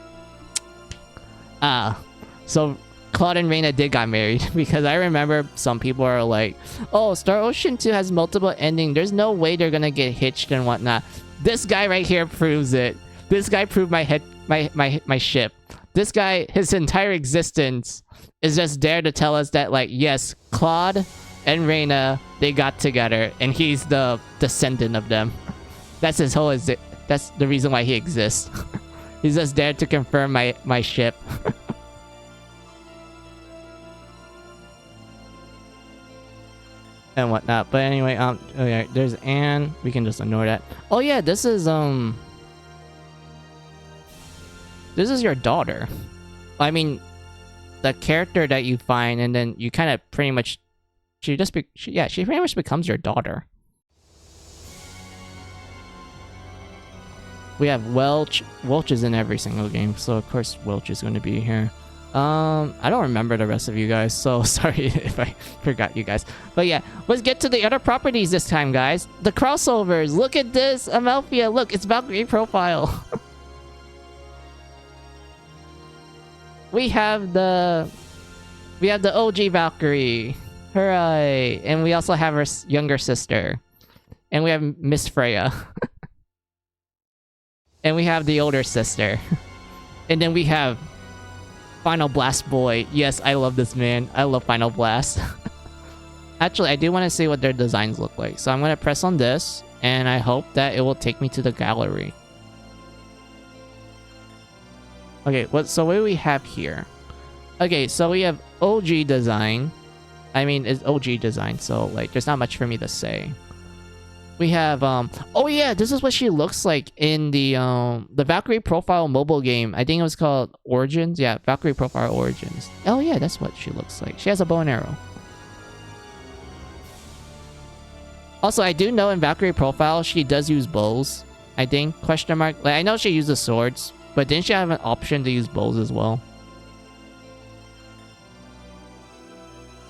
Speaker 1: So Claude and Reina did got married because I remember some people are like, oh, Star Ocean 2 has multiple endings. There's no way they're gonna get hitched and whatnot. This guy right here proves it. This guy proved my ship. This guy, his entire existence is just there to tell us that, like, yes, Claude and Reina, they got together and he's the descendant of them. That's his whole that's the reason why he exists. He's just there to confirm my ship. And whatnot. But anyway, okay, there's Anne. We can just ignore that. Oh yeah, this is your daughter. I mean, the character that you find, and then you kind of pretty much, she pretty much becomes your daughter. We have Welch. Welch is in every single game, so of course Welch is going to be here. I don't remember the rest of you guys, so sorry if I forgot you guys. But yeah, let's get to the other properties this time, guys. The crossovers. Look at this, Amalfia. Look, it's Valkyrie profile. We have the OG Valkyrie. Hooray! And we also have her younger sister. And we have Miss Freya. And we have the older sister. And then we have Final Blast Boy. Yes, I love this man. I love Final Blast. Actually, I do want to see what their designs look like. So I'm going to press on this. And I hope that it will take me to the gallery. Okay, so what do we have here? Okay, so we have OG design. I mean, it's OG design, so like there's not much for me to say. We have oh yeah, this is what she looks like in the Valkyrie Profile mobile game. I think it was called Origins. Yeah, Valkyrie Profile Origins. Oh yeah, that's what she looks like. She has a bow and arrow. Also, I do know in Valkyrie Profile she does use bows. I think, question mark. Like, I know she uses swords, but didn't she have an option to use bows as well?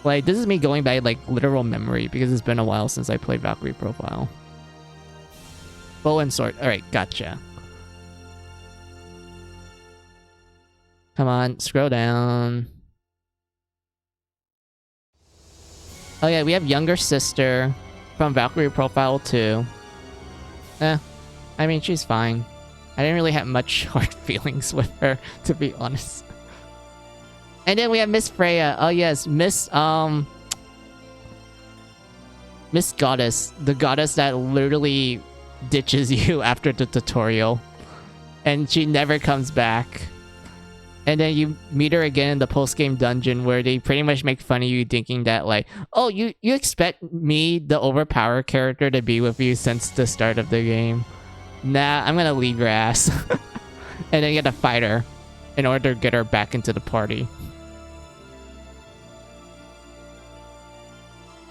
Speaker 1: Like, this is me going by, like, literal memory, because it's been a while since I played Valkyrie Profile. Bow and sword. Alright, gotcha. Come on, scroll down. Oh yeah, we have younger sister from Valkyrie Profile 2. I mean, she's fine. I didn't really have much hard feelings with her, to be honest. And then we have Miss Freya. Oh yes, Miss Goddess. The goddess that literally ditches you after the tutorial. And she never comes back. And then you meet her again in the post-game dungeon where they pretty much make fun of you thinking that like, oh, you expect me, the overpowered character, to be with you since the start of the game. Nah, I'm gonna leave your ass. And then you gotta fight her in order to get her back into the party.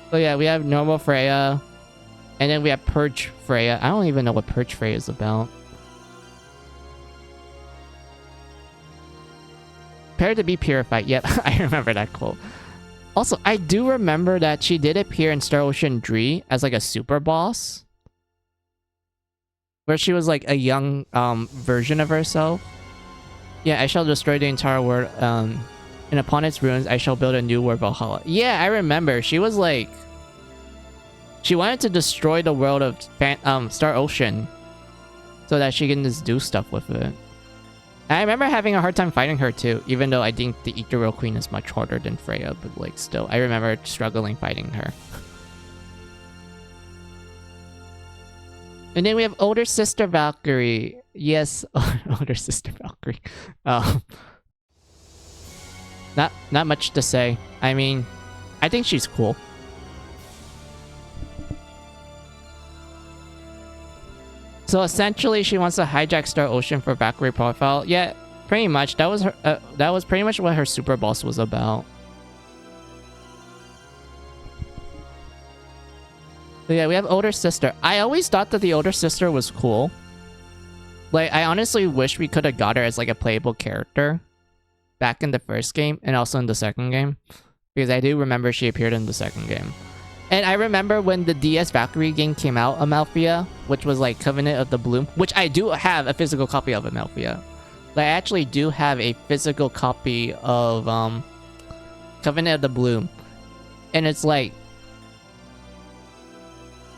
Speaker 1: So yeah, we have normal Freya. And then we have Purge Freya. I don't even know what Purge Freya is about. Prepare to be purified. Yep, I remember that quote. Also, I do remember that she did appear in Star Ocean 3 as like a super boss. Where she was like a young version of herself. Yeah, I shall destroy the entire world. And upon its ruins, I shall build a new world, Valhalla. Yeah, I remember. She was like... She wanted to destroy the world of Star Ocean. So that she can just do stuff with it. I remember having a hard time fighting her too. Even though I think the Ethereal Queen is much harder than Freya. But like still, I remember struggling fighting her. And then we have older sister Valkyrie. Yes, older sister Valkyrie. Not much to say. I mean, I think she's cool. So essentially, she wants to hijack Star Ocean for Valkyrie profile. Yeah, pretty much. That was her. That was pretty much what her super boss was about. But yeah, we have older sister. I always thought that the older sister was cool. Like, I honestly wish we could have got her as like a playable character back in the first game and also in the second game, because I do remember she appeared in the second game. And I remember when the DS Valkyrie game came out, Amalthea, which was like Covenant of the Bloom, which I do have a physical copy of Amalthea. Like, I actually do have a physical copy of Covenant of the Bloom. And it's like,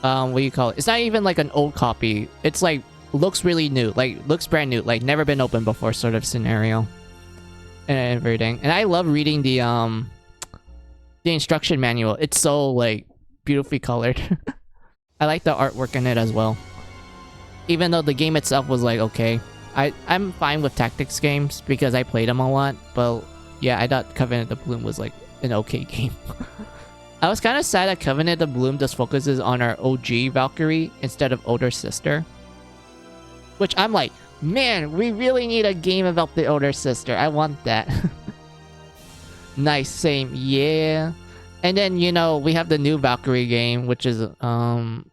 Speaker 1: what do you call it? It's not even like an old copy. It's like, looks really new. Like, looks brand new. Like, never been opened before sort of scenario. And everything. And I love reading the instruction manual. It's so, like, beautifully colored. I like the artwork in it as well. Even though the game itself was like, okay. I'm fine with tactics games because I played them a lot. But yeah, I thought Covenant of the Bloom was like an okay game. I was kind of sad that Covenant of the Bloom just focuses on our OG Valkyrie instead of older sister. Which I'm like, man, we really need a game about the older sister. I want that. Nice, same, yeah. And then, you know, we have the new Valkyrie game, which is, I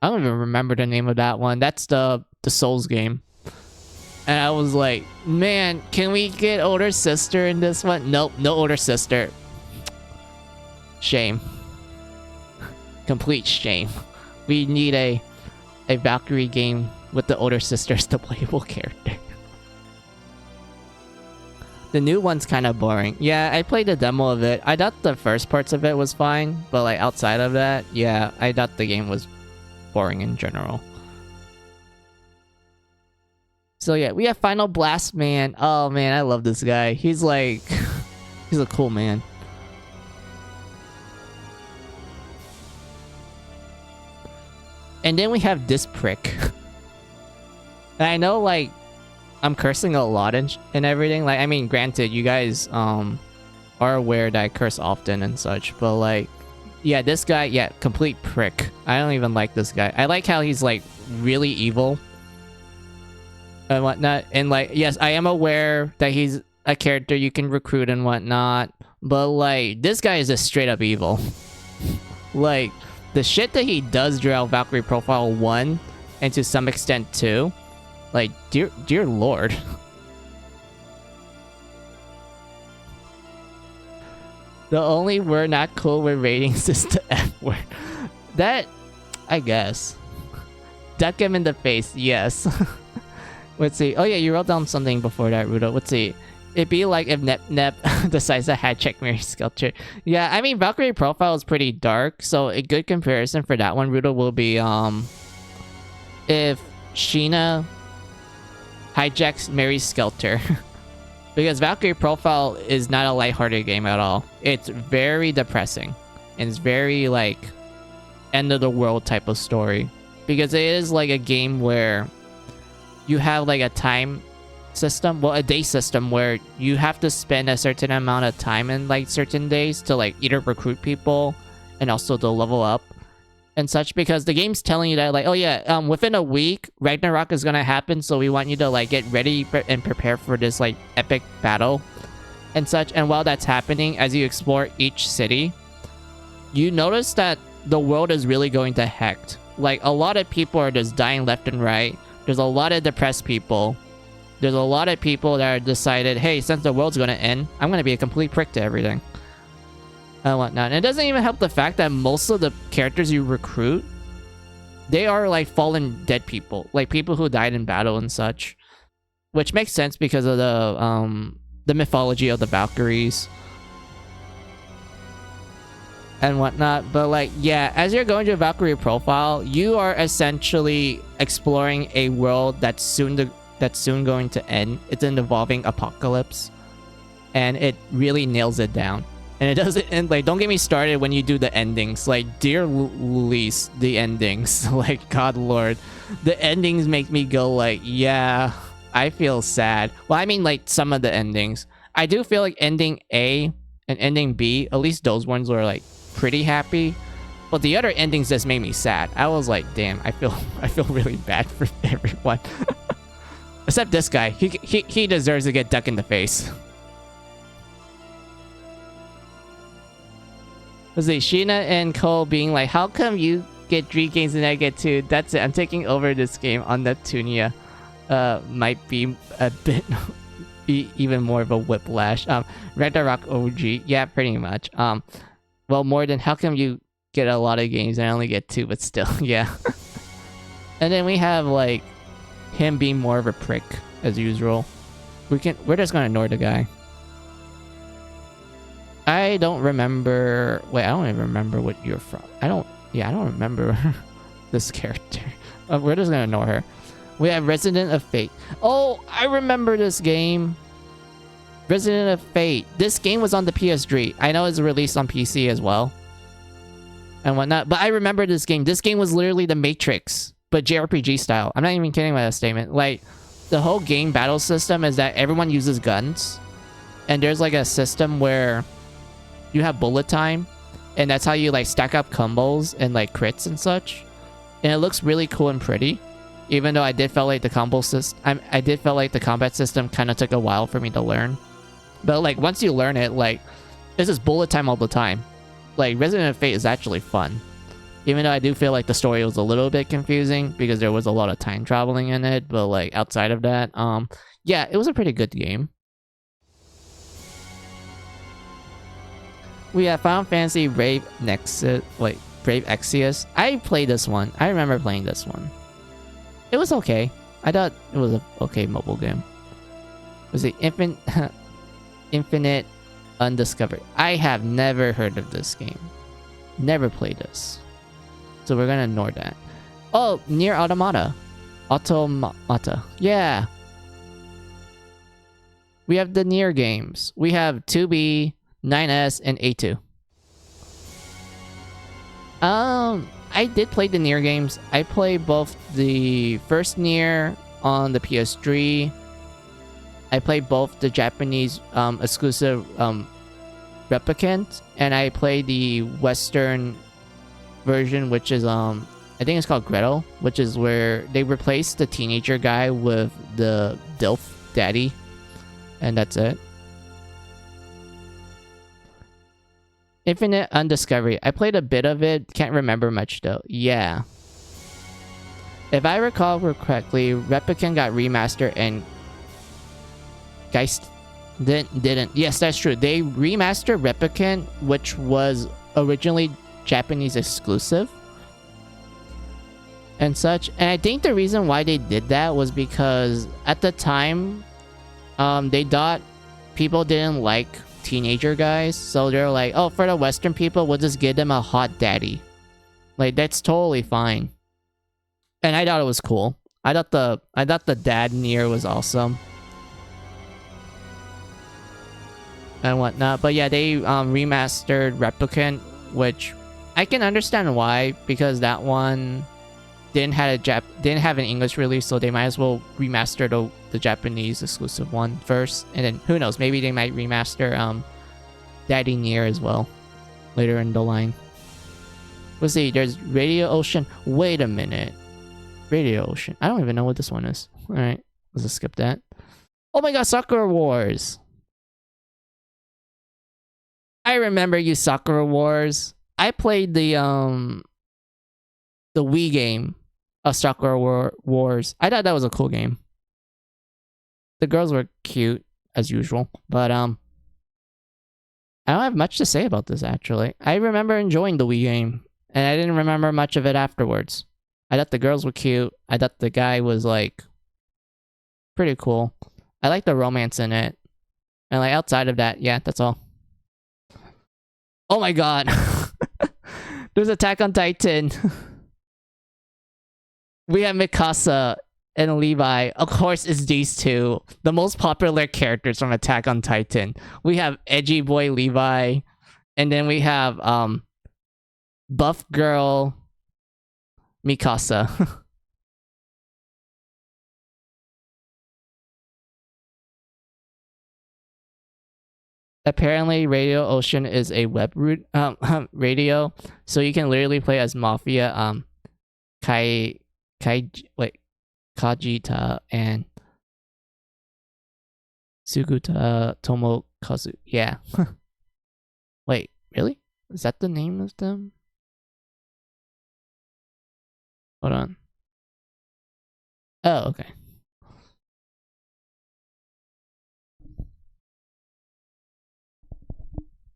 Speaker 1: don't even remember the name of that one. That's the Souls game. And I was like, man, can we get older sister in this one? Nope, no older sister. Shame. Complete shame. We need a Valkyrie game with the older sister as the playable character. The new one's kind of boring. Yeah, I played a demo of it. I thought the first parts of it was fine, but like outside of that, yeah, I thought the game was boring in general. So yeah, we have Final Blast Man. Oh man, I love this guy. He's like, he's a cool man. And then we have this prick. And I know, like, I'm cursing a lot and everything. Like, I mean, granted, you guys are aware that I curse often and such. But, like, yeah, this guy, yeah, complete prick. I don't even like this guy. I like how he's, like, really evil. And whatnot. And, like, yes, I am aware that he's a character you can recruit and whatnot. But, like, this guy is just straight up evil. Like, the shit that he does throughout Valkyrie Profile 1, and to some extent 2, like, dear lord. The only word not cool with ratings is the F word. That, I guess. Duck him in the face, yes. Let's see. Oh yeah, you wrote down something before that, Rudo. Let's see. It'd be like if Nep decides to hijack Mary's sculpture. Yeah, I mean, Valkyrie Profile is pretty dark, so a good comparison for that one, Rudo, will be, if Sheena hijacks Mary's sculptor. Because Valkyrie Profile is not a lighthearted game at all. It's very depressing. And it's very, like, end of the world type of story. Because it is, like, a game where you have, like, a time system, well, a day system where you have to spend a certain amount of time in like certain days to like either recruit people and also to level up and such, because the game's telling you that like, oh yeah, within a week Ragnarok is gonna happen, so we want you to like get ready and prepare for this like epic battle and such. And while that's happening, as you explore each city, you notice that the world is really going to heck Like, a lot of people are just dying left and right. There's a lot of depressed people. There's a lot of people that are decided, hey, since the world's gonna end, I'm gonna be a complete prick to everything. And whatnot. And it doesn't even help the fact that most of the characters you recruit, they are like fallen dead people. Like people who died in battle and such. Which makes sense because of the mythology of the Valkyries. And whatnot. But like, yeah, as you're going to a Valkyrie profile, you are essentially exploring a world that's soon going to end. It's an evolving apocalypse. And it really nails it down. And it doesn't end, like, don't get me started when you do the endings. Like, dear Luis, the endings. Like, God Lord. The endings make me go like, yeah, I feel sad. Well, I mean, like, some of the endings. I do feel like ending A and ending B, at least those ones were, like, pretty happy. But the other endings just made me sad. I was like, damn, I feel really bad for everyone. Except this guy. He deserves to get ducked in the face. Let's see, Sheena and Cole being like, how come you get 3 games and I get 2? That's it, I'm taking over this game on Neptunia. Might be a bit even more of a whiplash. Ragnarok OG, yeah, pretty much. Well, more than how come you get a lot of games and I only get 2, but still, yeah. And then we have like him being more of a prick as usual. We're just gonna ignore the guy. I don't remember. Wait, I don't even remember what you're from. I don't remember this character. We're just gonna ignore her. We have Resident of Fate. Oh, I remember this game. Resident of Fate. This game was on the PS3. I know it's released on PC as well. And whatnot. But I remember this game. This game was literally the Matrix, but JRPG style. I'm not even kidding about that statement. Like, the whole game battle system is that everyone uses guns. And there's like a system where you have bullet time, and that's how you like stack up combos and like crits and such. And it looks really cool and pretty, even though I did feel like the combo system, I did feel like the combat system kind of took a while for me to learn. But like once you learn it, like this is bullet time all the time. Like Resident of Fate is actually fun, even though I do feel like the story was a little bit confusing because there was a lot of time traveling in it. But like outside of that, yeah, it was a pretty good game. We have Final Fantasy Brave Nexus, wait, Brave Exvius. I played this one. I remember playing this one. It was okay. I thought it was a okay mobile game. Was it Infinite Undiscovered? I have never heard of this game. Never played this. So we're gonna ignore that. Oh, Nier Automata. Automata. Yeah. We have the Nier games. We have 2B, 9S, and A2. I did play the Nier games. I played both the first Nier on the PS3. I played both the Japanese exclusive Replicant, and I played the Western version, which is I think it's called Gretel, which is where they replaced the teenager guy with the DILF daddy, and that's it. Infinite Undiscovery. I played a bit of it. Can't remember much though. Yeah. If I recall correctly, Replicant got remastered and Geist didn't. Yes, that's true. They remastered Replicant, which was originally Japanese exclusive and such. And I think the reason why they did that was because at the time, they thought people didn't like teenager guys, so they're like, oh, for the Western people, we'll just give them a hot daddy. Like, that's totally fine. And I thought it was cool. I thought the dad Nier was awesome and whatnot. But yeah, they remastered Replicant, which I can understand why, because that one didn't have an English release, so they might as well remaster the Japanese exclusive one first, and then who knows, maybe they might remaster Daddy Nier as well later in the line. Let's see, there's Radio Ocean. Wait a minute. Radio Ocean. I don't even know what this one is. Alright, let's just skip that. Oh my god, Sakura Wars. I remember you, Sakura Wars. I played the the Wii game of Wars. I thought that was a cool game. The girls were cute as usual, but I don't have much to say about this actually. I remember enjoying the Wii game, and I didn't remember much of it afterwards. I thought the girls were cute. I thought the guy was like pretty cool. I like the romance in it. And like outside of that, yeah, that's all. Oh my god. There's Attack on Titan. We have Mikasa and Levi. Of course, it's these two. The most popular characters from Attack on Titan. We have Edgy Boy Levi. And then we have Buff Girl Mikasa. Apparently, Radio Ocean is a web radio, so you can literally play as Mafia, Kajita, and Suguta Tomokazu. Yeah. Wait, really? Is that the name of them? Hold on. Oh, okay.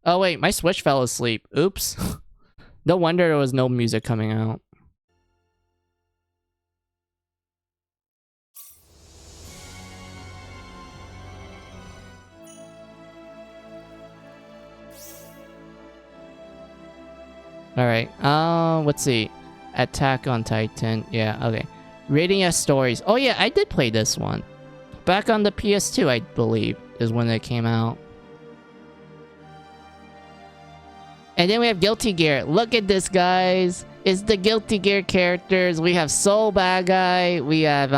Speaker 1: Oh wait, my Switch fell asleep. Oops. No wonder there was no music coming out. Alright, let's see. Attack on Titan. Yeah, okay. Rating as stories. Oh yeah, I did play this one. Back on the PS2, I believe, is when it came out. And then we have Guilty Gear. Look at this, guys. It's the Guilty Gear characters. We have Soul Bad Guy. We have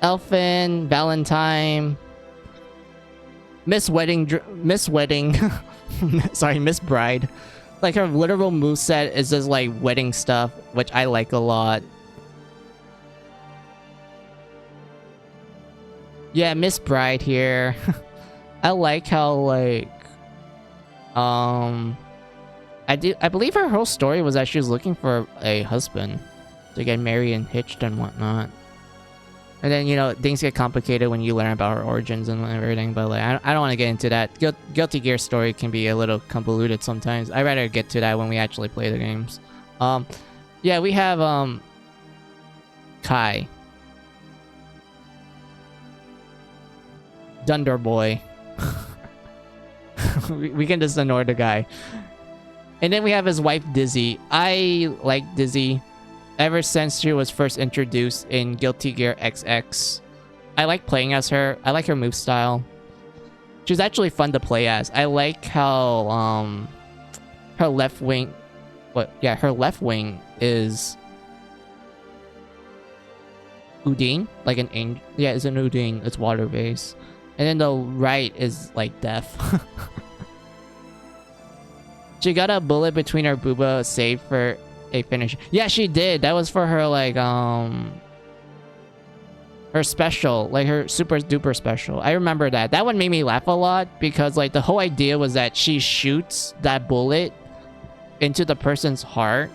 Speaker 1: Elfin, Valentine, Miss Wedding. Sorry, Miss Bride. Like her literal moveset is just like wedding stuff, which I like a lot. Yeah, Miss Bride here. I like how like I believe her whole story was that she was looking for a husband to get married and hitched and whatnot. And then, you know, things get complicated when you learn about her origins and everything, but like, I don't want to get into that. Guilty Gear story can be a little convoluted sometimes. I'd rather get to that when we actually play the games. Yeah, we have, Kai. Dunder Boy. we can just ignore the guy. And then we have his wife, Dizzy. I like Dizzy ever since she was first introduced in Guilty Gear XX. I like playing as her. I like her move style. She's actually fun to play as. I like how her left wing, her left wing is Udine, like an angel. Yeah, it's an Udine. It's water based, and then the right is like death. She got a bullet between her booba saved for a finish. Yeah, she did. That was for her, like, her special. Like, her super duper special. I remember that. That one made me laugh a lot because, like, the whole idea was that she shoots that bullet into the person's heart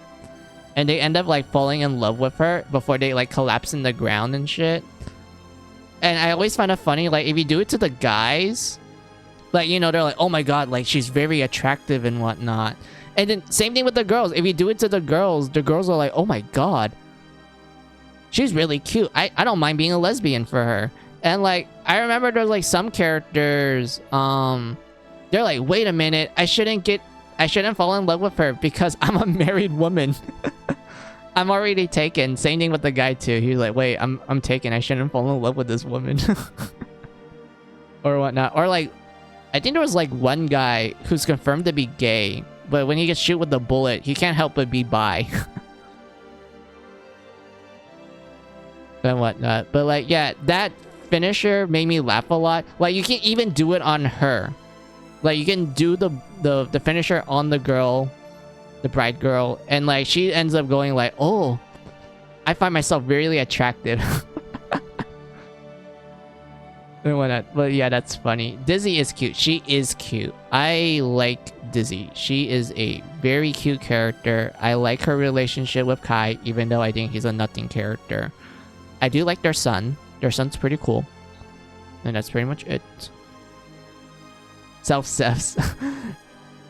Speaker 1: and they end up, like, falling in love with her before they, like, collapse in the ground and shit. And I always find it funny, like, if you do it to the guys, like, you know, they're like, oh my god, like, she's very attractive and whatnot. And then, same thing with the girls. If you do it to the girls are like, oh my god, she's really cute. I don't mind being a lesbian for her. And, like, I remember there's, like, some characters, they're like, wait a minute, I shouldn't fall in love with her because I'm a married woman. I'm already taken. Same thing with the guy, too. He's like, wait, I'm taken. I shouldn't fall in love with this woman. Or whatnot. Or, like, I think there was, like, one guy who's confirmed to be gay, but when he gets shot with the bullet, he can't help but be bi. And whatnot. But, like, yeah, that finisher made me laugh a lot. Like, you can even do it on her. Like, you can do the finisher on the girl, the bride girl, and, like, she ends up going like, oh, I find myself really attractive. But yeah, that's funny. Dizzy is cute. She is cute. I like Dizzy. She is a very cute character. I like her relationship with Kai, even though I think he's a nothing character. I do like their son. Their son's pretty cool. And that's pretty much it. Self-cess.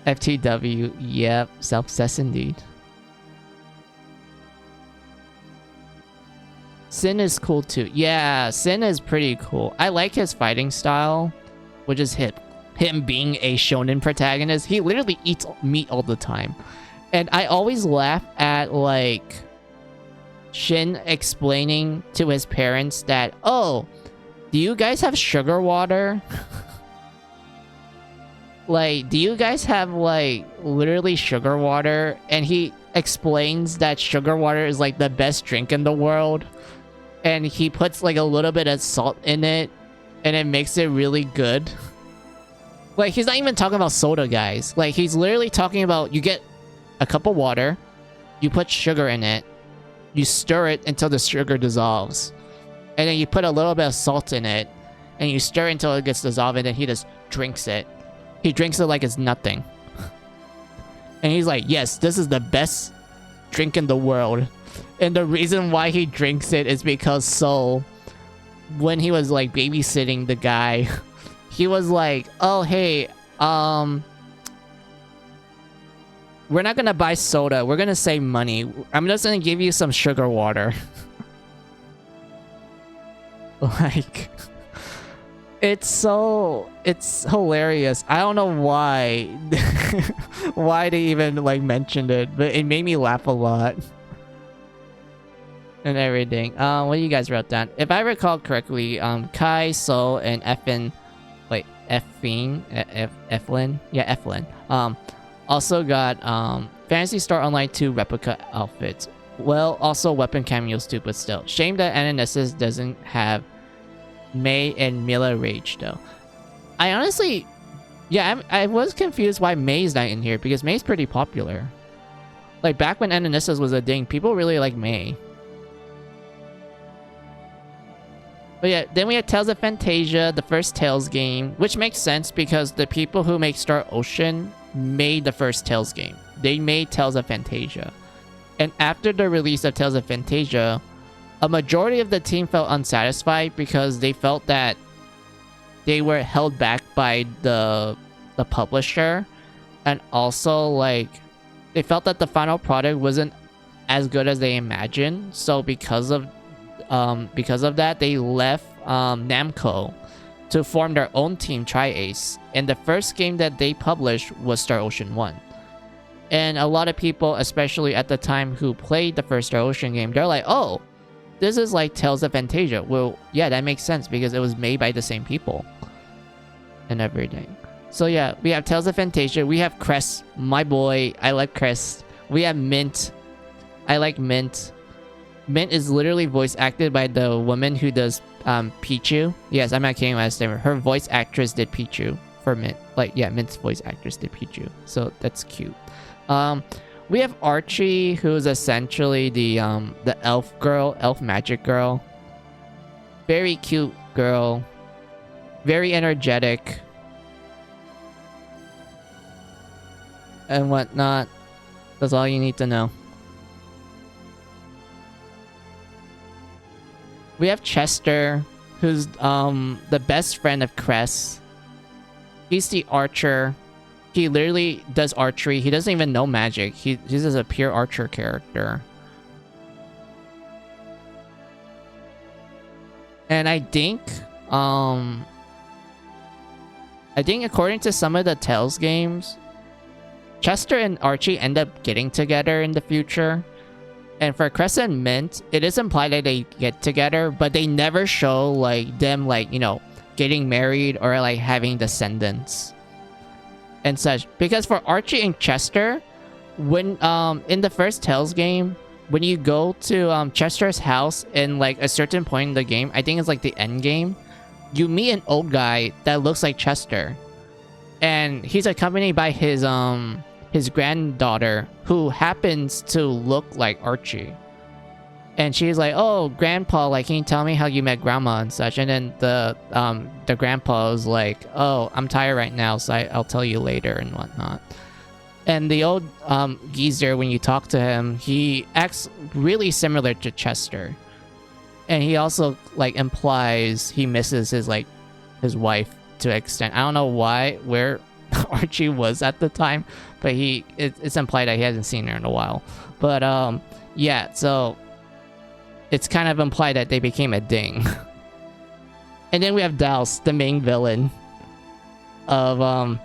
Speaker 1: FTW. Yep, self-cess indeed. Sin is cool too. Yeah, Sin is pretty cool. I like his fighting style, which is him being a shonen protagonist. He literally eats meat all the time. And I always laugh at, like, Shin explaining to his parents that, oh, do you guys have sugar water? Like, do you guys have, like, literally sugar water? And he explains that sugar water is, like, the best drink in the world. And he puts, like, a little bit of salt in it. And it makes it really good. Like, he's not even talking about soda, guys. Like, he's literally talking about, you get a cup of water. You put sugar in it. You stir it until the sugar dissolves. And then you put a little bit of salt in it. And you stir it until it gets dissolved. And then he just drinks it. He drinks it like it's nothing. And he's like, yes, this is the best drink in the world. And the reason why he drinks it is because Soul, when he was like babysitting the guy, he was like, oh, hey, we're not gonna buy soda. We're gonna save money. I'm just gonna give you some sugar water. Like, it's hilarious. I don't know why why they even like mentioned it, but it made me laugh a lot. And everything. What you guys wrote down? If I recall correctly, Kai, Soul, and Eflin, yeah, Eflin, also got Fantasy Star Online 2 replica outfits. Well, also weapon cameos too, but still. Shame that Ananessis doesn't have Mei and Mila Rage though. I honestly, yeah, I was confused why Mei's not in here, because Mei's pretty popular. Like, back when Ananessis was a thing, people really like Mei. But yeah, then we had Tales of Fantasia, the first Tales game, which makes sense because the people who make Star Ocean made the first Tales game. They made Tales of Fantasia. And after the release of Tales of Fantasia, a majority of the team felt unsatisfied because they felt that they were held back by the publisher. And also, like, they felt that the final product wasn't as good as they imagined. So because of that, they left Namco to form their own team, Tri-Ace. And the first game that they published was Star Ocean 1. And a lot of people, especially at the time who played the first Star Ocean game, they're like, oh, this is like Tales of Fantasia. Well, yeah, that makes sense because it was made by the same people. And everything. So yeah, we have Tales of Fantasia. We have Crest, my boy. I like Crest. We have Mint. I like Mint. Mint is literally voice acted by the woman who does Pichu. Yes, I'm not kidding when I say her voice actress did Pichu for Mint. Like, yeah, Mint's voice actress did Pichu. So that's cute. We have Archie, who's essentially the elf girl, elf magic girl. Very cute girl. Very energetic. And whatnot. That's all you need to know. We have Chester, who's the best friend of Cress. He's the archer. He literally does archery. He doesn't even know magic. He's just a pure archer character. And I think according to some of the Tales games, Chester and Archie end up getting together in the future. And for Cress and Mint, it is implied that they get together, but they never show like them, like, you know, getting married or like having descendants and such. Because for Archie and Chester, when in the first Tales game, when you go to Chester's house in like a certain point in the game, I think it's like the end game, you meet an old guy that looks like Chester, and he's accompanied by his granddaughter who happens to look like Archie. And she's like, "Oh, grandpa, like, can you tell me how you met grandma and such?" And then the grandpa is like, "Oh, I'm tired right now, so I'll tell you later and whatnot." And the old geezer, when you talk to him, he acts really similar to Chester. And he also like implies he misses his his wife to an extent. I don't know where Archie was at the time, but it's implied that he hasn't seen her in a while. But yeah, so it's kind of implied that they became a ding. And then we have Douse, the main villain of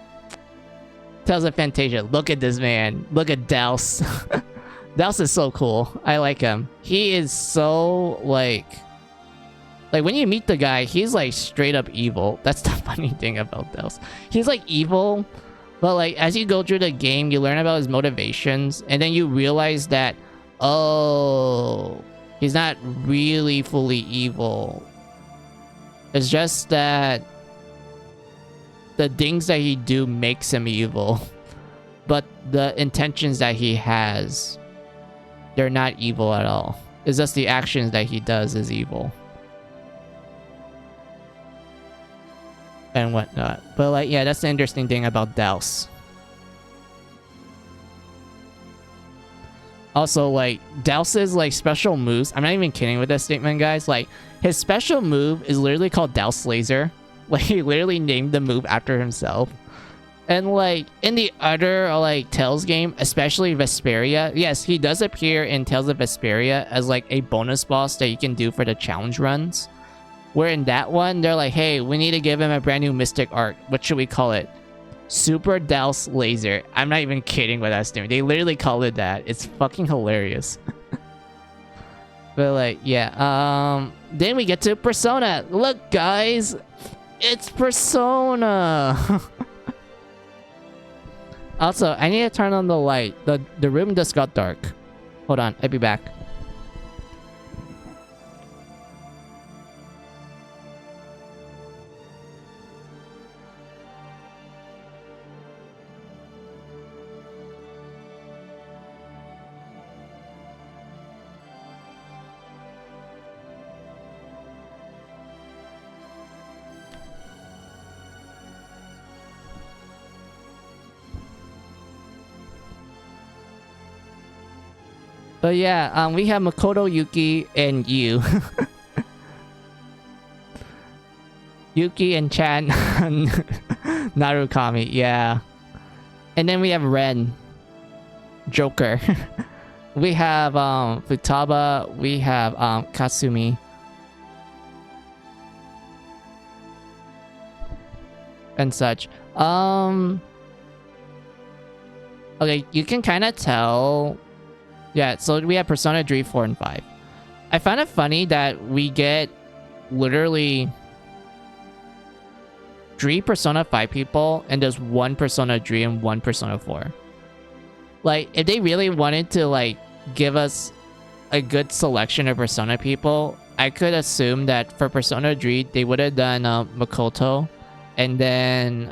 Speaker 1: Tales of Fantasia. Look at this man. Look at Douse. Douse is so cool. I like him. He is so like when you meet the guy, he's like straight up evil. That's the funny thing about Douse. He's like evil, but like as you go through the game, you learn about his motivations, and then you realize that, oh, he's not really fully evil. It's just that the things that he do makes him evil, but the intentions that he has, they're not evil at all. It's just the actions that he does is evil and whatnot. But like, yeah, that's the interesting thing about Douse. Also, like, Douse's like special moves, I'm not even kidding with this statement, guys. Like, his special move is literally called Douse Laser. Like, he literally named the move after himself. And like in the other like Tales game, especially Vesperia, yes, he does appear in Tales of Vesperia as like a bonus boss that you can do for the challenge runs. Where in that one, they're like, hey, we need to give him a brand new mystic art. What should we call it? Super Douse Laser. I'm not even kidding with that statement. They literally call it that. It's fucking hilarious. But like, yeah. Then we get to Persona. Look, guys, it's Persona. Also, I need to turn on the light. The room just got dark. Hold on, I'll be back. But yeah, we have Makoto, Yuki, and Yu. Yuki and Chan Narukami, yeah. And then we have Ren. Joker. We have Futaba, we have Kasumi. And such. Okay, you can kind of tell. Yeah, so we have Persona 3, 4, and 5. I find it funny that we get literally 3 Persona 5 people and there's 1 Persona 3 and 1 Persona 4. Like, if they really wanted to, like, give us a good selection of Persona people, I could assume that for Persona 3, they would have done Makoto and then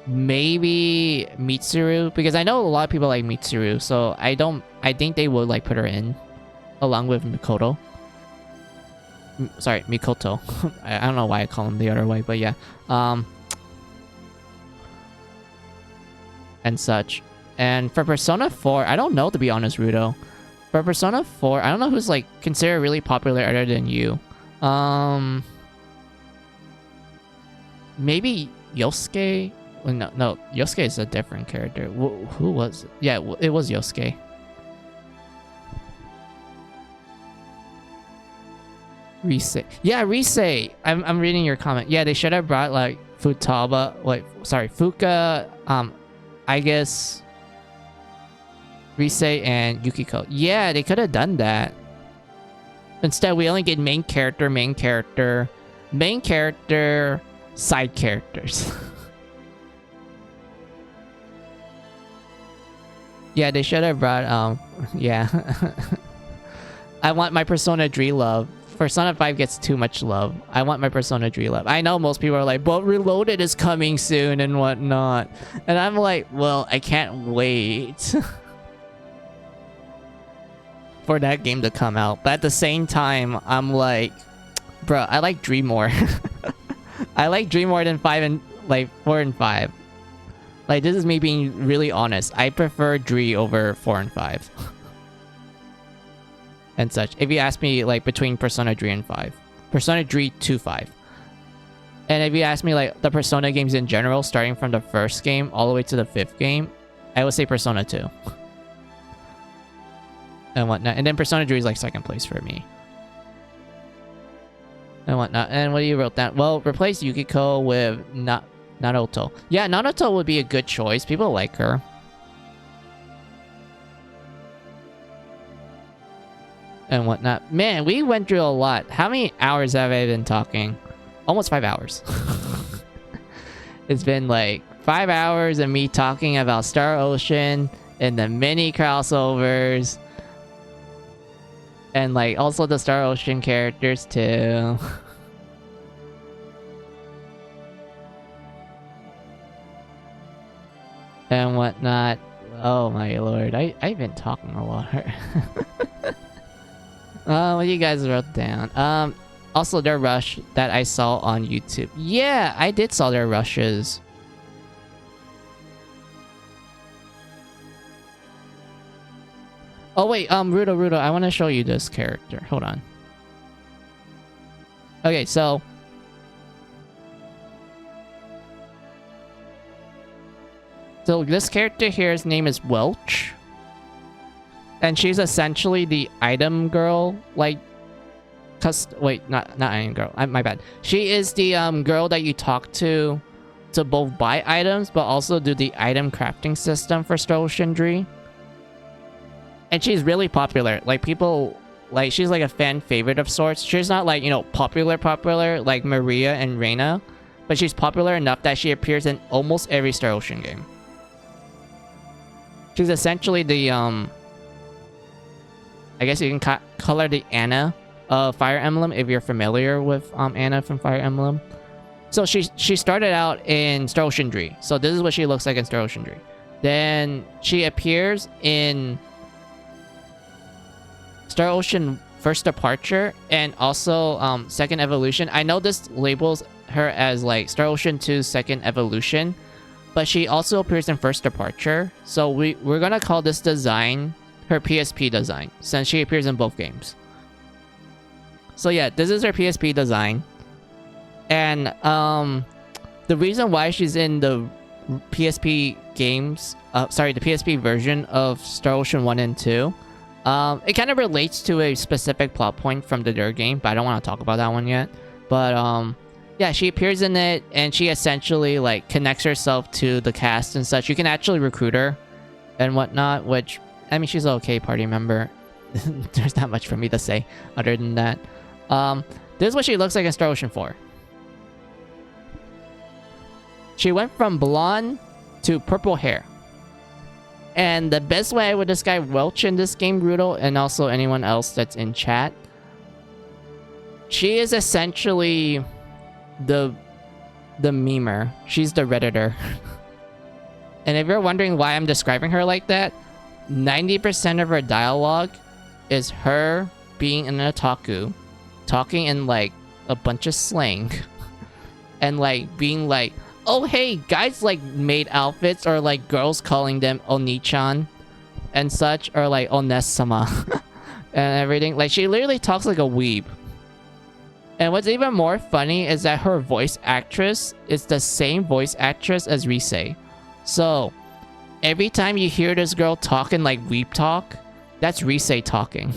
Speaker 1: maybe Mitsuru, because I know a lot of people like Mitsuru, so I think they would like put her in along with Mikoto. Sorry, Mikoto. I don't know why I call him the other way, but yeah. And such. And for Persona 4, I don't know, to be honest, Rudo. For Persona 4, I don't know who's like considered really popular other than you. Maybe Yosuke? No, Yosuke is a different character. Who was it? Yeah, it was Yosuke. Rise. Yeah, Rise. I'm reading your comment. Yeah, they should have brought like Futaba. Wait, sorry, Fuka. I guess Rise and Yukiko. Yeah, they could have done that. Instead, we only get main character, side characters. Yeah, they should have brought, yeah. I want my Persona 3 love. Persona 5 gets too much love. I want my Persona 3 love. I know most people are like, but Reloaded is coming soon and whatnot. And I'm like, well, I can't wait. for that game to come out. But at the same time, I'm like, bro, I like Dream more. I like Dream more than 5 and like 4 and 5. Like, this is me being really honest. I prefer Dree over 4 and 5. And such. If you ask me, like, between Persona 3 and 5. Persona 3 to 5. And if you ask me, like, the Persona games in general, starting from the first game all the way to the 5th game, I would say Persona 2. And whatnot. And then Persona 3 is, like, second place for me. And whatnot. And what do you wrote down? Well, replace Yukiko with Naruto. Yeah, Naruto would be a good choice. People like her. And whatnot. Man, we went through a lot. How many hours have I been talking? Almost 5 hours. It's been like 5 hours of me talking about Star Ocean and the mini crossovers. And like also the Star Ocean characters too. And whatnot. Oh my lord, I've been talking a lot. What you guys wrote down? Also their rush that I saw on YouTube. Yeah, I did saw their rushes. Oh wait, Rudo, I want to show you this character. Hold on. Okay, so this character here, his name is Welch. And she's essentially the item girl, like wait, not item girl. My bad. She is the girl that you talk to both buy items but also do the item crafting system for Star Ocean Dree. And she's really popular. Like people like she's like a fan favorite of sorts. She's not like, you know, popular like Maria and Reina, but she's popular enough that she appears in almost every Star Ocean game. She's essentially the I guess you can color the Anna of Fire Emblem if you're familiar with Anna from Fire Emblem. So she started out in Star Ocean Dree. So this is what she looks like in Star Ocean Dree. Then she appears in Star Ocean First Departure and also Second Evolution. I know this labels her as like Star Ocean 2 Second Evolution, but she also appears in First Departure. So we're gonna call this design her PSP design, since she appears in both games. So yeah, this is her PSP design. And the reason why she's in the PSP games, the PSP version of Star Ocean 1 and 2, it kind of relates to a specific plot point from the third game, but I don't want to talk about that one yet. But yeah, she appears in it, and she essentially like connects herself to the cast and such. You can actually recruit her and whatnot, which, I mean, she's an okay party member. There's not much for me to say other than that. This is what she looks like in Star Ocean 4. She went from blonde to purple hair. And the best way I would describe Welch in this game, Rudo, and also anyone else that's in chat, she is essentially the memer. She's the Redditor. And if you're wondering why I'm describing her like that, 90% of her dialogue is her being an otaku, talking in like a bunch of slang, and like being like, oh hey, guys like made outfits, or like girls calling them Oni-chan and such, or like Ones-sama and everything. Like she literally talks like a weeb. And what's even more funny is that her voice actress is the same voice actress as Rise. So every time you hear this girl talking like weeb talk, that's Rise talking.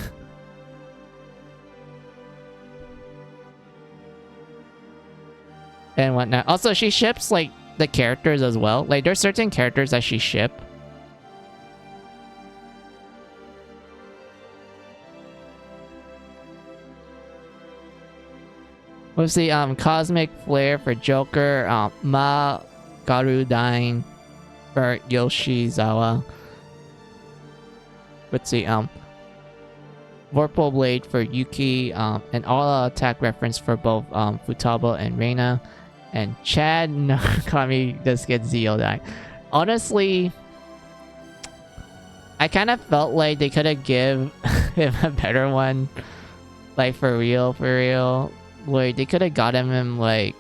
Speaker 1: And whatnot. Also, she ships like the characters as well. Like there's certain characters that she ship. Let's see, Cosmic Flare for Joker, Ma Garudine for Yoshizawa. Let's see, Vorpal Blade for Yuki, and all attack reference for both Futaba and Reina. And Chad Nakami just gets Zeodai. Honestly, I kind of felt like they could have give him a better one. Like, for real, for real. Wait, they could have gotten him, like...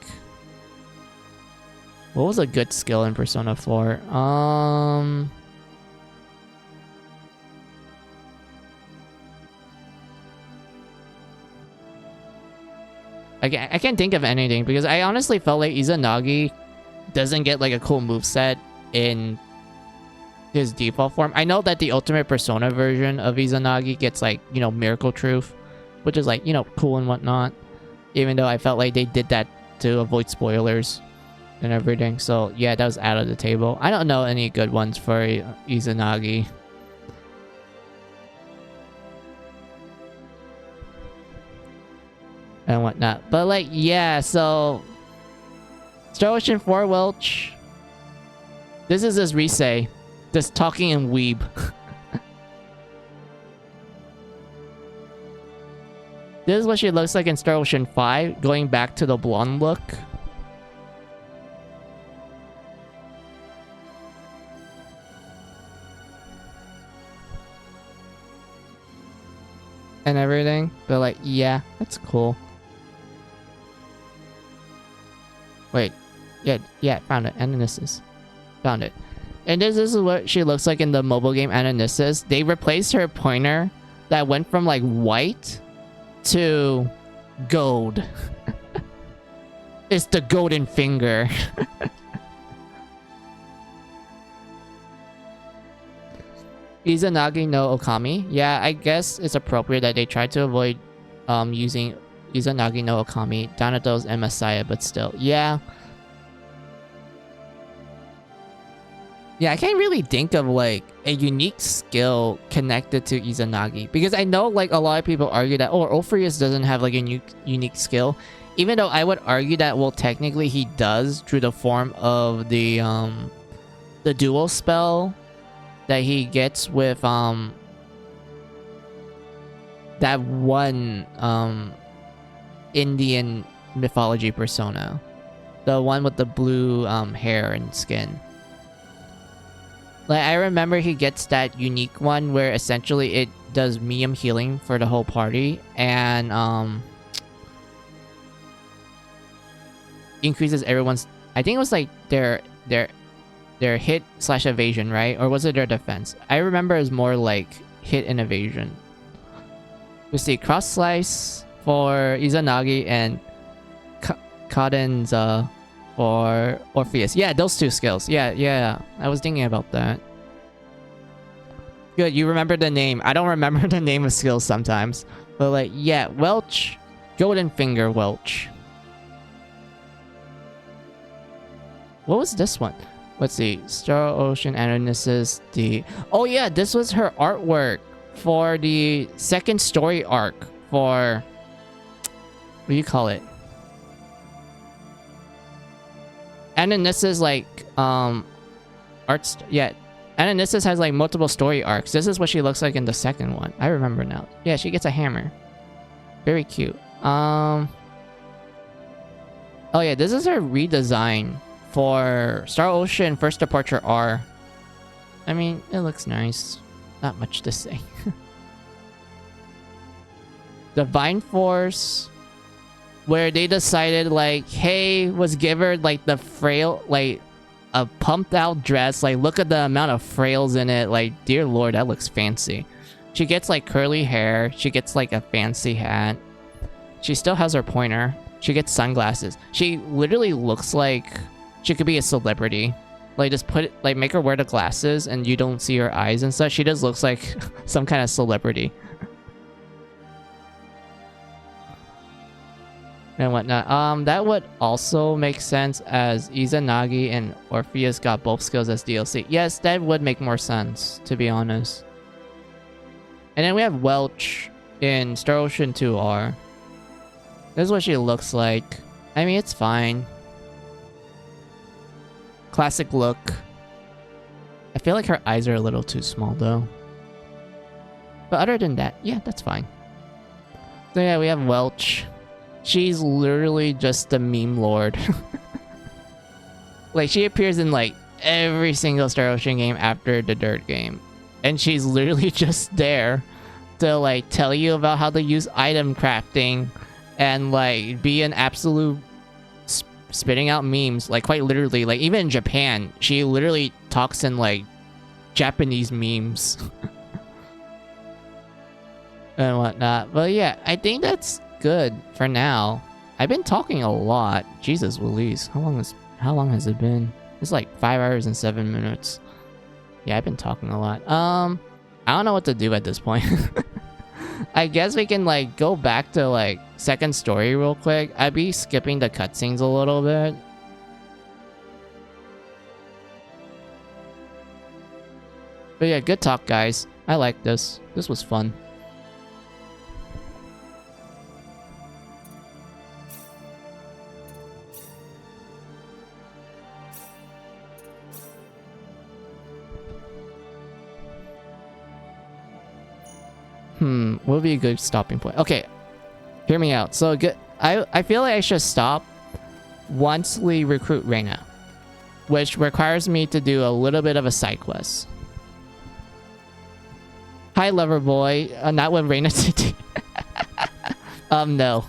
Speaker 1: What was a good skill in Persona 4? I can't think of anything because I honestly felt like Izanagi doesn't get like a cool moveset in his default form. I know that the Ultimate Persona version of Izanagi gets like, you know, Miracle Truth, which is like, you know, cool and whatnot. Even though I felt like they did that to avoid spoilers and everything. So yeah, that was out of the table. I don't know any good ones for Izanagi. And whatnot. But like, yeah, so Star Ocean 4 Welch. This is his Risei. Just talking in weeb. This is what she looks like in Star Ocean 5, going back to the blonde look. And everything. But like, yeah, that's cool. Wait. Yeah, found it. Ananissus. Found it. And this is what she looks like in the mobile game Ananissus. They replaced her pointer that went from like white to gold. It's the golden finger. Izanagi no Okami. Yeah, I guess it's appropriate that they try to avoid using Izanagi no Okami, Thanatos, and Messiah, but still. Yeah. Yeah, I can't really think of like a unique skill connected to Izanagi. Because I know like a lot of people argue that, oh, Orpheus doesn't have like a unique skill. Even though I would argue that, well, technically he does through the form of the dual spell that he gets with that one Indian mythology persona. The one with the blue hair and skin. Like, I remember he gets that unique one where essentially it does medium healing for the whole party and increases everyone's, I think it was like their hit / evasion, right? Or was it their defense? I remember it was more like hit and evasion. We see cross slice for Izanagi and Kadenza for Orpheus. Yeah, those two skills. Yeah. I was thinking about that. Good, you remember the name. I don't remember the name of skills sometimes. But like, yeah, Welch. Golden Finger Welch. What was this one? Let's see. Star Ocean Ananissus. Oh yeah, this was her artwork for the second story arc for... What do you call it? Ananissus like yeah, Ananissus has like multiple story arcs. This is what she looks like in the second one. I remember now. Yeah, she gets a hammer. Very cute. Oh yeah, this is her redesign for Star Ocean First Departure R. I mean, it looks nice. Not much to say. Divine Force, where they decided like, hey, was give her like the frail, like a pumped out dress. Like, look at the amount of frails in it. Like, dear lord, that looks fancy. She gets like curly hair. She gets like a fancy hat. She still has her pointer. She gets sunglasses. She literally looks like she could be a celebrity. Like, just put it, like, make her wear the glasses and you don't see her eyes and such. She just looks like some kind of celebrity. And whatnot. That would also make sense as Izanagi and Orpheus got both skills as DLC. Yes, that would make more sense, to be honest. And then we have Welch in Star Ocean 2R. This is what she looks like. I mean, it's fine. Classic look. I feel like her eyes are a little too small, though. But other than that, yeah, that's fine. So yeah, we have Welch. She's literally just the meme lord. Like, she appears in, like, every single Star Ocean game after the Dirt game. And she's literally just there to like tell you about how to use item crafting and like be an absolute spitting out memes, like quite literally. Like even in Japan, she literally talks in like Japanese memes and whatnot. But yeah, I think that's good for now. I've been talking a lot. Jesus Louise, how long has it been? It's like 5 hours and 7 minutes. Yeah, I've been talking a lot. I don't know what to do at this point. I guess we can like go back to like second story real quick. I'd be skipping the cutscenes a little bit. But yeah, good talk, guys. I like this. This was fun. What would be a good stopping point? Okay, hear me out. So good. I feel like I should stop once we recruit Reina, which requires me to do a little bit of a side quest. Hi, lover boy. Not with Reina today. No.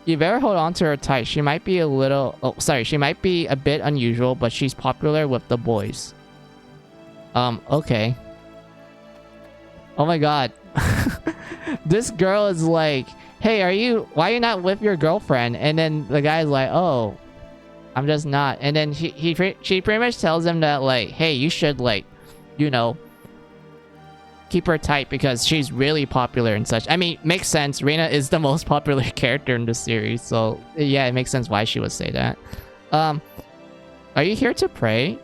Speaker 1: You better hold on to her tight. She might be a little... Oh, sorry. She might be a bit unusual, but she's popular with the boys. Okay. Oh my god. This girl is like, hey, why are you not with your girlfriend? And then the guy's like, oh, I'm just not. And then she pretty much tells him that like, hey, you should like, you know, keep her tight because she's really popular and such. I mean, makes sense. Reina is the most popular character in the series. So yeah, it makes sense why she would say that. Are you here to pray?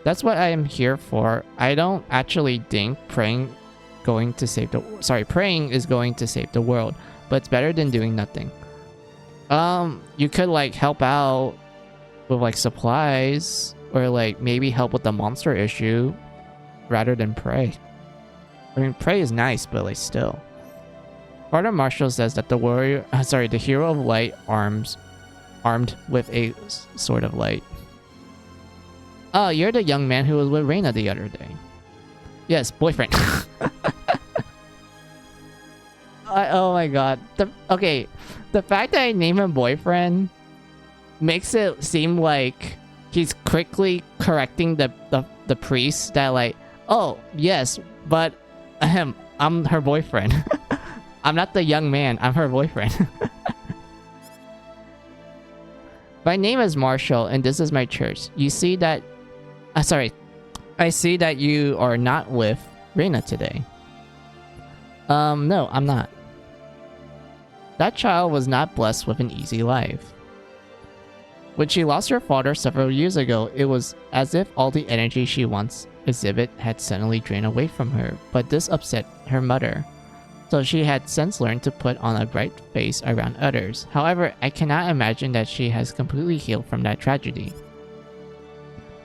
Speaker 1: That's what I am here for. I don't actually think praying is going to save the world, but it's better than doing nothing. You could like help out with like supplies or like maybe help with the monster issue rather than pray. I mean, pray is nice, but like still. Father Marshall says that the hero of light armed with a sword of light. Oh, you're the young man who was with Reina the other day. Yes, boyfriend. Oh my god. The fact that I name him boyfriend makes it seem like he's quickly correcting the priest that like, oh yes, but I'm her boyfriend. I'm not the young man, I'm her boyfriend. My name is Marshall and this is my church. You see that I see that you are not with Reina today. No, I'm not. That child was not blessed with an easy life. When she lost her father several years ago, it was as if all the energy she once exhibited had suddenly drained away from her, but this upset her mother. So she had since learned to put on a bright face around others. However, I cannot imagine that she has completely healed from that tragedy.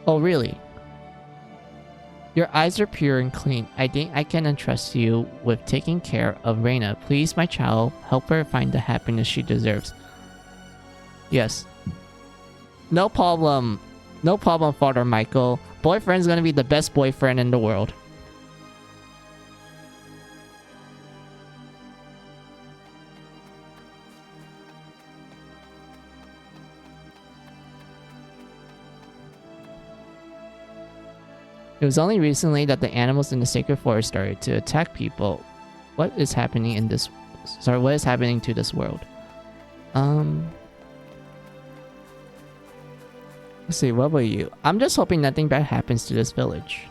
Speaker 1: Oh really? Your eyes are pure and clean. I think I can entrust you with taking care of Reina. Please, my child, help her find the happiness she deserves. Yes. No problem. No problem, Father Michael. Boyfriend's gonna be the best boyfriend in the world. It was only recently that the animals in the sacred forest started to attack people. What is happening in this... Sorry, what is happening to this world? Let's see, what about you? I'm just hoping nothing bad happens to this village.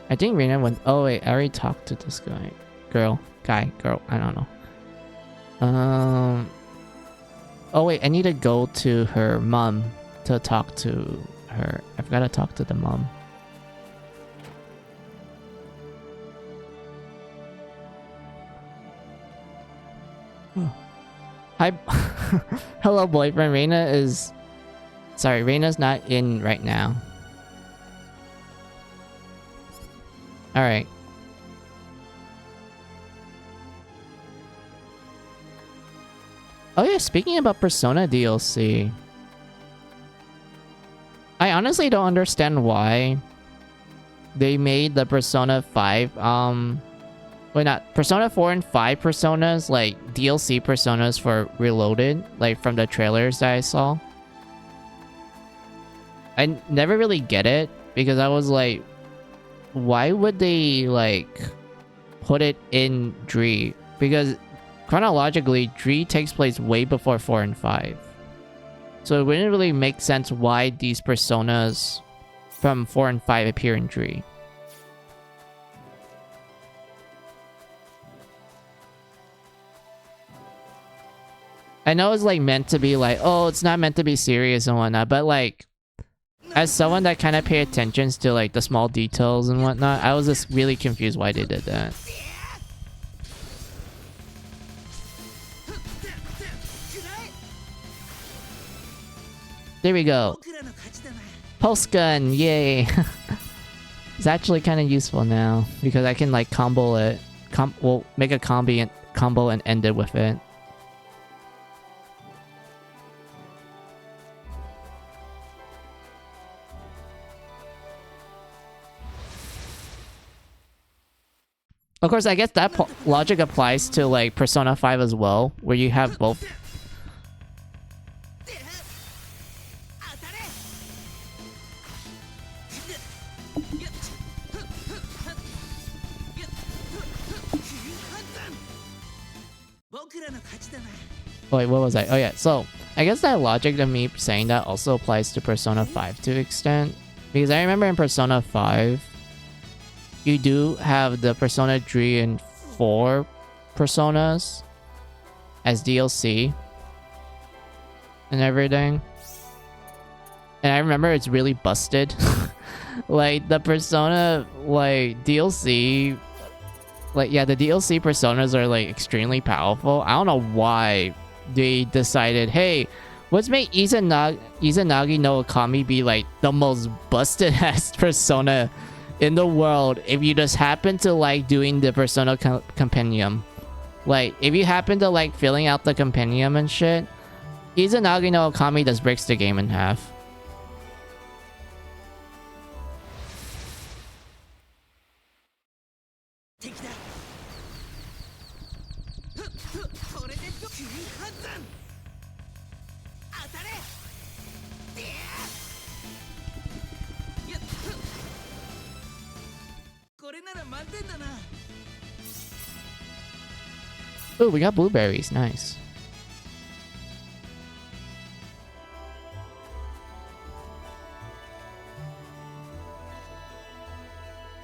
Speaker 1: I think Reina went... Oh wait, I already talked to this guy. Girl. I don't know. Oh wait, I need to go to her mom to talk to her. I've got to talk to the mom. Hi. Hello, boyfriend. Reina's not in right now. Alright. Oh yeah, speaking about Persona DLC, I honestly don't understand why they made the Persona 5 wait, not Persona 4 and 5 personas like DLC personas for Reloaded, like from the trailers that I saw. I never really get it because I was like, why would they like put it in Dree? Because chronologically, Dree takes place way before 4 and 5. So it wouldn't really make sense why these personas from 4 and 5 appear in Dree. I know it's like meant to be like, oh, it's not meant to be serious and whatnot, but like, as someone that kind of pay attention to like the small details and whatnot, I was just really confused why they did that. There we go. Pulse gun, yay. It's actually kind of useful now because I can like combo it. Well, make a combo and end it with it. Of course, I guess that logic applies to like Persona 5 as well, where you have both. Oh, wait, what was I? Oh yeah, so I guess that logic of me saying that also applies to Persona 5 to an extent. Because I remember in Persona 5, you do have the Persona 3 and 4 personas as DLC and everything. And I remember it's really busted. Like the Persona like DLC, like yeah, the DLC personas are like extremely powerful. I don't know why they decided, hey, let's make Izanagi no Okami be like the most busted ass persona in the world if you just happen to like doing the Persona compendium. Like if you happen to like filling out the compendium and shit, Izanagi no Okami just breaks the game in half. Ooh, we got blueberries. Nice.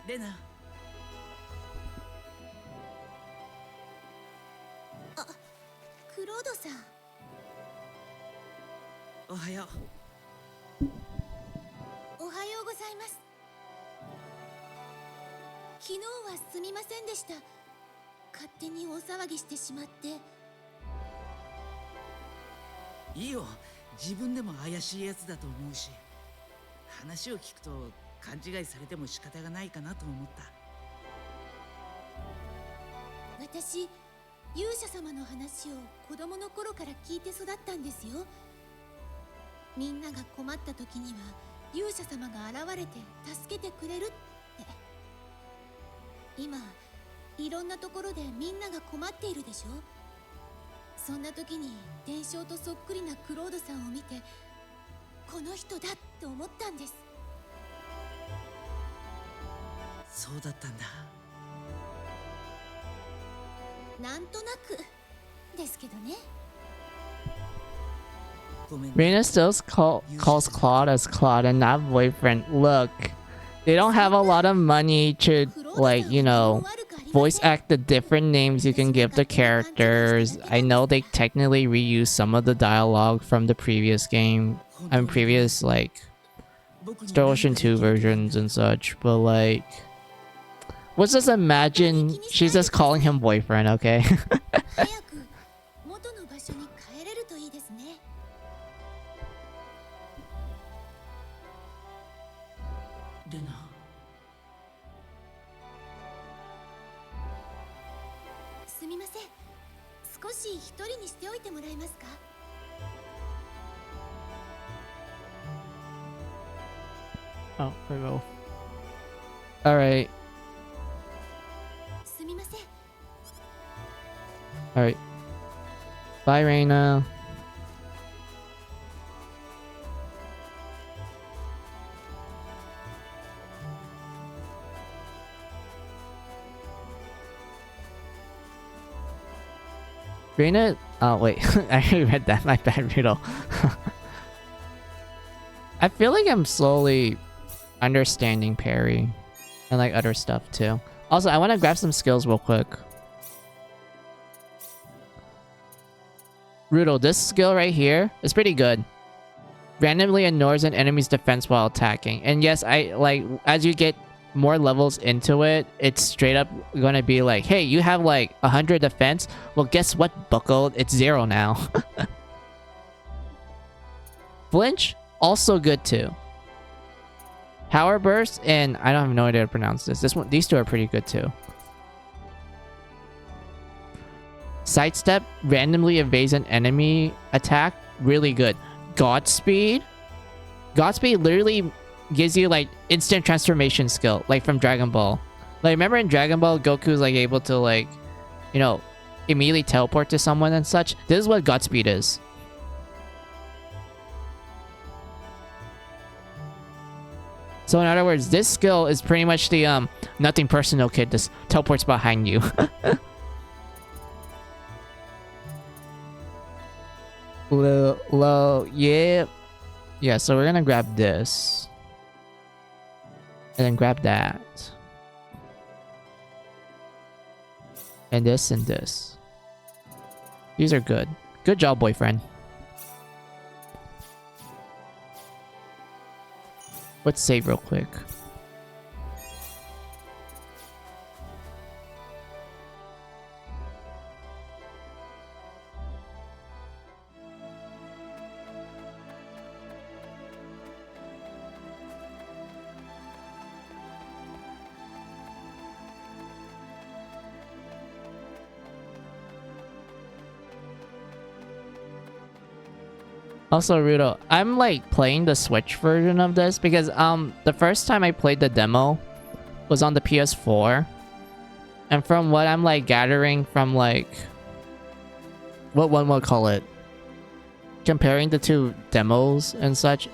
Speaker 10: Lena.
Speaker 7: あ、クロードさん。
Speaker 10: おはよ
Speaker 7: う。おはようございます。昨日はすみませんでした。勝手に大騒ぎしてしまって。
Speaker 10: いいよ、自分でも怪しいやつだと思うし、話を聞くと勘違いされても仕方がないかなと思った。
Speaker 7: 私、勇者様の話を子供の頃から聞いて育ったんですよ。みんなが困った時には勇者様が現れて助けてくれるって。今いろんなところでみんなが困っているでしょ。そんな時に伝承とそっくりなクロードさんを見て、この人だって思ったんです。
Speaker 10: そうだったんだ。
Speaker 7: なんとなくですけどね。
Speaker 1: Rena still calls Claude as Claude and not boyfriend. Look, they don't have a lot of money to, like, you know, voice act the different names you can give the characters. I know they technically reuse some of the dialogue from the previous game and previous, like, Star Ocean 2 versions and such, but, like, let's just imagine she's just calling him boyfriend, okay?
Speaker 7: し一人にしておいてもらえますか？
Speaker 1: Oh, there we go. Alright.
Speaker 7: すみません。
Speaker 1: Alright. Bye, Reina. Reina? Oh, wait. I already read that. My bad, Riddle. I feel like I'm slowly understanding parry and like other stuff too. Also, I want to grab some skills real quick. Rudo, this skill right here is pretty good. Randomly ignores an enemy's defense while attacking. And yes, I like as you get more levels into it, it's straight up gonna be like, hey, you have like 100 defense. Well, guess what, bucko? It's 0 now. Flinch, also good too. Power burst, and I don't have no idea how to pronounce this. These two are pretty good too. Sidestep randomly evades an enemy attack, really good. Godspeed literally gives you like instant transformation skill, like from Dragon Ball. Like remember in Dragon Ball, Goku's like able to like, you know, immediately teleport to someone and such. This is what Godspeed is. So in other words, this skill is pretty much the nothing personal kid just teleports behind you. Low, yeah. Yeah, so we're gonna grab this. And then grab that. And this and this. These are good. Good job, boyfriend. Let's save real quick. Also, Rudo, I'm like playing the Switch version of this because the first time I played the demo was on the PS4. And from what I'm like gathering from like what one would call it, comparing the two demos and such,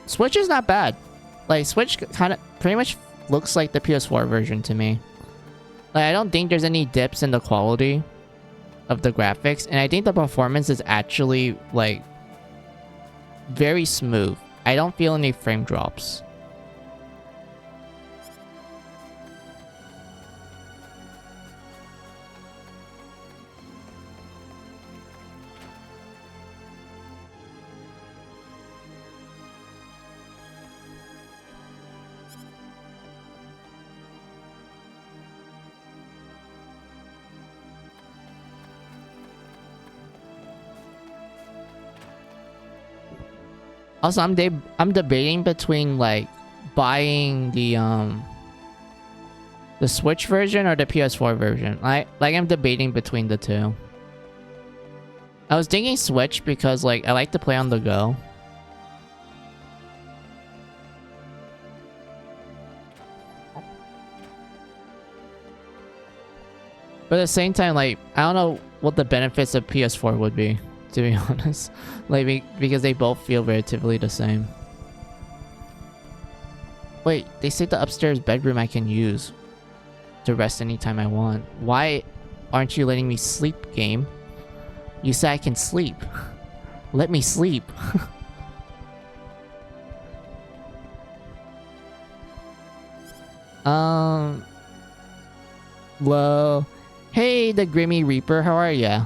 Speaker 1: Switch is not bad. Like Switch kind of pretty much looks like the PS4 version to me. Like I don't think there's any dips in the quality of the graphics, and I think the performance is actually like very smooth. I don't feel any frame drops. Also, I'm debating between like buying the Switch version or the PS4 version. I'm debating between the two. I was thinking Switch because like I like to play on the go. But at the same time, like I don't know what the benefits of PS4 would be, to be honest. Like, because they both feel relatively the same. Wait, they say the upstairs bedroom I can use to rest anytime I want. Why aren't you letting me sleep, game? You say I can sleep. Let me sleep. Well, hey, the Grimmy Reaper, how are ya?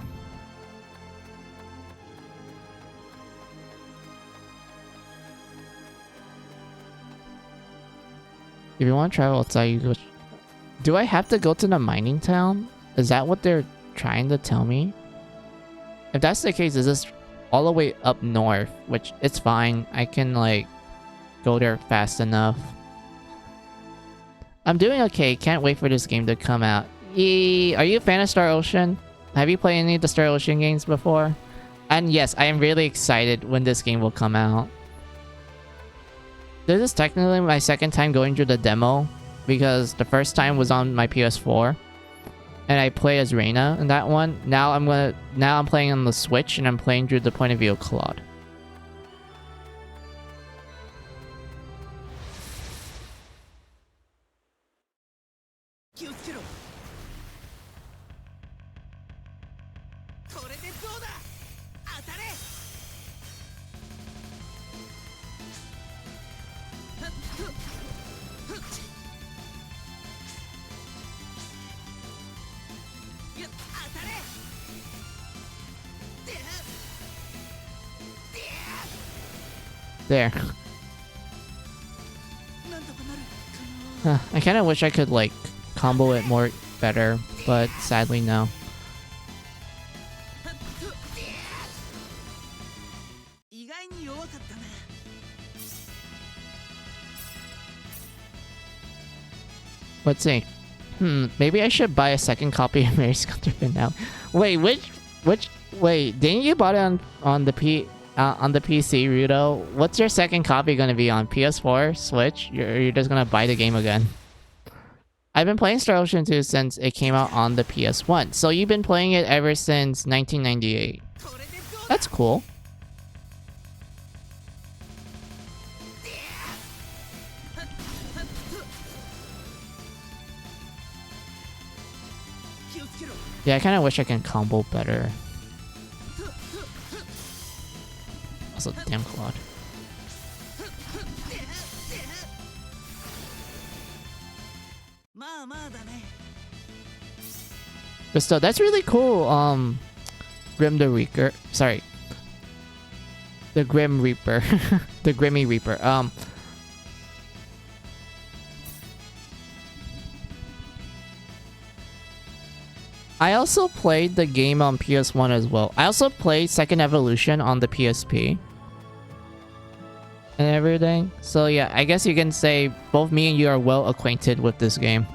Speaker 1: If you want to travel outside, you go. Do I have to go to the mining town? Is that what they're trying to tell me? If that's the case, is this all the way up north? Which, it's fine. I can, like, go there fast enough. I'm doing okay. Can't wait for this game to come out. Yee! Are you a fan of Star Ocean? Have you played any of the Star Ocean games before? And yes, I am really excited when this game will come out. This is technically my second time going through the demo, because the first time was on my PS4 and I played as Reina in that one. Now I'm playing on the Switch and I'm playing through the point of view of Claude. There. I kind of wish I could like combo it more better, but sadly no. Let's see. Maybe I should buy a second copy of Mary's Counterfeit now. Wait, wait, didn't you buy it on the PC, Rudo? What's your second copy gonna be on? PS4, Switch? You're just gonna buy the game again? I've been playing Star Ocean 2 since it came out on the PS1. So you've been playing it ever since 1998. That's cool. Yeah, I kind of wish I can combo better. Also, damn Claude. But still, that's really cool. Grim the Reaper. Sorry. The Grim Reaper. The Grimmy Reaper. I also played the game on PS1 as well. I also played Second Evolution on the PSP. And everything. So yeah, I guess you can say both me and you are well acquainted with this game.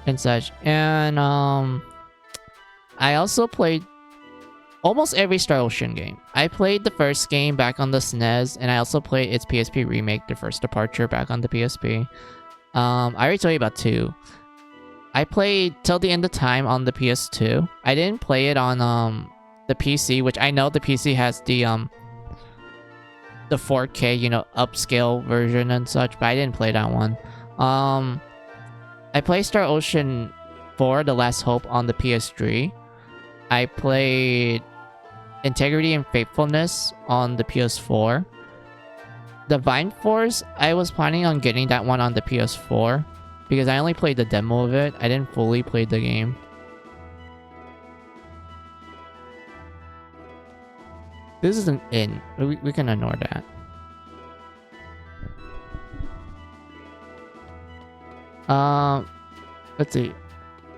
Speaker 1: And such. And I also played almost every Star Ocean game. I played the first game back on the SNES, and I also played its PSP remake, The First Departure, back on the PSP. I already told you about 2. I played Till the End of Time on the PS2. I didn't play it on the PC, which I know the PC has the 4K, you know, upscale version and such, but I didn't play that one. I played Star Ocean 4, The Last Hope on the PS3. I played Integrity and Faithfulness on the PS4. Divine Force, I was planning on getting that one on the PS4 because I only played the demo of it. I didn't fully play the game. This is an in. We can ignore that. Let's see.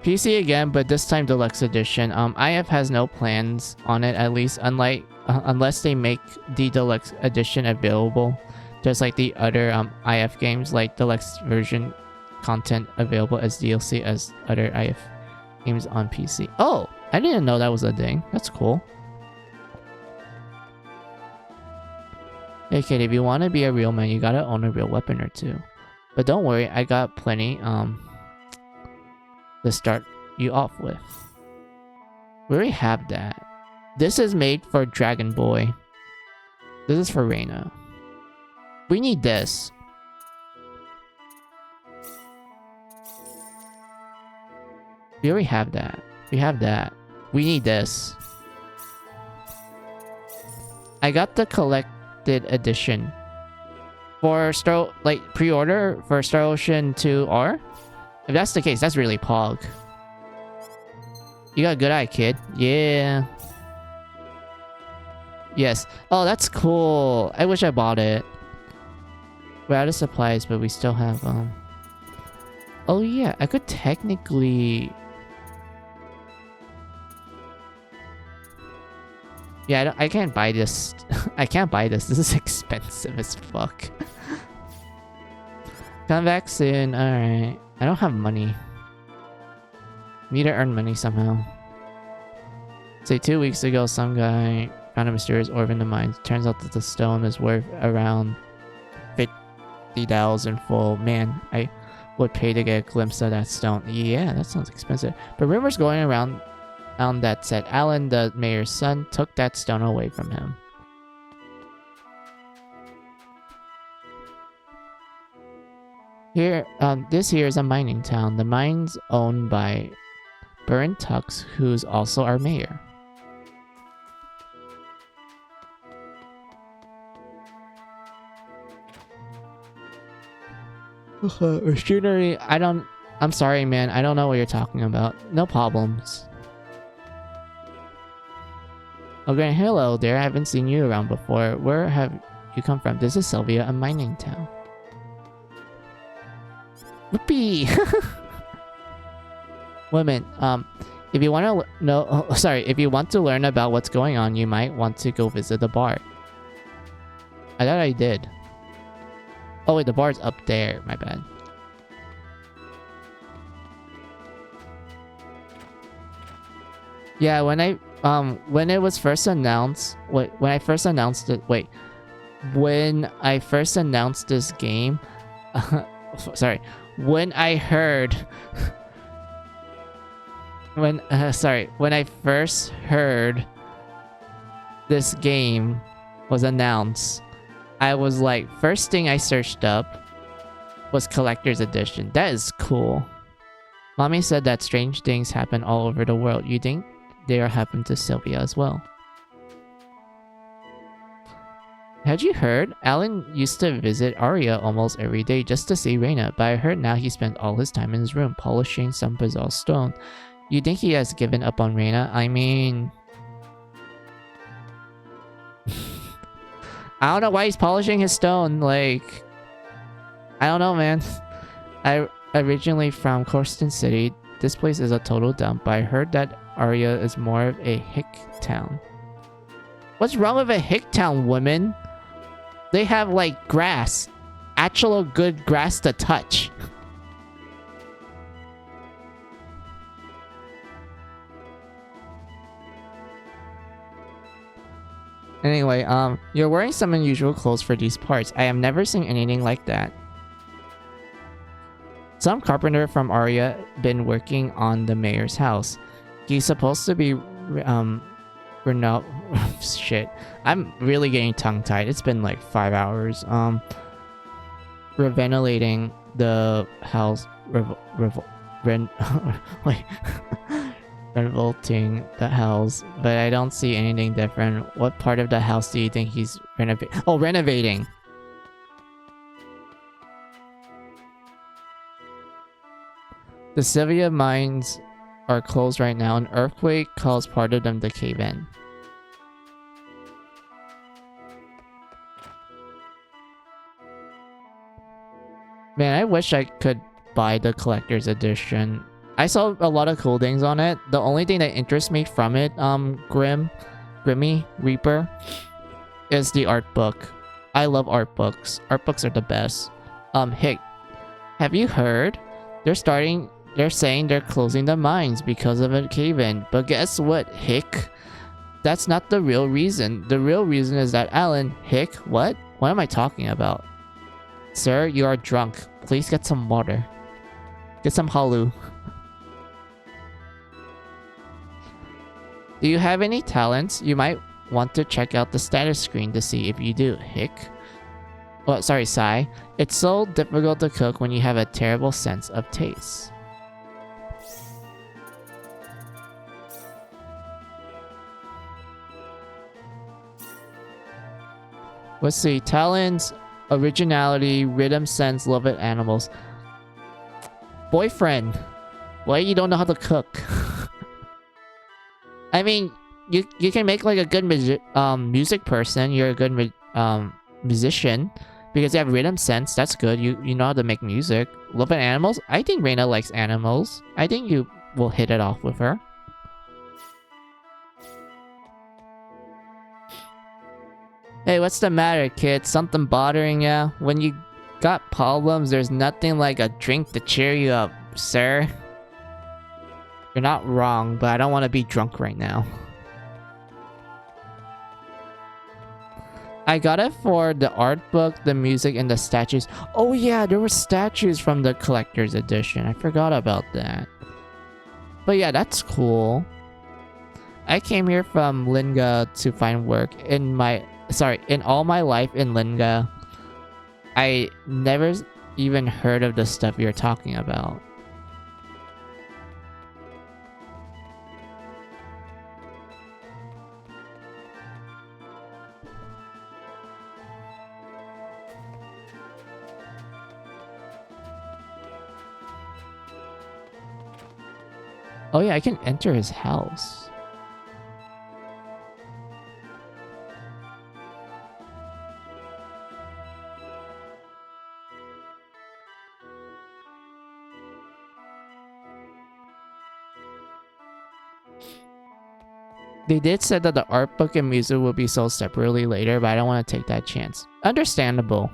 Speaker 1: PC again, but this time Deluxe Edition. IF has no plans on it, at least, unless they make the Deluxe Edition available. Just like the other IF games, like Deluxe version content available as DLC as other IF games on PC. Oh, I didn't know that was a thing. That's cool. Hey kid, if you want to be a real man, you gotta own a real weapon or two. But don't worry, I got plenty to start you off with. We already have that. This is made for Dragon Boy. This is for Reina. We need this. We already have that. We have that. We need this. I got the collected edition. For pre-order for Star Ocean 2R? If that's the case, that's really pog. You got a good eye, kid. Yeah. Yes. Oh, that's cool. I wish I bought it. We're out of supplies, but we still have, Oh yeah, I could technically... Yeah, I can't buy this. I can't buy this. This is expensive as fuck. Come back soon. Alright. I don't have money. Need to earn money somehow. Say 2 weeks ago, some guy found a mysterious orb in the mines. Turns out that the stone is worth around 50,000 full. Man, I would pay to get a glimpse of that stone. Yeah, that sounds expensive. But rumors going around that said Alan, the mayor's son, took that stone away from him. Here, this here is a mining town. The mine's owned by Burn Tux, who's also our mayor. Machinery, I'm sorry, man. I don't know what you're talking about. No problems. Okay, hello there. I haven't seen you around before. Where have you come from? This is Sylvia, a mining town. Whoopee! Women, if you want to know, if you want to learn about what's going on, you might want to go visit the bar. I thought I did. Oh wait, the bar's up there. My bad. Yeah, when it was first announced, when I first announced this game, sorry, when I heard, when I first heard this game was announced, I was like, first thing I searched up was Collector's Edition. That is cool. Mommy said that strange things happen all over the world. You think they are happening to Sylvia as well? Had you heard? Alan used to visit Arya almost every day just to see Reina, but I heard now he spent all his time in his room polishing some bizarre stone. You think he has given up on Reina? I mean... I don't know why he's polishing his stone, like... I don't know, man. I originally from Corsten City. This place is a total dump, but I heard that Arya is more of a hick town. What's wrong with a hick town, women? They have, like, grass. Actual good grass to touch. Anyway, you're wearing some unusual clothes for these parts. I have never seen anything like that. Some carpenter from Arya been working on the mayor's house. He's supposed to be, shit. I'm really getting tongue-tied. It's been like 5 hours. Reventilating the house, revolting the house, but I don't see anything different. What part of the house do you think he's renovating? Oh, renovating! The Sylvia mines are closed right now. An earthquake caused part of them to cave in. Man, I wish I could buy the collector's edition. I saw a lot of cool things on it. The only thing that interests me from it, Grimmy Reaper, is the art book. I love art books. Art books are the best. Hick, have you heard? They're saying they're closing the mines because of a cave-in. But guess what, Hick? That's not the real reason. The real reason is that Alan, Hick, what? What am I talking about? Sir, you are drunk. Please get some water. Get some halu. Do you have any talents? You might want to check out the status screen to see if you do, Hick. Oh, sorry, Sai. It's so difficult to cook when you have a terrible sense of taste. Let's see. Talents, originality, rhythm sense, love it, animals. Boyfriend, why you don't know how to cook? I mean, you can make like a good music person. You're a good musician because you have rhythm sense. That's good. You know how to make music. Love it, animals. I think Reina likes animals. I think you will hit it off with her. Hey, what's the matter, kid? Something bothering ya? When you got problems, there's nothing like a drink to cheer you up, sir. You're not wrong, but I don't want to be drunk right now. I got it for the art book, the music, and the statues. Oh yeah, there were statues from the collector's edition. I forgot about that. But yeah, that's cool. I came here from Linga to find work. In all my life in Linga, I never even heard of the stuff you're talking about. Oh yeah, I can enter his house. They did say that the art book and music will be sold separately later, but I don't want to take that chance. Understandable.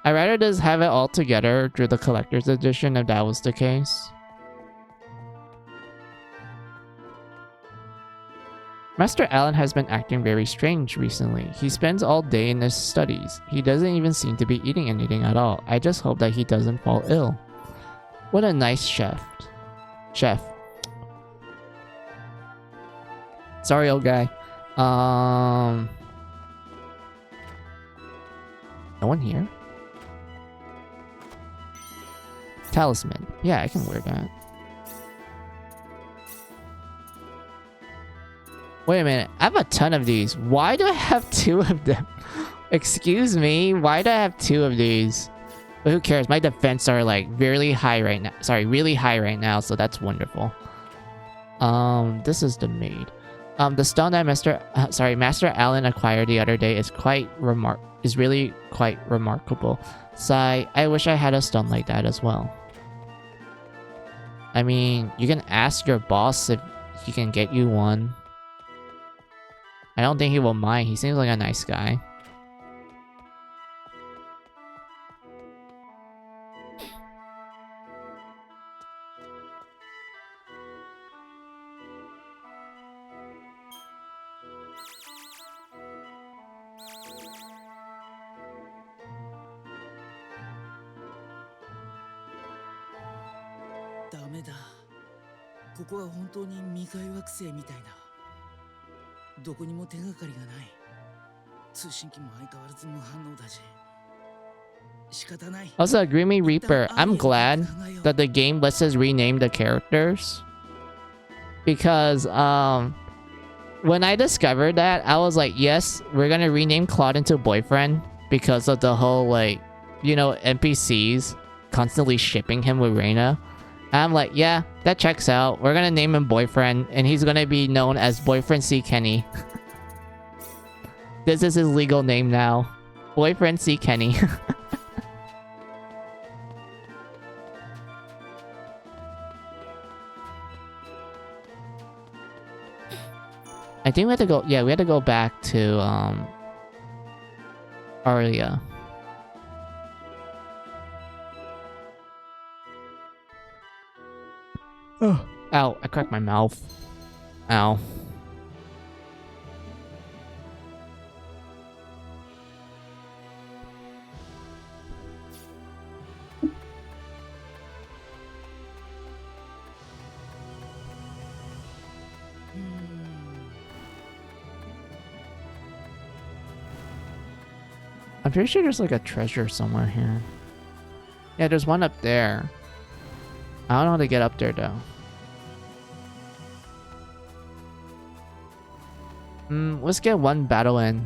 Speaker 1: I'd rather just have it all together through the collector's edition if that was the case. Master Allen has been acting very strange recently. He spends all day in his studies. He doesn't even seem to be eating anything at all. I just hope that he doesn't fall ill. What a nice chef. Sorry, old guy. No one here? Talisman. Yeah, I can wear that. Wait a minute. I have a ton of these. Why do I have 2 of them? Excuse me. Why do I have 2 of these? But who cares? My defense are like really high right now. Sorry, really high right now, so that's wonderful. This is the maid. The stone that Master Allen acquired the other day is really quite remarkable. Sigh, I wish I had a stone like that as well. I mean, you can ask your boss if he can get you one. I don't think he will mind. He seems like a nice guy. Also, Grimy Reaper, I'm glad that the game lets us rename the characters. Because, when I discovered that, I was like, yes, we're gonna rename Claude into Boyfriend. Because of the whole, like, you know, NPCs constantly shipping him with Reina. And I'm like, yeah, that checks out. We're gonna name him Boyfriend. And he's gonna be known as Boyfriend C. Kenny. This is his legal name now. Boyfriend C. Kenny. I think we had to go... Yeah, we had to go back to, Aria. Oh. Ow, I cracked my mouth. Ow. I'm pretty sure there's like a treasure somewhere here. Yeah, there's one up there. I don't know how to get up there though. Let's get one battle in.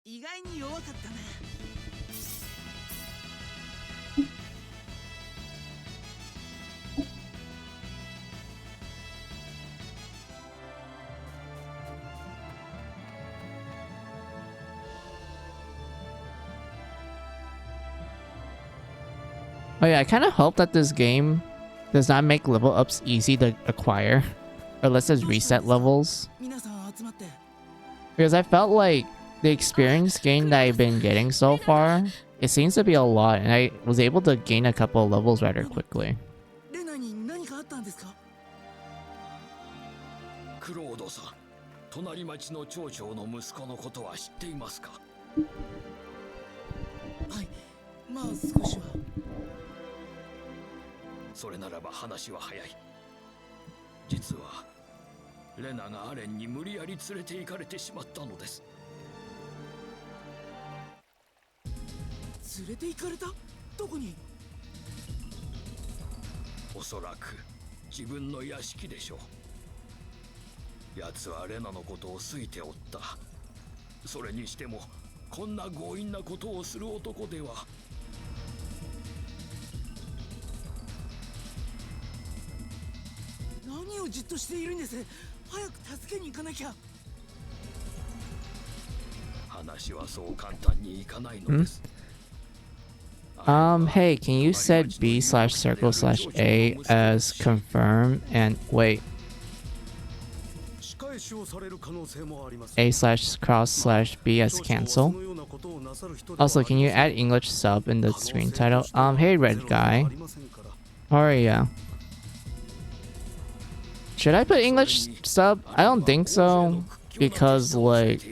Speaker 10: 意外に弱かったな。
Speaker 1: Oh yeah, I kind of hope that this game does not make level ups easy to acquire, or unless there's reset levels.
Speaker 10: 皆さん集まって。
Speaker 1: Because I felt like the experience gain that I've been getting so far, it seems to be a lot, and I was able to gain a couple of levels rather quickly.
Speaker 10: レナに何かあったんですか？
Speaker 9: クロードさん、隣町の町長の息子のことは知っていますか？
Speaker 10: はい、まあ少しは。
Speaker 9: それならば話は早い。実はレナがアレンに無理やり連れて行かれてしまったのです。
Speaker 10: 連れて行かれた？どこに？
Speaker 9: おそらく自分の屋敷でしょう。奴はレナのことを好いておった。それにしてもこんな強引なことをする男では。
Speaker 10: 何をじっとしているんです？早く助けに行かなきゃ。
Speaker 9: 話はそう簡単にいかないのです。
Speaker 1: Hey, can you set B/circle/A as confirm and wait, A/cross/B as cancel? Also, can you add English sub in the screen title? Hey red guy. How are ya? Should I put English sub? I don't think so, because like,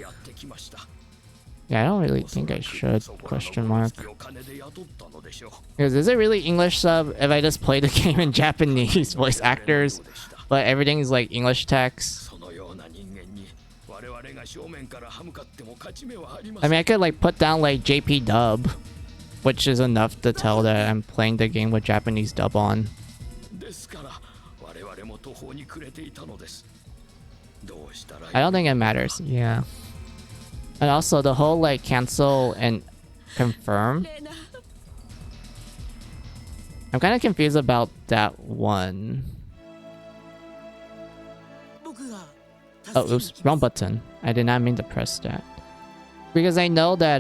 Speaker 1: yeah, I don't really think I should, question mark. Because is it really English sub if I just play the game in Japanese voice actors, but everything is like English text? I mean, I could like put down like JP dub, which is enough to tell that I'm playing the game with Japanese dub on. I don't think it matters, yeah. And also the whole like cancel and confirm. I'm kind of confused about that one. Oh, oops, wrong button. I did not mean to press that. Because I know that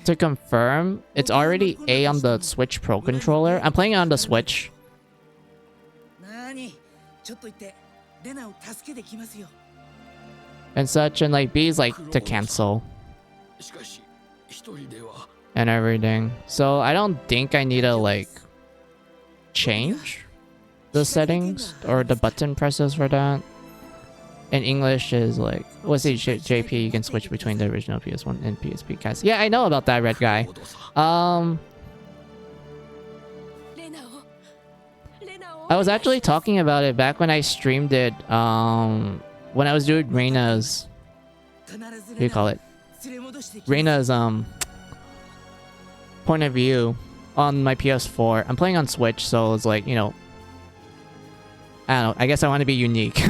Speaker 1: to confirm, it's already A on the Switch Pro controller. I'm playing it on the Switch. And such, and like B is like to cancel and everything. So I don't think I need to like change the settings or the button presses for that. In English is like, what's the JP? You can switch between the original PS1 and PSP guys. Yeah, I know about that red guy. I was actually talking about it back when I streamed it. When I was doing Reina's, what do you call it? Reina's point of view on my PS4. I'm playing on Switch, so it's like, you know, I don't know. I guess I want to be unique.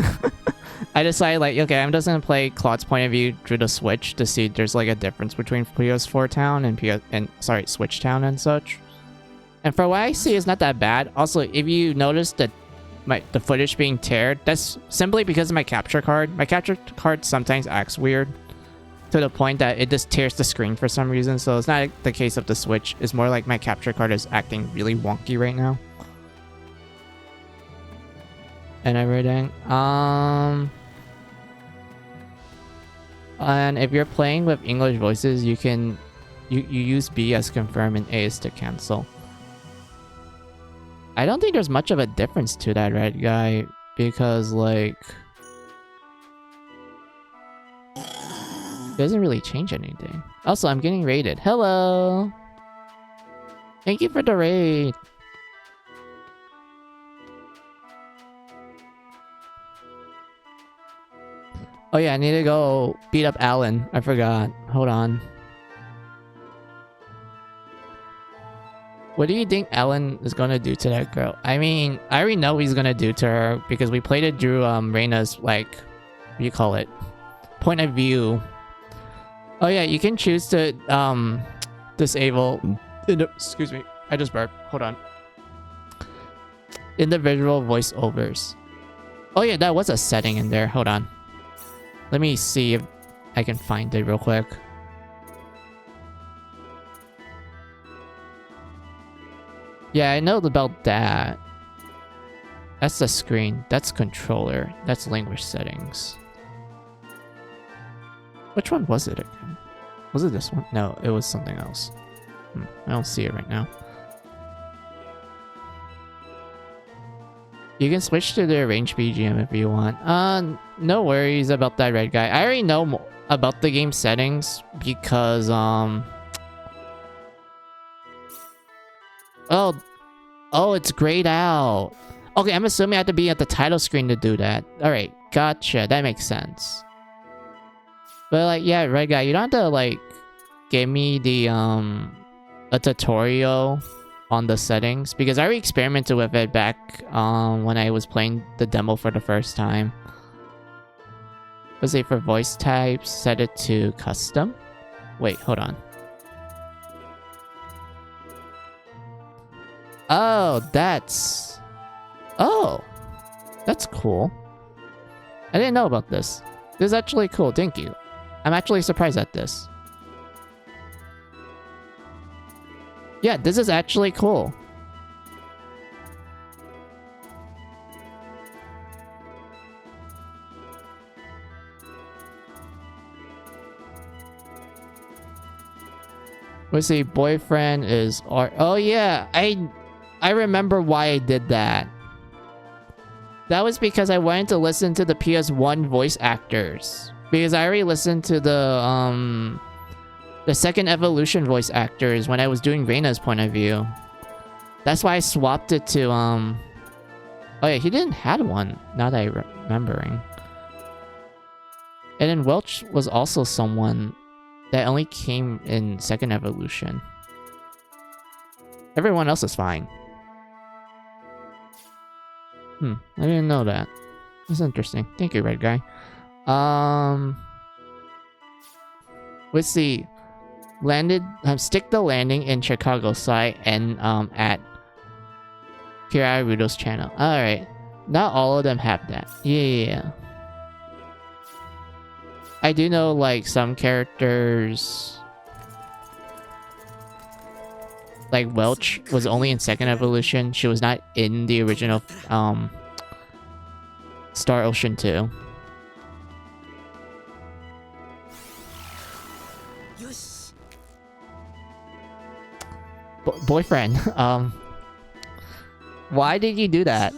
Speaker 1: I decided like, okay, I'm just gonna play Claude's point of view through the Switch to see if there's like a difference between PS4 Town and Switch Town and such. And for what I see, it's not that bad. Also, if you notice that the footage being teared, that's simply because of my capture card. My capture card sometimes acts weird to the point that it just tears the screen for some reason. So it's not the case of the Switch. It's more like my capture card is acting really wonky right now. And everything. And if you're playing with English voices, you can you use B as confirm and A is to cancel. I don't think there's much of a difference to that, right, guy? Because, like, it doesn't really change anything. Also, I'm getting raided. Hello! Thank you for the raid! Oh yeah, I need to go beat up Alan. I forgot. Hold on. What do you think Ellen is gonna do to that girl? I mean, I already know what he's gonna do to her because we played it through Reina's, like, what do you call it? Point of view. Oh yeah, you can choose to disable excuse me, I just burped. Hold on. Individual voiceovers. Oh yeah, that was a setting in there. Hold on. Let me see if I can find it real quick. Yeah, I know about that. That's the screen. That's controller. That's language settings. Which one was it again? Was it this one? No, it was something else. I don't see it right now. You can switch to the arranged BGM if you want. No worries about that, red guy. I already know about the game settings because Oh, it's grayed out. Okay, I'm assuming I have to be at the title screen to do that. Alright, gotcha. That makes sense. But like, yeah, red guy, you don't have to like give me the a tutorial on the settings because I already experimented with it back when I was playing the demo for the first time. Let's say for voice types, set it to custom. Wait, hold on. Oh, that's... Oh, that's cool. I didn't know about this. This is actually cool, thank you. I'm actually surprised at this. Yeah, this is actually cool. Let's see, boyfriend is art. Oh yeah, I remember why I did that. That was because I wanted to listen to the PS1 voice actors. Because I already listened to the second evolution voice actors when I was doing Reina's point of view. That's why I swapped it to oh yeah, he didn't have one, now that I'm remembering. And then Welch was also someone that only came in second evolution. Everyone else is fine. I didn't know that. That's interesting. Thank you, red guy. Let's see. Landed stick the landing in Chicago site and at Kira Rudo's channel. Alright. Not all of them have that. Yeah. I do know like some characters like Welch was only in second evolution. She was not in the original Star Ocean 2. Boyfriend, why did you do that?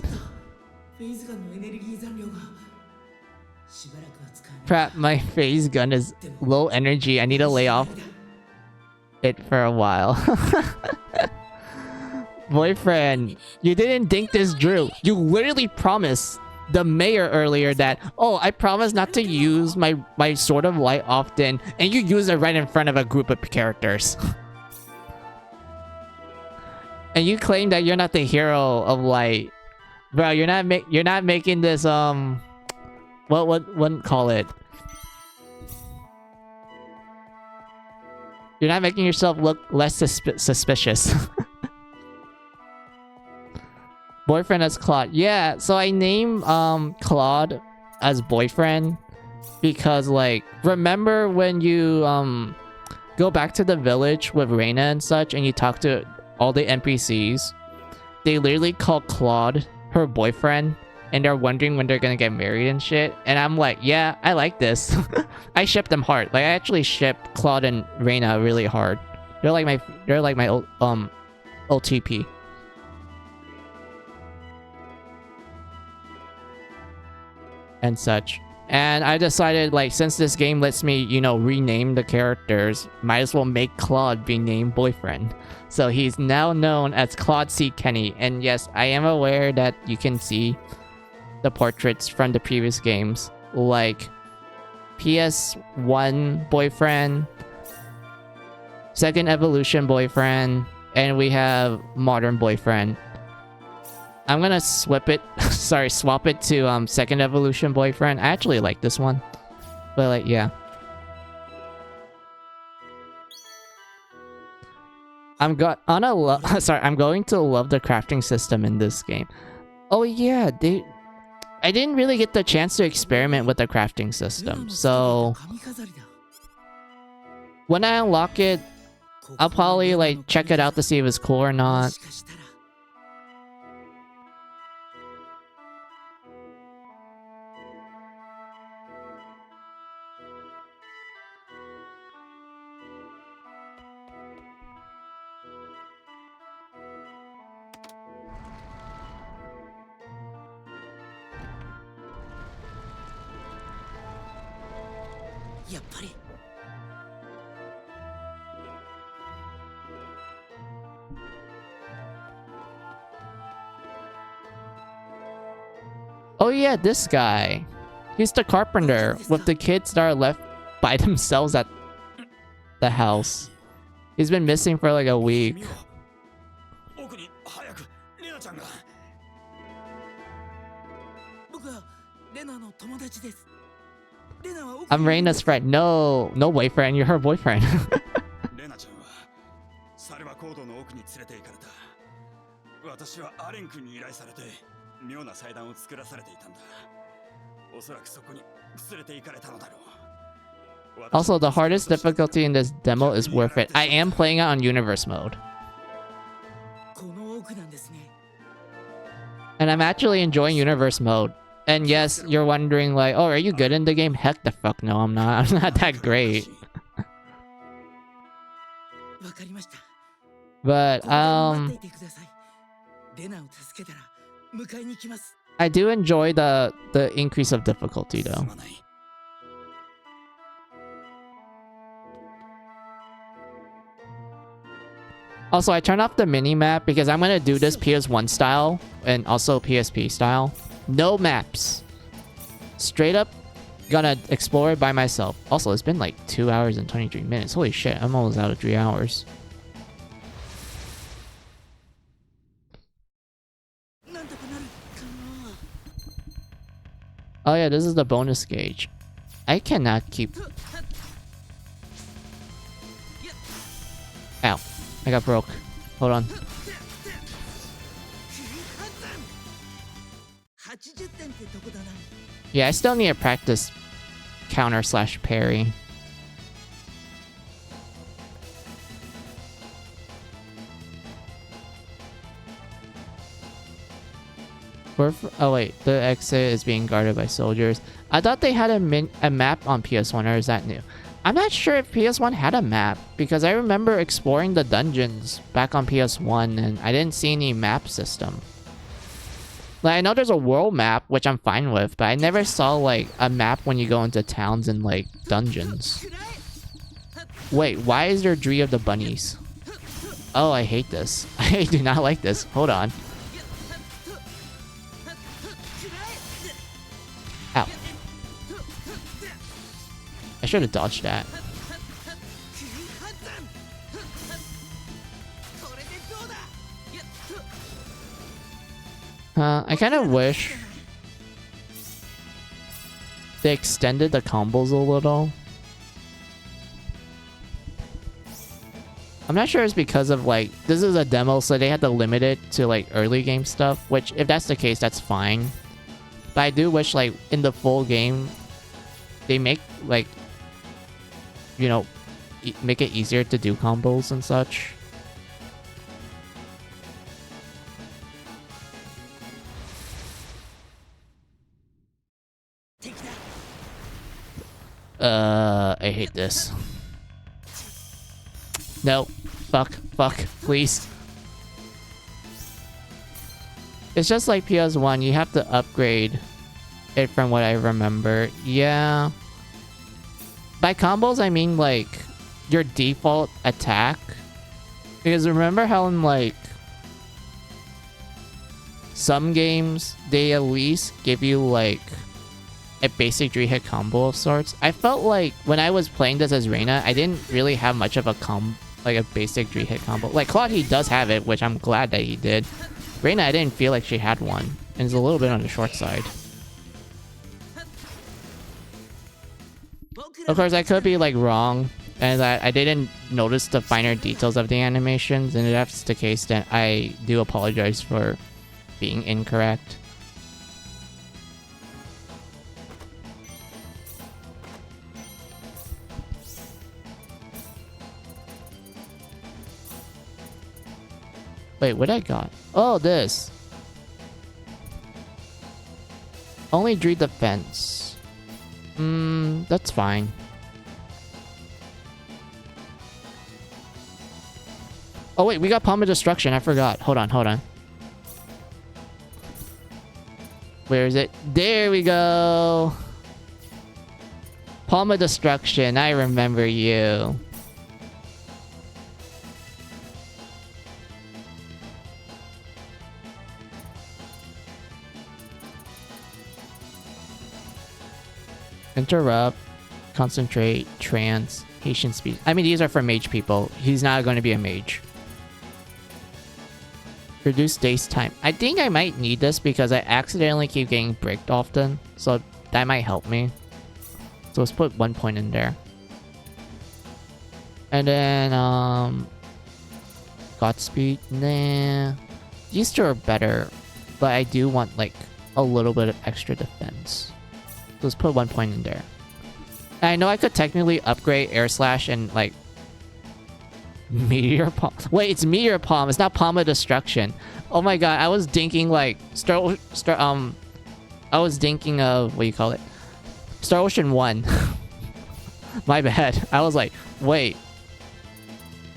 Speaker 1: Crap, my phase gun is low energy. I need to lay off it for a while. Boyfriend, you didn't think this through. You literally promised the mayor earlier that, oh, I promise not to use my sword of light often, and you use it right in front of a group of characters. And you claim that you're not the hero of light. Bro, you're not making this what call it? You're not making yourself look less suspicious. Boyfriend as Claude. Yeah, so I name Claude as boyfriend because like remember when you go back to the village with Reina and such and you talk to all the NPCs, they literally call Claude her boyfriend and they're wondering when they're gonna get married and shit. And I'm like, yeah, I like this. I ship them hard. Like I actually ship Claude and Reina really hard. They're like my OTP. And such. And I decided, like, since this game lets me, you know, rename the characters, might as well make Claude be named boyfriend. So he's now known as Claude C. Kenny. And yes, I am aware that you can see the portraits from the previous games. Like, PS1 boyfriend, second evolution boyfriend, and we have Modern Boyfriend. I'm gonna swap it to Second Evolution Boyfriend. I actually like this one, but like, yeah. I'm going to love the crafting system in this game. Oh yeah, I didn't really get the chance to experiment with the crafting system, so when I unlock it, I'll probably like check it out to see if it's cool or not. Oh yeah, this guy. He's the carpenter with the kids that are left by themselves at the house. He's been missing for like a week. I'm Reina's friend. No boyfriend. You're her boyfriend. Also, the hardest difficulty in this demo is worth it. I am playing it on universe mode. And I'm actually enjoying universe mode. And yes, you're wondering like, oh, are you good in the game? Heck the fuck no, I'm not. I'm not that great. But, I do enjoy the increase of difficulty though. Also, I turned off the mini-map because I'm gonna do this PS1 style and also PSP style. No maps. Straight up gonna explore it by myself. Also, it's been like 2 hours and 23 minutes. Holy shit, I'm almost out of 3 hours. Oh yeah, this is the bonus gauge. I cannot keep... Ow. I got broke. Hold on. Yeah, I still need to practice counter / parry. Oh wait, the exit is being guarded by soldiers. I thought they had a map on PS1, or is that new? I'm not sure if PS1 had a map, because I remember exploring the dungeons back on PS1 and I didn't see any map system. Like, I know there's a world map, which I'm fine with, but I never saw like a map when you go into towns and like dungeons. Wait, why is there 3 of the bunnies? Oh, I hate this. I do not like this. Hold on. Ow. I should have dodged that. I kind of wish they extended the combos a little. I'm not sure it's because of like, this is a demo, so they had to limit it to like early game stuff, which if that's the case, that's fine. But I do wish like in the full game, they make like, you know, make it easier to do combos and such. I hate this. No. Fuck. Please. It's just like PS1. You have to upgrade it from what I remember. Yeah. By combos, I mean like your default attack. Because remember how in like some games, they at least give you like a basic 3-hit combo of sorts. I felt like when I was playing this as Reina, I didn't really have much of a like a basic 3-hit combo. Like Claude, he does have it, which I'm glad that he did. Reina, I didn't feel like she had one, and it's a little bit on the short side. Of course, I could be like wrong, and that I didn't notice the finer details of the animations, and if that's the case, then I do apologize for being incorrect. Wait, what I got? Oh, this. Only drew defense. That's fine. Oh wait, we got Palm of Destruction. I forgot. Hold on, hold on. Where is it? There we go. Palm of Destruction. I remember you. Interrupt, concentrate, trance, Haitian speed. I mean, these are for mage people. He's not going to be a mage. Reduce days time. I think I might need this because I accidentally keep getting bricked often. So that might help me. So let's put 1 point in there. And then, Godspeed. Nah. These two are better. But I do want, like, a little bit of extra defense. Let's put 1 point in there. And I know I could technically upgrade Air Slash and like Meteor Palm. Wait, it's Meteor Palm. It's not Palm of Destruction. Oh my god, I was thinking like I was thinking of what do you call it? Star Ocean 1. My bad. I was like, wait.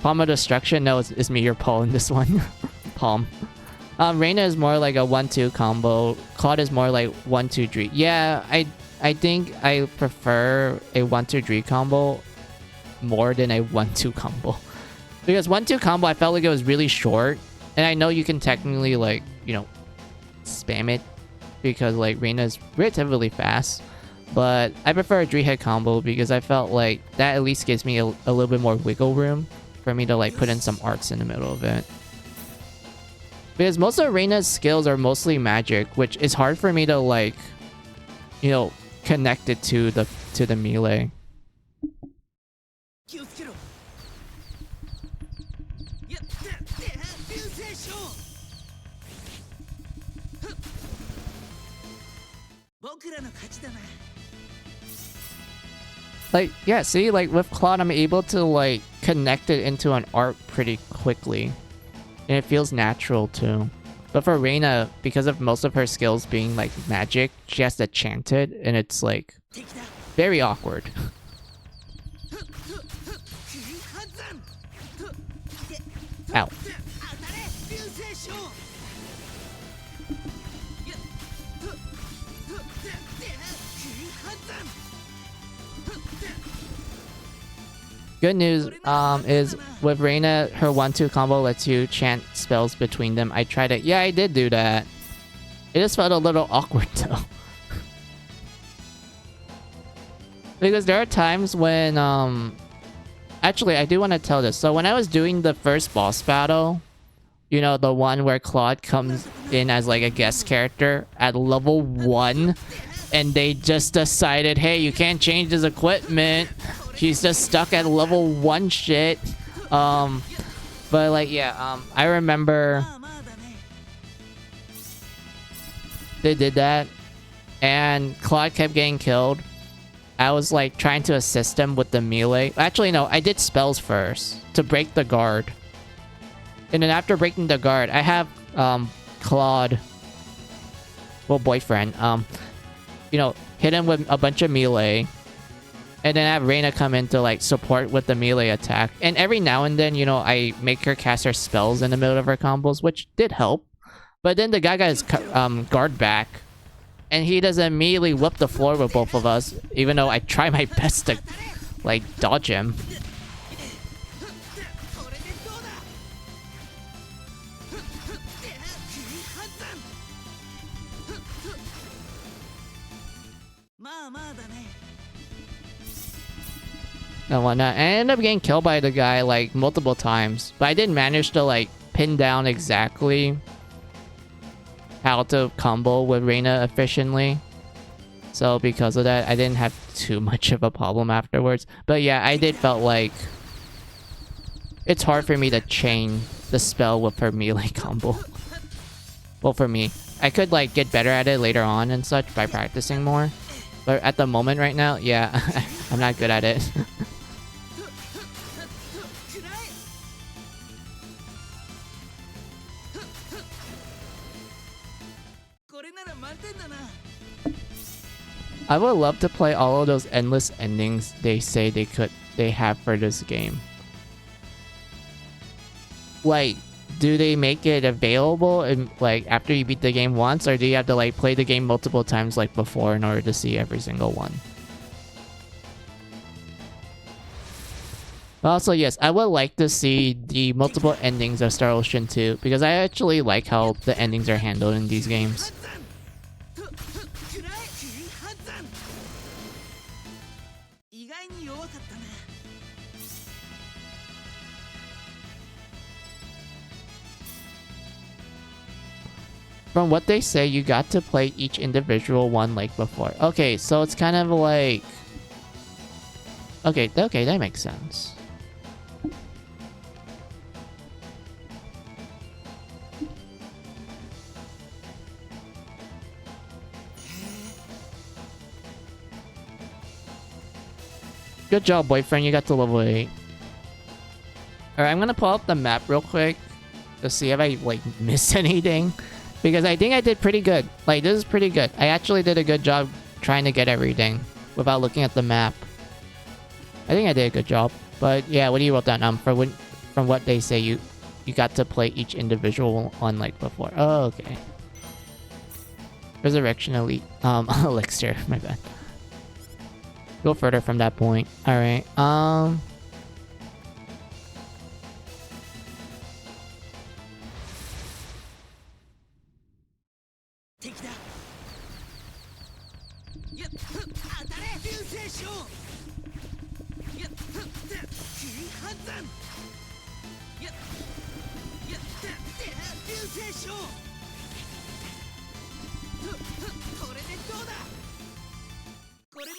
Speaker 1: Palm of Destruction? No, it's Meteor Palm in this one. Palm. Reina is more like a 1-2 combo. Claude is more like 1-2-3. Yeah, I think I prefer a 1-2-3 combo more than a 1-2 combo. Because 1-2 combo, I felt like it was really short. And I know you can technically, like, you know, spam it. Because, like, Reina is relatively fast. But I prefer a 3-hit combo because I felt like that at least gives me a little bit more wiggle room for me to, like, put in some arts in the middle of it. Because most of Reina's skills are mostly magic, which is hard for me to, like, you know, connect it to the melee. Like, yeah, see, like with Claude, I'm able to like connect it into an art pretty quickly. And it feels natural too. But for Reina, because of most of her skills being like magic, she has to chant it, and it's like very awkward. Ow. Good news is with Reina, her 1-2 combo lets you chant spells between them. I tried it. Yeah, I did do that. It just felt a little awkward though. Because there are times when actually I do want to tell this. So when I was doing the first boss battle, you know, the one where Claude comes in as like a guest character at level 1, and they just decided, hey, you can't change his equipment. He's just stuck at level 1 shit. But like, yeah, I remember they did that, and Claude kept getting killed. I was like trying to assist him with the melee. Actually, no, I did spells first to break the guard. And then after breaking the guard, I have Claude, well, Boyfriend, you know, hit him with a bunch of melee. And then I have Reina come in to like support with the melee attack. And every now and then, you know, I make her cast her spells in the middle of her combos, which did help. But then the guy got his guard back. And he does immediately whoop the floor with both of us. Even though I try my best to like dodge him. and whatnot. And I ended up getting killed by the guy like multiple times, but I did manage to like pin down exactly how to combo with Reina efficiently. So because of that, I didn't have too much of a problem afterwards. But yeah, I did felt like it's hard for me to chain the spell with her melee combo. Well, for me, I could like get better at it later on and such by practicing more. But at the moment right now, yeah, I'm not good at it. I would love to play all of those endless endings they say they have for this game. Like, do they make it available and like after you beat the game once, or do you have to like play the game multiple times like before in order to see every single one? But also, yes, I would like to see the multiple endings of Star Ocean 2 because I actually like how the endings are handled in these games. From what they say, you got to play each individual one like before. Okay, so it's kind of like... Okay, that makes sense. Good job, boyfriend. You got to level 8. Alright, I'm gonna pull up the map real quick to see if I, like, missed anything. Because I think I did pretty good. Like, this is pretty good. I actually did a good job trying to get everything without looking at the map. I think I did a good job. But yeah, what do you wrote down? From what they say, you got to play each individual one like before. Oh, okay. Resurrection Elite. Elixir. My bad. Go further from that point. Alright.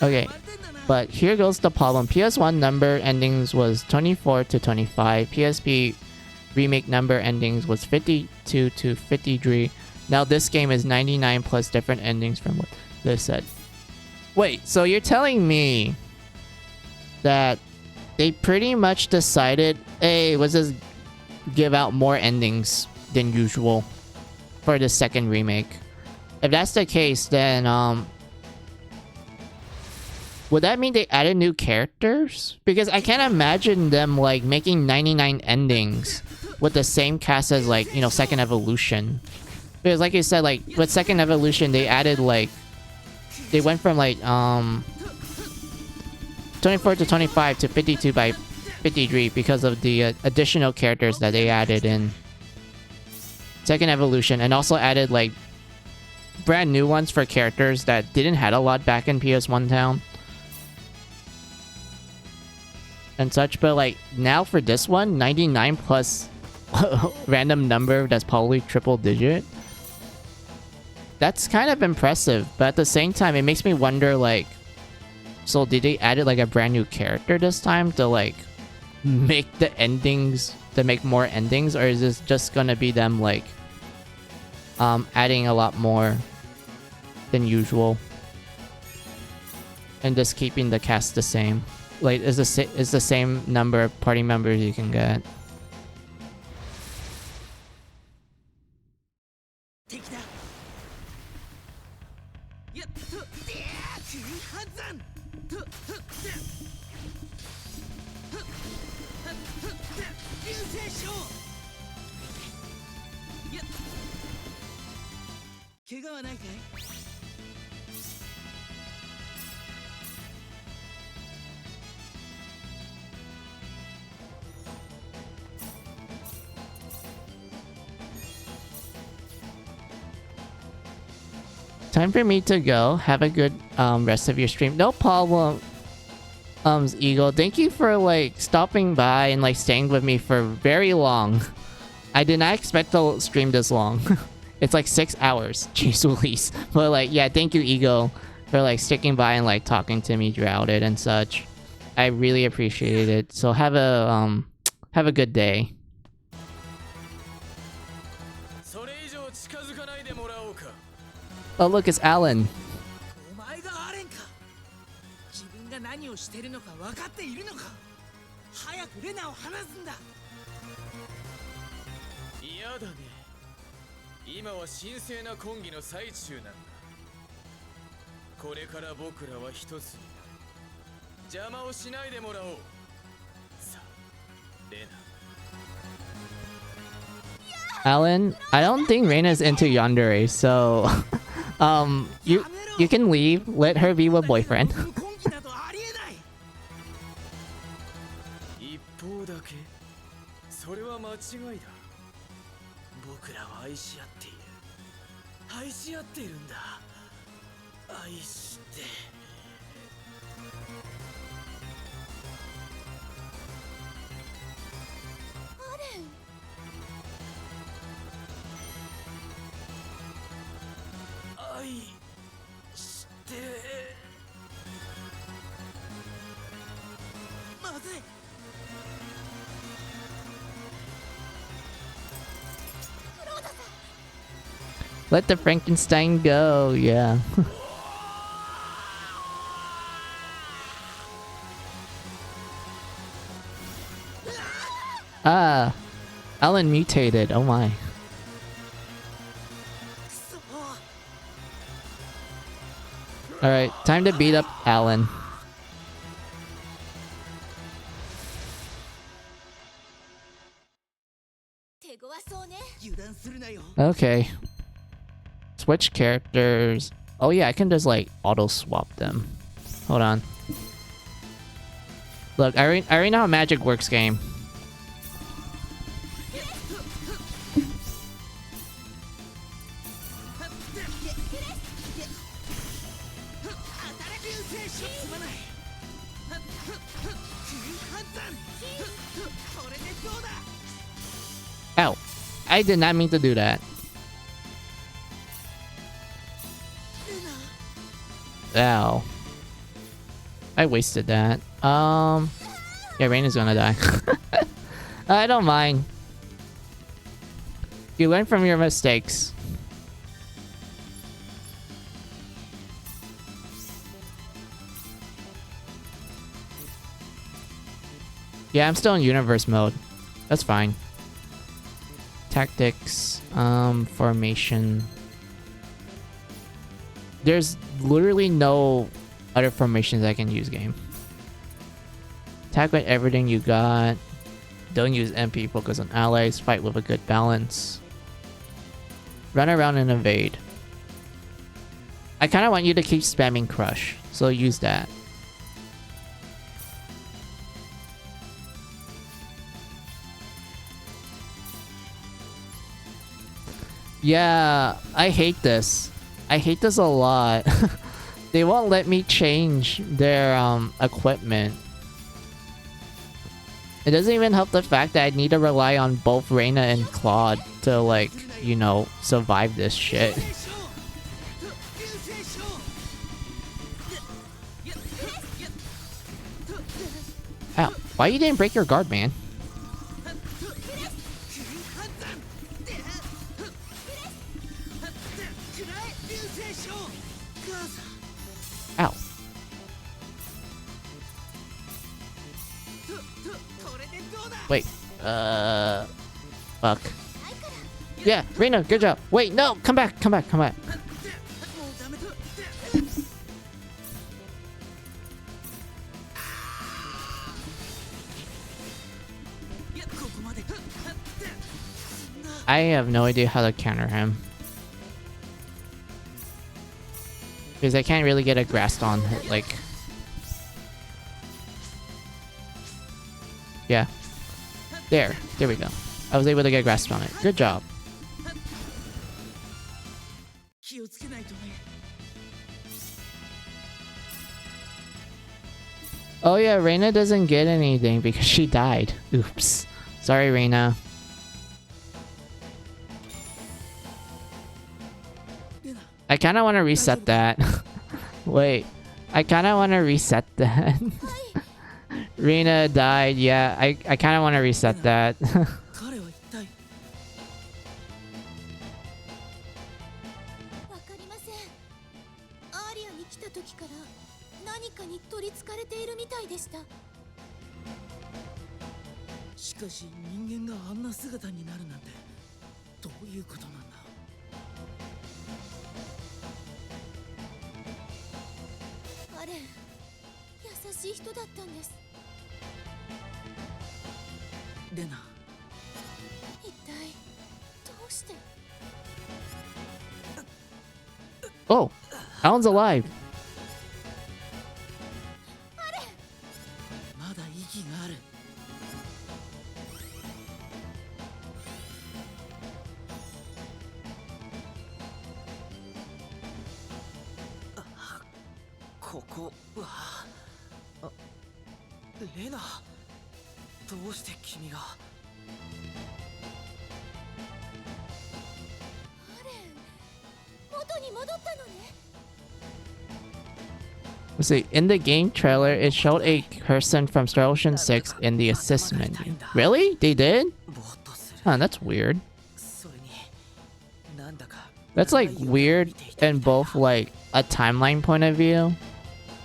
Speaker 1: Okay, but here goes the problem. PS1 number endings was 24 to 25. PSP remake number endings was 52 to 53. Now this game is 99 plus different endings from what they said. Wait, so you're telling me that they pretty much decided, hey, let's just give out more endings than usual for the second remake? If that's the case, then would that mean they added new characters? Because I can't imagine them like making 99 endings with the same cast as like, you know, Second Evolution. Because like you said, like with Second Evolution, they added like, they went from like 24 to 25 to 52 by 53 because of the additional characters that they added in Second Evolution, and also added like brand new ones for characters that didn't have a lot back in PS1 Town and such. But like now for this one, 99 plus random number that's probably triple digit. That's kind of impressive, but at the same time, it makes me wonder, like, so did they add like a brand new character this time to like make the endings, to make more endings, or is this just gonna be them like adding a lot more than usual and just keeping the cast the same? Like, is the same number of party members you can get? Time for me to go. Have a good rest of your stream. No problem. Eagle, thank you for like stopping by and like staying with me for very long. I did not expect to stream this long. It's like 6 hours. Jeez Louise. But like, yeah, thank you, Eagle, for like sticking by and like talking to me throughout it and such. I really appreciate it. So have a good day. Oh look, it's Alan.
Speaker 10: お前がアレンか。自分が何をしてるのか分かっているのか。早くレナを離すんだ。
Speaker 3: 嫌だね。今は神聖な婚儀の最中なんだ。これから僕らは一つになる。邪魔をしないでもらおう。さあ、レナ。
Speaker 1: Alan, I don't think Reina's into yandere, so you can leave. Let her be with boyfriend.
Speaker 3: 一方だけ。それは間違いだ。僕らは愛し合っている。愛し合っているんだ。愛して。愛して。
Speaker 10: まずい。
Speaker 1: Let the Frankenstein go, yeah. Ah, Alan mutated, oh my. Alright, time to beat up Alan. Okay. Switch characters. Oh yeah, I can just like auto swap them. Hold on. Look, I already know how magic works, game. Ow. I did not mean to do that. Ow. I wasted that. Yeah, Rain is gonna die. I don't mind. You learn from your mistakes. Yeah, I'm still in universe mode. That's fine. Tactics, formation. There's literally no other formations I can use, game. Attack with everything you got. Don't use MP, focus on allies, fight with a good balance. Run around and evade. I kind of want you to keep spamming crush, so use that. Yeah, I hate this. I hate this a lot. They won't let me change their equipment. It doesn't even help the fact that I need to rely on both Reina and Claude to, like, you know, survive this shit. Ow. Why you didn't break your guard, man? Ow. Wait, fuck. Yeah, Reina, good job. Wait, no, come back, come back, come back. I have no idea how to counter him. Because I can't really get a grasp on it, like... Yeah. There we go. I was able to get a grasp on it. Good job. Oh yeah, Reina doesn't get anything because she died. Oops. Sorry, Reina. I kind of want to reset that. Wait. I kind of want to reset that. Reina died. Yeah, I kind of want to reset that.
Speaker 10: 彼は一体。
Speaker 7: わかりません。アーリアに来た時から何かに取り憑かれているみたいでした。
Speaker 10: しかし人間があんな姿になるなんてどういうことなんだ。
Speaker 7: アレン、優しい人だったんです。
Speaker 10: レナ。
Speaker 7: 一体どうして？
Speaker 1: Oh, Alan's alive.
Speaker 10: まだ息がある。
Speaker 2: ここはレナ、どうして君が。
Speaker 7: アレン、元に戻ったのね。
Speaker 1: Let's see, in the game trailer, it showed a person from Star Ocean 6 in the assist menu. Really? They did? Huh, that's weird. That's like weird in both like a timeline point of view,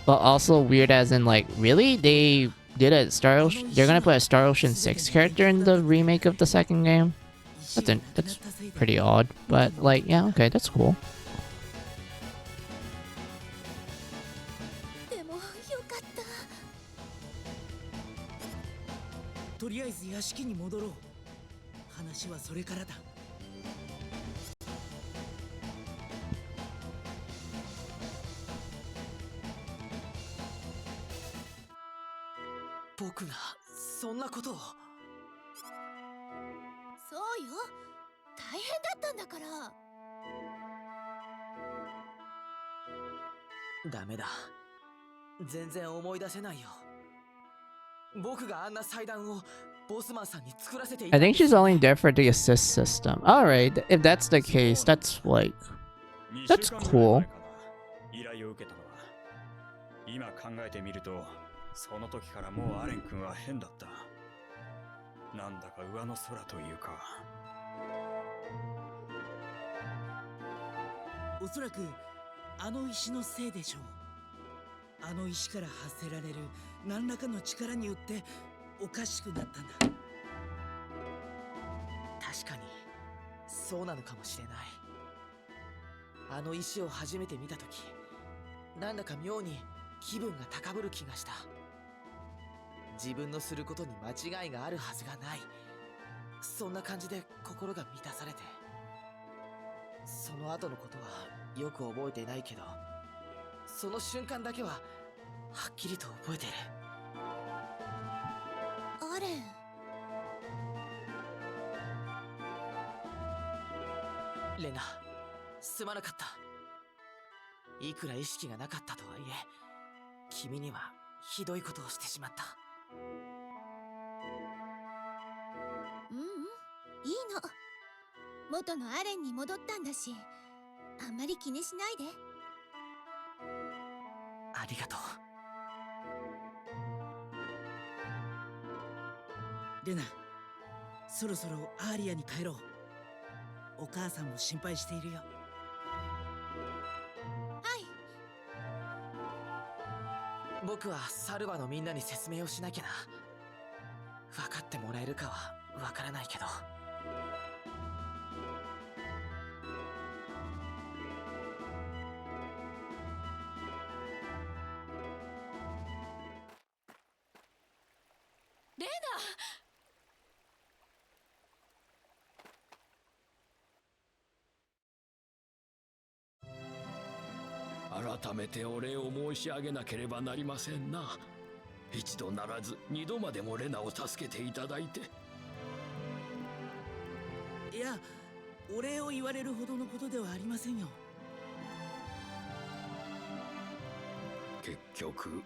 Speaker 1: but also weird as in like, really? They did a Star Ocean? They're gonna put a Star Ocean 6 character in the remake of the second game? That's pretty odd, but like, yeah, okay, that's cool.
Speaker 7: でもよかった。
Speaker 10: とりあえず屋敷に戻ろう。話はそれからだ。
Speaker 2: 僕がそんなことを。
Speaker 7: そうよ、大変だったんだから。
Speaker 2: ダメだ、全然思い出せないよ。僕があんな祭壇をボスマンさんに作らせていた。
Speaker 1: I think she's only there for the assist system. Alright, if that's the case, that's like, that's cool.
Speaker 5: 依頼を受けたのは、今考えてみるとその時からもうアレン君は変だった。なんだか上の空というか。
Speaker 10: おそらくあの石のせいでしょう。あの石から発せられる何らかの力によっておかしくなったんだ。
Speaker 2: 確かにそうなのかもしれない。あの石を初めて見た時、なんだか妙に気分が高ぶる気がした。自分のすることに間違いがあるはずがない、そんな感じで心が満たされて。その後のことはよく覚えていないけど、その瞬間だけははっきりと覚えてる。
Speaker 7: アレン、
Speaker 2: レナ、すまなかった。いくら意識がなかったとはいえ、君にはひどいことをしてしまった。
Speaker 7: ううん、いいの。元のアレンに戻ったんだし、あんまり気にしないで。
Speaker 2: ありがとう。
Speaker 10: レナ、そろそろアーリアに帰ろう。お母さんも心配しているよ。
Speaker 7: はい。
Speaker 2: 僕はサルバのみんなに説明をしなきゃな。分かってもらえるかは分からないけど。
Speaker 8: レ
Speaker 9: ナ、改めてお礼を申し上げなければなりませんな。一度ならず二度までもレナを助けていただいて。
Speaker 10: いや、お礼を言われるほどのことではありませんよ。
Speaker 9: 結局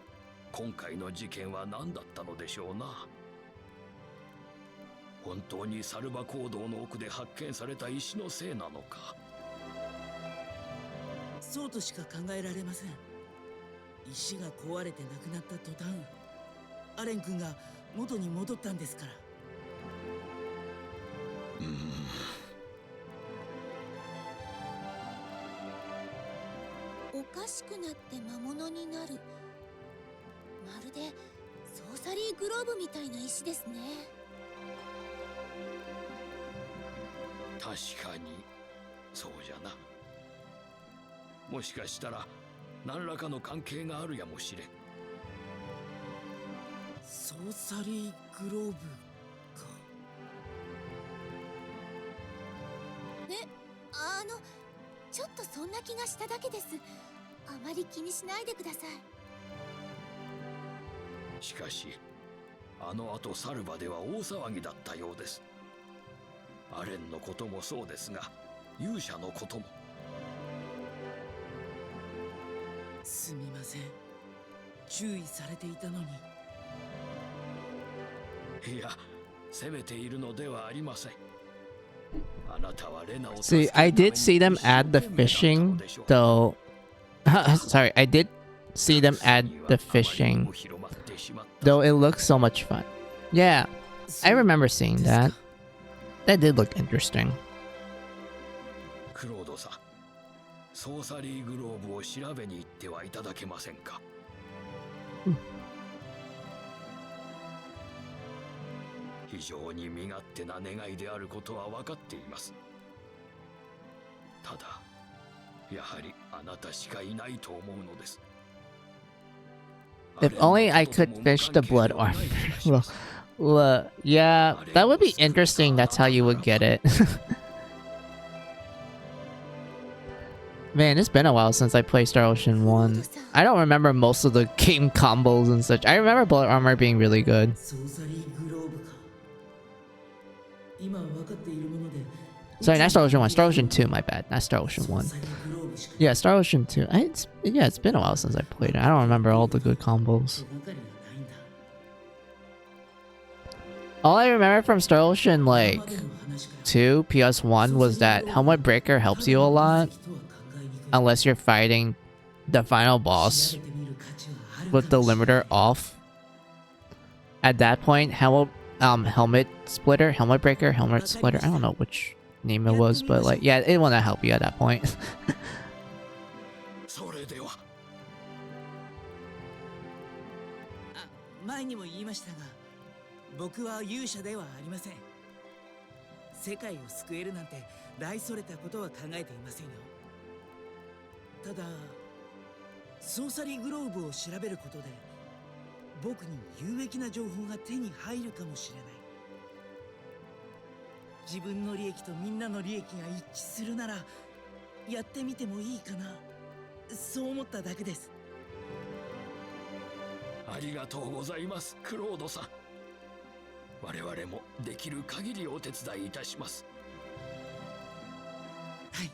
Speaker 9: 今回の事件は何だったのでしょうな。本当にサルバ坑道の奥で発見された石のせいなのか。
Speaker 10: そうとしか考えられません。石が壊れてなくなった途端、アレン君が元に戻ったんですから。
Speaker 7: おかしくなって魔物になる。まるでソーサリーグローブみたいな石ですね。
Speaker 9: 確かにそうじゃな。もしかしたら何らかの関係があるやもしれん。
Speaker 10: ソーサリーグローブか。
Speaker 7: ちょっとそんな気がしただけです。あまり気にしないでください。
Speaker 9: しかしあの後サルバでは大騒ぎだったようです。アレンのこともそうですが、勇者のことも。
Speaker 10: すみません、注意されていたのに。
Speaker 9: いや、責めているのではありません。あなたはレナを
Speaker 1: See, I did see them add the fishing, though. Sorry, I did see them add the fishing, though it looks so much fun. Yeah, I remember seeing that. That did look interesting.
Speaker 9: クロードさん、ソーサリーグローブを調べに行ってはいただけませんか。非常に身勝手な願いであることは分かっています。ただ、やはりあなたしかいないと思うのです。
Speaker 1: If only I could fish the blood armor. Well, yeah, that would be interesting. That's how you would get it. Man, it's been a while since I played Star Ocean 1. I don't remember most of the game combos and such. I remember blood armor being really good. Sorry, not Star Ocean 1. Star Ocean 2, my bad. Not Star Ocean 1. Yeah, Star Ocean 2. It's been a while since I played it. I don't remember all the good combos. All I remember from Star Ocean, like, 2, PS1, was that Helmet Breaker helps you a lot. Unless you're fighting the final boss with the limiter off. At that point, Helmet Breaker, Helmet Splitter, I don't know which name it was, but like, yeah, it wouldn't help you at that point.
Speaker 10: 前にも言いましたが、僕は勇者ではありません。世界を救えるなんて大それたことは考えていませんよ。ただ、ソーサリーグローブを調べることで僕に有益な情報が手に入るかもしれない。自分の利益とみんなの利益が一致するならやってみてもいいかな、そう思っただけです。
Speaker 9: ありがとうございます、クロードさん。我々もできる限りお手伝いいたします。
Speaker 10: はい、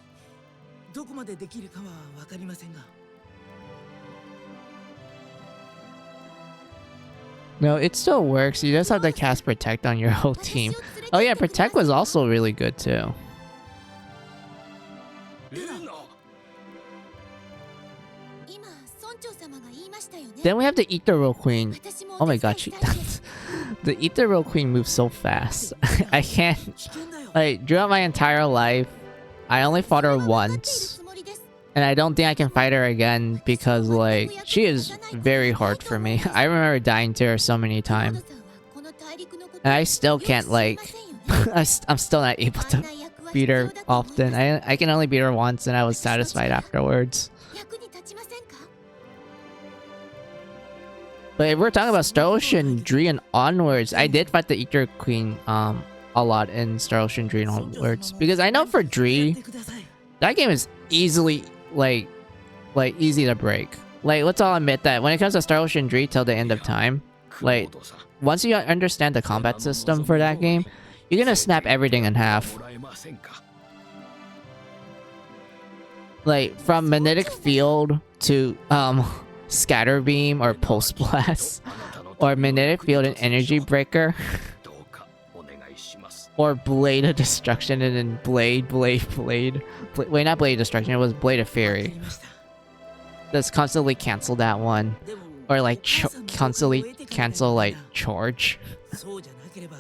Speaker 10: どこまでできるかはわかりませんが。
Speaker 1: No, it still works. You just have to cast Protect on your whole team. Oh yeah, Protect was also really good too. Then we have the Ethereal Queen. Oh my god, the Ethereal Queen moves so fast. I can't. Like, throughout my entire life, I only fought her once. And I don't think I can fight her again because, like, she is very hard for me. I remember dying to her so many times. And I still can't, like... I'm still not able to beat her often. I can only beat her once and I was satisfied afterwards. But if we're talking about Star Ocean 3 and onwards, I did fight the Ether Queen a lot in Star Ocean 3 and onwards. Because I know for 3, that game is easily, like easy to break. Like, let's all admit that when it comes to Star Ocean 3 till the end of time, like, once you understand the combat system for that game, you're gonna snap everything in half. Like, from magnetic field to, Scatter Beam or Pulse Blast, or Magnetic Field and Energy Breaker, or Blade of Destruction and then Blade. Wait, not Blade of Destruction, it was Blade of Fury. Let's constantly cancel that one. Or like constantly cancel like Charge.
Speaker 10: そうじゃなければ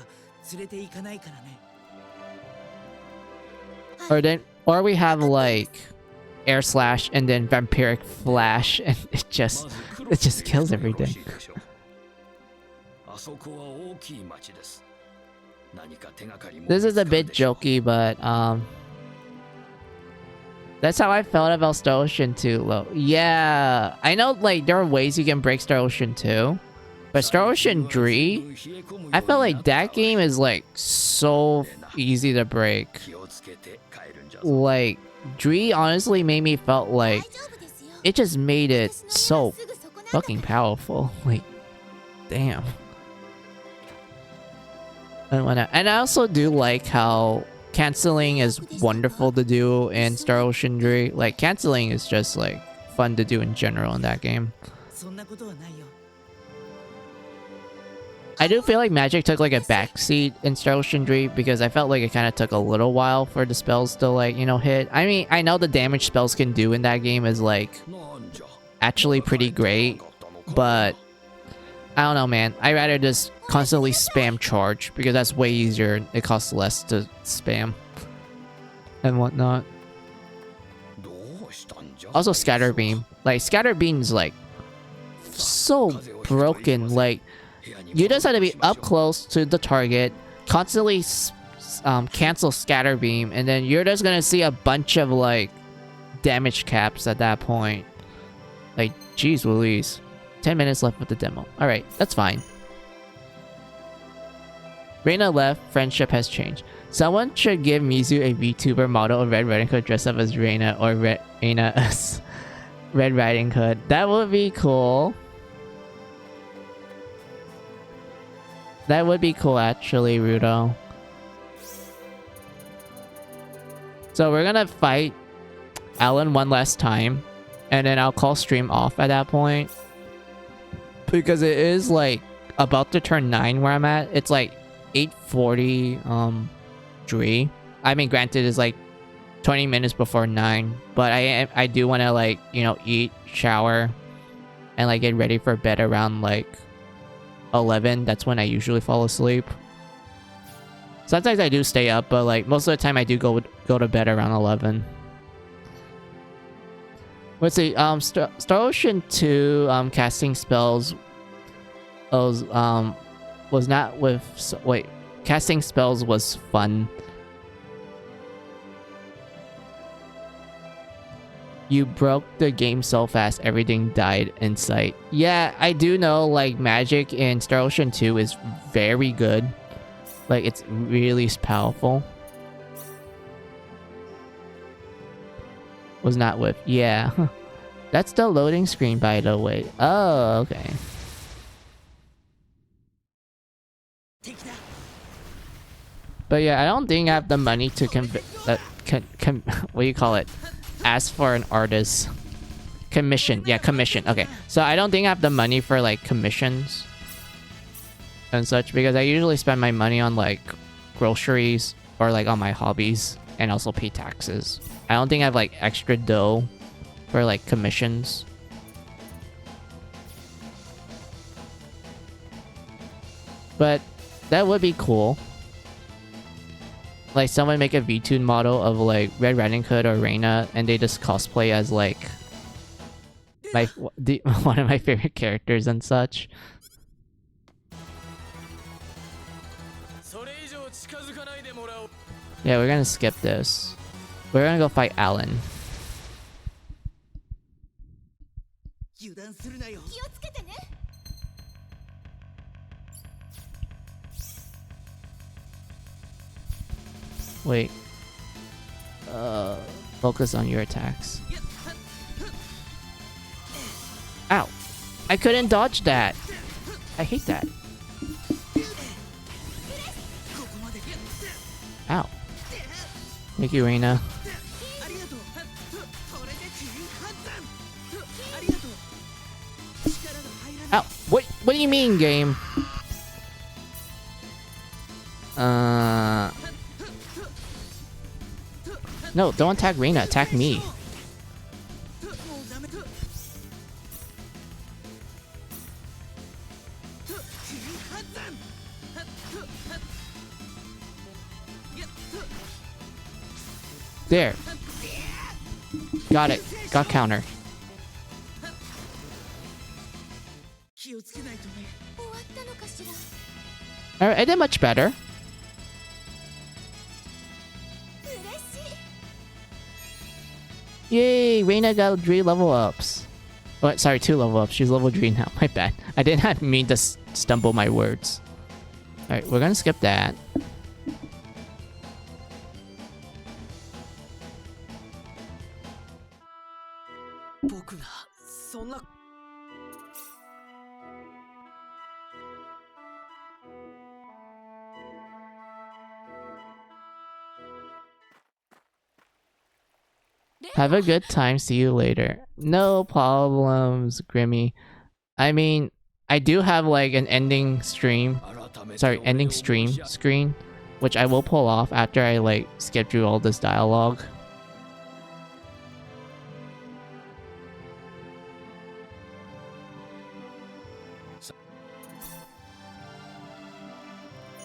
Speaker 10: 連れて行かないからね。
Speaker 1: Or we have like Air Slash and then Vampiric Flash and it just kills everything. This is a bit jokey, but that's how I felt about Star Ocean 2. Yeah, I know like there are ways you can break Star Ocean 2, but Star Ocean 3, I felt like that game is like so easy to break. Like 3 honestly made me felt like it just made it so fucking powerful. Like, damn. And I also do like how canceling is wonderful to do in Star Ocean 3. Like, canceling is just like fun to do in general in that game. I do feel like magic took like a backseat in Star Ocean 3 because I felt like it kind of took a little while for the spells to like, you know, hit. I mean, I know the damage spells can do in that game is like actually pretty great, but I don't know, man. I'd rather just constantly spam Charge because that's way easier. It costs less to spam and whatnot. Also, Scatter Beam. Like, Scatter Beam's like so broken. Like, you just have to be up close to the target, constantly cancel Scatter Beam, and then you're just gonna see a bunch of like damage caps at that point. Like, jeez Louise. 10 minutes left with the demo. Alright, that's fine. Reina left, friendship has changed. Someone should give Mizu a VTuber model of Red Riding Hood dressed up as Reina, or Reina as Red Riding Hood. That would be cool. That would be cool actually, Rudo. So we're gonna fight Alan one last time, and then I'll call stream off at that point. Because it is like about to turn 9 where I'm at. It's like 8:40 3. I mean, granted it's like 20 minutes before 9, but I do want to like, you know, eat, shower, and like get ready for bed around like 11. That's when I usually fall asleep. Sometimes I do stay up, but like most of the time I do go to bed around 11. Let's see, Star Ocean 2 casting spells was not with casting spells was fun. You broke the game so fast everything died in sight. Yeah, I do know like magic in Star Ocean 2 is very good. Like, it's really powerful. Was not with. Yeah. That's the loading screen, by the way. Oh, okay. But yeah, I don't think I have the money to what do you call it? Ask for an artist. Commission. Yeah, commission. Okay. So I don't think I have the money for like commissions and such because I usually spend my money on like groceries or like on my hobbies and also pay taxes. I don't think I have like extra dough for like commissions. But that would be cool. Like someone make a VTune model of like Red Riding Hood or Reina and they just cosplay as like one of my favorite characters and such. Yeah, we're gonna skip this. We're gonna go fight Alan. Wait. Focus on your attacks. Ow! I couldn't dodge that! I hate that. Ow. Thank you, Reina. What do you mean, game? No, don't attack Reina. Attack me. There. Got it. Got counter. Alright, I did much better. Yay! Reina got 3 level ups. Oh, sorry, 2 level ups. She's level 3 now. My bad. I did not mean to stumble my words. Alright, we're gonna skip that. Have a good time. See you later. No problems, Grimmy. I mean, I do have like an ending stream. Sorry, ending stream screen, which I will pull off after I like skip through all this dialogue.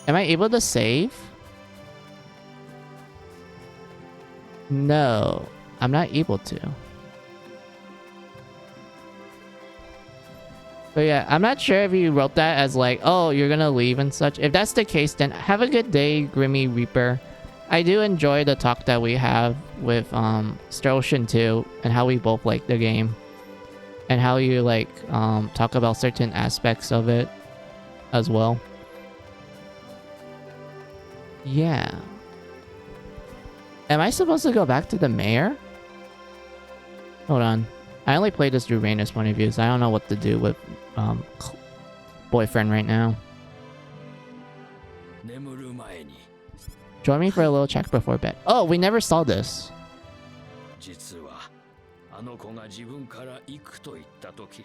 Speaker 1: Am I able to save? No, I'm not able to. But yeah, I'm not sure if you wrote that as like, oh, you're gonna leave and such. If that's the case, then have a good day, Grimmy Reaper. I do enjoy the talk that we have with Star Ocean 2 and how we both like the game. And how you like talk about certain aspects of it as well. Yeah. Am I supposed to go back to the mayor? Hold on. I only played this through Reina's point of view, so I don't know what to do with boyfriend right now. Join me for a little check before bed. Oh, we never saw this.
Speaker 9: 実はあの子が自分から行くと言った時、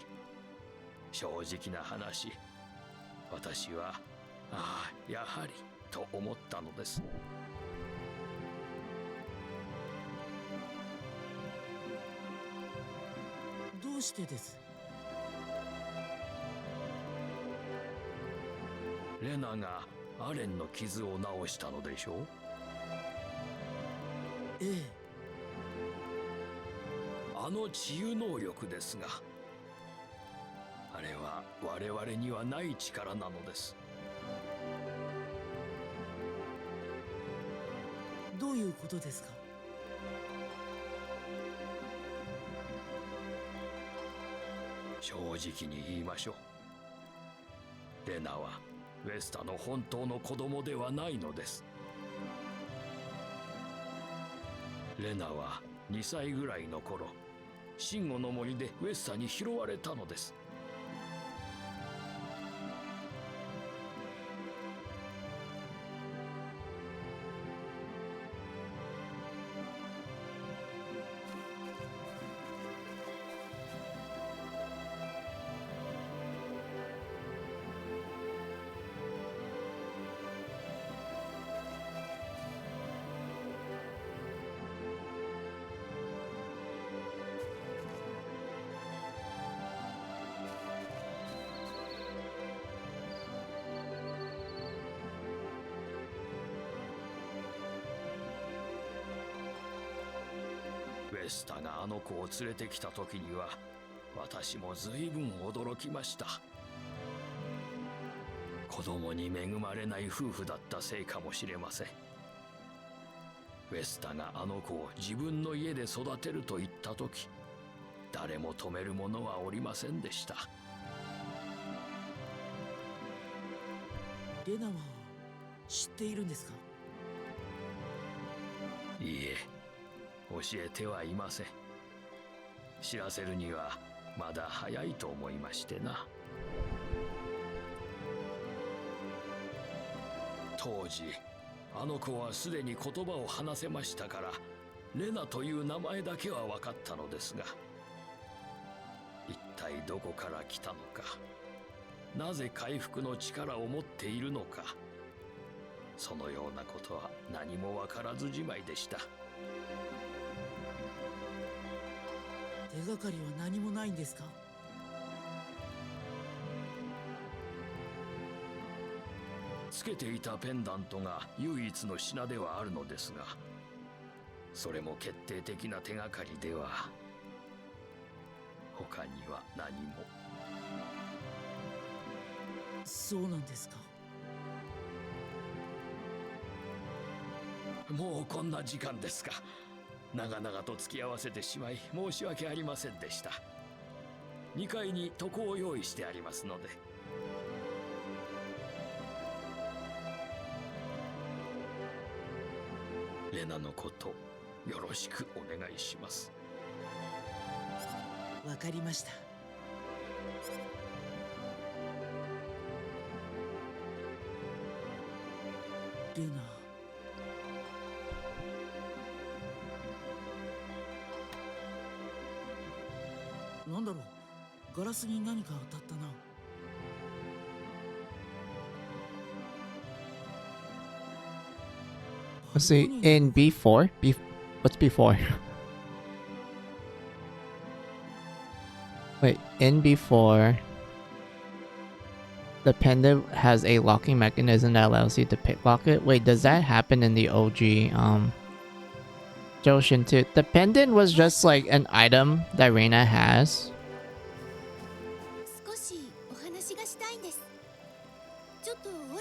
Speaker 9: 正直な話、私はああやはりと思ったのです。
Speaker 10: どうしてです？
Speaker 9: レナがアレンの傷を治したのでしょう？
Speaker 10: ええ。
Speaker 9: あの治癒能力ですが、あれは我々にはない力なのです。
Speaker 10: どういうことですか？
Speaker 9: 正直に言いましょう。レナはウェスタの本当の子供ではないのです。レナは2歳ぐらいの頃、シンゴの森でウェスタに拾われたのです。ウェスタがあの子を連れてきた時には、私も随分驚きました。子供に恵まれない夫婦だったせいかもしれません。ウェスタがあの子を自分の家で育てると言った時、誰も止める者はおりませんでした。
Speaker 10: レナは知っているんですか？
Speaker 9: いいえ、教えてはいません。知らせるにはまだ早いと思いましてな。当時あの子はすでに言葉を話せましたから、レナという名前だけは分かったのですが、一体どこから来たのか、なぜ回復の力を持っているのか、そのようなことは何もわからずじまいでした。
Speaker 10: 手がかりは何もないんですか？
Speaker 9: つけていたペンダントが唯一の品ではあるのですが、それも決定的な手がかりでは他には何も。
Speaker 10: そうなんですか。
Speaker 9: もうこんな時間ですか。長々と付き合わせてしまい申し訳ありませんでした。2階に床を用意してありますので。レナのことよろしくお願いします。
Speaker 10: わかりました。レナ、なんだろう、ガラスに何か当たったな。
Speaker 1: Let's see, in B4? What's B4? Wait, in B4, the pendant has a locking mechanism that allows you to picklock it. Wait, does that happen in the OG, Ocean 2? The pendant was just like an item that Reina has.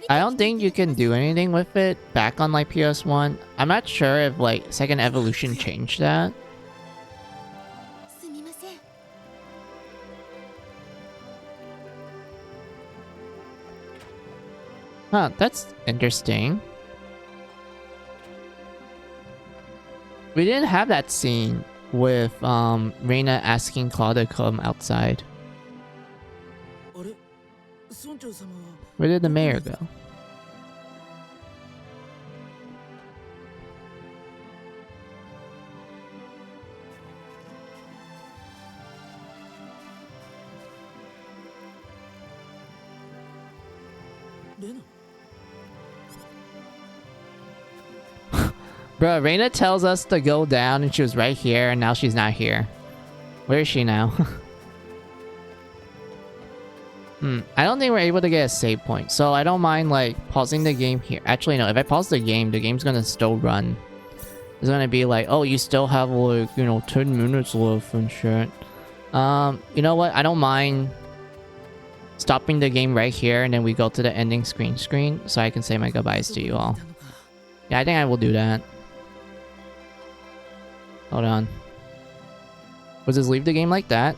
Speaker 1: I don't think you can do anything with it back on like PS1. I'm not sure if like Second Evolution changed that. Huh, that's interesting. We didn't have that scene with Reina asking Claude to come outside. Where did the mayor go? Bro, Reina tells us to go down and she was right here and now she's not here. Where is she now? I don't think we're able to get a save point, so I don't mind like pausing the game here. Actually, no, if I pause the game's gonna still run. It's gonna be like, oh, you still have like, 10 minutes left and shit. You know what? I don't mind stopping the game right here and then we go to the ending screen so I can say my goodbyes to you all. Yeah, I think I will do that. Hold on. We'll just leave the game like that.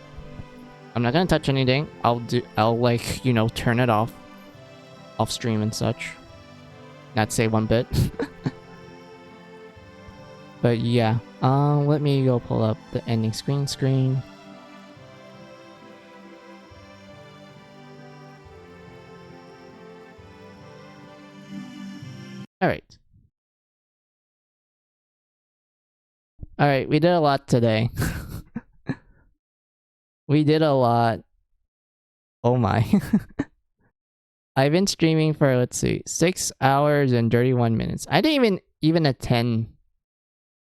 Speaker 1: I'm not gonna touch anything. I'll like, turn it off stream and such. Not save one bit. But yeah, let me go pull up the ending screen. Alright. Alright, we did a lot today. We did a lot. Oh my. I've been streaming for, let's see, 6 hours and 31 minutes. I didn't even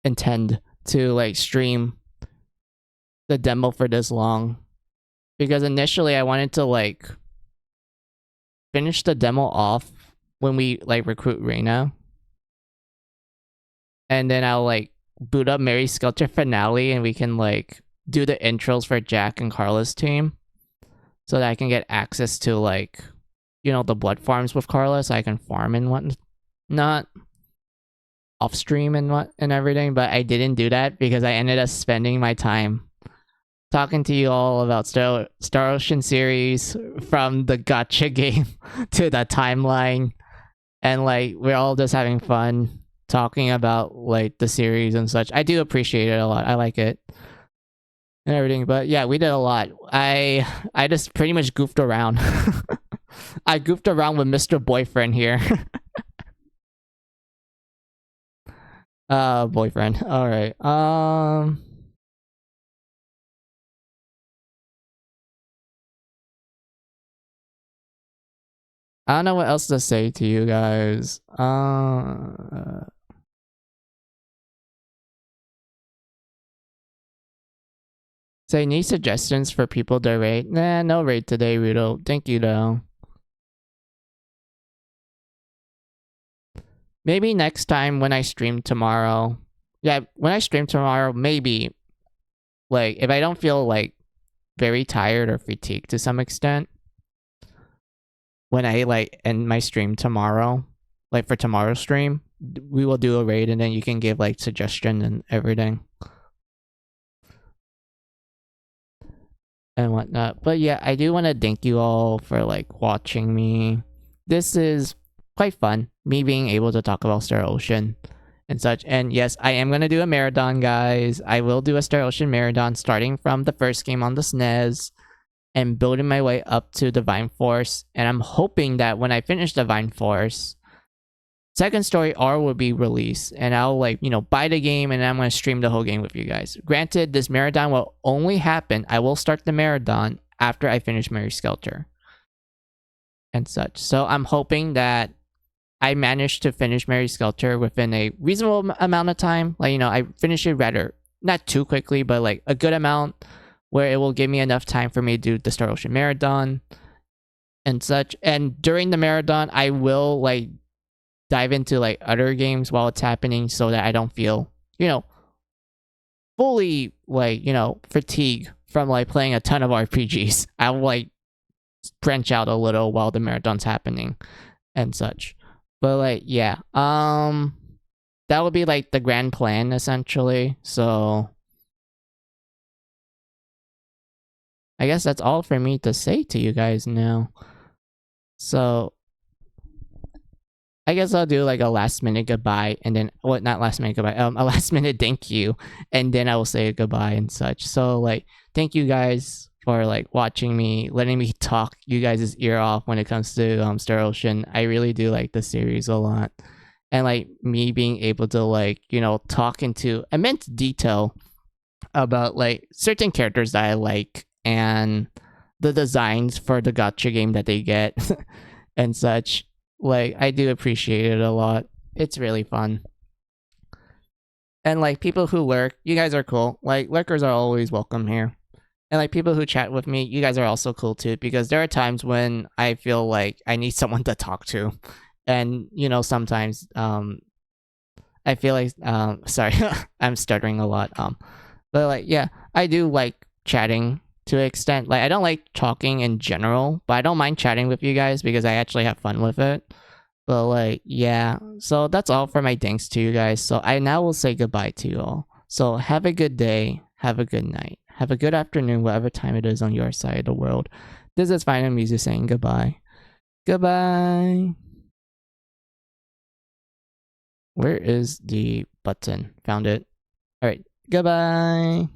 Speaker 1: intend to like stream the demo for this long. Because initially I wanted to like finish the demo off when we like recruit Reina. And then I'll like boot up Mary Skelter Finale and we can like do the intros for Jack and Carla's team. So that I can get access to like, the blood farms with Carla so I can farm and whatnot. Off stream and everything. But I didn't do that because I ended up spending my time talking to you all about Star Ocean series from the gacha game to the timeline. And like, we're all just having fun talking about like the series and such. I do appreciate it a lot. I like it. And everything, but yeah, we did a lot. I just pretty much goofed around. I goofed around with Mr. Boyfriend here. Boyfriend. Alright. I don't know what else to say to you guys. Say, need suggestions for people to rate? Nah, no rate today, Rudo. Thank you, though. Maybe next time when I stream tomorrow. Yeah, when I stream tomorrow, maybe. Like, if I don't feel, like, very tired or fatigued to some extent. When I, like, end my stream tomorrow. Like, for tomorrow's stream. We will do a raid and then you can give, like, suggestion and everything. And whatnot. But yeah, I do want to thank you all for, like, watching me. This is quite fun. Me being able to talk about Star Ocean and such. And yes, I am going to do a marathon, guys. I will do a Star Ocean marathon starting from the first game on the SNES and building my way up to Divine Force. And I'm hoping that when I finish Divine Force, Second Story R will be released, and I'll, like, you know, buy the game, and I'm going to stream the whole game with you guys. Granted, this marathon will only happen, I will start the marathon after I finish Mary Skelter and such. So I'm hoping that I manage to finish Mary Skelter within a reasonable amount of time. Like, you know, I finish it rather, not too quickly, but, like, a good amount where it will give me enough time for me to do the Star Ocean marathon and such. And during the marathon, I will, like, dive into, like, other games while it's happening so that I don't feel, you know, fully, like, you know, fatigued from, like, playing a ton of RPGs. I'll, like, branch out a little while the marathon's happening and such. But, like, yeah, that would be, like, the grand plan essentially. So I guess that's all for me to say to you guys now. So I guess I'll do, like, a last minute goodbye and then, well, not last minute goodbye, a last minute thank you, and then I will say goodbye and such. So, like, thank you guys for, like, watching me, letting me talk you guys' ear off when it comes to Star Ocean. I really do like the series a lot. And, like, me being able to, like, you know, talk into immense detail about, like, certain characters that I like and the designs for the gacha game that they get and such. Like, I do appreciate it a lot. It's really fun. And, like, people who lurk, you guys are cool. Like, lurkers are always welcome here. And, like, people who chat with me, you guys are also cool too, because there are times when I feel like I need someone to talk to. And, you know, sometimes I feel like sorry, I'm stuttering a lot. But, like, yeah, I do like chatting to an extent. Like, I don't like talking in general, but I don't mind chatting with you guys because I actually have fun with it. But, like, yeah, so that's all for my thanks to you guys. So I now will say goodbye to you all. So have a good day, have a good night, have a good afternoon, whatever time it is on your side of the world. This is Final Music saying goodbye. Goodbye. Where is the button? Found it. Alright, goodbye.